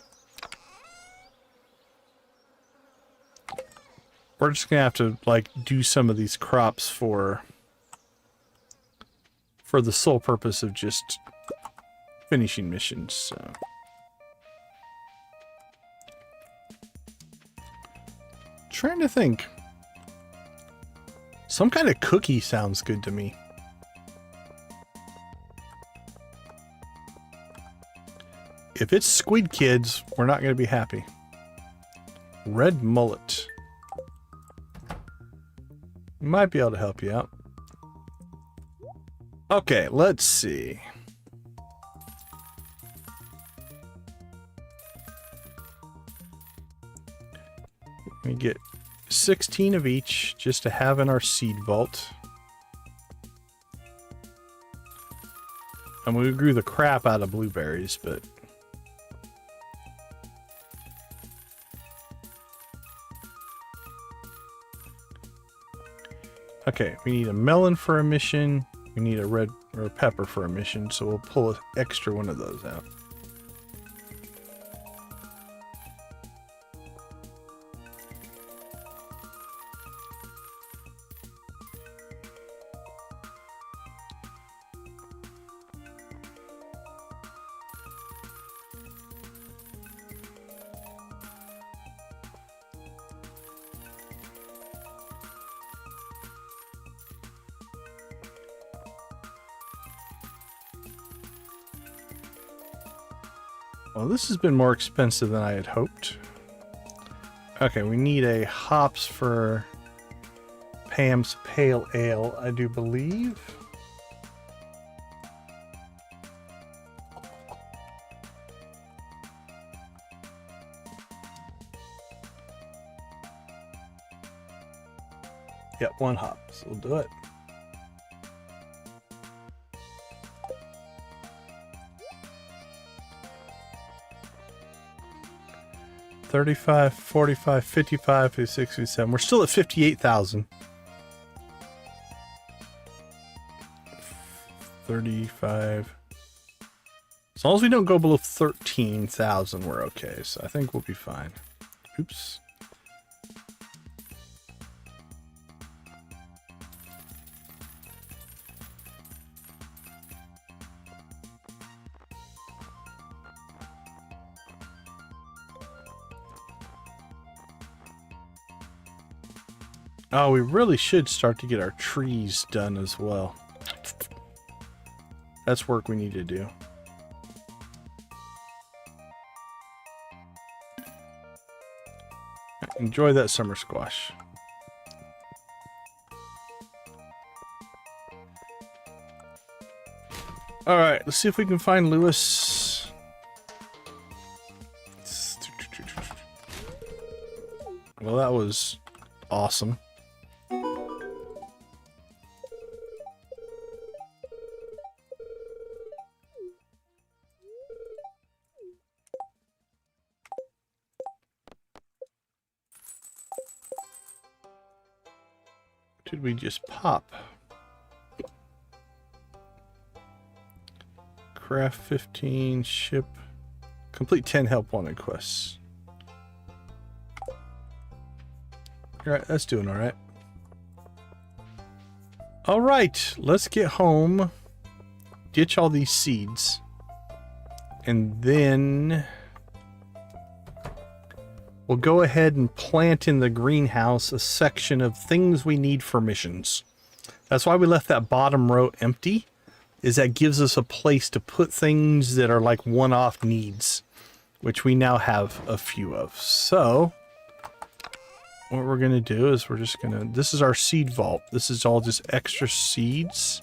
We're just gonna have to, like, do some of these crops for the sole purpose of just finishing missions, so... Trying to think. Some kind of cookie sounds good to me. If it's Squid Kids, we're not going to be happy. Red mullet. Might be able to help you out. Okay, let's see. We get 16 of each just to have in our seed vault. And we grew the crap out of blueberries, but... Okay, we need a melon for a mission. We need a red or a pepper for a mission, so we'll pull an extra one of those out. Well, this has been more expensive than I had hoped. Okay, we need a hops for Pam's Pale Ale, I do believe. Yep, one hop, so we'll do it. $35, $45, $55, $56, $57. We're still at 58,000. 35. As long as we don't go below 13,000, we're okay. So I think we'll be fine. Oops. Oh, we really should start to get our trees done as well. That's work we need to do. Enjoy that summer squash. Alright, let's see if we can find Lewis. Well, that was awesome. Did we just pop? Craft 15, ship, complete 10 help wanted quests. Alright, that's doing alright. Alright, let's get home, ditch all these seeds, and then we'll go ahead and plant in the greenhouse a section of things we need for missions. That's why we left that bottom row empty, is that gives us a place to put things that are like one-off needs, which we now have a few of. So what we're going to do is we're just going to... This is our seed vault. This is all just extra seeds.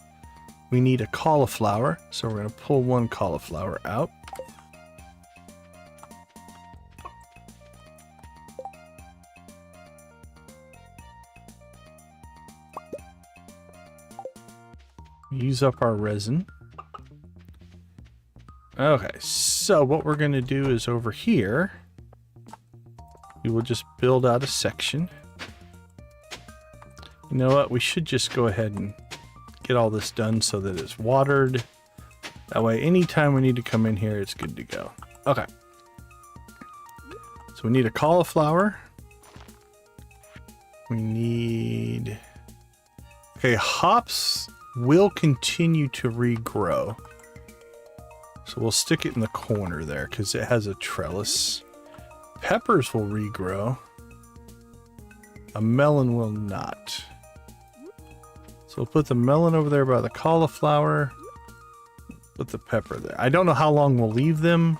We need a cauliflower, so we're going to pull one cauliflower out. Use up our resin. Okay, so what we're going to do is over here, we will just build out a section. You know what? We should just go ahead and get all this done so that it's watered. That way, anytime we need to come in here, it's good to go. Okay. So we need a cauliflower. We need... Okay, hops will continue to regrow. So we'll stick it in the corner there because it has a trellis. Peppers will regrow. A melon will not. So we'll put the melon over there by the cauliflower. Put the pepper there. I don't know how long we'll leave them,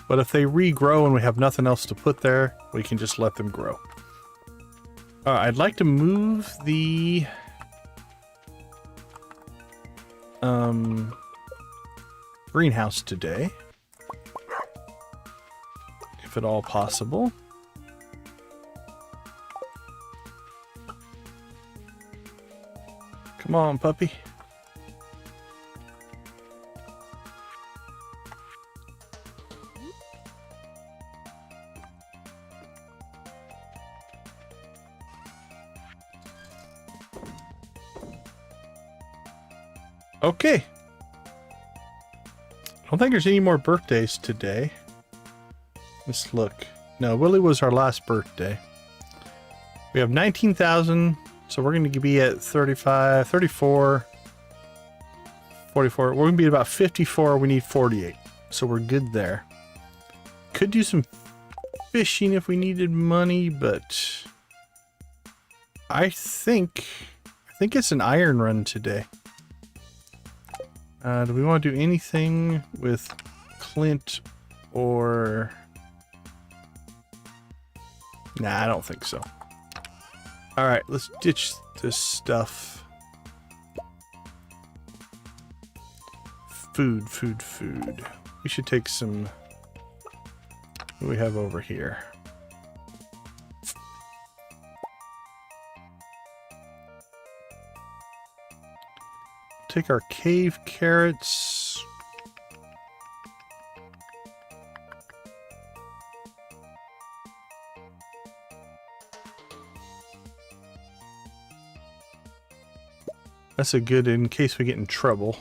but if they regrow and we have nothing else to put there, we can just let them grow. I'd like to move the greenhouse today, if at all possible. Come on, puppy. Okay. I don't think there's any more birthdays today. Let's look. No, Willie was our last birthday. We have 19,000, so we're going to be at 35, 34, 44. We're going to be at about 54. We need 48, so we're good there. Could do some fishing if we needed money, but I think it's an iron run today. Do we want to do anything with Clint or... Nah, I don't think so. Alright, let's ditch this stuff. Food. We should take some... What do we have over here? Take our cave carrots. That's a good, in case we get in trouble,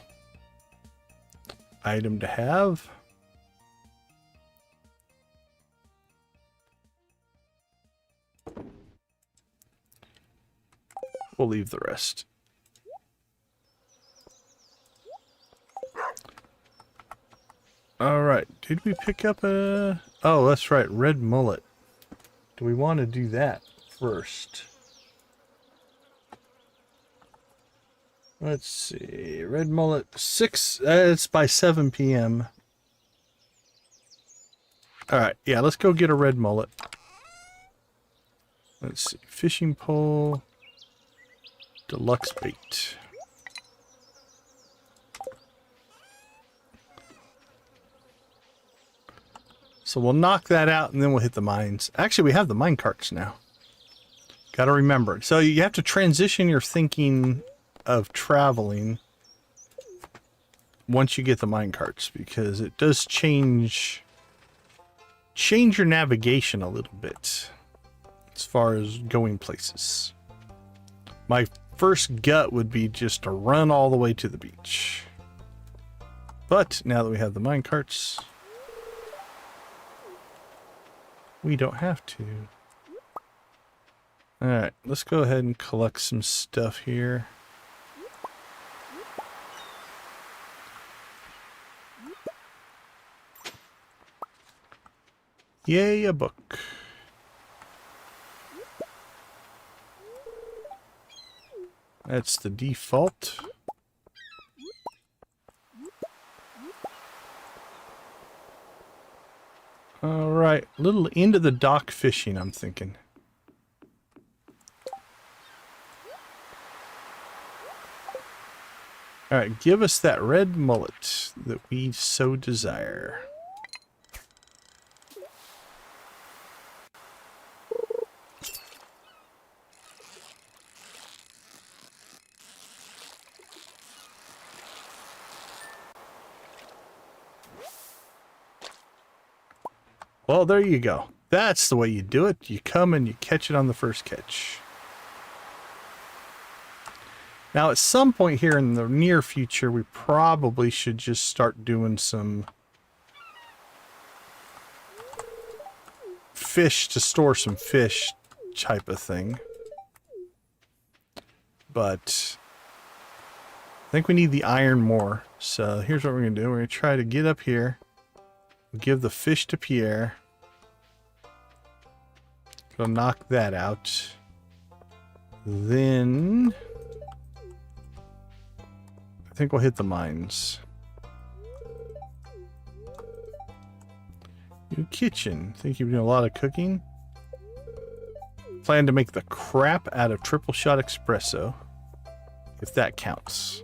item to have. We'll leave the rest. Alright, did we pick up a... Oh, that's right, red mullet. Do we want to do that first? Let's see, red mullet, 6, it's by 7 p.m. Alright, yeah, let's go get a red mullet. Let's see, fishing pole, deluxe bait. So we'll knock that out and then we'll hit the mines. Actually, we have the mine carts now. Got to remember. So you have to transition your thinking of traveling once you get the mine carts, because it does change your navigation a little bit as far as going places. My first gut would be just to run all the way to the beach. But now that we have the mine carts, we don't have to. Alright, let's go ahead and collect some stuff here. Yay, a book. That's the default. Alright, a little into the dock fishing, I'm thinking. Alright, give us that red mullet that we so desire. Well, there you go. That's the way you do it. You come and you catch it on the first catch. Now, at some point here in the near future, we probably should just start doing some fish to store some fish type of thing. But I think we need the iron more. So here's what we're going to do. We're going to try to get up here. Give the fish to Pierre. Go knock that out. Then I think we'll hit the mines. New kitchen. Think you've done a lot of cooking? Plan to make the crap out of triple shot espresso. If that counts.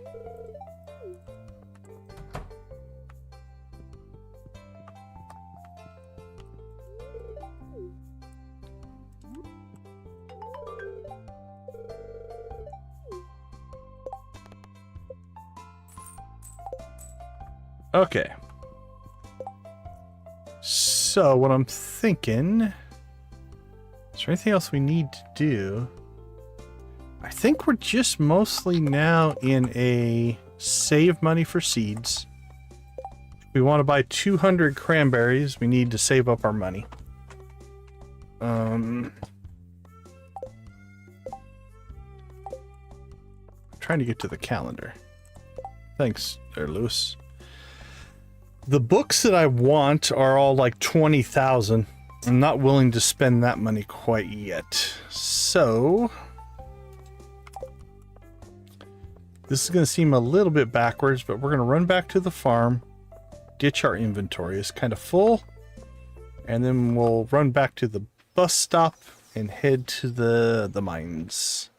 Okay. So what I'm thinking, is there anything else we need to do? I think we're just mostly now in a save money for seeds. If we want to buy 200 cranberries, we need to save up our money. Trying to get to the calendar. Thanks there, Lewis. The books that I want are all like 20,000. I'm not willing to spend that money quite yet. So this is going to seem a little bit backwards, but we're going to run back to the farm, ditch our inventory. It's kind of full, and then we'll run back to the bus stop and head to the mines.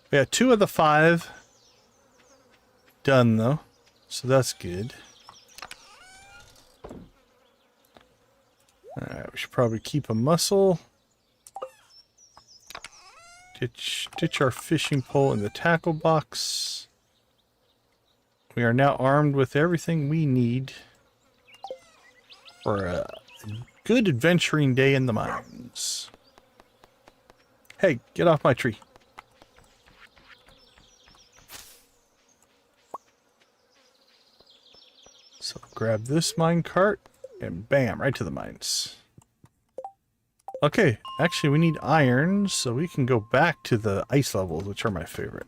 We got 2 of the 5 done though. So that's good. Alright, we should probably keep a mussel. Ditch our fishing pole in the tackle box. We are now armed with everything we need for a good adventuring day in the mines. Hey, get off my tree. So grab this mine cart and bam, right to the mines. Okay, actually we need iron, so we can go back to the ice levels, which are my favorite.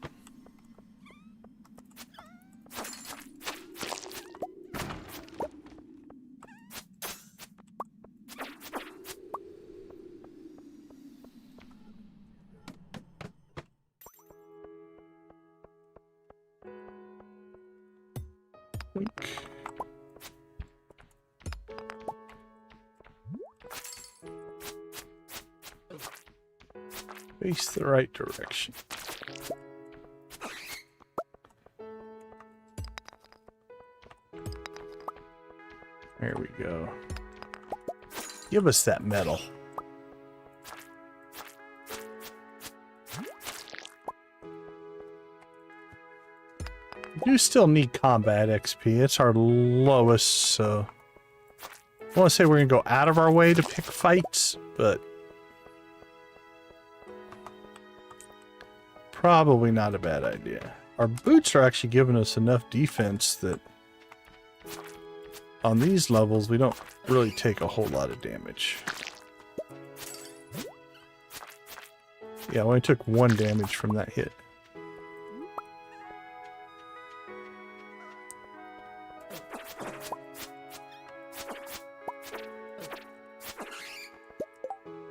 Face the right direction. There we go. Give us that metal. We do still need combat XP. It's our lowest, so I want to say we're going to go out of our way to pick fights, but probably not a bad idea. Our boots are actually giving us enough defense that on these levels we don't really take a whole lot of damage. Yeah, I only took 1 damage from that hit.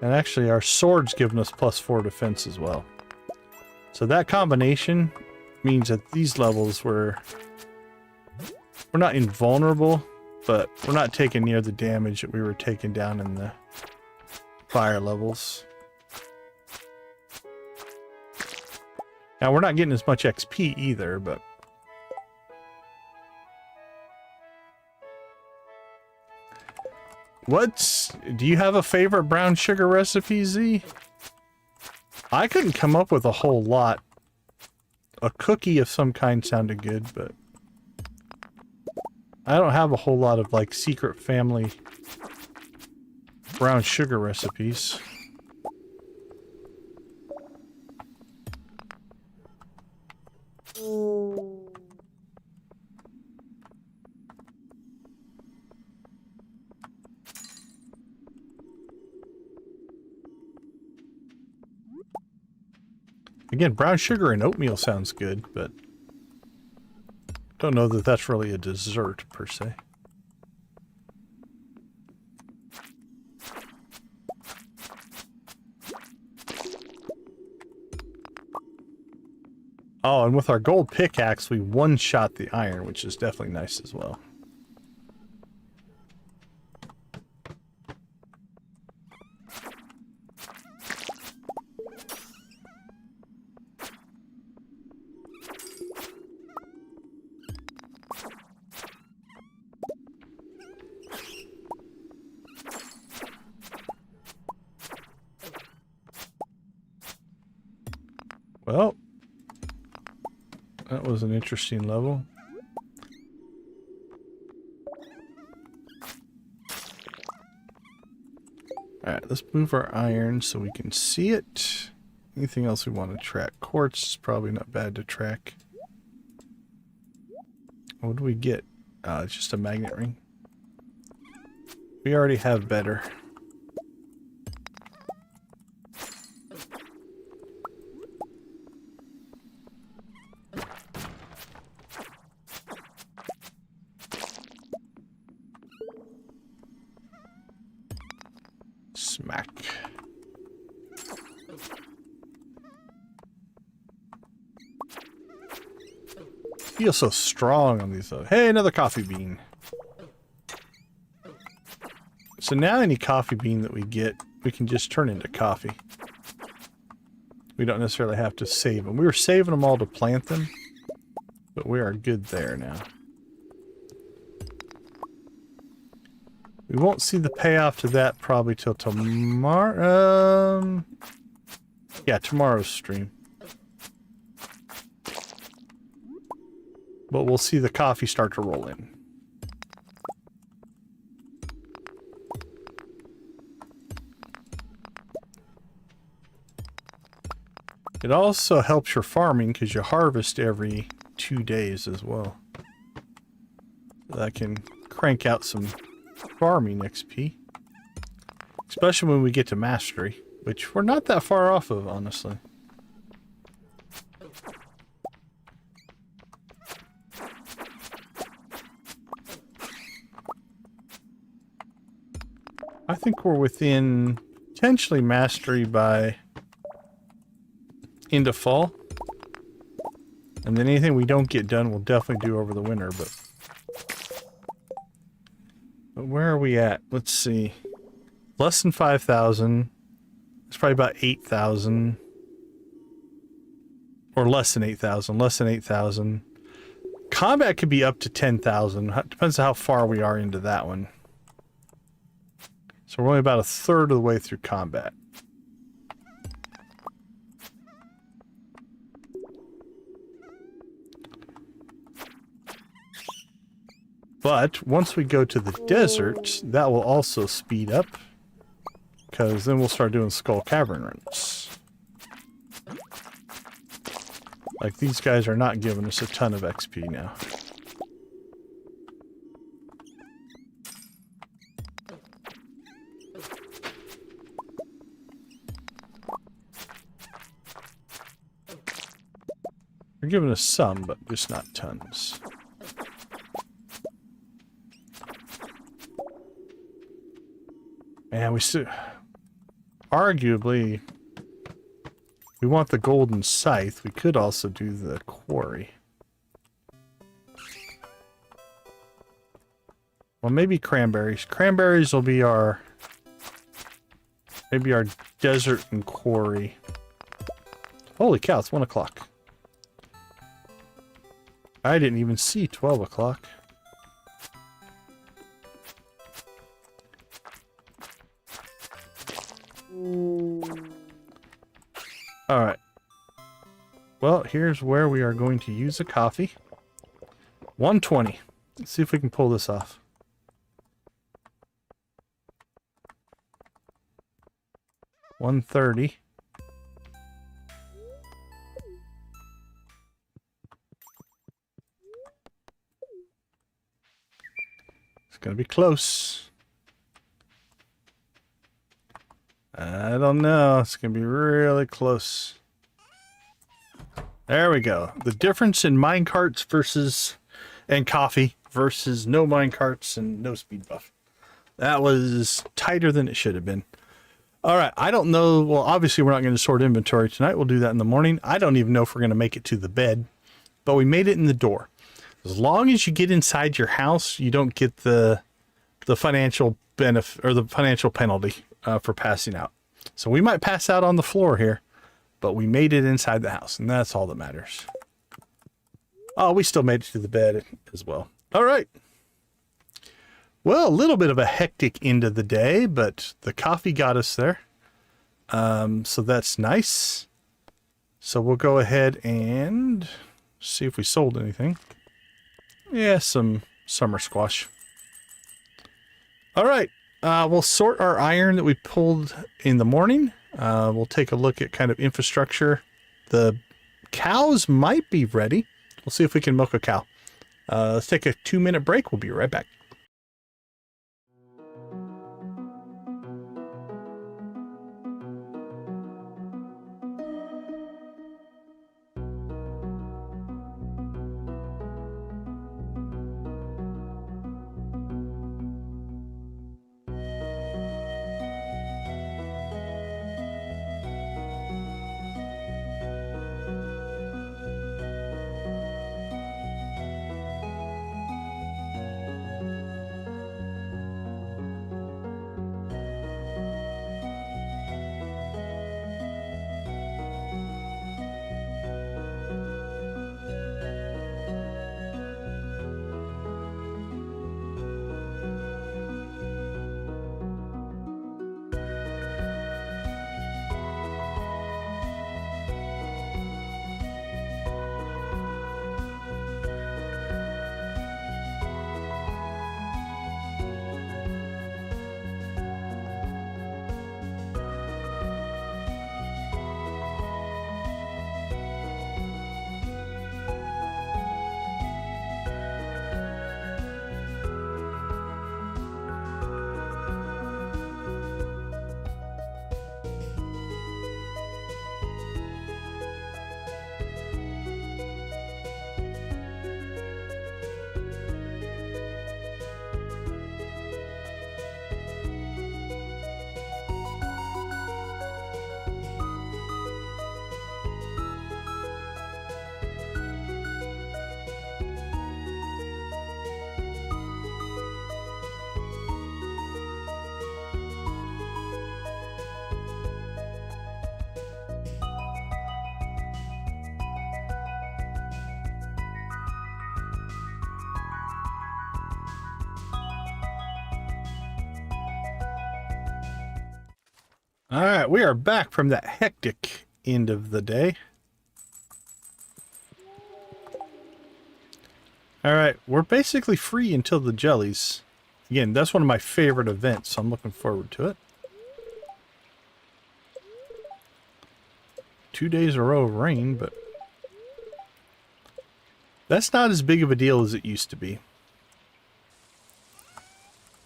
And actually our sword's giving us +4 defense as well. So that combination means that these levels we're not invulnerable, but we're not taking near the damage that we were taking down in the fire levels. Now, we're not getting as much XP either, but... Do you have a favorite brown sugar recipe, Z? I couldn't come up with a whole lot. A cookie of some kind sounded good, but... I don't have a whole lot of, like, secret family brown sugar recipes. Again, brown sugar and oatmeal sounds good, but don't know that that's really a dessert, per se. Oh, and with our gold pickaxe, we one-shot the iron, which is definitely nice as well. Well, that was an interesting level. Alright, let's move our iron so we can see it. Anything else we want to track? Quartz is probably not bad to track. What do we get? It's just a magnet ring. We already have better. Smack. Feel so strong on these though. Hey, another coffee bean. So now any coffee bean that we get, we can just turn into coffee. We don't necessarily have to save them. We were saving them all to plant them, but we are good there now. We won't see the payoff to that probably till tomorrow. Yeah, tomorrow's stream. But we'll see the coffee start to roll in. It also helps your farming because you harvest every 2 days as well. That can crank out some farming XP. Especially when we get to mastery, which we're not that far off of, honestly. I think we're within potentially mastery by end of fall. And then anything we don't get done, we'll definitely do over the winter, but where are we at? Let's see. Less than 5,000. It's probably about 8,000. Or less than 8,000. Less than 8,000. Combat could be up to 10,000. Depends on how far we are into that one. So we're only about a third of the way through combat. But once we go to the desert, that will also speed up. Because then we'll start doing Skull Cavern runs. Like, these guys are not giving us a ton of XP now. They're giving us some, but just not tons. Man, we still... Arguably, we want the golden scythe. We could also do the quarry. Well, maybe cranberries. Cranberries will be our... maybe our desert and quarry. Holy cow, it's 1 o'clock. I didn't even see 12 o'clock. Alright. Well, here's where we are going to use a coffee. 120. Let's see if we can pull this off. $130. It's gonna be close. I don't know. It's gonna be really close. There we go. The difference in minecarts versus and coffee versus no minecarts and no speed buff. That was tighter than it should have been. All right. I don't know. Well, obviously we're not going to sort inventory tonight. We'll do that in the morning. I don't even know if we're going to make it to the bed, but we made it in the door. As long as you get inside your house, you don't get the financial benefit or the financial penalty for passing out. So we might pass out on the floor here, but we made it inside the house, and that's all that matters. Oh, we still made it to the bed as well. All right. Well, a little bit of a hectic end of the day, but the coffee got us there. So that's nice. So we'll go ahead and see if we sold anything. Yeah, some summer squash. All right. We'll sort our iron that we pulled in the morning. We'll take a look at kind of infrastructure. The cows might be ready. We'll see if we can milk a cow. Let's take a 2-minute break. We'll be right back. All right, we are back from that hectic end of the day. All right, we're basically free until the jellies. Again, that's one of my favorite events, so I'm looking forward to it. 2 days in a row of rain, but that's not as big of a deal as it used to be.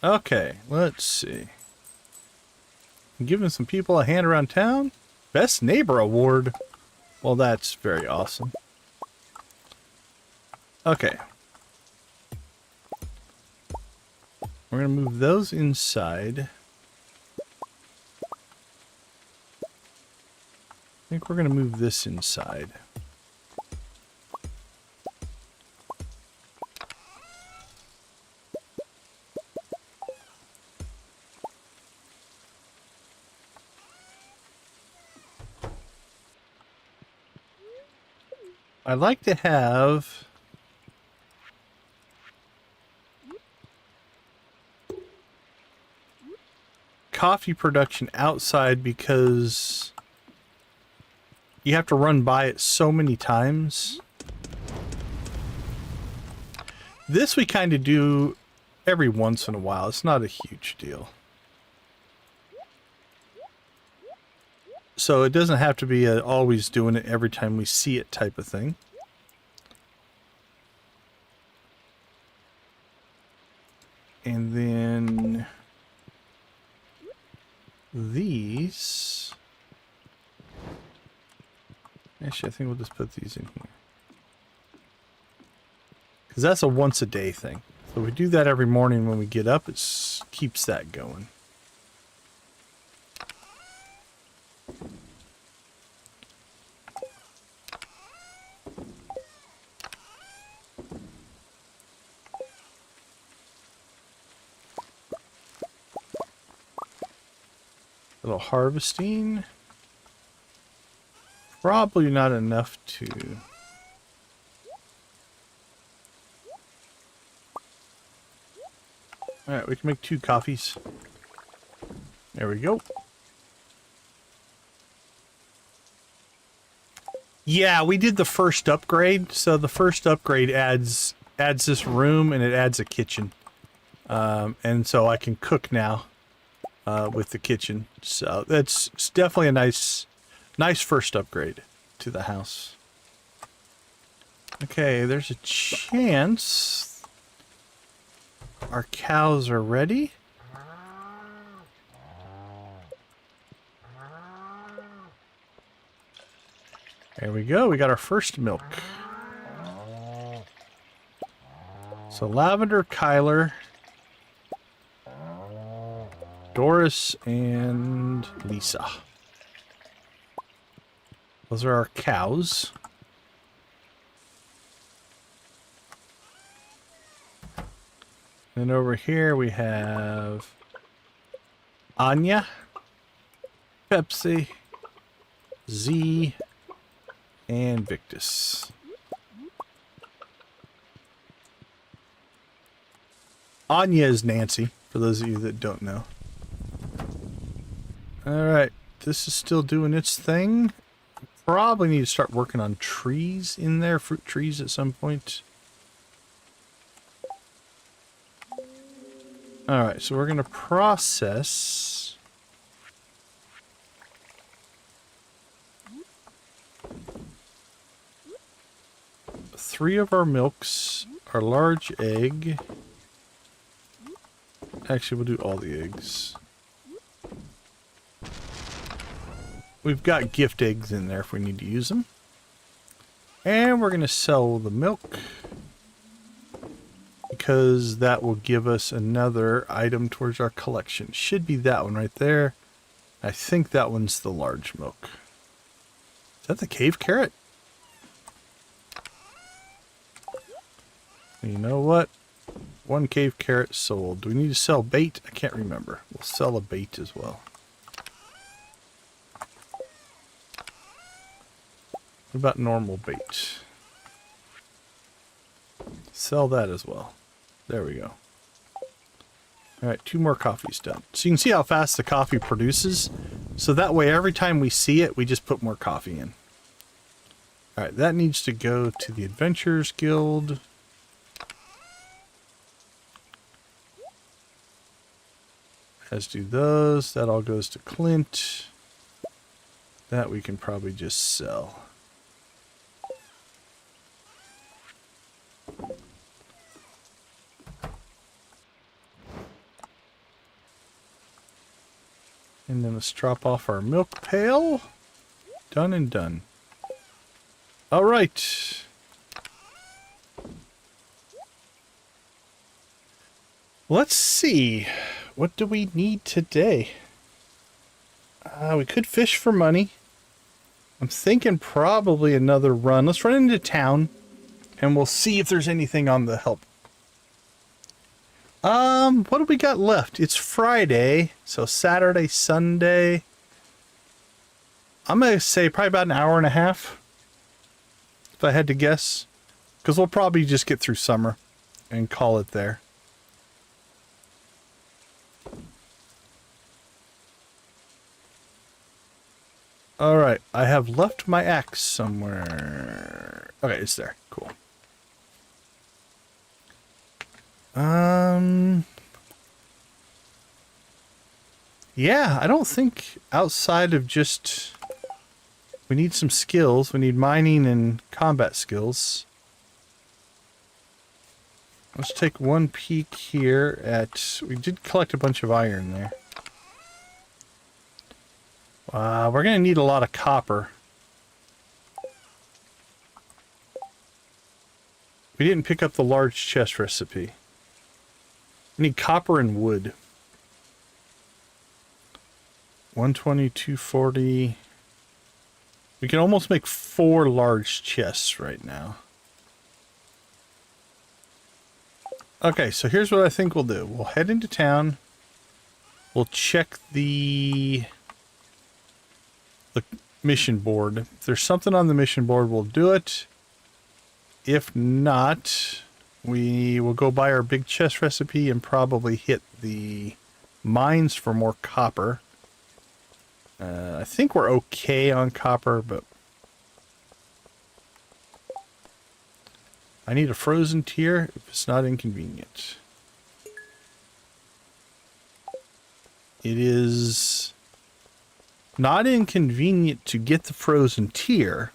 Okay, let's see. Giving some people a hand around town. Best Neighbor Award. Well, that's very awesome. Okay. We're going to move those inside. I think we're going to move this inside. I like to have coffee production outside because you have to run by it so many times. This we kind of do every once in a while. It's not a huge deal. So it doesn't have to be always doing it every time we see it type of thing. And then these, actually I think we'll just put these in here. Because that's a once a day thing. So we do that every morning when we get up. It keeps that going. Little harvesting. Probably not enough to... Alright, we can make 2 coffees. There we go. Yeah, we did the first upgrade. So the first upgrade adds this room and it adds a kitchen. And so I can cook now with the kitchen. So it's definitely a nice first upgrade to the house. Okay, there's a chance our cows are ready. There we go. We got our first milk. So Lavender, Kyler, Doris, and Lisa. Those are our cows. And over here we have Anya, Pepsi, Z, and Victus. Anya is Nancy, for those of you that don't know. Alright, this is still doing its thing. Probably need to start working on trees in there, fruit trees at some point. Alright, so we're going to process... three of our milks, our large egg. Actually, we'll do all the eggs. We've got gift eggs in there if we need to use them. And we're going to sell the milk, because that will give us another item towards our collection. Should be that one right there. I think that one's the large milk. Is that the cave carrot? You know what? 1 cave carrot sold. Do we need to sell bait? I can't remember. We'll sell a bait as well. What about normal bait? Sell that as well. There we go. Alright, 2 more coffees done. So you can see how fast the coffee produces. So that way every time we see it, we just put more coffee in. Alright, that needs to go to the Adventurers Guild. As do those. That all goes to Clint. That we can probably just sell. And then let's drop off our milk pail. Done and done. All right. Let's see. What do we need today? We could fish for money. I'm thinking probably another run. Let's run into town and we'll see if there's anything on the help. What do we got left? It's Friday, so Saturday, Sunday. I'm going to say probably about an hour and a half, if I had to guess. Because we'll probably just get through summer and call it there. Alright, I have left my axe somewhere. Okay, it's there. Cool. Yeah, I don't think outside of just... We need some skills. We need mining and combat skills. Let's take one peek here at... We did collect a bunch of iron there. We're going to need a lot of copper. We didn't pick up the large chest recipe. We need copper and wood. 120, 240. We can almost make 4 large chests right now. Okay, so here's what I think we'll do. We'll head into town. We'll check the mission board. If there's something on the mission board, we'll do it. If not, we will go buy our big chest recipe and probably hit the mines for more copper. I think we're okay on copper, but I need a frozen tier if it's not inconvenient. It is not inconvenient to get the frozen tier.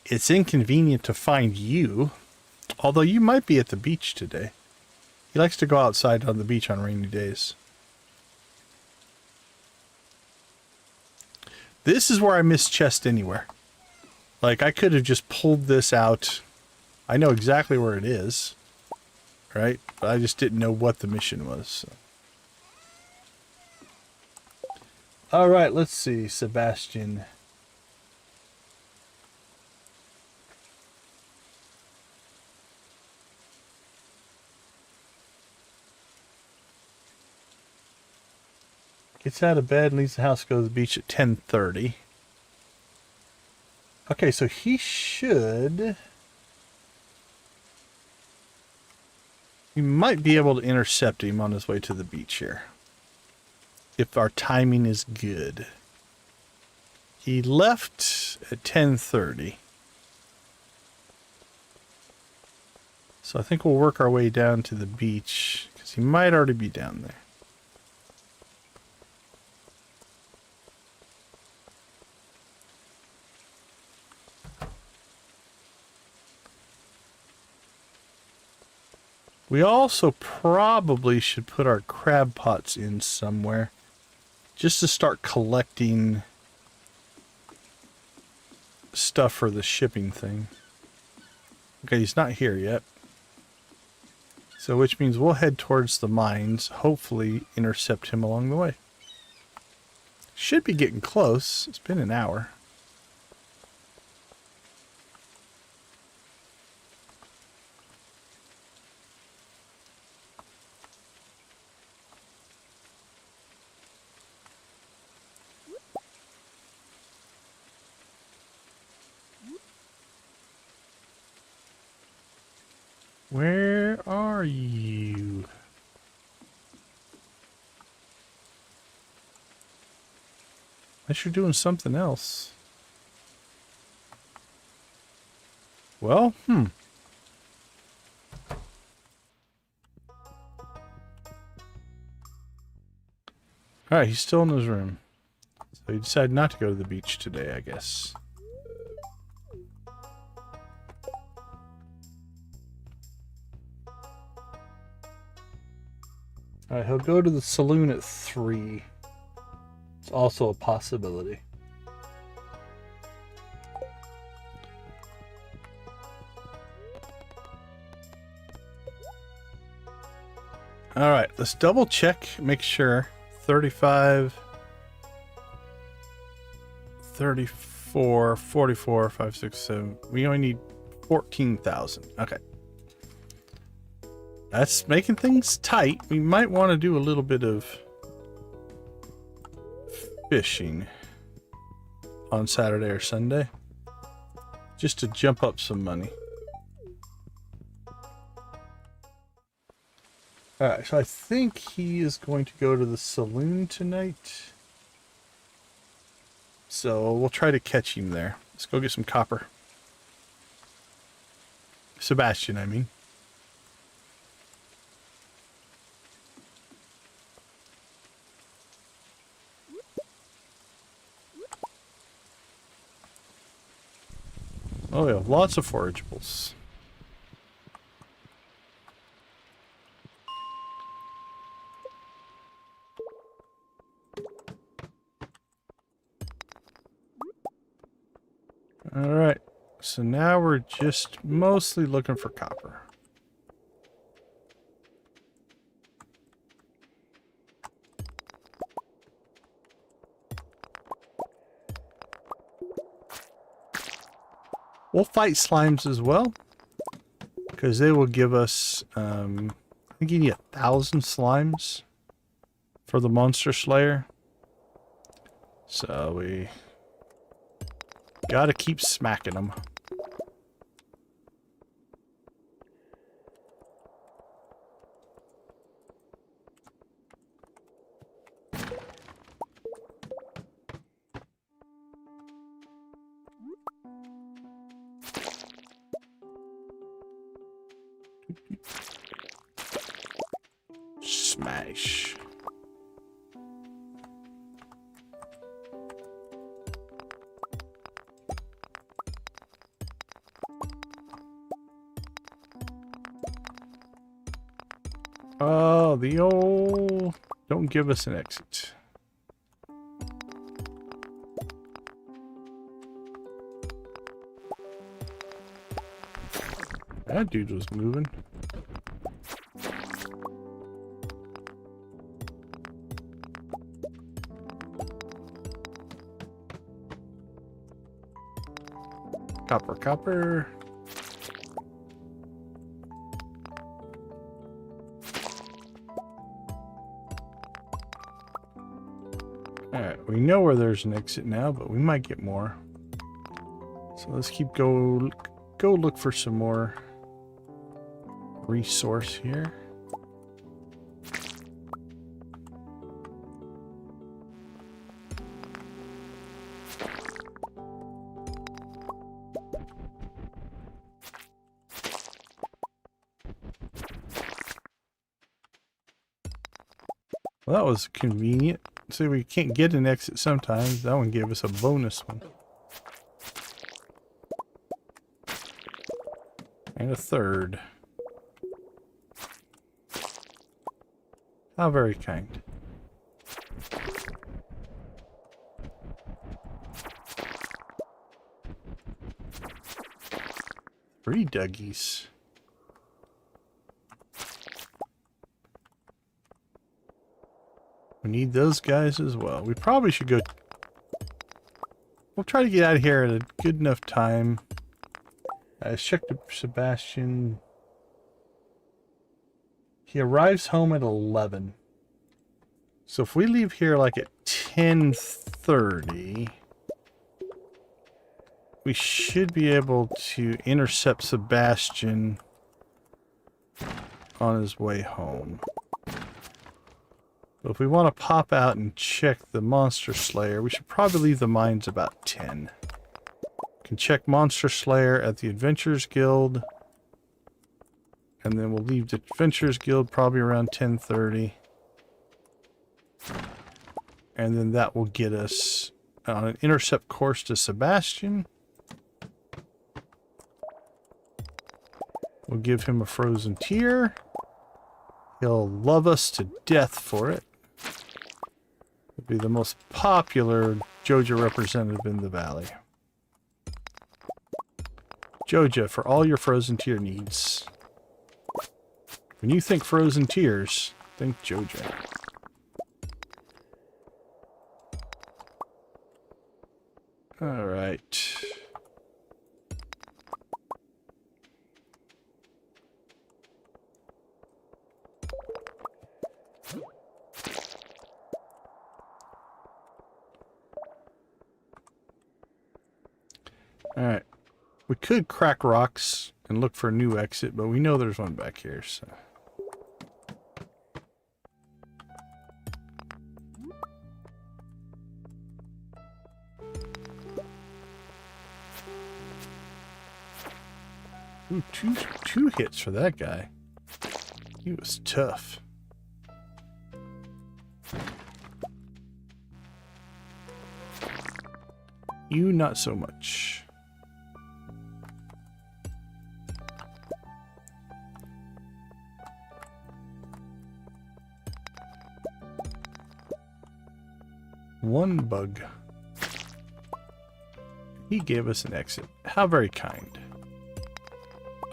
It's inconvenient to find you, although you might be at the beach today. He likes to go outside on the beach on rainy days. This is where I miss chest anywhere. Like, I could have just pulled this out. I know exactly where it is, right? But I just didn't know what the mission was. So. All right, let's see, Sebastian. Gets out of bed, leaves the house, goes to the beach at 10:30. Okay, so he should... We might be able to intercept him on his way to the beach here. If our timing is good. He left at 10:30. So I think we'll work our way down to the beach, because he might already be down there. We also probably should put our crab pots in somewhere, just to start collecting stuff for the shipping thing. Okay, he's not here yet. So which means we'll head towards the mines, hopefully intercept him along the way. Should be getting close. It's been an hour. Where are you? Unless you're doing something else. Well, Alright, he's still in his room. So he decided not to go to the beach today, I guess. Alright, he'll go to the saloon at 3. It's also a possibility. Alright, let's double check, make sure. 35, 34, 44, 5, 6, 7. We only need 14,000. Okay. That's making things tight. We might want to do a little bit of fishing on Saturday or Sunday, just to jump up some money. Alright, so I think he is going to go to the saloon tonight. So we'll try to catch him there. Let's go get some copper. Sebastian, I mean. Oh, we have lots of forageables. Alright, so now we're just mostly looking for copper. We'll fight slimes as well, because they will give us, I think you need 1,000 slimes for the monster slayer. So we gotta keep smacking them. Smash. Oh, the old... Don't give us an exit. That dude was moving. Copper, copper. Alright, we know where there's an exit now, but we might get more. So let's keep go look for some more resource here. Well, that was convenient. See, we can't get an exit sometimes. That one gave us a bonus one. And a third. How very kind. Three Dougies. We need those guys as well. We probably should go... We'll try to get out of here at a good enough time. I checked Sebastian. He arrives home at 11. So if we leave here like at 10:30, we should be able to intercept Sebastian on his way home. But if we want to pop out and check the Monster Slayer, we should probably leave the mines about 10. Can check Monster Slayer at the Adventurers Guild. And then we'll leave the Adventurers Guild probably around 10:30. And then that will get us on an intercept course to Sebastian. We'll give him a frozen tear. He'll love us to death for it. He'll be the most popular Joja representative in the valley. Joja, for all your frozen tear needs. When you think frozen tears, think Joja. All right. All right. We could crack rocks and look for a new exit, but we know there's one back here, so. Ooh, two hits for that guy. He was tough. You not so much. One bug. He gave us an exit. How very kind.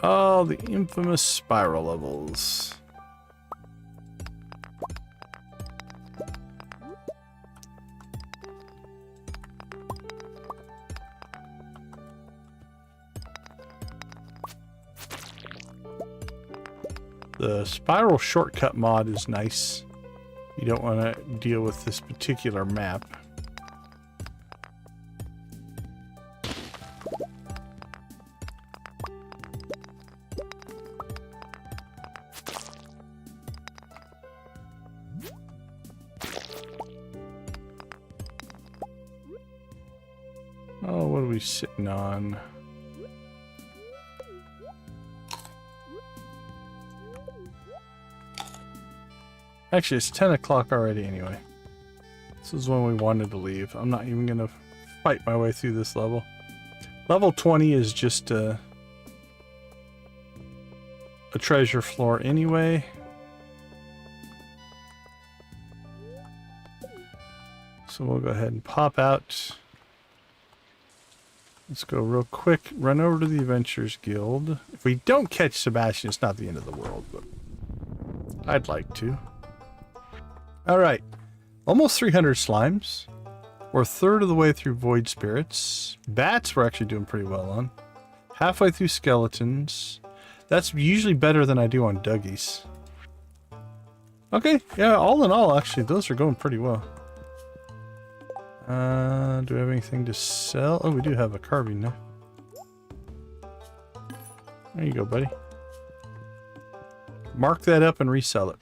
Oh, the infamous spiral levels. The spiral shortcut mod is nice. You don't want to deal with this particular map. Oh, what are we sitting on? Actually, it's 10 o'clock already anyway. This is when we wanted to leave. I'm not even going to fight my way through this level. Level 20 is just a treasure floor anyway. So we'll go ahead and pop out. Let's go real quick. Run over to the Adventurers Guild. If we don't catch Sebastian, it's not the end of the world, but I'd like to. Alright, almost 300 slimes. We're a third of the way through Void Spirits. Bats we're actually doing pretty well on. Halfway through Skeletons. That's usually better than I do on Duggies. Okay, yeah, all in all, actually, those are going pretty well. Do we have anything to sell? Oh, we do have a carving now. There you go, buddy. Mark that up and resell it.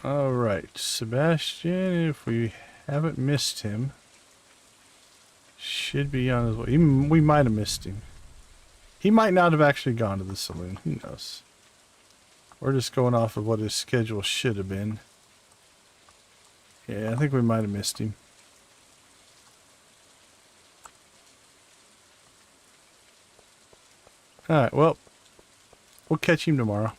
Alright, Sebastian, if we haven't missed him, should be on his way. We might have missed him. He might not have actually gone to the saloon. Who knows? We're just going off of what his schedule should have been. Yeah, I think we might have missed him. Alright, well, we'll catch him tomorrow.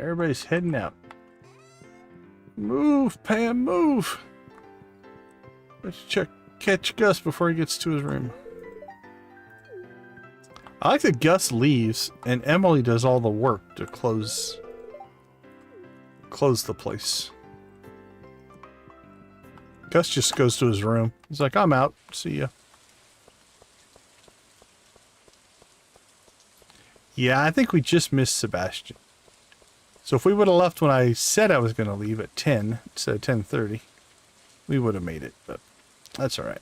Everybody's heading out. Move, Pam, move! Let's catch Gus before he gets to his room. I like that Gus leaves and Emily does all the work to close the place. Gus just goes to his room. He's like, I'm out. See ya. Yeah, I think we just missed Sebastian. So if we would have left when I said I was going to leave at 10 instead of 10:30, we would have made it, but that's all right.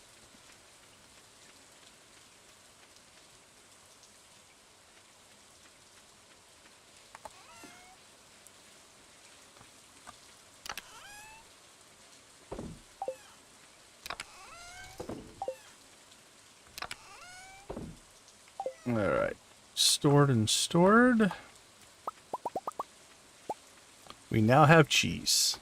All right, stored and stored. We now have cheese.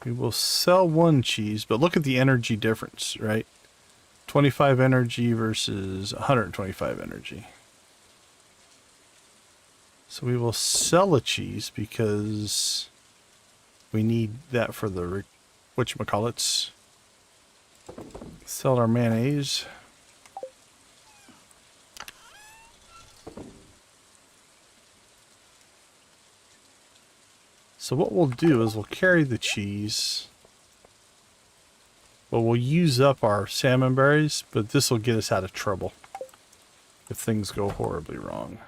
We will sell one cheese, but look at the energy difference, right? 25 energy versus 125 energy. So we will sell a cheese because we need that for the whatchamacallits. Sell our mayonnaise. So what we'll do is we'll carry the cheese. But we'll use up our salmon berries, but this will get us out of trouble if things go horribly wrong.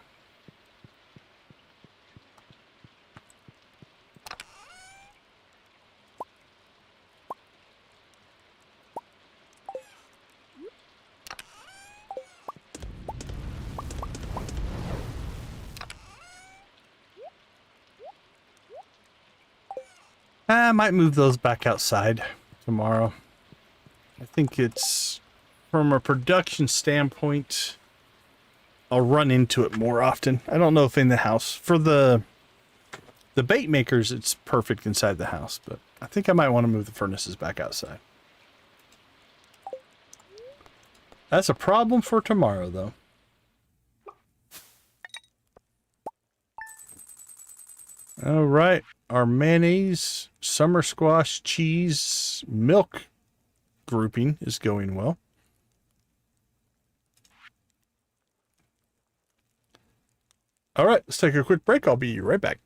I might move those back outside tomorrow. I think it's, from a production standpoint, I'll run into it more often. I don't know if in the house. For the bait makers, it's perfect inside the house, but I think I might want to move the furnaces back outside. That's a problem for tomorrow, though. All right. Our mayonnaise, summer squash, cheese, milk grouping is going well. All right, let's take a quick break. I'll be right back.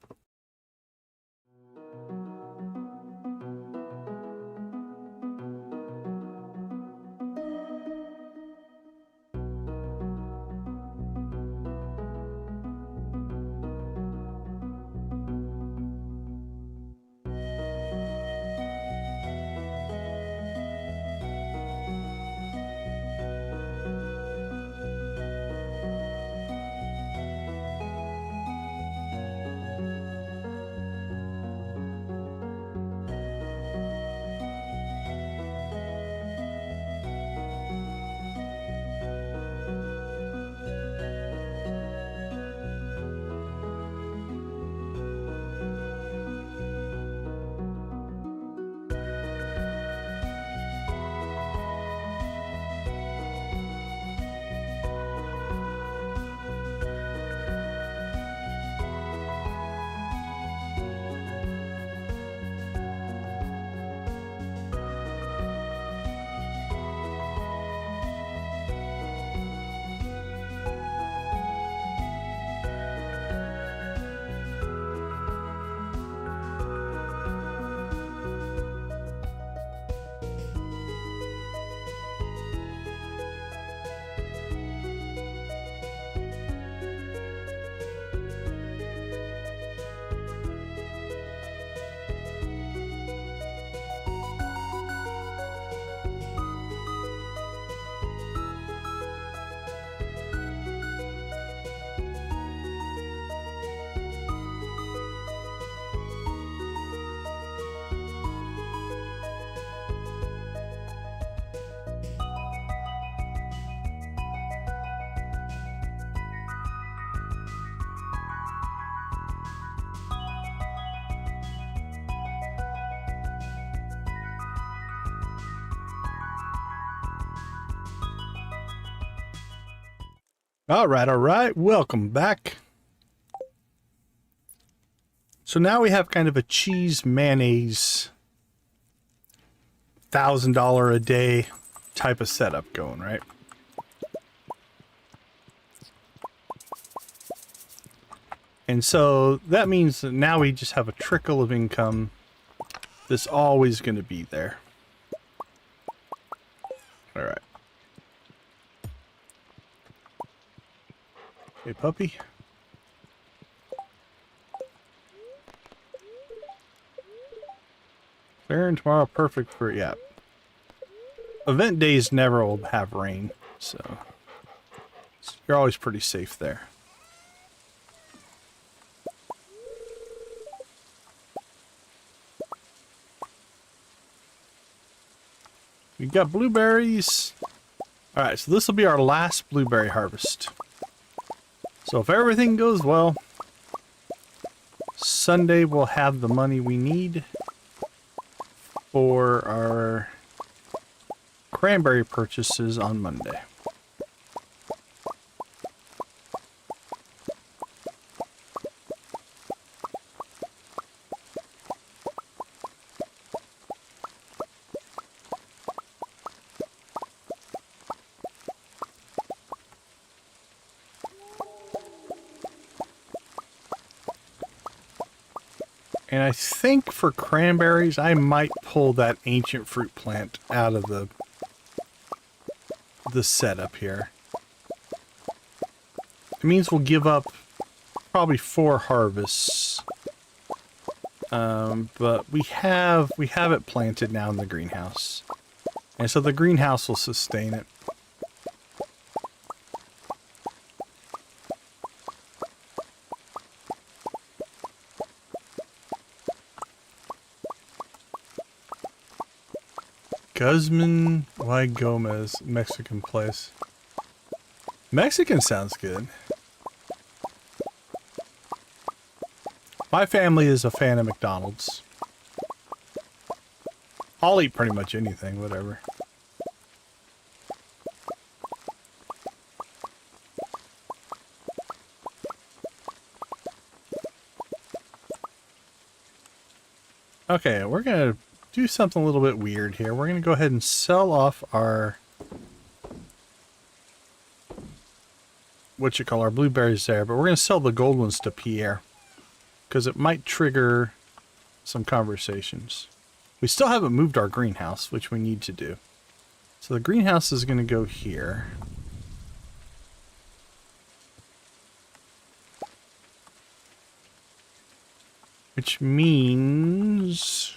All right. Welcome back. So now we have kind of a cheese mayonnaise $1,000 a day type of setup going, right? And so that means that now we just have a trickle of income that's always going to be there. All right. Hey, puppy. Clearing tomorrow, perfect for, yeah. Event days never will have rain, so you're always pretty safe there. We got blueberries. All right, so this will be our last blueberry harvest. So if everything goes well, Sunday we'll have the money we need for our cranberry purchases on Monday. And I think for cranberries, I might pull that ancient fruit plant out of the setup here. It means we'll give up probably 4 harvests. But we have it planted now in the greenhouse. And so the greenhouse will sustain it. Guzman Y. Gomez, Mexican place. Mexican sounds good. My family is a fan of McDonald's. I'll eat pretty much anything, whatever. Okay, we're gonna do something a little bit weird here. We're gonna go ahead and sell off our our blueberries there, but we're gonna sell the gold ones to Pierre because it might trigger some conversations. We still haven't moved our greenhouse, which we need to do. So the greenhouse is gonna go here. Which means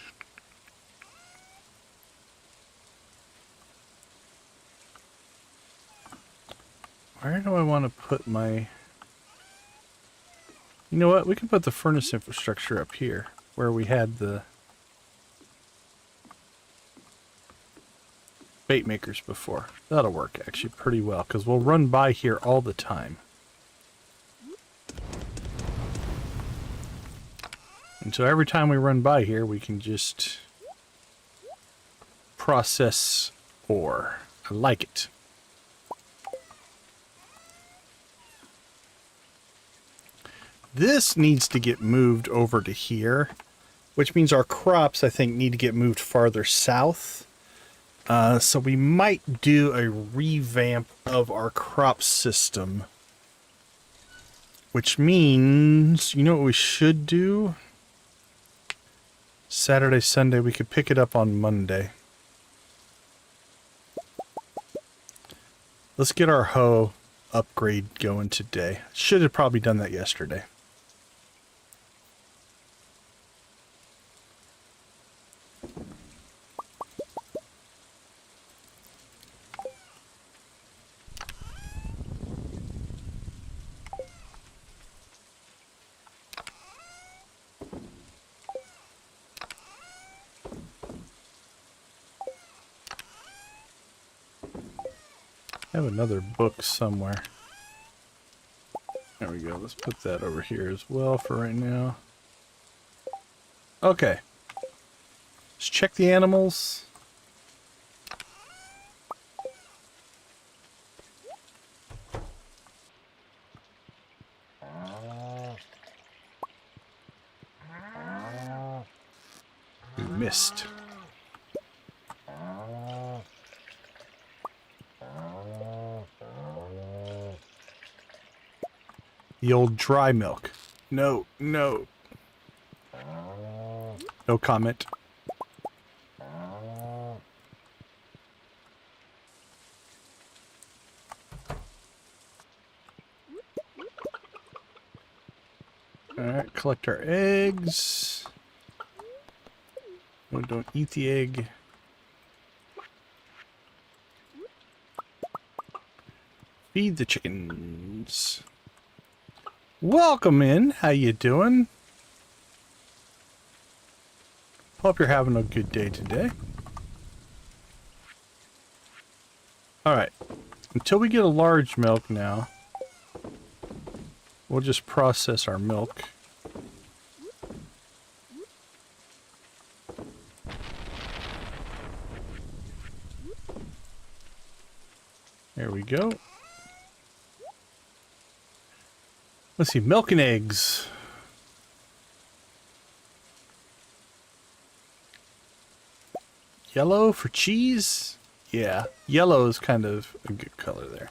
where do I want to put my... You know what? We can put the furnace infrastructure up here, where we had the bait makers before. That'll work actually pretty well, because we'll run by here all the time. And so every time we run by here, we can just process ore. I like it. This needs to get moved over to here, which means our crops, I think, need to get moved farther south. So we might do a revamp of our crop system. Which means, you know what we should do? Saturday, Sunday, we could pick it up on Monday. Let's get our hoe upgrade going today. Should have probably done that yesterday. I have another book somewhere. There we go. Let's put that over here as well for right now. Okay. Let's check the animals. We missed. The old dry milk. No, no. No comment. Alright, collect our eggs. No, don't eat the egg. Feed the chickens. Welcome in. How you doing? Hope you're having a good day today. Alright. Until we get a large milk now, we'll just process our milk. There we go. Let's see, milk and eggs. Yellow for cheese? Yeah, yellow is kind of a good color there.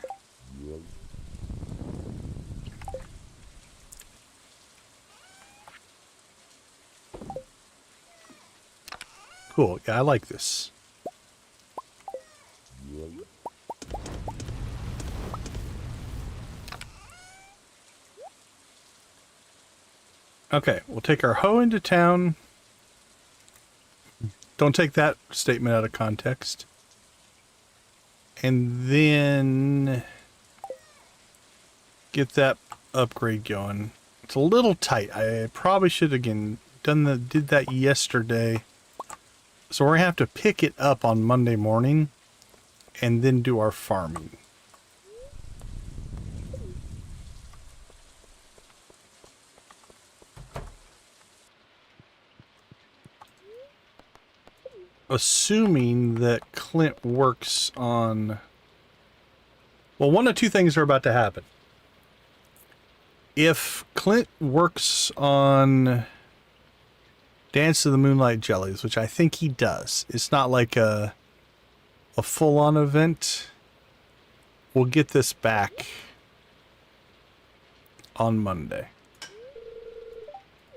Cool. Yeah, I like this. Okay, we'll take our hoe into town. Don't take that statement out of context. And then get that upgrade going. It's a little tight. I probably should have did that yesterday. So we're gonna have to pick it up on Monday morning and then do our farming. Assuming that Clint works on... Well, one of two things are about to happen. If Clint works on Dance of the Moonlight Jellies, which I think he does, it's not like a full-on event, we'll get this back on Monday.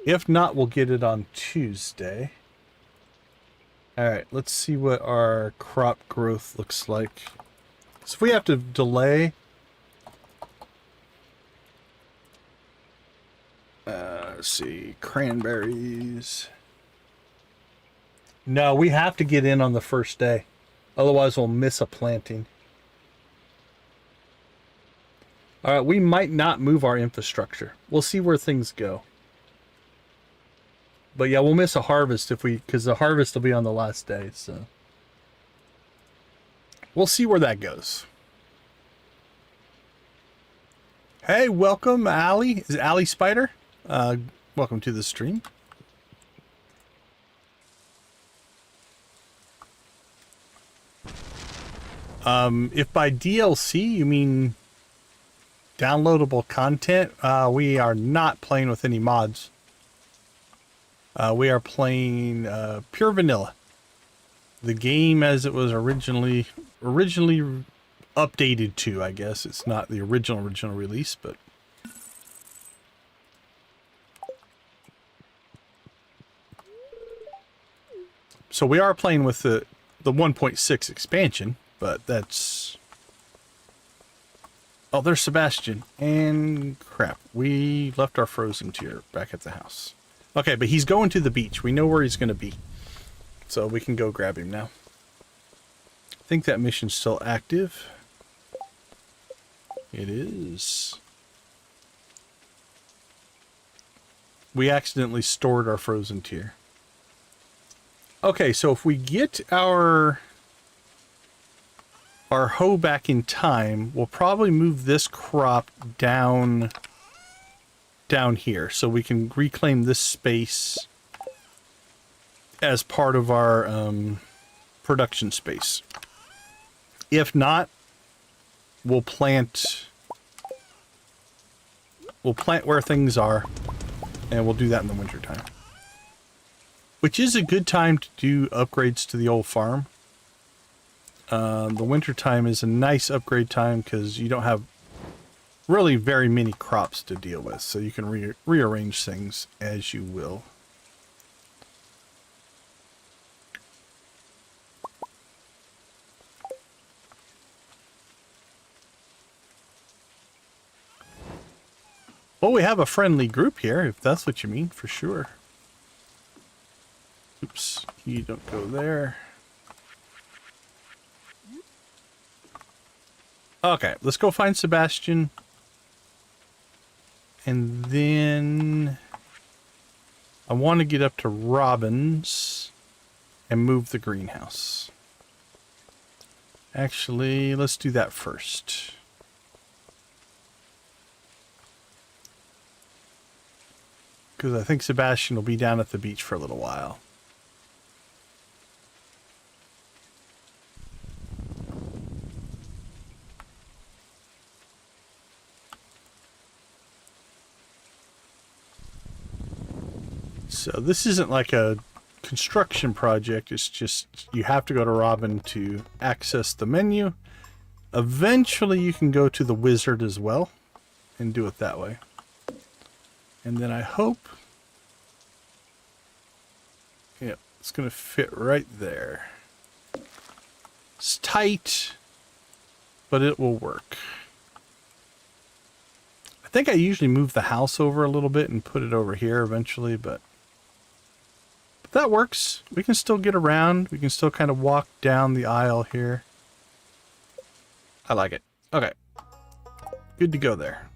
If not, we'll get it on Tuesday. Alright, let's see what our crop growth looks like. So if we have to delay... let's see, cranberries. No, we have to get in on the first day. Otherwise we'll miss a planting. Alright, we might not move our infrastructure. We'll see where things go. But yeah, we'll miss a harvest because the harvest will be on the last day, so. We'll see where that goes. Hey, welcome, Allie. Is it Allie Spider? Welcome to the stream. If by DLC you mean downloadable content, we are not playing with any mods. We are playing pure vanilla. The game as it was originally updated to, I guess. It's not the original release, but... So we are playing with the 1.6 expansion, but that's... Oh, there's Sebastian. And crap, we left our frozen tier back at the house. Okay, but he's going to the beach. We know where he's going to be. So we can go grab him now. I think that mission's still active. It is. We accidentally stored our frozen tier. Okay, so if we get our hoe back in time, we'll probably move this crop down here so we can reclaim this space as part of our production space. If not, we'll plant where things are, and we'll do that in the winter time, which is a good time to do upgrades to the old farm. The winter time is a nice upgrade time because you don't have really very many crops to deal with, so you can rearrange things as you will. Well, we have a friendly group here, if that's what you mean, for sure. Oops, you don't go there. Okay, let's go find Sebastian. And then I want to get up to Robin's and move the greenhouse. Actually, let's do that first. Because I think Sebastian will be down at the beach for a little while. So this isn't like a construction project. It's just you have to go to Robin to access the menu. Eventually you can go to the wizard as well and do it that way. And then I hope... Yep, It's going to fit right there. It's tight, but it will work. I think I usually move the house over a little bit and put it over here eventually, but that works. We can still get around. We can still kind of walk down the aisle here. I like it. Okay. Good to go there.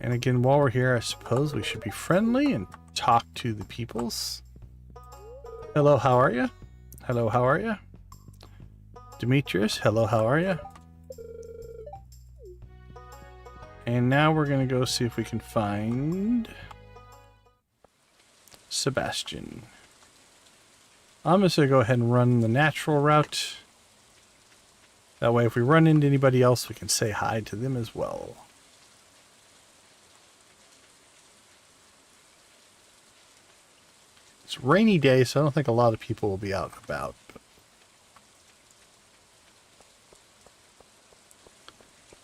And again, while we're here, I suppose we should be friendly and talk to the peoples. Hello, how are you? Hello, how are you? Demetrius, hello, how are you? And now we're going to go see if we can find Sebastian. I'm just going to go ahead and run the natural route. That way, if we run into anybody else, we can say hi to them as well. It's a rainy day, so I don't think a lot of people will be out and about. But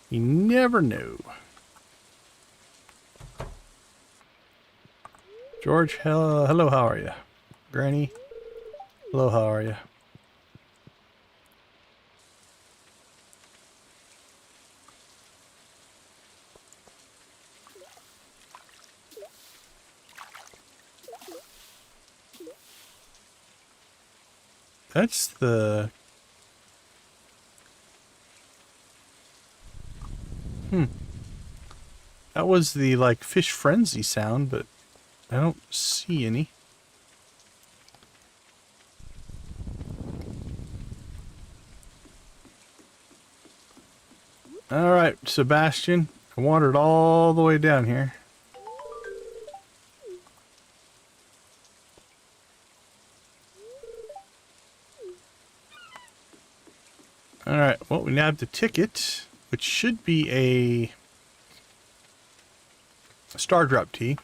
you never know. George, hello, how are you? Granny, hello, how are you? That's the... That was the, like, fish frenzy sound, but I don't see any. Alright, Sebastian. I wandered all the way down here. Alright, well, we now have the ticket, which should be a star drop tea.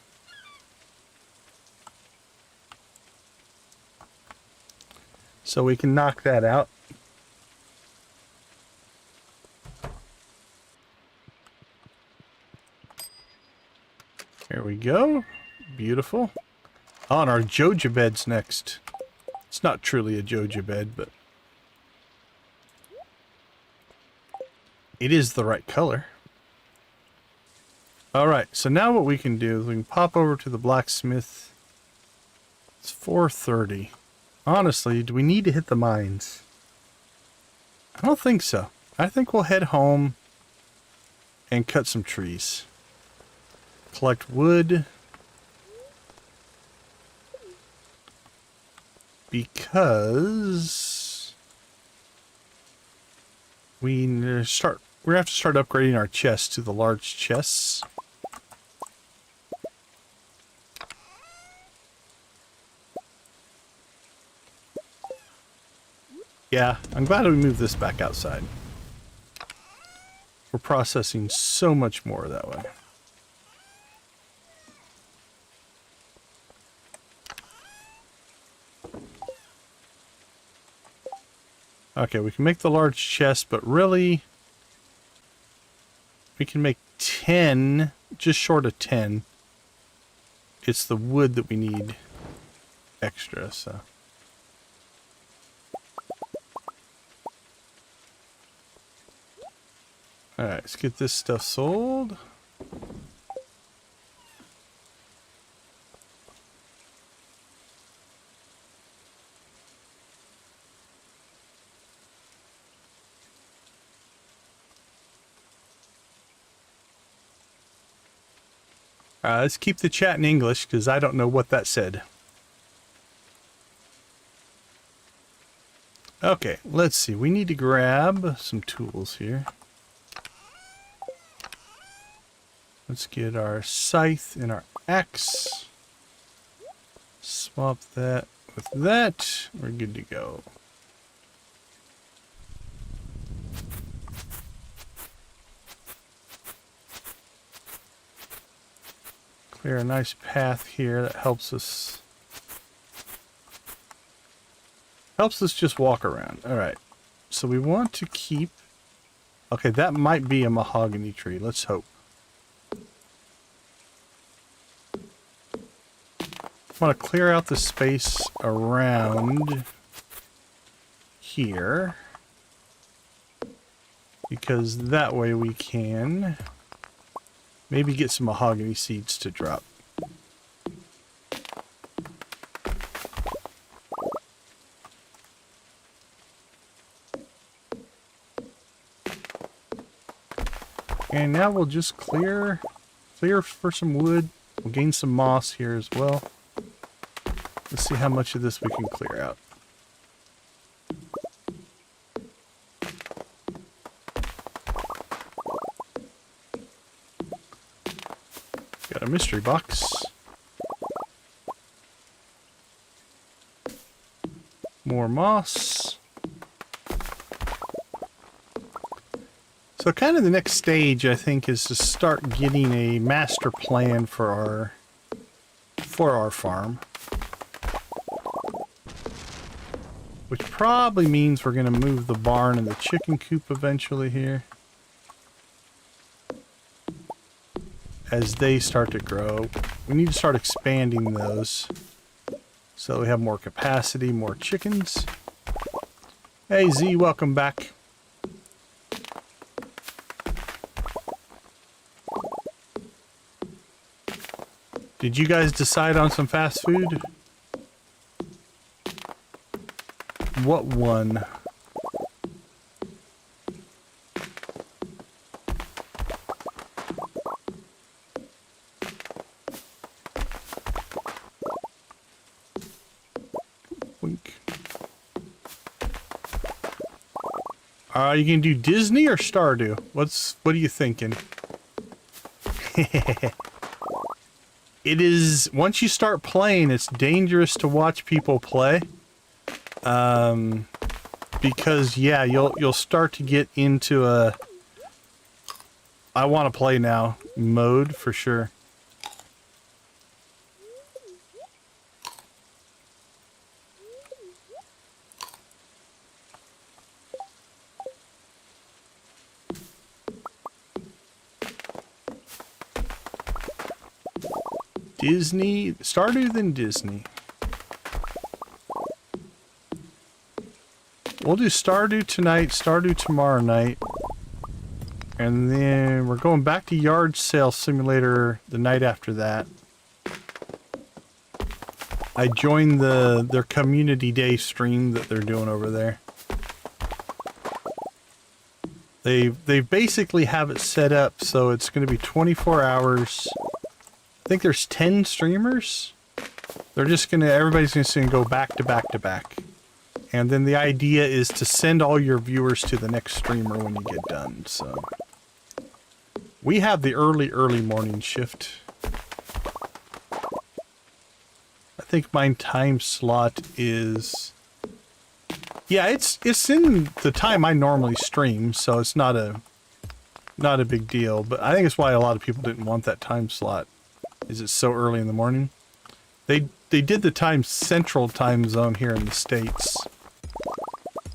So we can knock that out. There we go. Beautiful. Oh, and our Joja bed's next. It's not truly a Joja bed, but it is the right color. Alright, so now what we can do is we can pop over to the blacksmith. It's 4:30. Honestly, do we need to hit the mines? I don't think so. I think we'll head home and cut some trees. Collect wood. Because we're gonna have to start upgrading our chests to the large chests. Yeah, I'm glad we moved this back outside. We're processing so much more that way. Okay, we can make the large chest, but really, we can make 10, just short of 10. It's the wood that we need extra, so. Alright, let's get this stuff sold. Let's keep the chat in English, because I don't know what that said. Okay, let's see. We need to grab some tools here. Let's get our scythe and our axe. Swap that with that. We're good to go. Clear a nice path here that helps us just walk around. All right. So we want to keep... Okay, that might be a mahogany tree. Let's hope. want to clear out the space around here, because that way we can maybe get some mahogany seeds to drop. And now we'll just clear for some wood. We'll gain some moss here as well. Let's see how much of this we can clear out. Got a mystery box. More moss. So kind of the next stage, I think, is to start getting a master plan for our farm. Which probably means we're going to move the barn and the chicken coop eventually here. As they start to grow. We need to start expanding those. So we have more capacity, more chickens. Hey Z, welcome back. Did you guys decide on some fast food? What one? Wink. You can do Disney or Stardew? What are you thinking? It is, once you start playing, it's dangerous to watch people play. Because yeah, you'll start to get into a I want to play now mode for sure. Disney, Stardew than Disney. We'll do Stardew tonight, Stardew tomorrow night. And then we're going back to Yard Sale Simulator the night after that. I joined their community day stream that they're doing over there. They basically have it set up so it's going to be 24 hours. I think there's 10 streamers. They're just everybody's just gonna go back to back to back. And then the idea is to send all your viewers to the next streamer when you get done, so. We have the early morning shift. I think my time slot is... Yeah, it's in the time I normally stream, so it's not a big deal. But I think it's why a lot of people didn't want that time slot. Is it so early in the morning? They did the central time zone here in the States.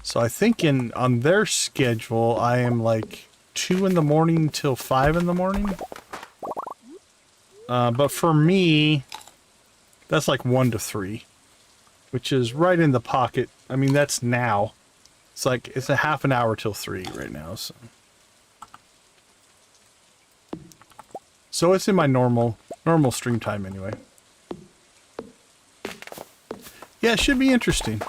So I think on their schedule, I am like 2 in the morning till 5 in the morning. But for me, that's like 1 to 3, which is right in the pocket. I mean, that's now. It's a half an hour till 3 right now. So it's in my normal stream time anyway. Yeah, it should be interesting.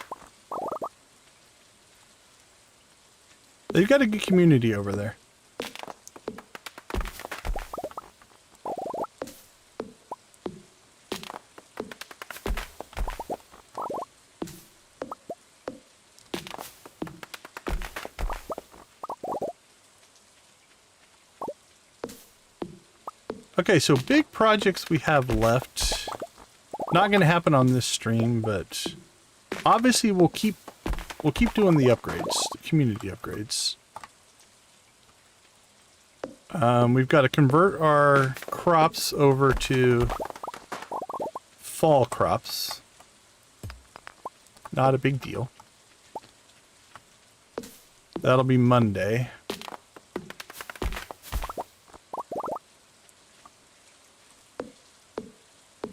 They've got a good community over there. Okay, so big projects we have left. Not going to happen on this stream, but obviously we'll keep doing the upgrades, the community upgrades. We've got to convert our crops over to fall crops. Not a big deal. That'll be Monday.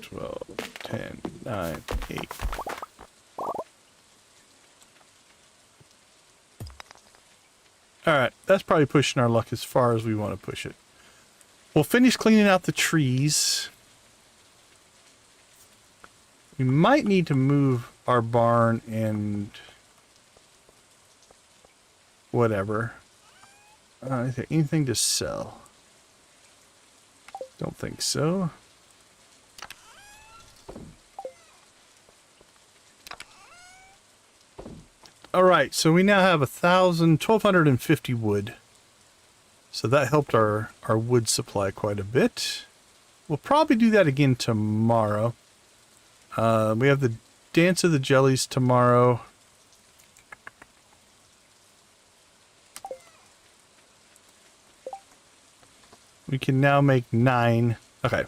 $12, $10, 9, 8. Alright, that's probably pushing our luck as far as we want to push it. We'll finish cleaning out the trees. We might need to move our barn and whatever. Is there anything to sell? Don't think so. Alright, so we now have 1,250 wood. So that helped our wood supply quite a bit. We'll probably do that again tomorrow. We have the Dance of the Jellies tomorrow. We can now make 9. Okay,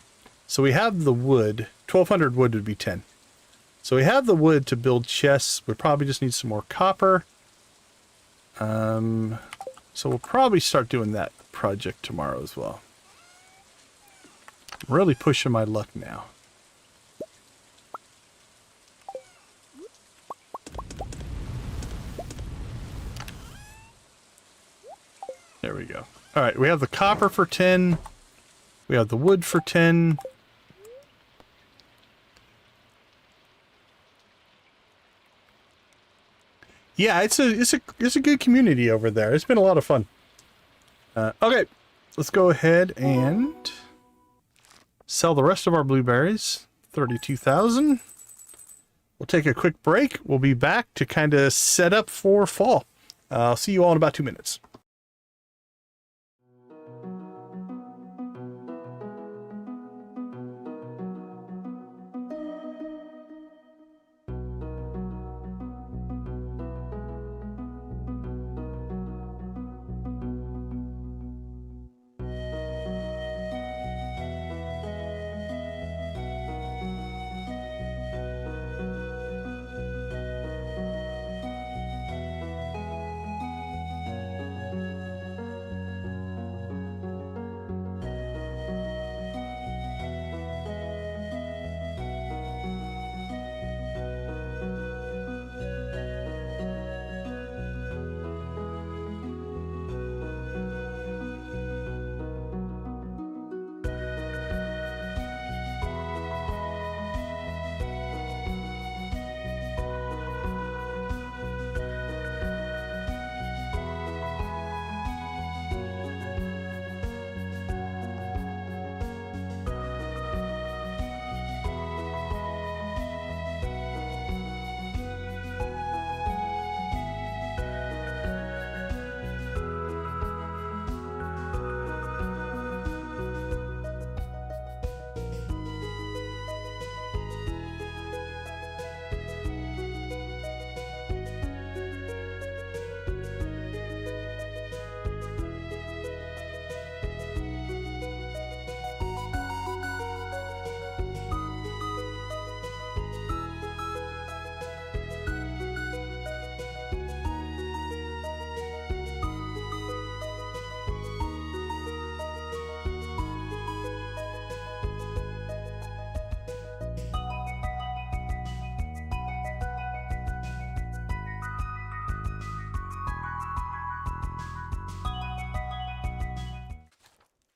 so we have the wood. 1,200 wood would be 10. So we have the wood to build chests. We probably just need some more copper. So we'll probably start doing that project tomorrow as well. I'm really pushing my luck now. There we go. All right, we have the copper for 10. We have the wood for 10. Yeah, it's a good community over there. It's been a lot of fun. Okay, let's go ahead and sell the rest of our blueberries. 32,000. We'll take a quick break. We'll be back to kind of set up for fall. I'll see you all in about 2 minutes.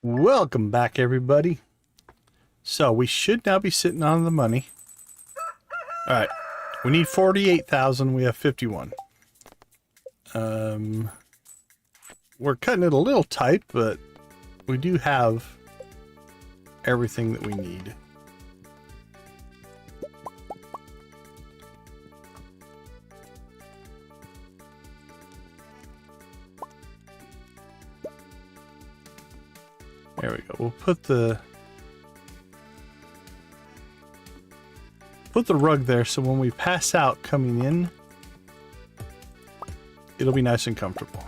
Welcome back, everybody. So we should now be sitting on the money. All right, we need 48,000. We have 51. We're cutting it a little tight, but we do have everything that we need. There we go. We'll put the rug there so when we pass out coming in, it'll be nice and comfortable.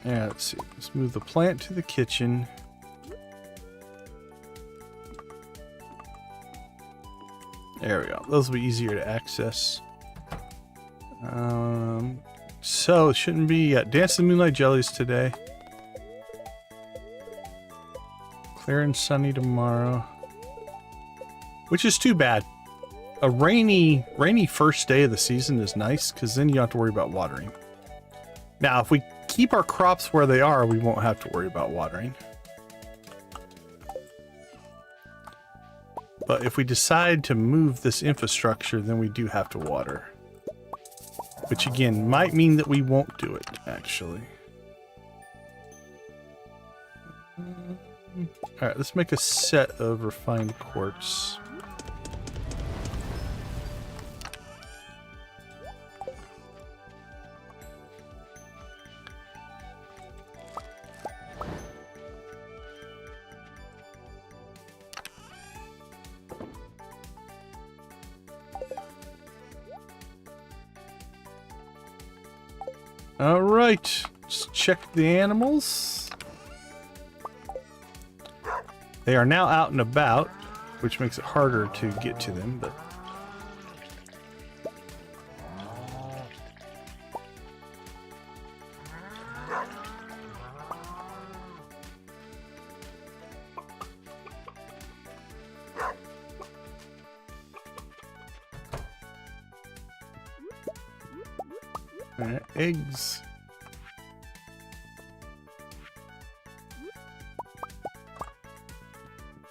Yeah, let's see. Let's move the plant to the kitchen. There we go. Those will be easier to access. So it shouldn't be Dance the Moonlight Jellies today. Clear and sunny tomorrow. which is too bad. A rainy first day of the season is nice because then you don't have to worry about watering. Now, if we keep our crops where they are, we won't have to worry about watering. But if we decide to move this infrastructure, then we do have to water. Which again, might mean that we won't do it, actually. Alright, let's make a set of refined quartz. All right, let's check the animals. They are now out and about, which makes it harder to get to them, but eggs.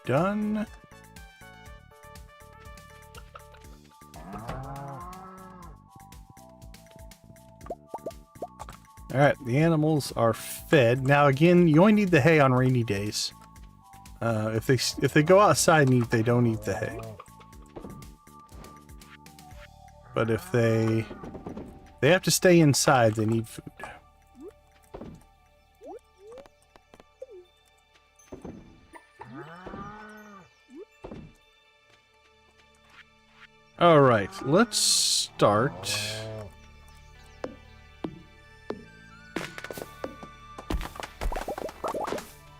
Done. All right, the animals are fed. Now again, you only need the hay on rainy days. If they go outside and eat, they don't eat the hay. But if they have to stay inside, they need food. All right, let's start.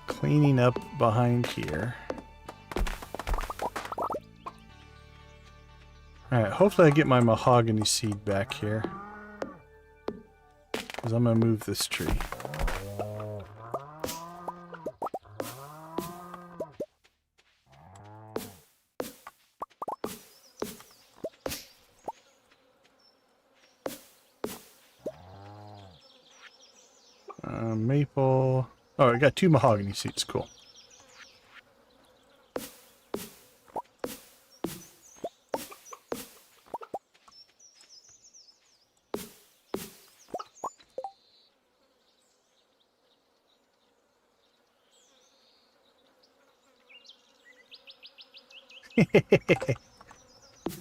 Cleaning up behind here. All right, hopefully I get my mahogany seed back here. Because I'm going to move this tree. Maple. Oh, I got 2 mahogany seeds. Cool.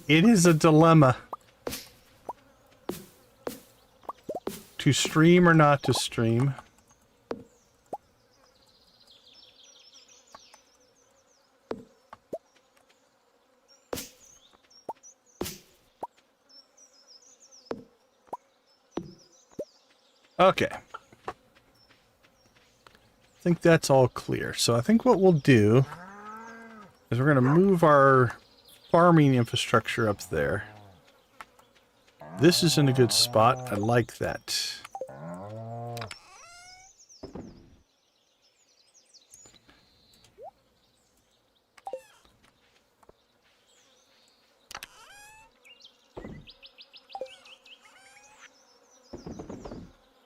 It is a dilemma. To stream or not to stream. Okay. I think that's all clear. So I think what we'll do is we're going to move our farming infrastructure up there. This is in a good spot. I like that.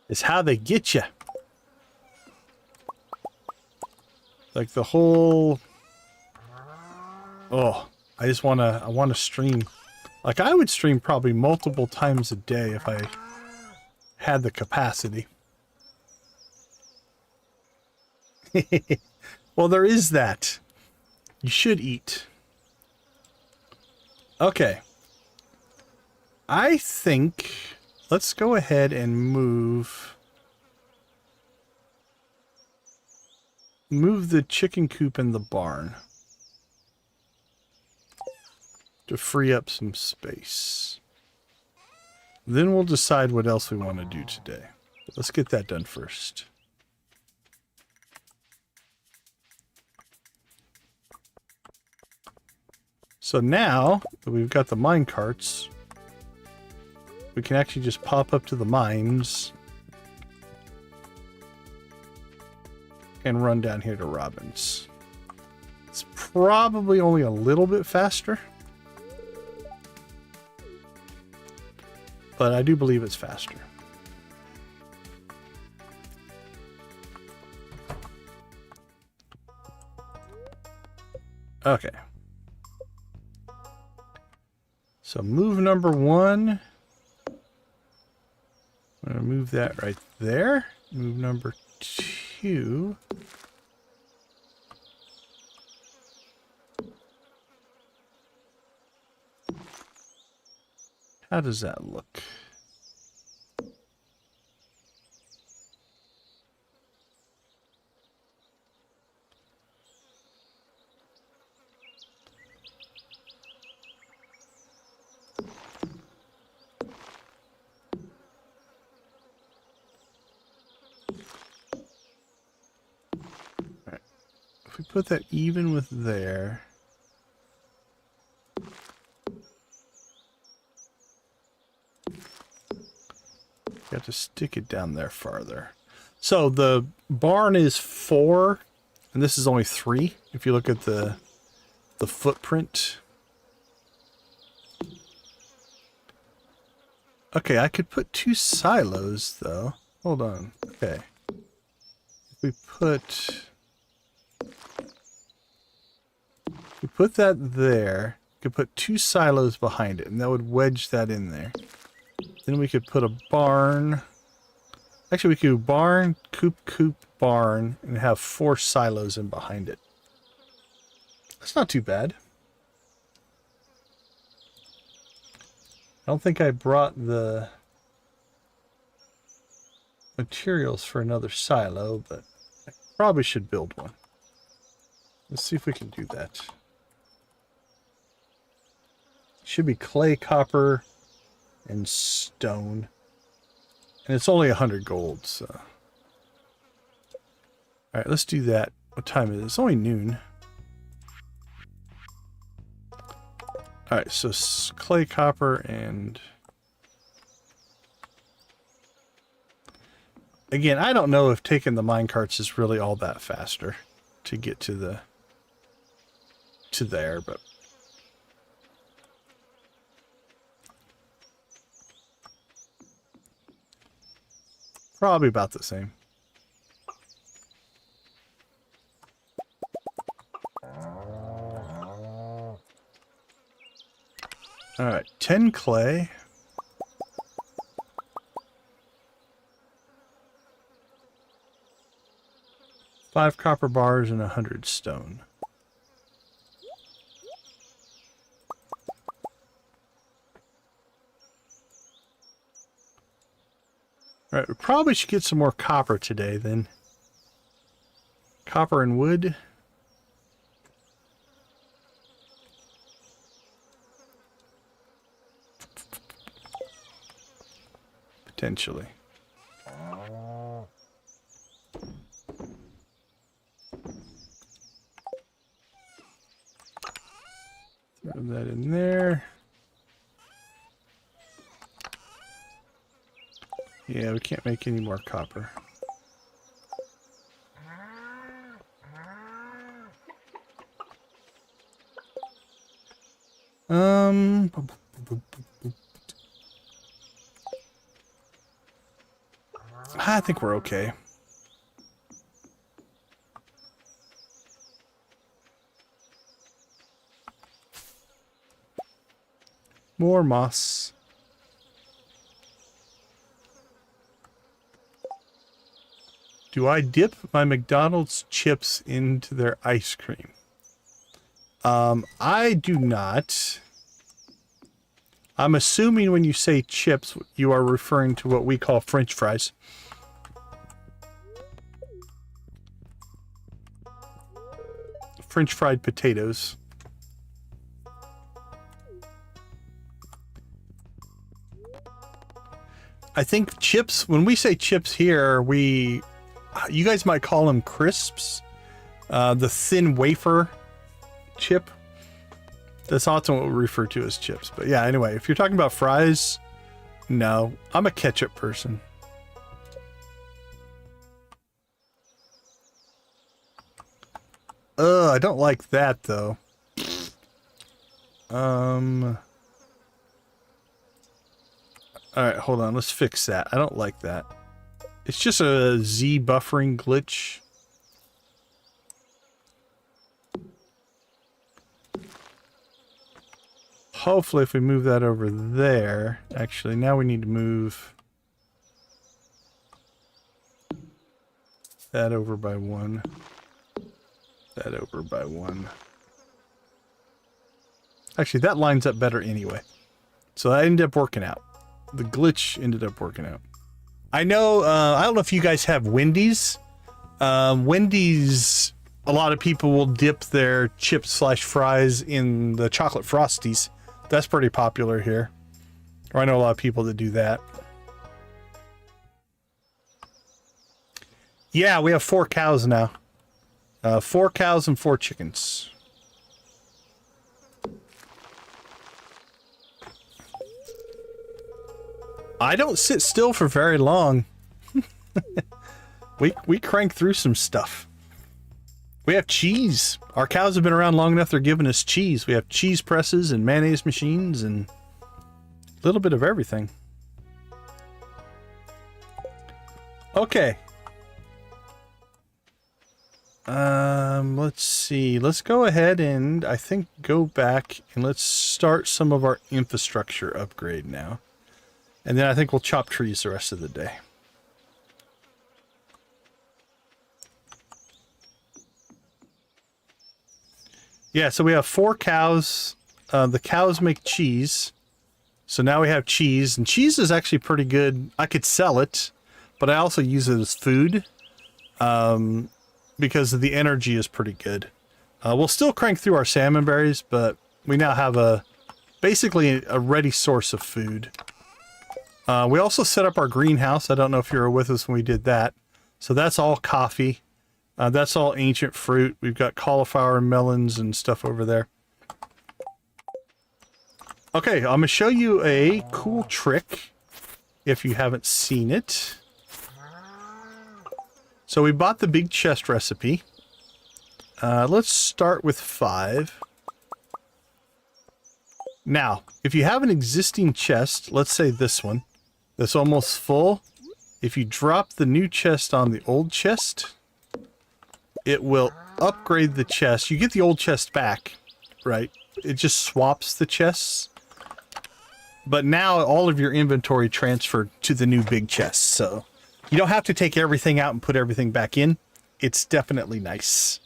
It's how they get you. Like the whole... Oh, I want to stream. Like I would stream probably multiple times a day if I had the capacity. Well, there is that. You should eat. Okay. I think let's go ahead and move the chicken coop in the barn to free up some space. Then we'll decide what else we want to do today. But let's get that done first. So now that we've got the mine carts, we can actually just pop up to the mines and run down here to Robin's. It's probably only a little bit faster. But I do believe it's faster. Okay. So move number 1. I'm going to move that right there. Move number 2. How does that look? If we put that even with there, got to stick it down there farther. So the barn is 4, and this is only 3. If you look at the footprint. Okay, I could put 2 silos though. Hold on. Okay. If we put that there, we could put 2 silos behind it, and that would wedge that in there. Then we could put a barn. Actually, we could do barn, coop, barn, and have 4 silos in behind it. That's not too bad. I don't think I brought the materials for another silo, but I probably should build one. Let's see if we can do that. Should be clay, copper, and stone. And it's only 100 gold, so. Alright, let's do that. What time is it? It's only noon. Alright, so clay, copper, and... Again, I don't know if taking the minecarts is really all that faster to get to there, but... Probably about the same. Alright, 10 clay. 5 copper bars and 100 stone. Alright, we probably should get some more copper today then. Copper and wood. Potentially. Throw that in there. Yeah, we can't make any more copper. I think we're okay. More moss. Do I dip my McDonald's chips into their ice cream? I do not. I'm assuming when you say chips, you are referring to what we call French fries. French fried potatoes. I think chips, when we say chips here, you guys might call them crisps. The thin wafer chip. That's often what we refer to as chips. But yeah, anyway, if you're talking about fries, no. I'm a ketchup person. Ugh. I don't like that though. Alright, hold on, let's fix that. I don't like that. It's just a Z buffering glitch. Hopefully if we move that over there, actually now we need to move that over by 1. That over by 1. Actually, that lines up better anyway. So that ended up working out. The glitch ended up working out. I know, I don't know if you guys have Wendy's. Wendy's, a lot of people will dip their chips / fries in the chocolate Frosties. That's pretty popular here. Or I know a lot of people that do that. Yeah, we have 4 cows now. 4 cows and 4 chickens. I don't sit still for very long. we crank through some stuff. We have cheese. Our cows have been around long enough, they're giving us cheese. We have cheese presses and mayonnaise machines and a little bit of everything. Okay. Let's see. Let's go ahead and I think go back and let's start some of our infrastructure upgrade now. And then I think we'll chop trees the rest of the day. Yeah, so we have 4 cows. The cows make cheese. So now we have cheese. And cheese is actually pretty good. I could sell it, but I also use it as food. Because the energy is pretty good. We'll still crank through our salmon berries, but we now have basically a ready source of food. We also set up our greenhouse. I don't know if you were with us when we did that. So that's all coffee. That's all ancient fruit. We've got cauliflower and melons and stuff over there. Okay, I'm going to show you a cool trick if you haven't seen it. So we bought the big chest recipe. Let's start with 5. Now, if you have an existing chest, let's say this one, that's almost full. If you drop the new chest on the old chest, it will upgrade the chest. You get the old chest back, right? It just swaps the chests. But now all of your inventory transferred to the new big chest, so you don't have to take everything out and put everything back in. It's definitely nice.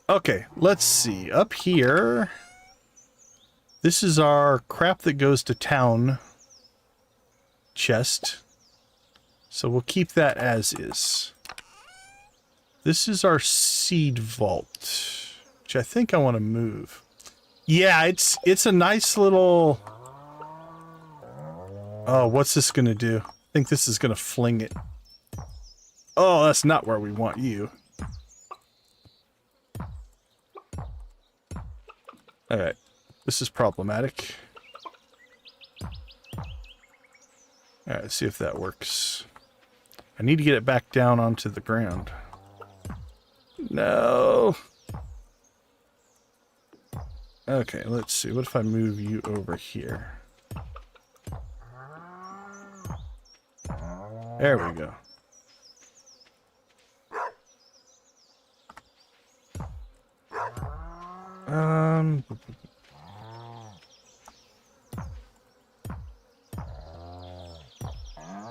Okay, let's see. Up here, this is our crap that goes to town chest. So we'll keep that as is. This is our seed vault, which I think I want to move. Yeah, it's a nice little... Oh, what's this going to do? I think this is going to fling it. Oh, that's not where we want you. Alright, this is problematic. Alright, let's see if that works. I need to get it back down onto the ground. No! Okay, let's see. What if I move you over here? There we go.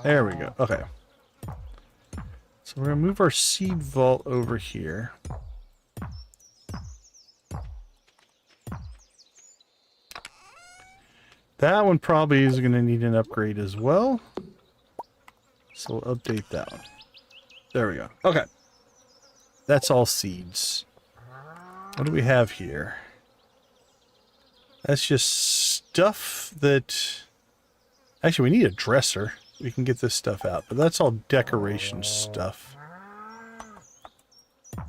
There we go. Okay. So we're going to move our seed vault over here. That one probably is going to need an upgrade as well. So we'll update that one. There we go. Okay. That's all seeds. What do we have here? That's just stuff that... Actually, we need a dresser. We can get this stuff out. But that's all decoration stuff.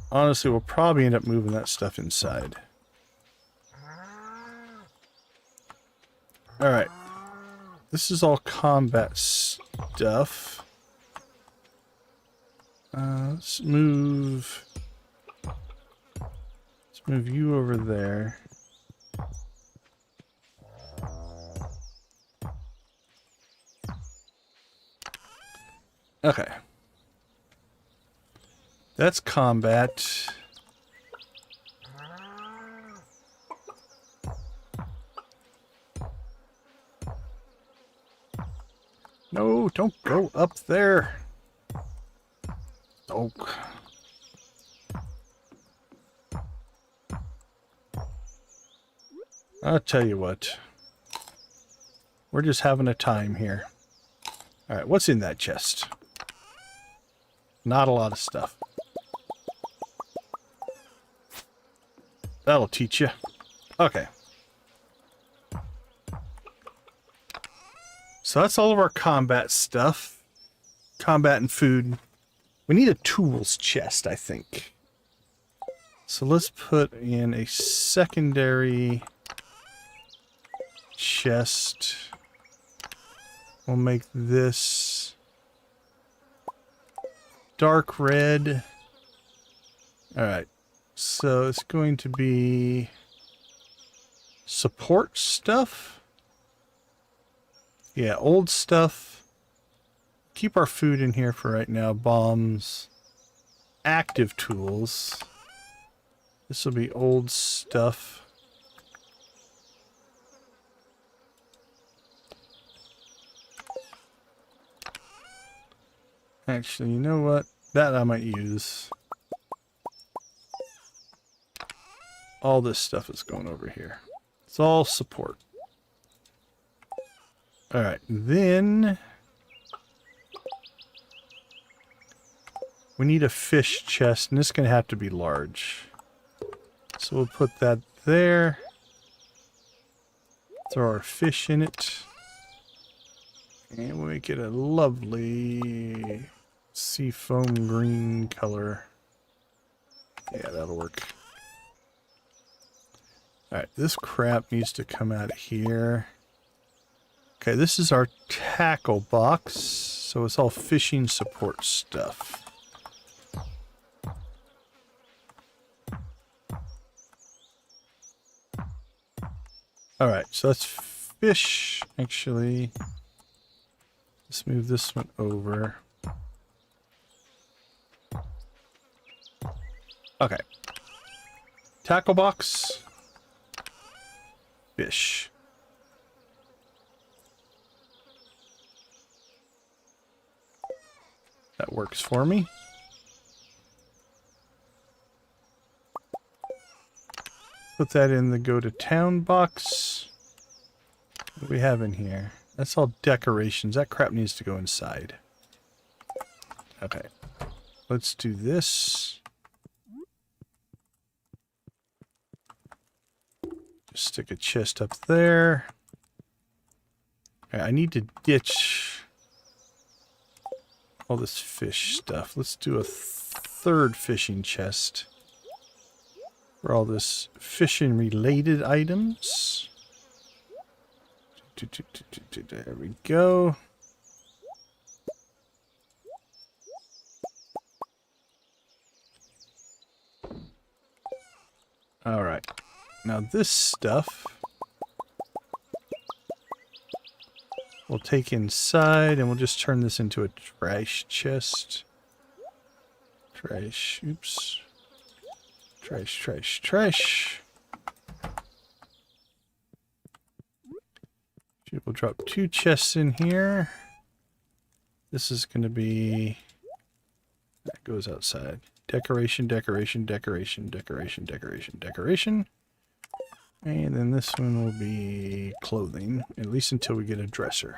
Honestly, we'll probably end up moving that stuff inside. Alright. This is all combat stuff. Let's move Move you over there. Okay. That's combat. No, don't go up there. Oh. I'll tell you what. We're just having a time here. Alright, what's in that chest? Not a lot of stuff. That'll teach you. Okay. So that's all of our combat stuff. Combat and food. We need a tools chest, I think. So let's put in a secondary chest. We'll make this dark red. Alright. So it's going to be support stuff. Yeah, old stuff. Keep our food in here for right now. Bombs. Active tools. This will be old stuff. Actually, you know what? That I might use. All this stuff is going over here. It's all support. Alright, then we need a fish chest, and this is going to have to be large. So we'll put that there. Throw our fish in it. And we'll make it a lovely seafoam green color. Yeah, that'll work. Alright, this crap needs to come out of here. Okay, this is our tackle box. So it's all fishing support stuff. Alright, so let's fish, actually. Let's move this one over. Okay. Tackle box. Fish. That works for me. Put that in the go to town box. What do we have in here? That's all decorations. That crap needs to go inside. Okay. Let's do this. Just stick a chest up there. Okay, I need to ditch all this fish stuff. Let's do a third fishing chest for all this fishing related items. There we go. All right. Now this stuff we'll take inside, and we'll just turn this into a trash chest. Trash. Oops. Trash, trash, trash. We'll drop 2 chests in here. This is going to be... That goes outside. Decoration, decoration, decoration, decoration, decoration, decoration. And then this one will be clothing, at least until we get a dresser.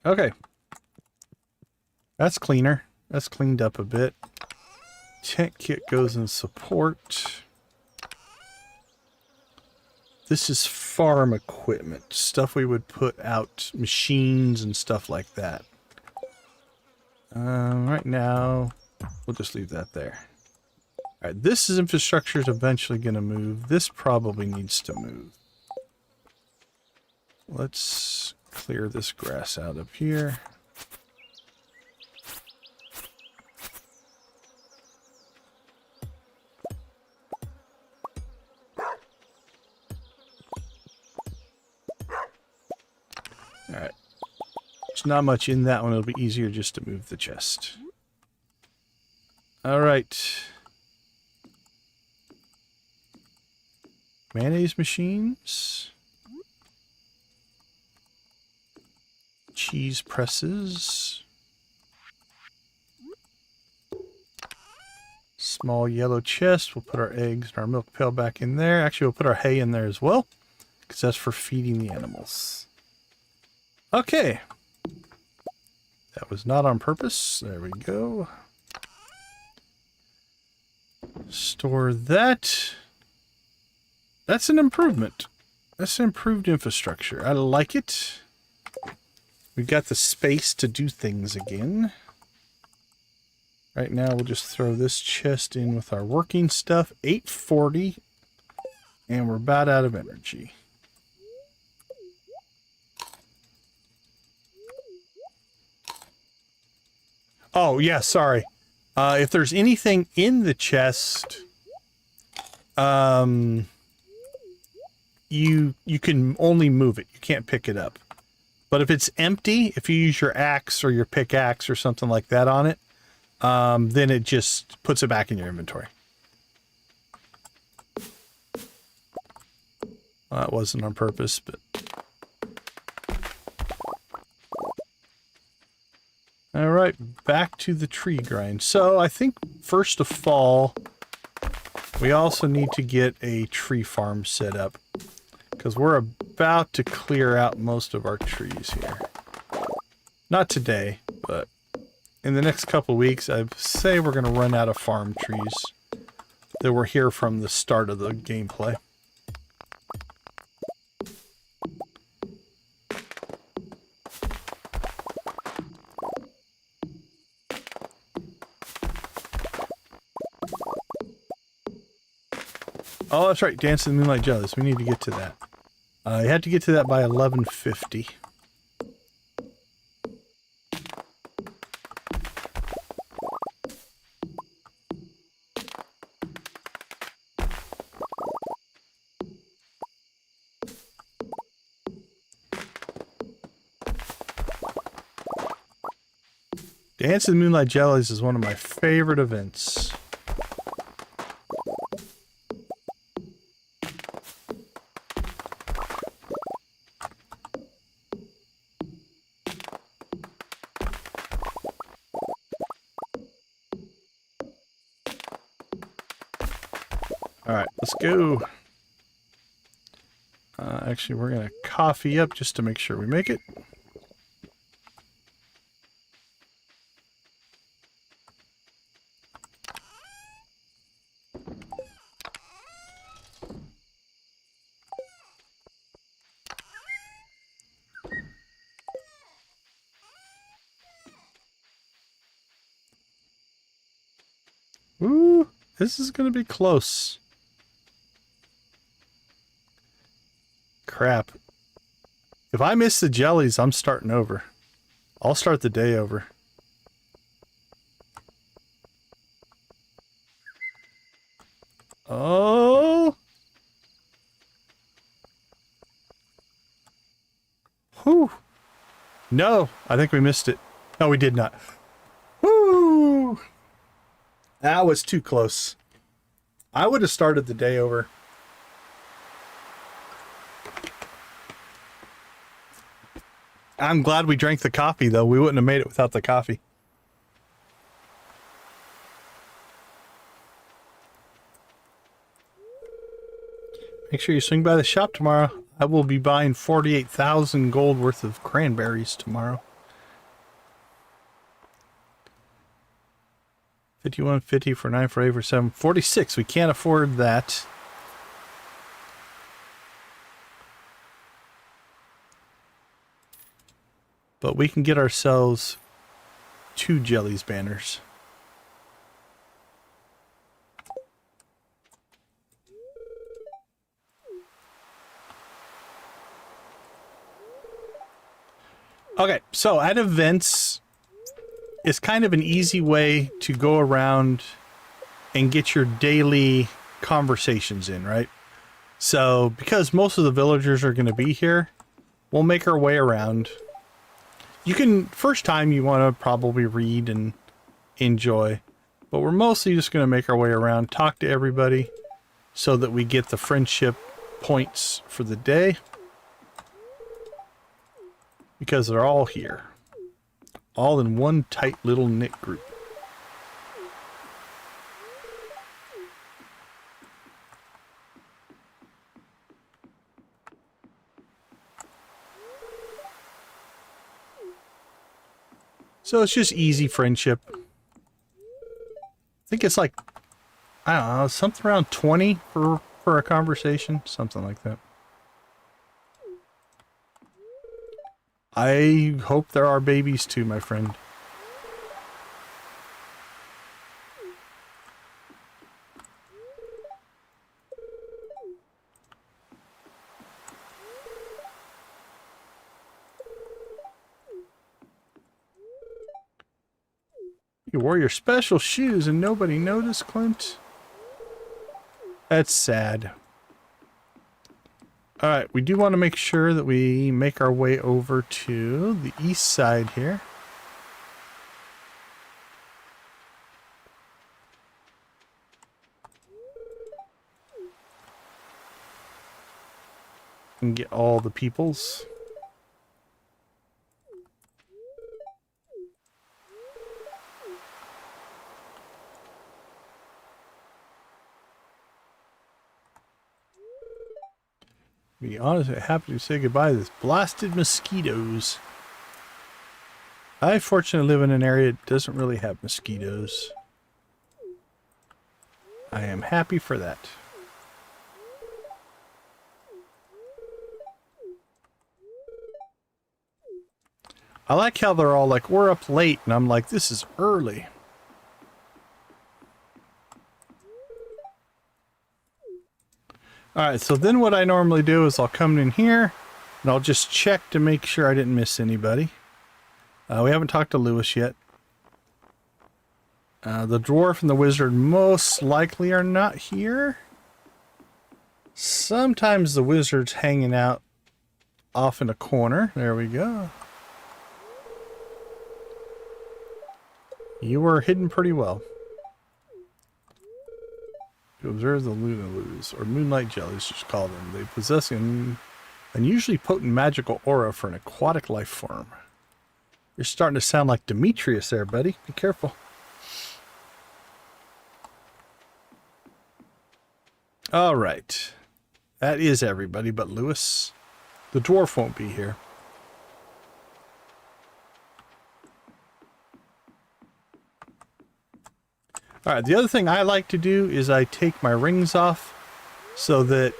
Okay. That's cleaner. That's cleaned up a bit. Tent kit goes in support. This is farm equipment. Stuff we would put out, machines and stuff like that. Right now, we'll just leave that there. Alright, this is infrastructure is eventually going to move. This probably needs to move. Let's clear this grass out up here. Alright. There's not much in that one. It'll be easier just to move the chest. Alright. Mayonnaise machines. Cheese presses. Small yellow chest. We'll put our eggs and our milk pail back in there. Actually, we'll put our hay in there as well, because that's for feeding the animals. Okay. That was not on purpose. There we go. Store that. That's an improvement. That's improved infrastructure. I like it. We've got the space to do things again. Right now, we'll just throw this chest in with our working stuff. 840. And we're about out of energy. Oh, yeah, sorry. If there's anything in the chest, you can only move it. You can't pick it up. But if it's empty, if you use your axe or your pickaxe or something like that on it, then it just puts it back in your inventory. Well, that wasn't on purpose, but... Alright, back to the tree grind. So, I think first of all, we also need to get a tree farm set up. Because we're about to clear out most of our trees here. Not today, but in the next couple weeks, I'd say we're going to run out of farm trees that were here from the start of the gameplay. Oh, that's right. Dance of the Moonlight Jellies. We need to get to that. You had to get to that by 11:50. Dance of the Moonlight Jellies is one of my favorite events. Alright, let's go. Actually, we're going to coffee up just to make sure we make it. Ooh, this is going to be close. Crap. If I miss the jellies, I'm starting over. I'll start the day over. Oh. Whew. No, I think we missed it. No, we did not. Woo. That was too close. I would have started the day over. I'm glad we drank the coffee, though. We wouldn't have made it without the coffee. Make sure you swing by the shop tomorrow. I will be buying 48,000 gold worth of cranberries tomorrow. 51.50 for 9 for 8 for 7. 46. We can't afford that. But we can get ourselves 2 jellies banners. Okay, so at events, it's kind of an easy way to go around and get your daily conversations in, right? So, because most of the villagers are going to be here, we'll make our way around You can, first time you want to probably read and enjoy, but we're mostly just going to make our way around, talk to everybody so that we get the friendship points for the day, because they're all here, all in one tight little knit group. So it's just easy friendship. I think it's like, I don't know, something around 20 for a conversation, something like that. I hope there are babies too, my friend. You wore your special shoes and nobody noticed, Clint? That's sad. Alright, we do want to make sure that we make our way over to the east side here. And get all the peoples. Be honest, I'm happy to say goodbye to this blasted mosquitoes. I fortunately live in an area that doesn't really have mosquitoes. I am happy for that. I like how they're all like, we're up late, and I'm like, this is early. Alright, so then what I normally do is I'll come in here, and I'll just check to make sure I didn't miss anybody. We haven't talked to Lewis yet. The dwarf and the wizard most likely are not here. Sometimes the wizard's hanging out off in a corner. There we go. You were hidden pretty well. To observe the Lunaloos, or Moonlight Jellies, just call them. They possess an unusually potent magical aura for an aquatic life form. You're starting to sound like Demetrius there, buddy. Be careful. Alright. That is everybody but Lewis. The dwarf won't be here. Alright, the other thing I like to do is I take my rings off so that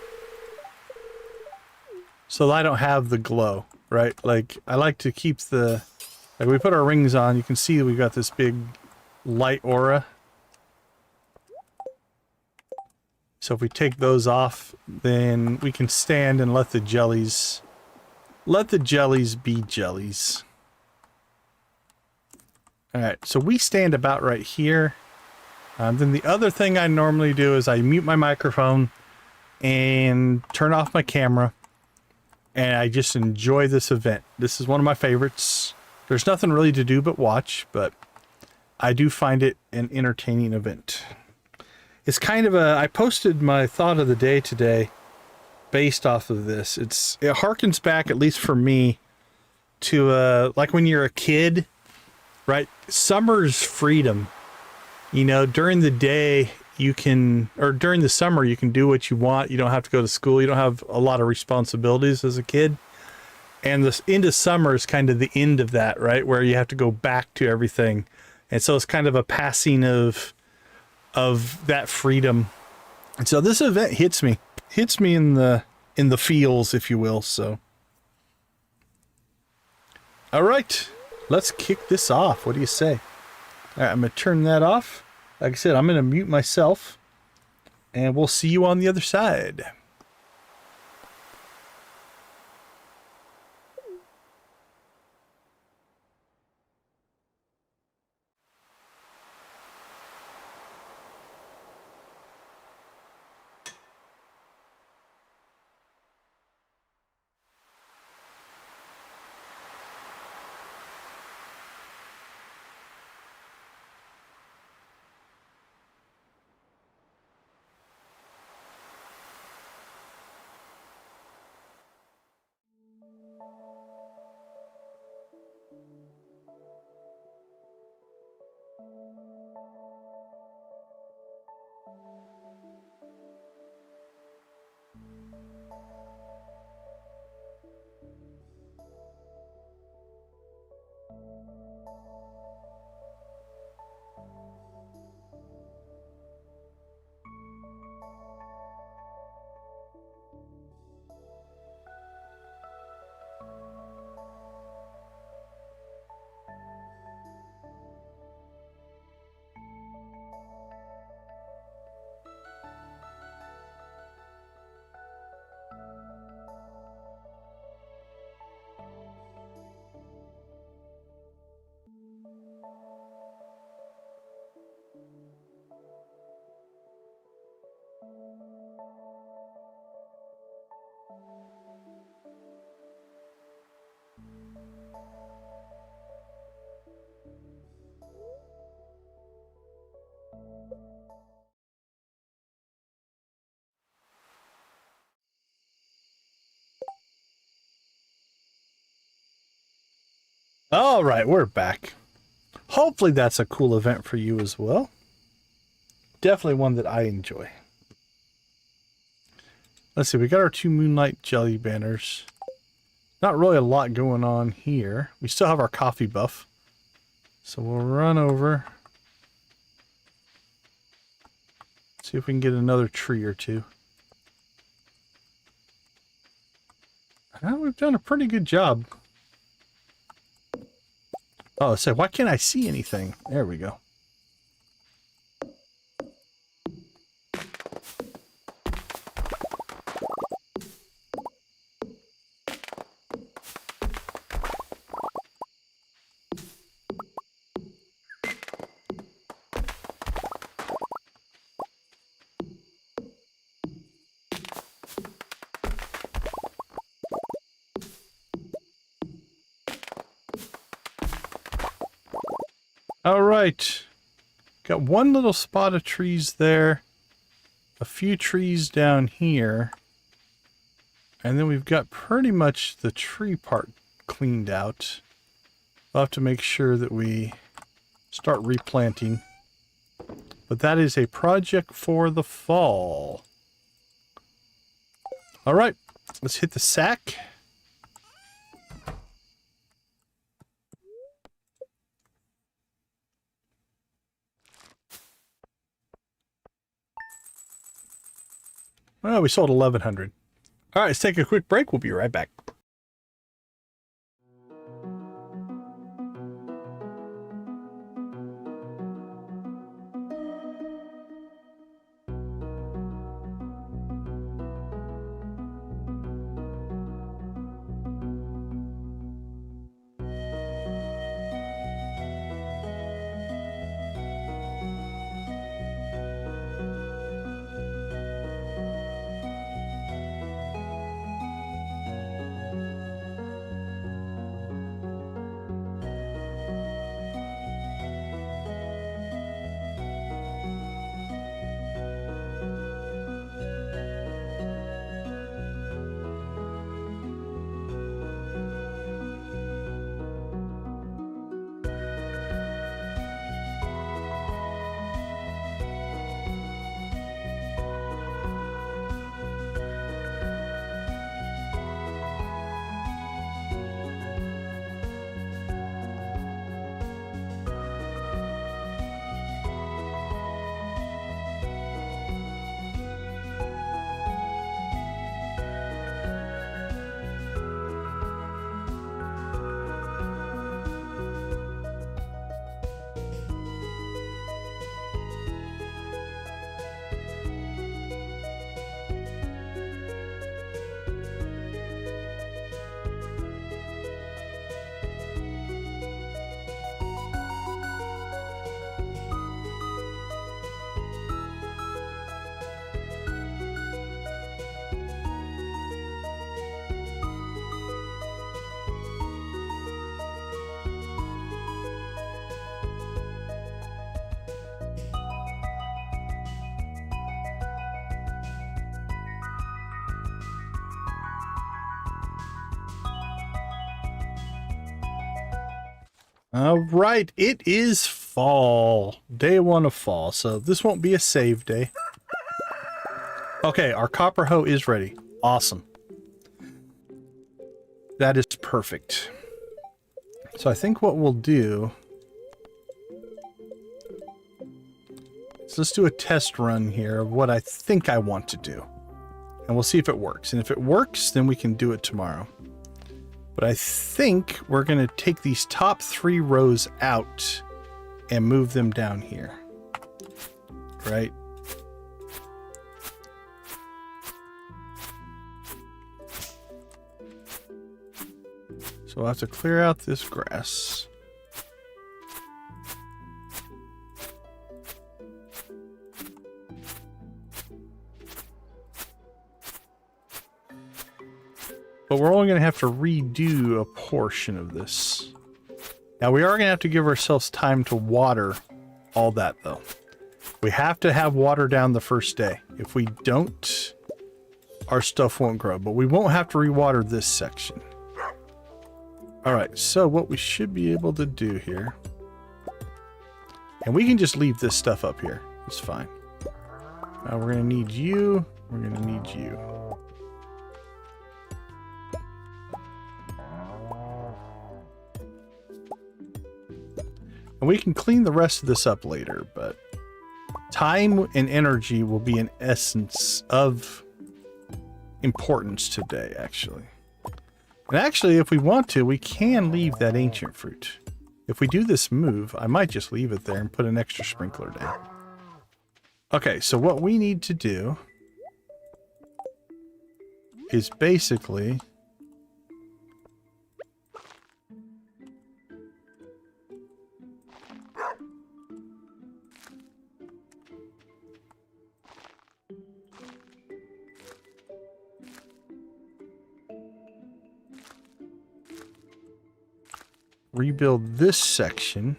I don't have the glow, right? Like, I like to keep the... Like, we put our rings on, you can see we've got this big light aura. So if we take those off, then we can stand and let the jellies be jellies. Alright, so we stand about right here. Then the other thing I normally do is I mute my microphone and turn off my camera, and I just enjoy this event. This is one of my favorites. There's nothing really to do but watch, but I do find it an entertaining event. It's kind of a... I posted my thought of the day today based off of this. It harkens back, at least for me, to like when you're a kid, right? Summer's freedom. You know, during the day you can, or during the summer you can do what you want. You don't have to go to school. You don't have a lot of responsibilities as a kid. And the end of summer is kind of the end of that, right? Where you have to go back to everything. And so it's kind of a passing of that freedom. And so this event hits me in the feels, if you will. So, all right, let's kick this off. What do you say? All right, I'm going to turn that off. Like I said, I'm going to mute myself, and we'll see you on the other side. All right, we're back. Hopefully that's a cool event for you as well. Definitely one that I enjoy. Let's see, we got our 2 Moonlight Jelly banners. Not really a lot going on here. We still have our coffee buff. So we'll run over. See if we can get another tree or two. Well, we've done a pretty good job. Oh, so why can't I see anything? There we go. All right, got one little spot of trees there, a few trees down here, and then we've got pretty much the tree part cleaned out. We'll have to make sure that we start replanting, but that is a project for the fall. All right, let's hit the sack. Well, we sold 1,100. All right, let's take a quick break. We'll be right back. All right, it is fall. Day 1 of fall. So this won't be a save day. Okay, our copper hoe is ready. Awesome. That is perfect. So I think what we'll do is let's do a test run here of what I think I want to do. And we'll see if it works. And if it works, then we can do it tomorrow. But I think we're going to take these top 3 rows out and move them down here. Right? So we'll have to clear out this grass. But we're only going to have to redo a portion of this. Now we are going to have to give ourselves time to water all that though. We have to have water down the first day. If we don't, our stuff won't grow. But we won't have to rewater this section. Alright, so what we should be able to do here... And we can just leave this stuff up here. It's fine. Now we're going to need you. We're going to need you. And we can clean the rest of this up later, but time and energy will be an essence of importance today, actually. And actually, if we want to, we can leave that ancient fruit. If we do this move, I might just leave it there and put an extra sprinkler down. Okay, so what we need to do is basically... rebuild this section.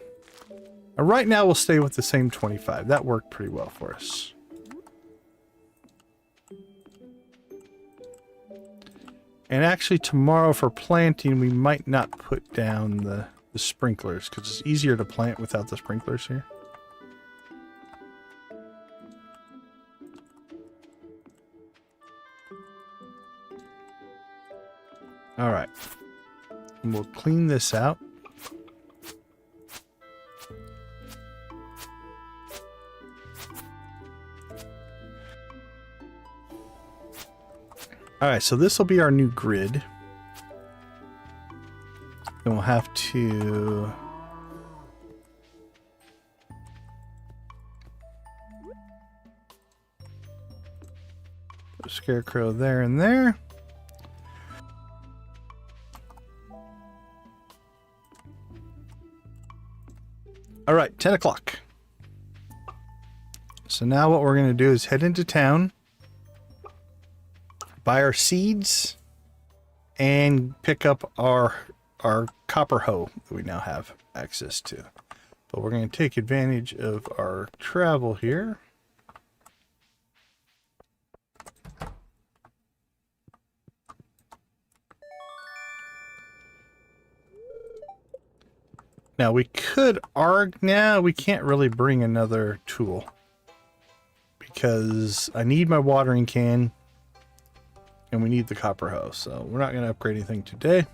Right now we'll stay with the same 25. That worked pretty well for us. And actually tomorrow for planting we might not put down the sprinklers because it's easier to plant without the sprinklers here. Alright. And we'll clean this out. Alright, so this will be our new grid. Then we'll have to... put a scarecrow there and there. Alright, 10 o'clock. So now what we're going to do is head into town, buy our seeds, and pick up our copper hoe that we now have access to. But we're going to take advantage of our travel here. Now we could now we can't really bring another tool because I need my watering can and we need the copper hoe, so we're not going to upgrade anything today.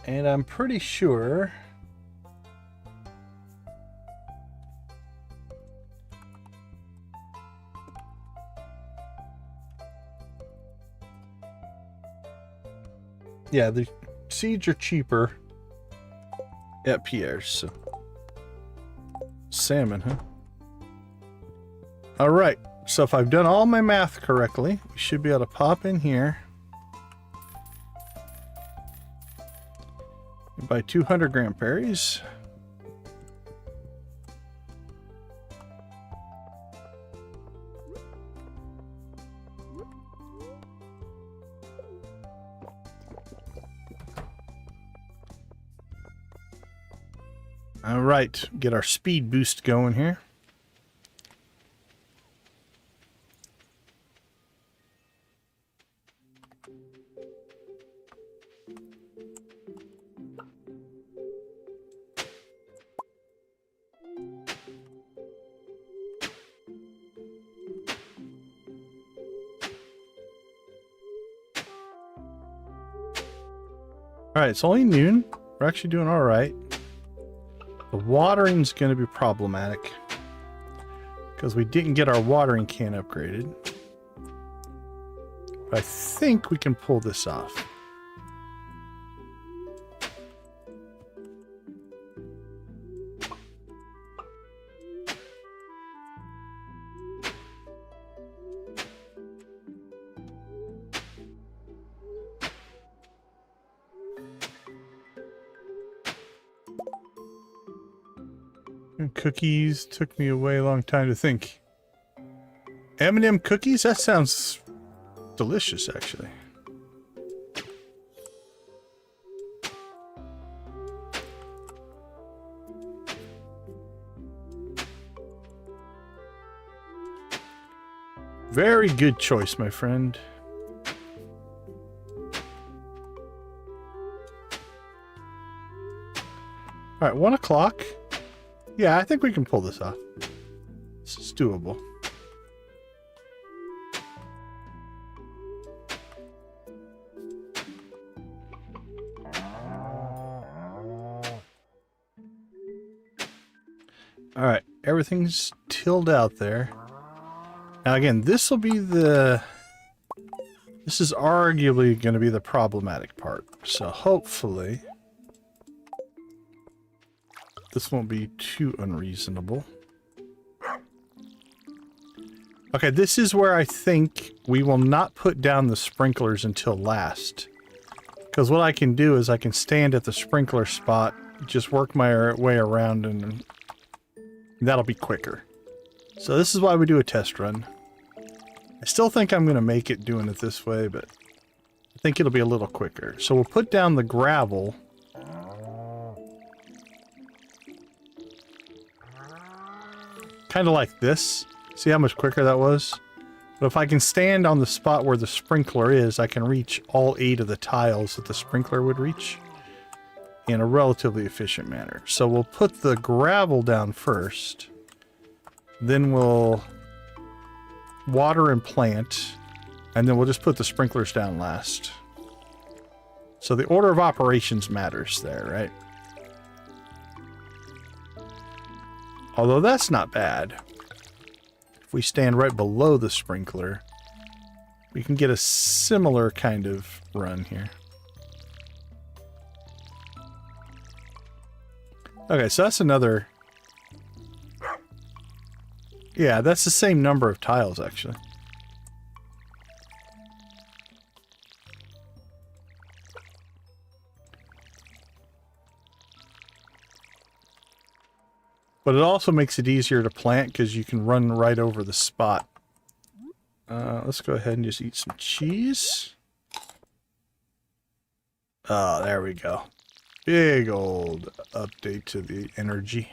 And I'm pretty sure yeah, the seeds are cheaper at Pierre's. So. Salmon, huh? Alright, so if I've done all my math correctly, we should be able to pop in here and buy 200 gram berries. Alright, get our speed boost going here. Alright, it's only noon. We're actually doing alright. The watering's going to be problematic. Because we didn't get our watering can upgraded. But I think we can pull this off. Cookies took me a way long time to think. M&M cookies? That sounds delicious, actually. Very good choice, my friend. All right, 1 o'clock. Yeah, I think we can pull this off. This is doable. All right, everything's tilled out there. Now again, this will be the... This is arguably going to be the problematic part. So hopefully... this won't be too unreasonable. Okay, this is where I think we will not put down the sprinklers until last. Because what I can do is I can stand at the sprinkler spot, just work my way around, and that'll be quicker. So this is why we do a test run. I still think I'm going to make it doing it this way, but I think it'll be a little quicker. So we'll put down the gravel. Kind of like this. See how much quicker that was? But if I can stand on the spot where the sprinkler is, I can reach all 8 of the tiles that the sprinkler would reach in a relatively efficient manner. So we'll put the gravel down first. Then we'll water and plant. And then we'll just put the sprinklers down last. So the order of operations matters there, right? Although that's not bad. If we stand right below the sprinkler, we can get a similar kind of run here. Okay, so that's another... Yeah, that's the same number of tiles, actually. But it also makes it easier to plant because you can run right over the spot. Let's go ahead and just eat some cheese. Oh, there we go. Big old update to the energy.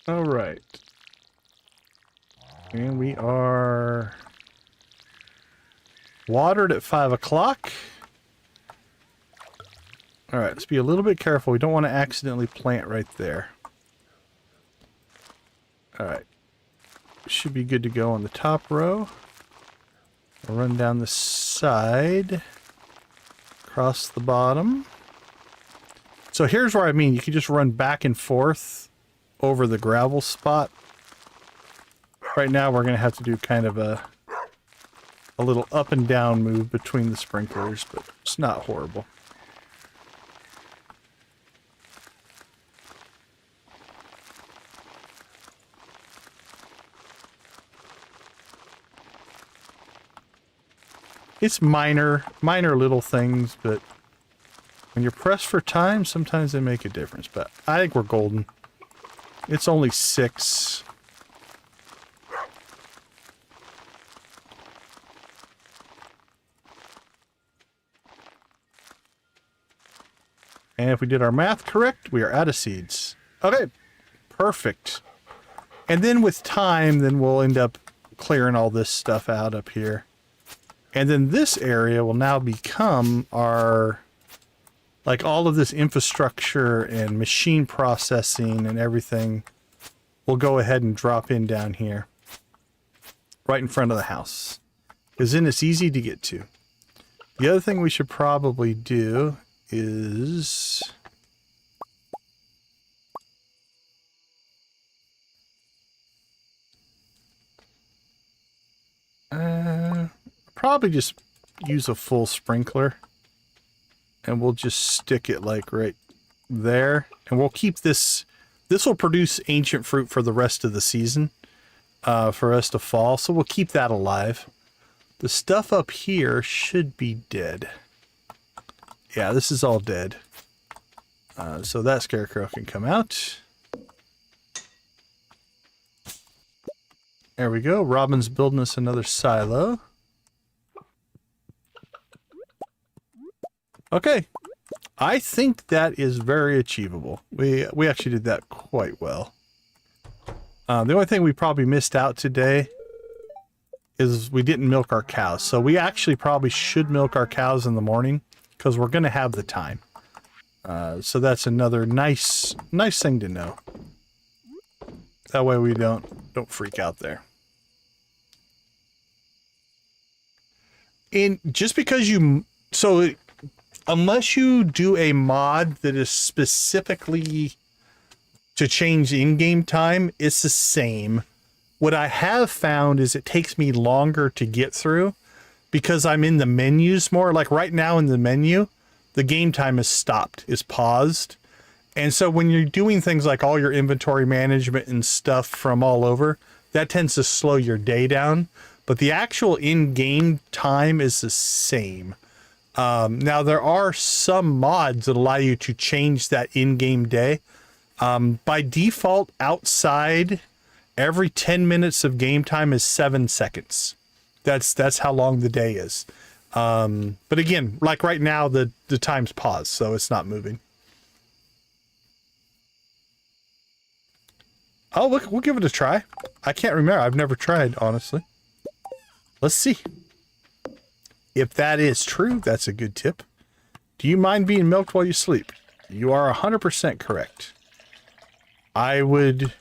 All right. And we are watered at 5 o'clock. All right, let's be a little bit careful. We don't want to accidentally plant right there. All right. Should be good to go on the top row. We'll run down the side, across the bottom. So here's where I mean, you can just run back and forth over the gravel spot. Right now we're going to have to do kind of a little up and down move between the sprinklers, but it's not horrible. It's minor little things, but when you're pressed for time, sometimes they make a difference. But I think we're golden. It's only 6. And if we did our math correct, we are out of seeds. Okay, perfect. And then with time, then we'll end up clearing all this stuff out up here. And then this area will now become our, like all of this infrastructure and machine processing and everything will go ahead and drop in down here. Right in front of the house. Because then it's easy to get to. The other thing we should probably do is... probably just use a full sprinkler. And we'll just stick it like right there. And we'll keep this... This will produce ancient fruit for the rest of the season. For us to fall. So we'll keep that alive. The stuff up here should be dead. Yeah, this is all dead. So that scarecrow can come out. There we go. Robin's building us another silo. Okay. I think that is very achievable. We actually did that quite well. The only thing we probably missed out today is we didn't milk our cows. So we actually probably should milk our cows in the morning because we're going to have the time. So that's another nice thing to know. That way we don't freak out there. And just because unless you do a mod that is specifically to change in-game time, it's the same. What I have found is it takes me longer to get through because I'm in the menus more. Like right now in the menu, the game time is stopped, is paused. And so when you're doing things like all your inventory management and stuff from all over, that tends to slow your day down. But the actual in-game time is the same. Now there are some mods that allow you to change that in-game day. By default, outside, every 10 minutes of game time is 7 seconds. That's how long the day is. But again, like right now, the time's paused, so it's not moving. Oh, look, we'll give it a try. I can't remember. I've never tried, honestly. Let's see. If that is true, that's a good tip. Do you mind being milked while you sleep? You are 100% correct. I would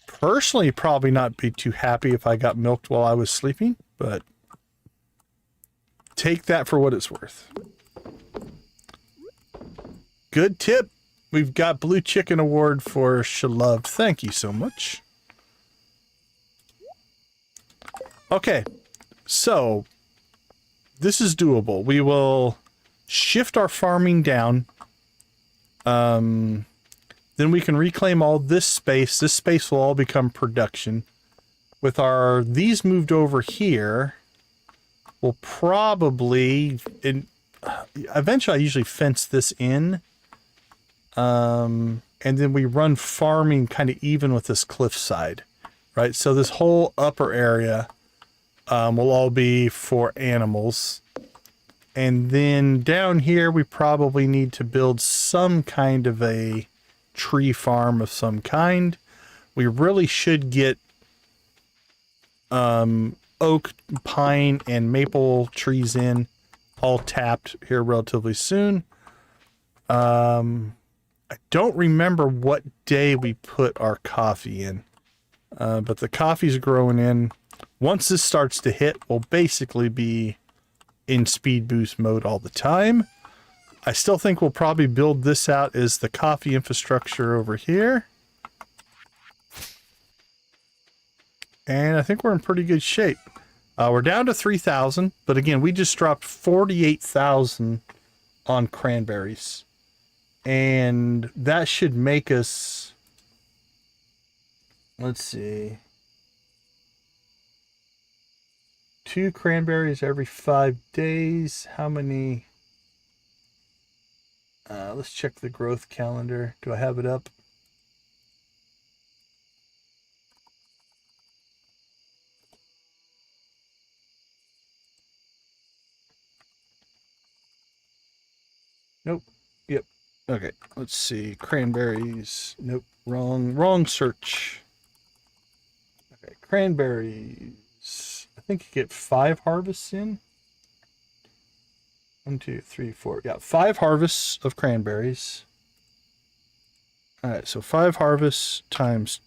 personally probably not be too happy if I got milked while I was sleeping, but take that for what it's worth. Good tip. We've got Blue Chicken Award for Shalove. Thank you so much. Okay, so this is doable. We will shift our farming down. Then we can reclaim all this space. This space will all become production. With these moved over here, we'll probably, eventually I usually fence this in. And then we run farming kind of even with this cliffside, right? So this whole upper area will all be for animals. And then down here, we probably need to build some kind of a tree farm of some kind. We really should get oak, pine, and maple trees in, all tapped here relatively soon. I don't remember what day we put our coffee in, but the coffee's growing in. Once this starts to hit, we'll basically be in speed boost mode all the time. I still think we'll probably build this out as the coffee infrastructure over here. And I think we're in pretty good shape. We're down to 3,000, but again, we just dropped 48,000 on cranberries. And that should make us, let's see, 2 cranberries every 5 days. How many? Let's check the growth calendar. Do I have it up? Nope. Yep. Okay. Let's see. Cranberries. Nope. Wrong search. Okay. Cranberries. I think you get 5 harvests in. 1, 2, 3, 4. Yeah, 5 harvests of cranberries. All right. So 5 harvests times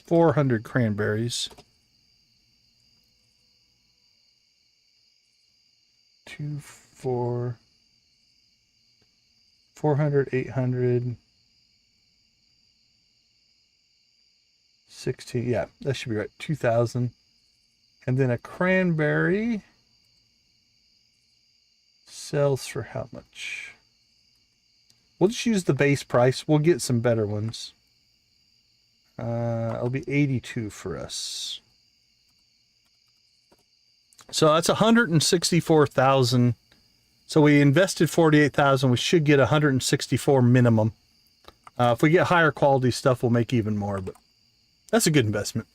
400 cranberries. 2, 4. 400, 800, 16. Yeah, that should be right. 2,000. And then a cranberry sells for how much? We'll just use the base price. We'll get some better ones. It'll be 82 for us. So that's 164,000. So we invested 48,000. We should get 164 minimum. If we get higher quality stuff, we'll make even more. But that's a good investment.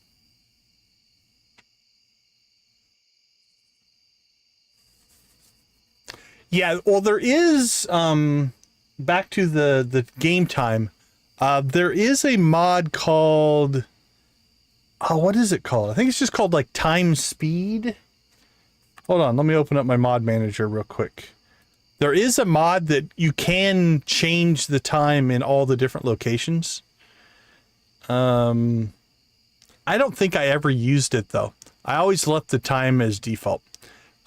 Yeah, well, there is, back to the game time, there is a mod called, oh, what is it called? I think it's just called, like, Time Speed. Hold on, let me open up my mod manager real quick. There is a mod that you can change the time in all the different locations. I don't think I ever used it, though. I always left the time as default.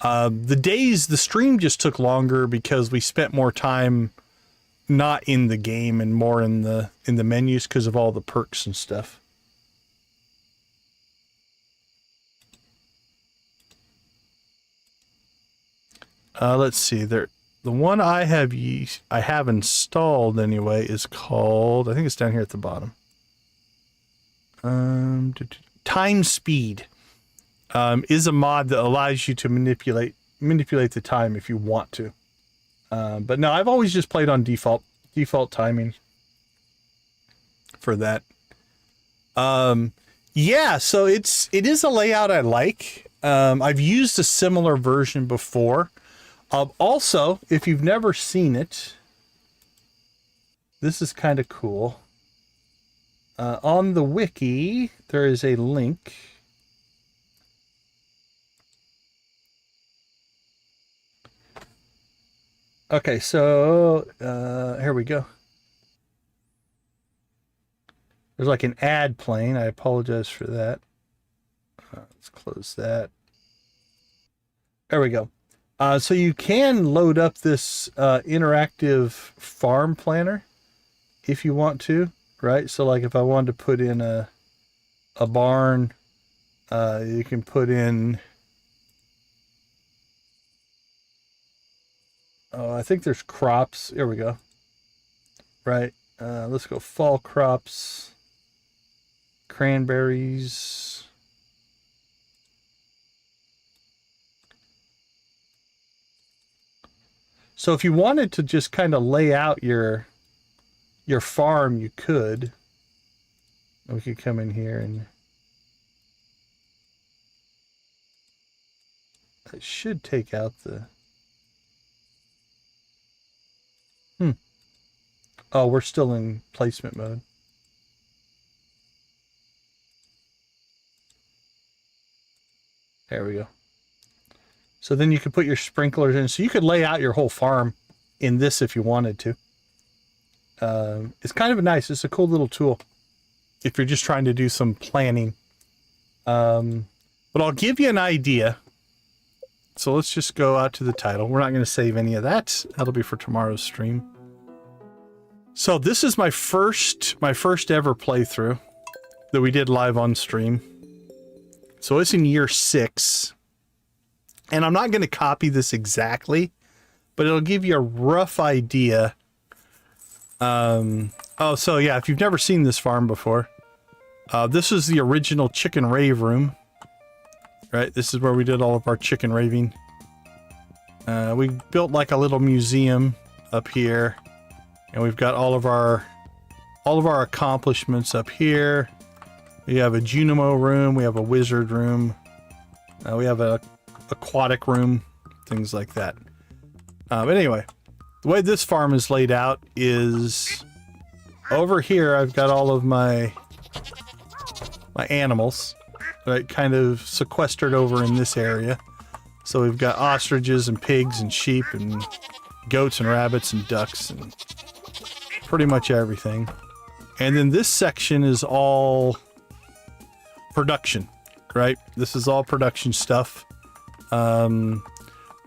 The stream just took longer because we spent more time not in the game and more in the menus because of all the perks and stuff. Let's see. The one I have installed anyway is called, I think it's down here at the bottom. Time Speed. Is a mod that allows you to manipulate the time if you want to. But no, I've always just played on default timing for that. Yeah, so it is a layout I like. I've used a similar version before. Also, if you've never seen it, this is kind of cool. On the wiki, there is a link. Okay, so here we go. There's like an ad playing. I apologize for that. Let's close that. There we go. So you can load up this interactive farm planner if you want to, right? So like if I wanted to put in a barn, you can put in, oh, I think there's crops. Here we go. Right. Let's go fall crops, cranberries. So if you wanted to just kind of lay out your farm, you could. We could come in here and it should take out the Oh, we're still in placement mode. There we go. So then you could put your sprinklers in. So you could lay out your whole farm in this if you wanted to. It's kind of nice. It's a cool little tool if you're just trying to do some planning. But I'll give you an idea. So let's just go out to the title. We're not going to save any of that. That'll be for tomorrow's stream. So this is my first ever playthrough that we did live on stream. So it's in year 6. And I'm not going to copy this exactly, but it'll give you a rough idea. Oh, so yeah, if you've never seen this farm before, this is the original chicken rave room. Right, this is where we did all of our chicken raving. We built like a little museum up here. And we've got all of our accomplishments up here. We have a Junimo room. We have a wizard room. We have a aquatic room. Things like that. But anyway, The way this farm is laid out is over here I've got all of my animals, right, kind of sequestered over in this area. So we've got ostriches and pigs and sheep and goats and rabbits and ducks and pretty much everything. And then this section is all production, right? This is all production stuff.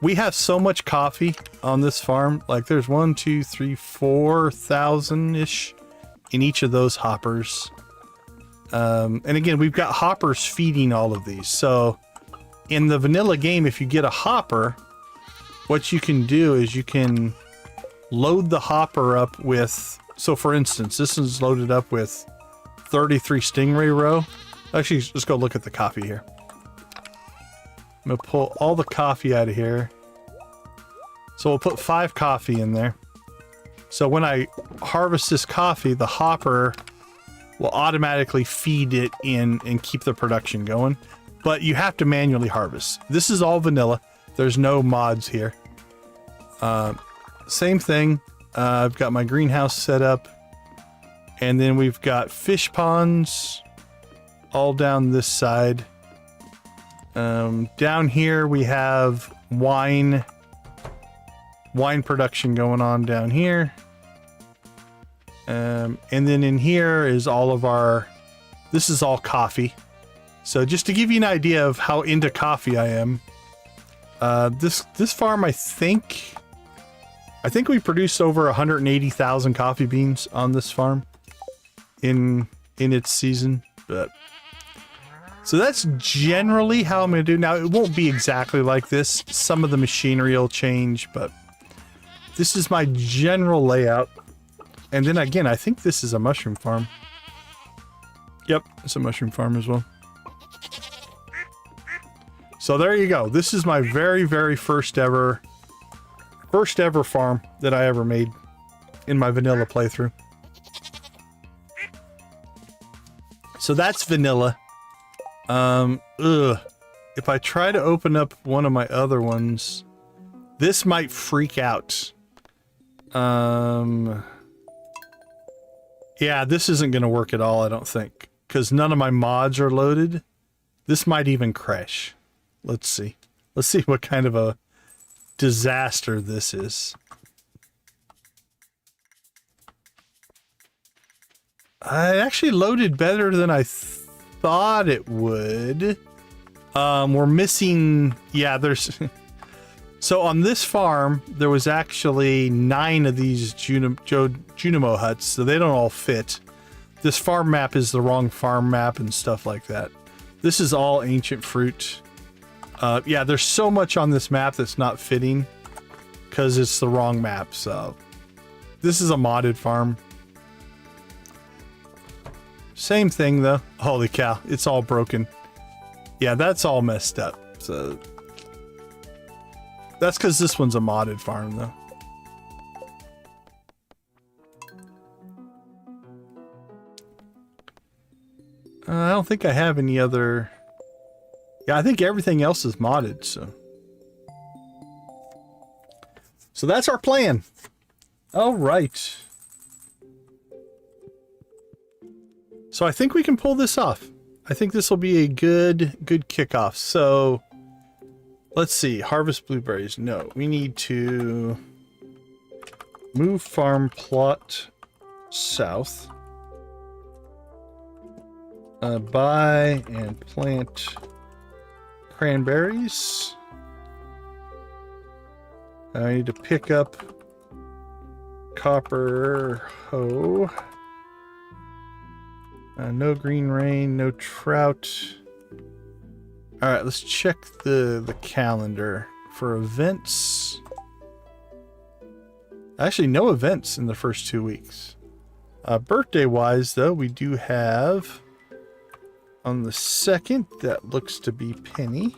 We have so much coffee on this farm. Like there's 1, 2, 3, 4,000-ish in each of those hoppers. And again, we've got hoppers feeding all of these. So in the vanilla game, if you get a hopper, what you can do is you can load the hopper up with, so for instance, this is loaded up with 33 stingray roe. Actually, let's go look at the coffee here. I'm gonna pull all the coffee out of here. So we'll put 5 coffee in there. So when I harvest this coffee, the hopper will automatically feed it in and keep the production going. But you have to manually harvest. This is all vanilla. There's no mods here. Same thing. I've got my greenhouse set up. And then we've got fish ponds all down this side. Down here we have wine production going on down here. And then in here is all of our, this is all coffee. So just to give you an idea of how into coffee I am, this farm, I think we produced over 180,000 coffee beans on this farm in its season. But so that's generally how I'm going to do. Now, it won't be exactly like this. Some of the machinery will change, but this is my general layout. And then again, I think this is a mushroom farm. Yep, it's a mushroom farm as well. So there you go. This is my very, very first ever farm that I ever made in my vanilla playthrough. So that's vanilla. If I try to open up one of my other ones, this might freak out. Yeah, this isn't going to work at all, I don't think, because none of my mods are loaded. This might even crash. Let's see. Let's see what kind of a disaster this is. I actually loaded better than I thought it would. We're missing, yeah, there's so on this farm there was actually 9 of these Junimo huts, so they don't all fit. This farm map is the wrong farm map and stuff like that. This is all ancient fruit. Yeah, there's so much on this map that's not fitting because it's the wrong map. So this is a modded farm. Same thing though. Holy cow, it's all broken. Yeah, that's all messed up. So that's because this one's a modded farm though. I don't think I have any other. Yeah, I think everything else is modded, so. So that's our plan. All right. So I think we can pull this off. I think this will be a good kickoff. So let's see, harvest blueberries. No, we need to move farm plot south. Buy and plant cranberries. I need to pick up copper hoe. No green rain, no trout. All right, let's check the calendar for events. Actually, no events in the first 2 weeks. Birthday wise though, we do have on the 2nd, that looks to be Penny.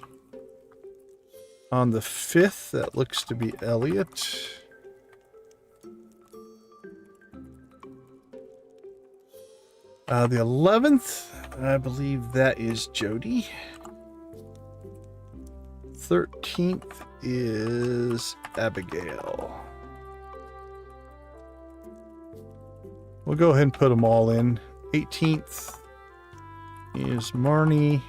On the 5th, that looks to be Elliot. The 11th, I believe that is Jody. 13th is Abigail. We'll go ahead and put them all in. 18th is Marnie.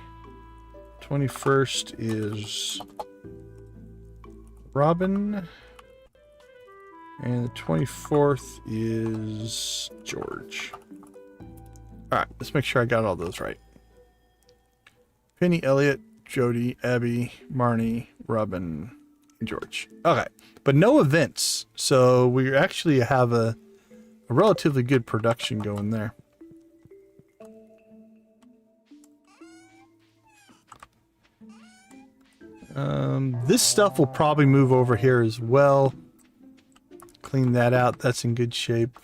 21st is Robin. And the 24th is George. Alright, let's make sure I got all those right. Penny, Elliot, Jody, Abby, Marnie, Robin, and George. Okay, but no events. So we actually have a relatively good production going there. This stuff will probably move over here as well. Clean that out. That's in good shape.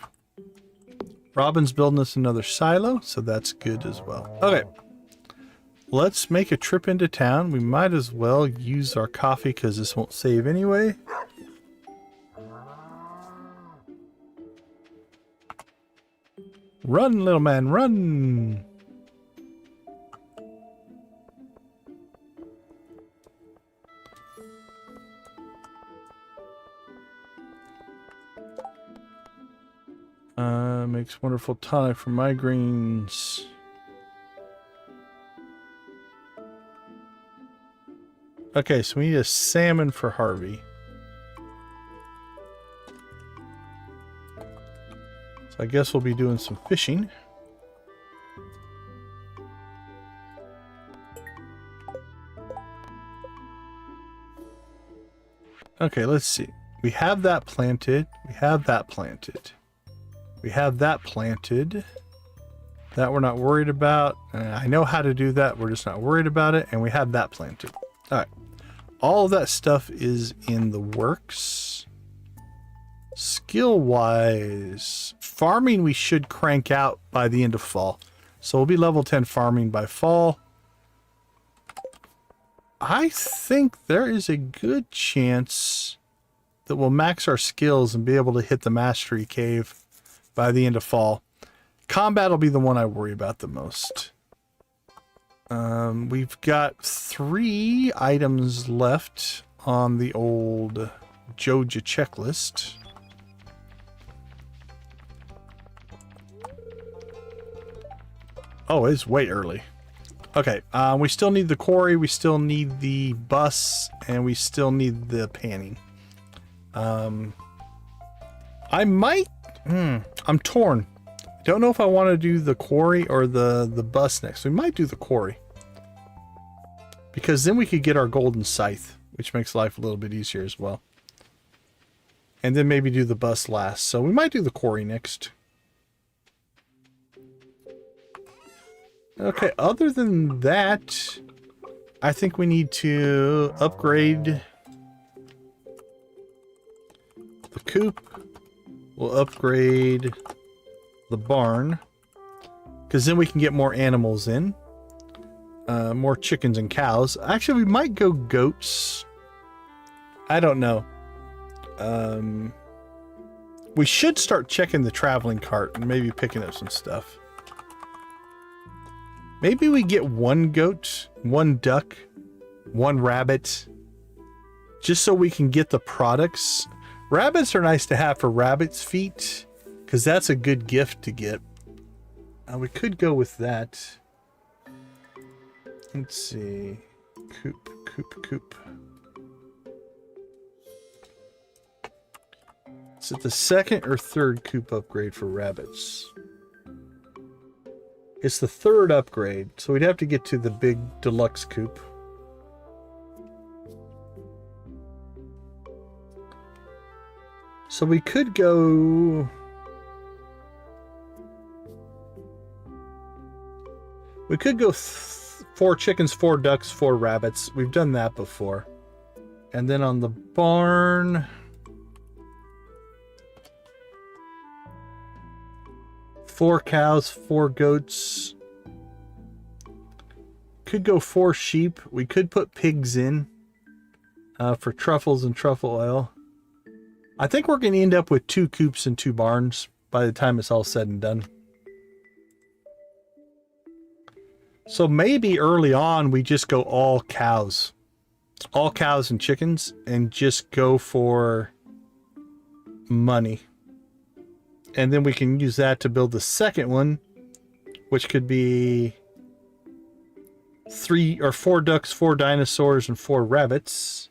Robin's building us another silo, so that's good as well. Okay. Let's make a trip into town. We might as well use our coffee because this won't save anyway. Run, little man, run! Makes wonderful tonic for migraines. Okay, so we need a salmon for Harvey. So I guess we'll be doing some fishing. Okay, let's see. We have that planted. We have that planted. We have that planted. That we're not worried about. I know how to do that. We're just not worried about it. And we have that planted. All right. All of that stuff is in the works. Skill-wise, farming we should crank out by the end of fall. So we'll be level 10 farming by fall. I think there is a good chance that we'll max our skills and be able to hit the mastery cave by the end of fall. Combat will be the one I worry about the most. We've got 3 items left on the old Joja checklist. Oh, it's way early. Okay, we still need the quarry, we still need the bus, and we still need the panning. I might... I'm torn. I don't know if I want to do the quarry or the bus next. We might do the quarry. Because then we could get our golden scythe, which makes life a little bit easier as well. And then maybe do the bus last. So we might do the quarry next. Okay, other than that, I think we need to upgrade the coop. We'll upgrade the barn, because then we can get more animals in. More chickens and cows. Actually, we might go goats. I don't know. We should start checking the traveling cart and maybe picking up some stuff. Maybe we get 1 goat, 1 duck, 1 rabbit, just so we can get the products. Rabbits are nice to have for rabbit's feet, because that's a good gift to get. We could go with that. Let's see. Coop. Is it the 2nd or 3rd coop upgrade for rabbits? It's the 3rd upgrade, so we'd have to get to the big deluxe coop. So we could go... We could go 4 chickens, 4 ducks, 4 rabbits. We've done that before. And then on the barn... 4 cows, 4 goats. Could go 4 sheep. We could put pigs in for truffles and truffle oil. I think we're going to end up with 2 coops and 2 barns by the time it's all said and done. So maybe early on we just go all cows. All cows and chickens and just go for money. And then we can use that to build the second one, which could be 3 or 4 ducks, 4 dinosaurs, and 4 rabbits.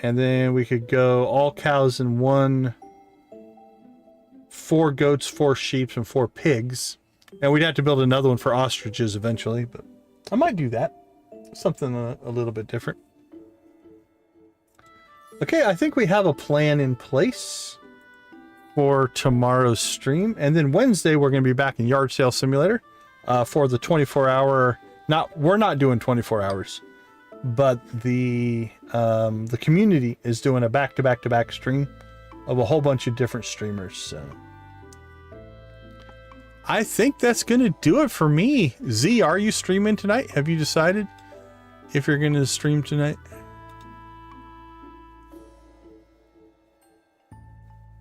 And then we could go all cows in one, 4 goats, 4 sheep, and 4 pigs. And we'd have to build another one for ostriches eventually, but I might do that. Something a little bit different. Okay, I think we have a plan in place for tomorrow's stream. And then Wednesday, we're going to be back in Yard Sale Simulator for the 24-hour... We're not doing 24 hours, but the community is doing a back-to-back-to-back stream of a whole bunch of different streamers. So I think that's going to do it for me. Z, are you streaming tonight? Have you decided if you're going to stream tonight?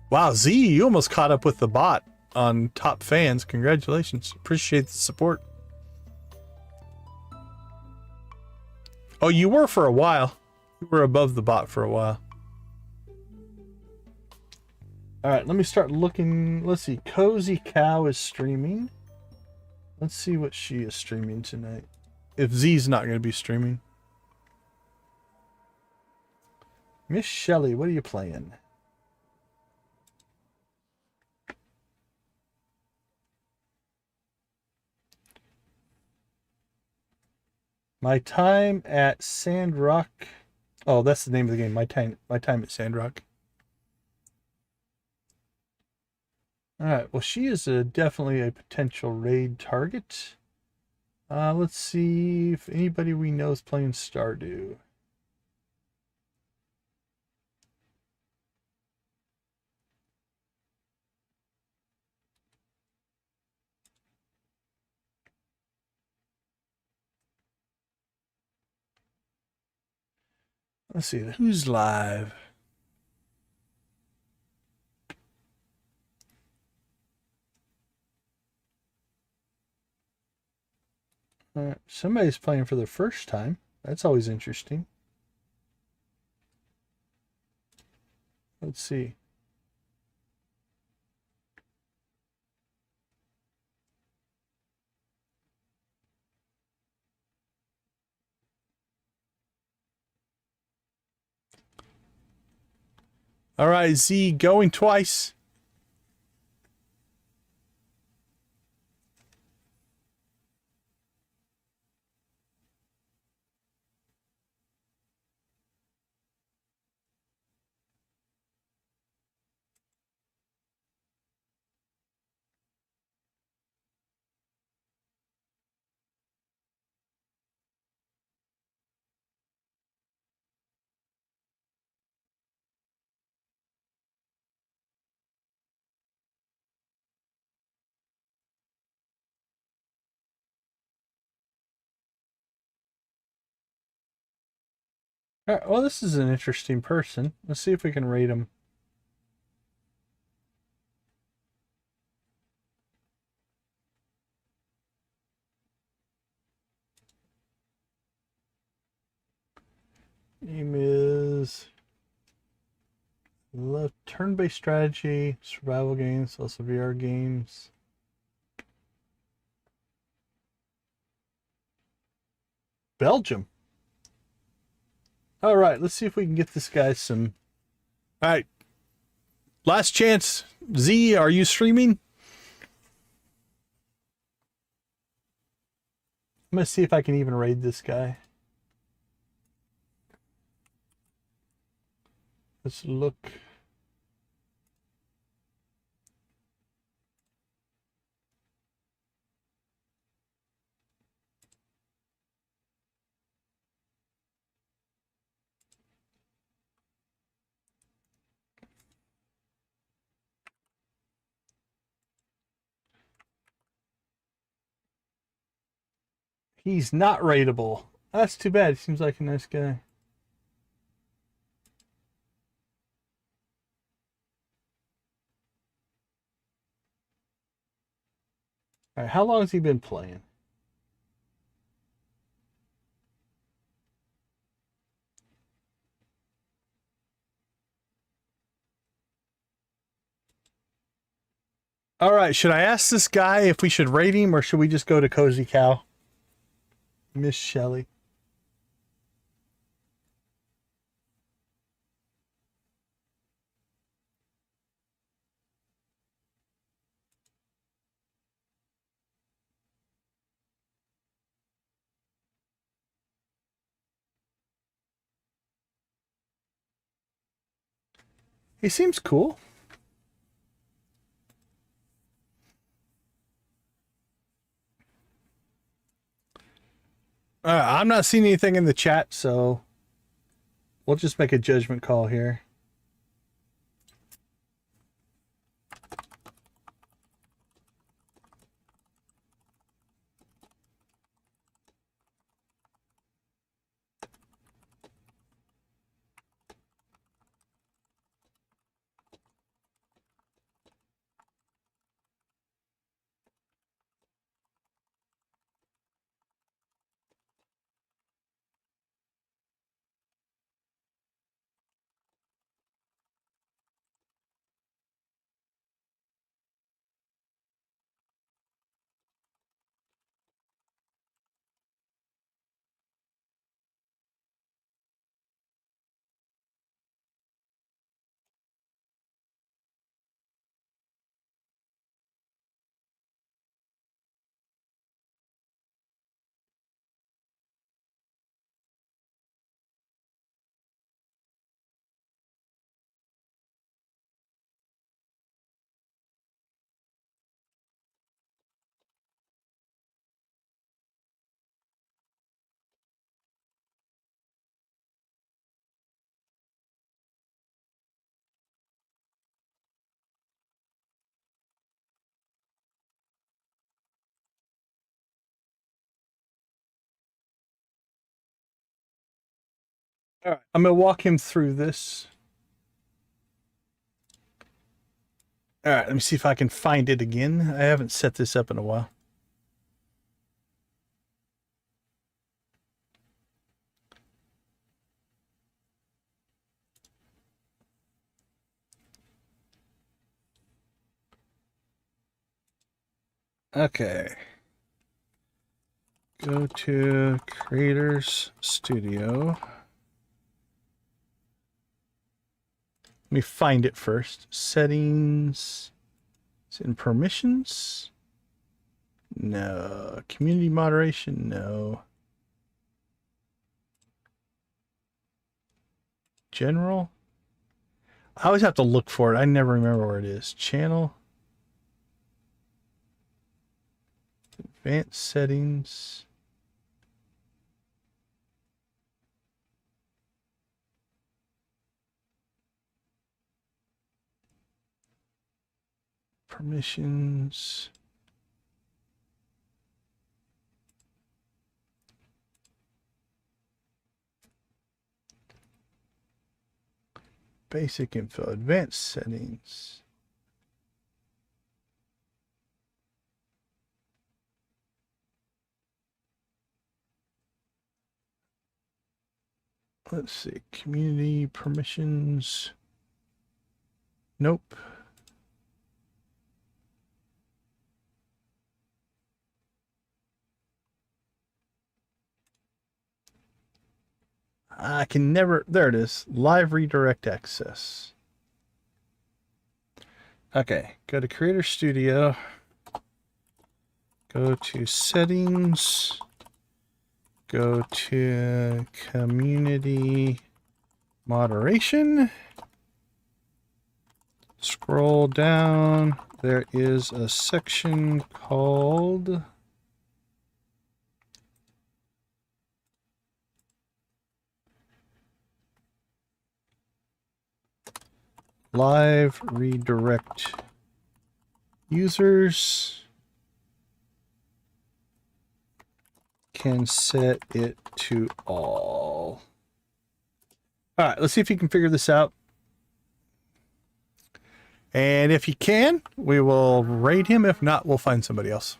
Wow, Z, you almost caught up with the bot on top fans. Congratulations. Appreciate the support. Oh, you were for a while. You were above the bot for a while. All right, let me start looking. Let's see. Cozy Cow is streaming. Let's see what she is streaming tonight. If Z's not going to be streaming. Miss Shelley, what are you playing? My time at Sandrock. Oh, that's the name of the game. My time at Sandrock. All right. Well, she is definitely a potential raid target. Let's see if anybody we know is playing Stardew. Let's see, who's live? Somebody's playing for the first time. That's always interesting. Let's see. All right, Z, going twice. All right, well, this is an interesting person. Let's see if we can rate him. Name is turn-based strategy, survival games, also VR games. Belgium. All right, let's see if we can get this guy some. All right, last chance. Z, are you streaming? I'm gonna see if I can even raid this guy. Let's look. He's not raidable. That's too bad. He seems like a nice guy. All right, how long has he been playing? All right, should I ask this guy if we should raid him or should we just go to Cozy Cow? Miss Shelley. He seems cool. I'm not seeing anything in the chat, so we'll just make a judgment call here. All right, I'm going to walk him through this. All right, let me see if I can find it again. I haven't set this up in a while. Okay. Go to Creators Studio. Let me find it first. Settings. It's in permissions. No. Community moderation. No. General. I always have to look for it. I never remember where it is. Channel. Advanced settings. Permissions. Basic info. Advanced settings. Let's see. Community permissions. Nope. I can never. There it is. Live redirect access. Okay. Go to Creator Studio. Go to settings. Go to community moderation. Scroll down. There is a section called Live Redirect Users. Can set it to all. All right, let's see if you can figure this out. And if you can, we will raid him. If not, we'll find somebody else.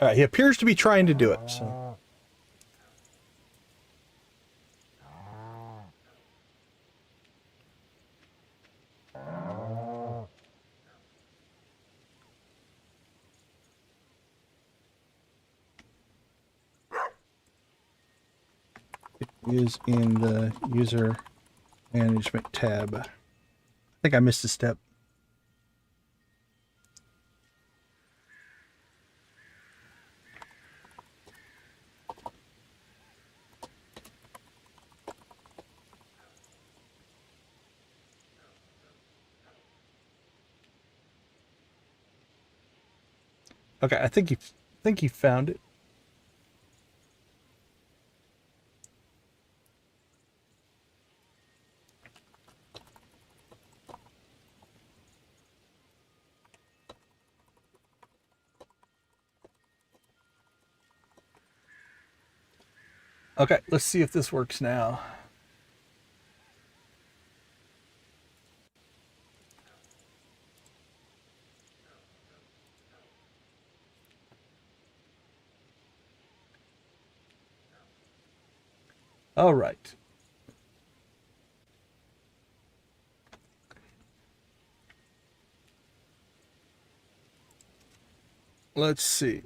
All right, he appears to be trying to do it. So. It is in the user management tab. I think I missed a step. Okay, I think he found it. Okay, let's see if this works now. All right. Let's see.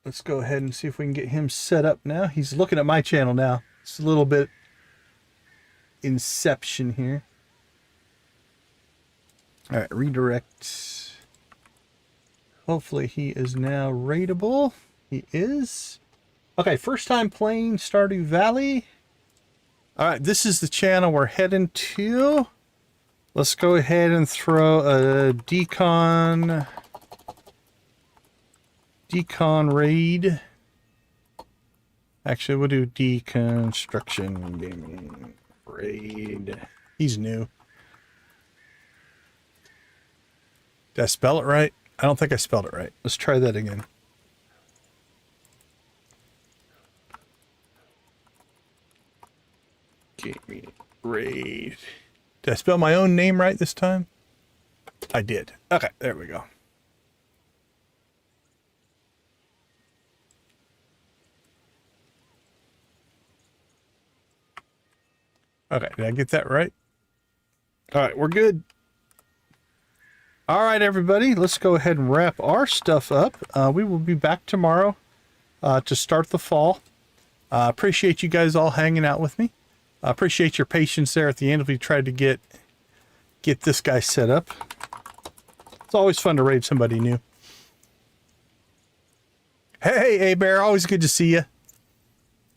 Let's go ahead and see if we can get him set up now. He's looking at my channel now. It's a little bit inception here. All right, redirect. Hopefully he is now rateable. He is. Okay, first time playing Stardew Valley. All right, this is the channel we're heading to. Let's go ahead and throw a decon raid. Actually, we'll do deconstruction gaming raid. He's new. Did I spell it right? I don't think I spelled it right. Let's try that again. Gaming raid. Did I spell my own name right this time? I did. Okay, there we go. Okay, did I get that right? All right, we're good. All right, everybody, let's go ahead and wrap our stuff up. We will be back tomorrow to start the fall. Appreciate you guys all hanging out with me. I appreciate your patience there at the end if we tried to get this guy set up. It's always fun to raid somebody new. Hey, A-Bear, always good to see you.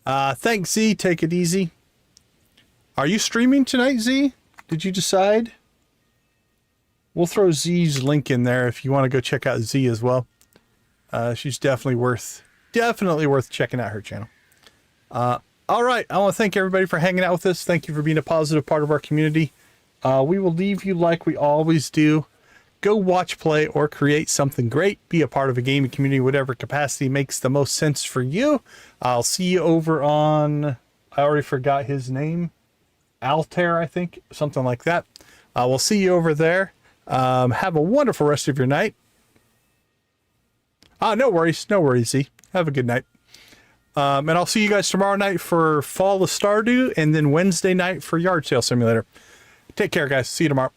Thanks, Z. Take it easy. Are you streaming tonight, Z? Did you decide? We'll throw Z's link in there if you want to go check out Z as well. She's definitely worth checking out her channel. All right, I want to thank everybody for hanging out with us. Thank you for being a positive part of our community. We will leave you like we always do. Go watch, play, or create something great. Be a part of a gaming community, whatever capacity makes the most sense for you. I'll see you over on, I already forgot his name, Altair, I think, something like that. We'll see you over there. Have a wonderful rest of your night. No worries, Z. Have a good night. And I'll see you guys tomorrow night for Fall of Stardew, and then Wednesday night for Yard Sale Simulator. Take care, guys. See you tomorrow.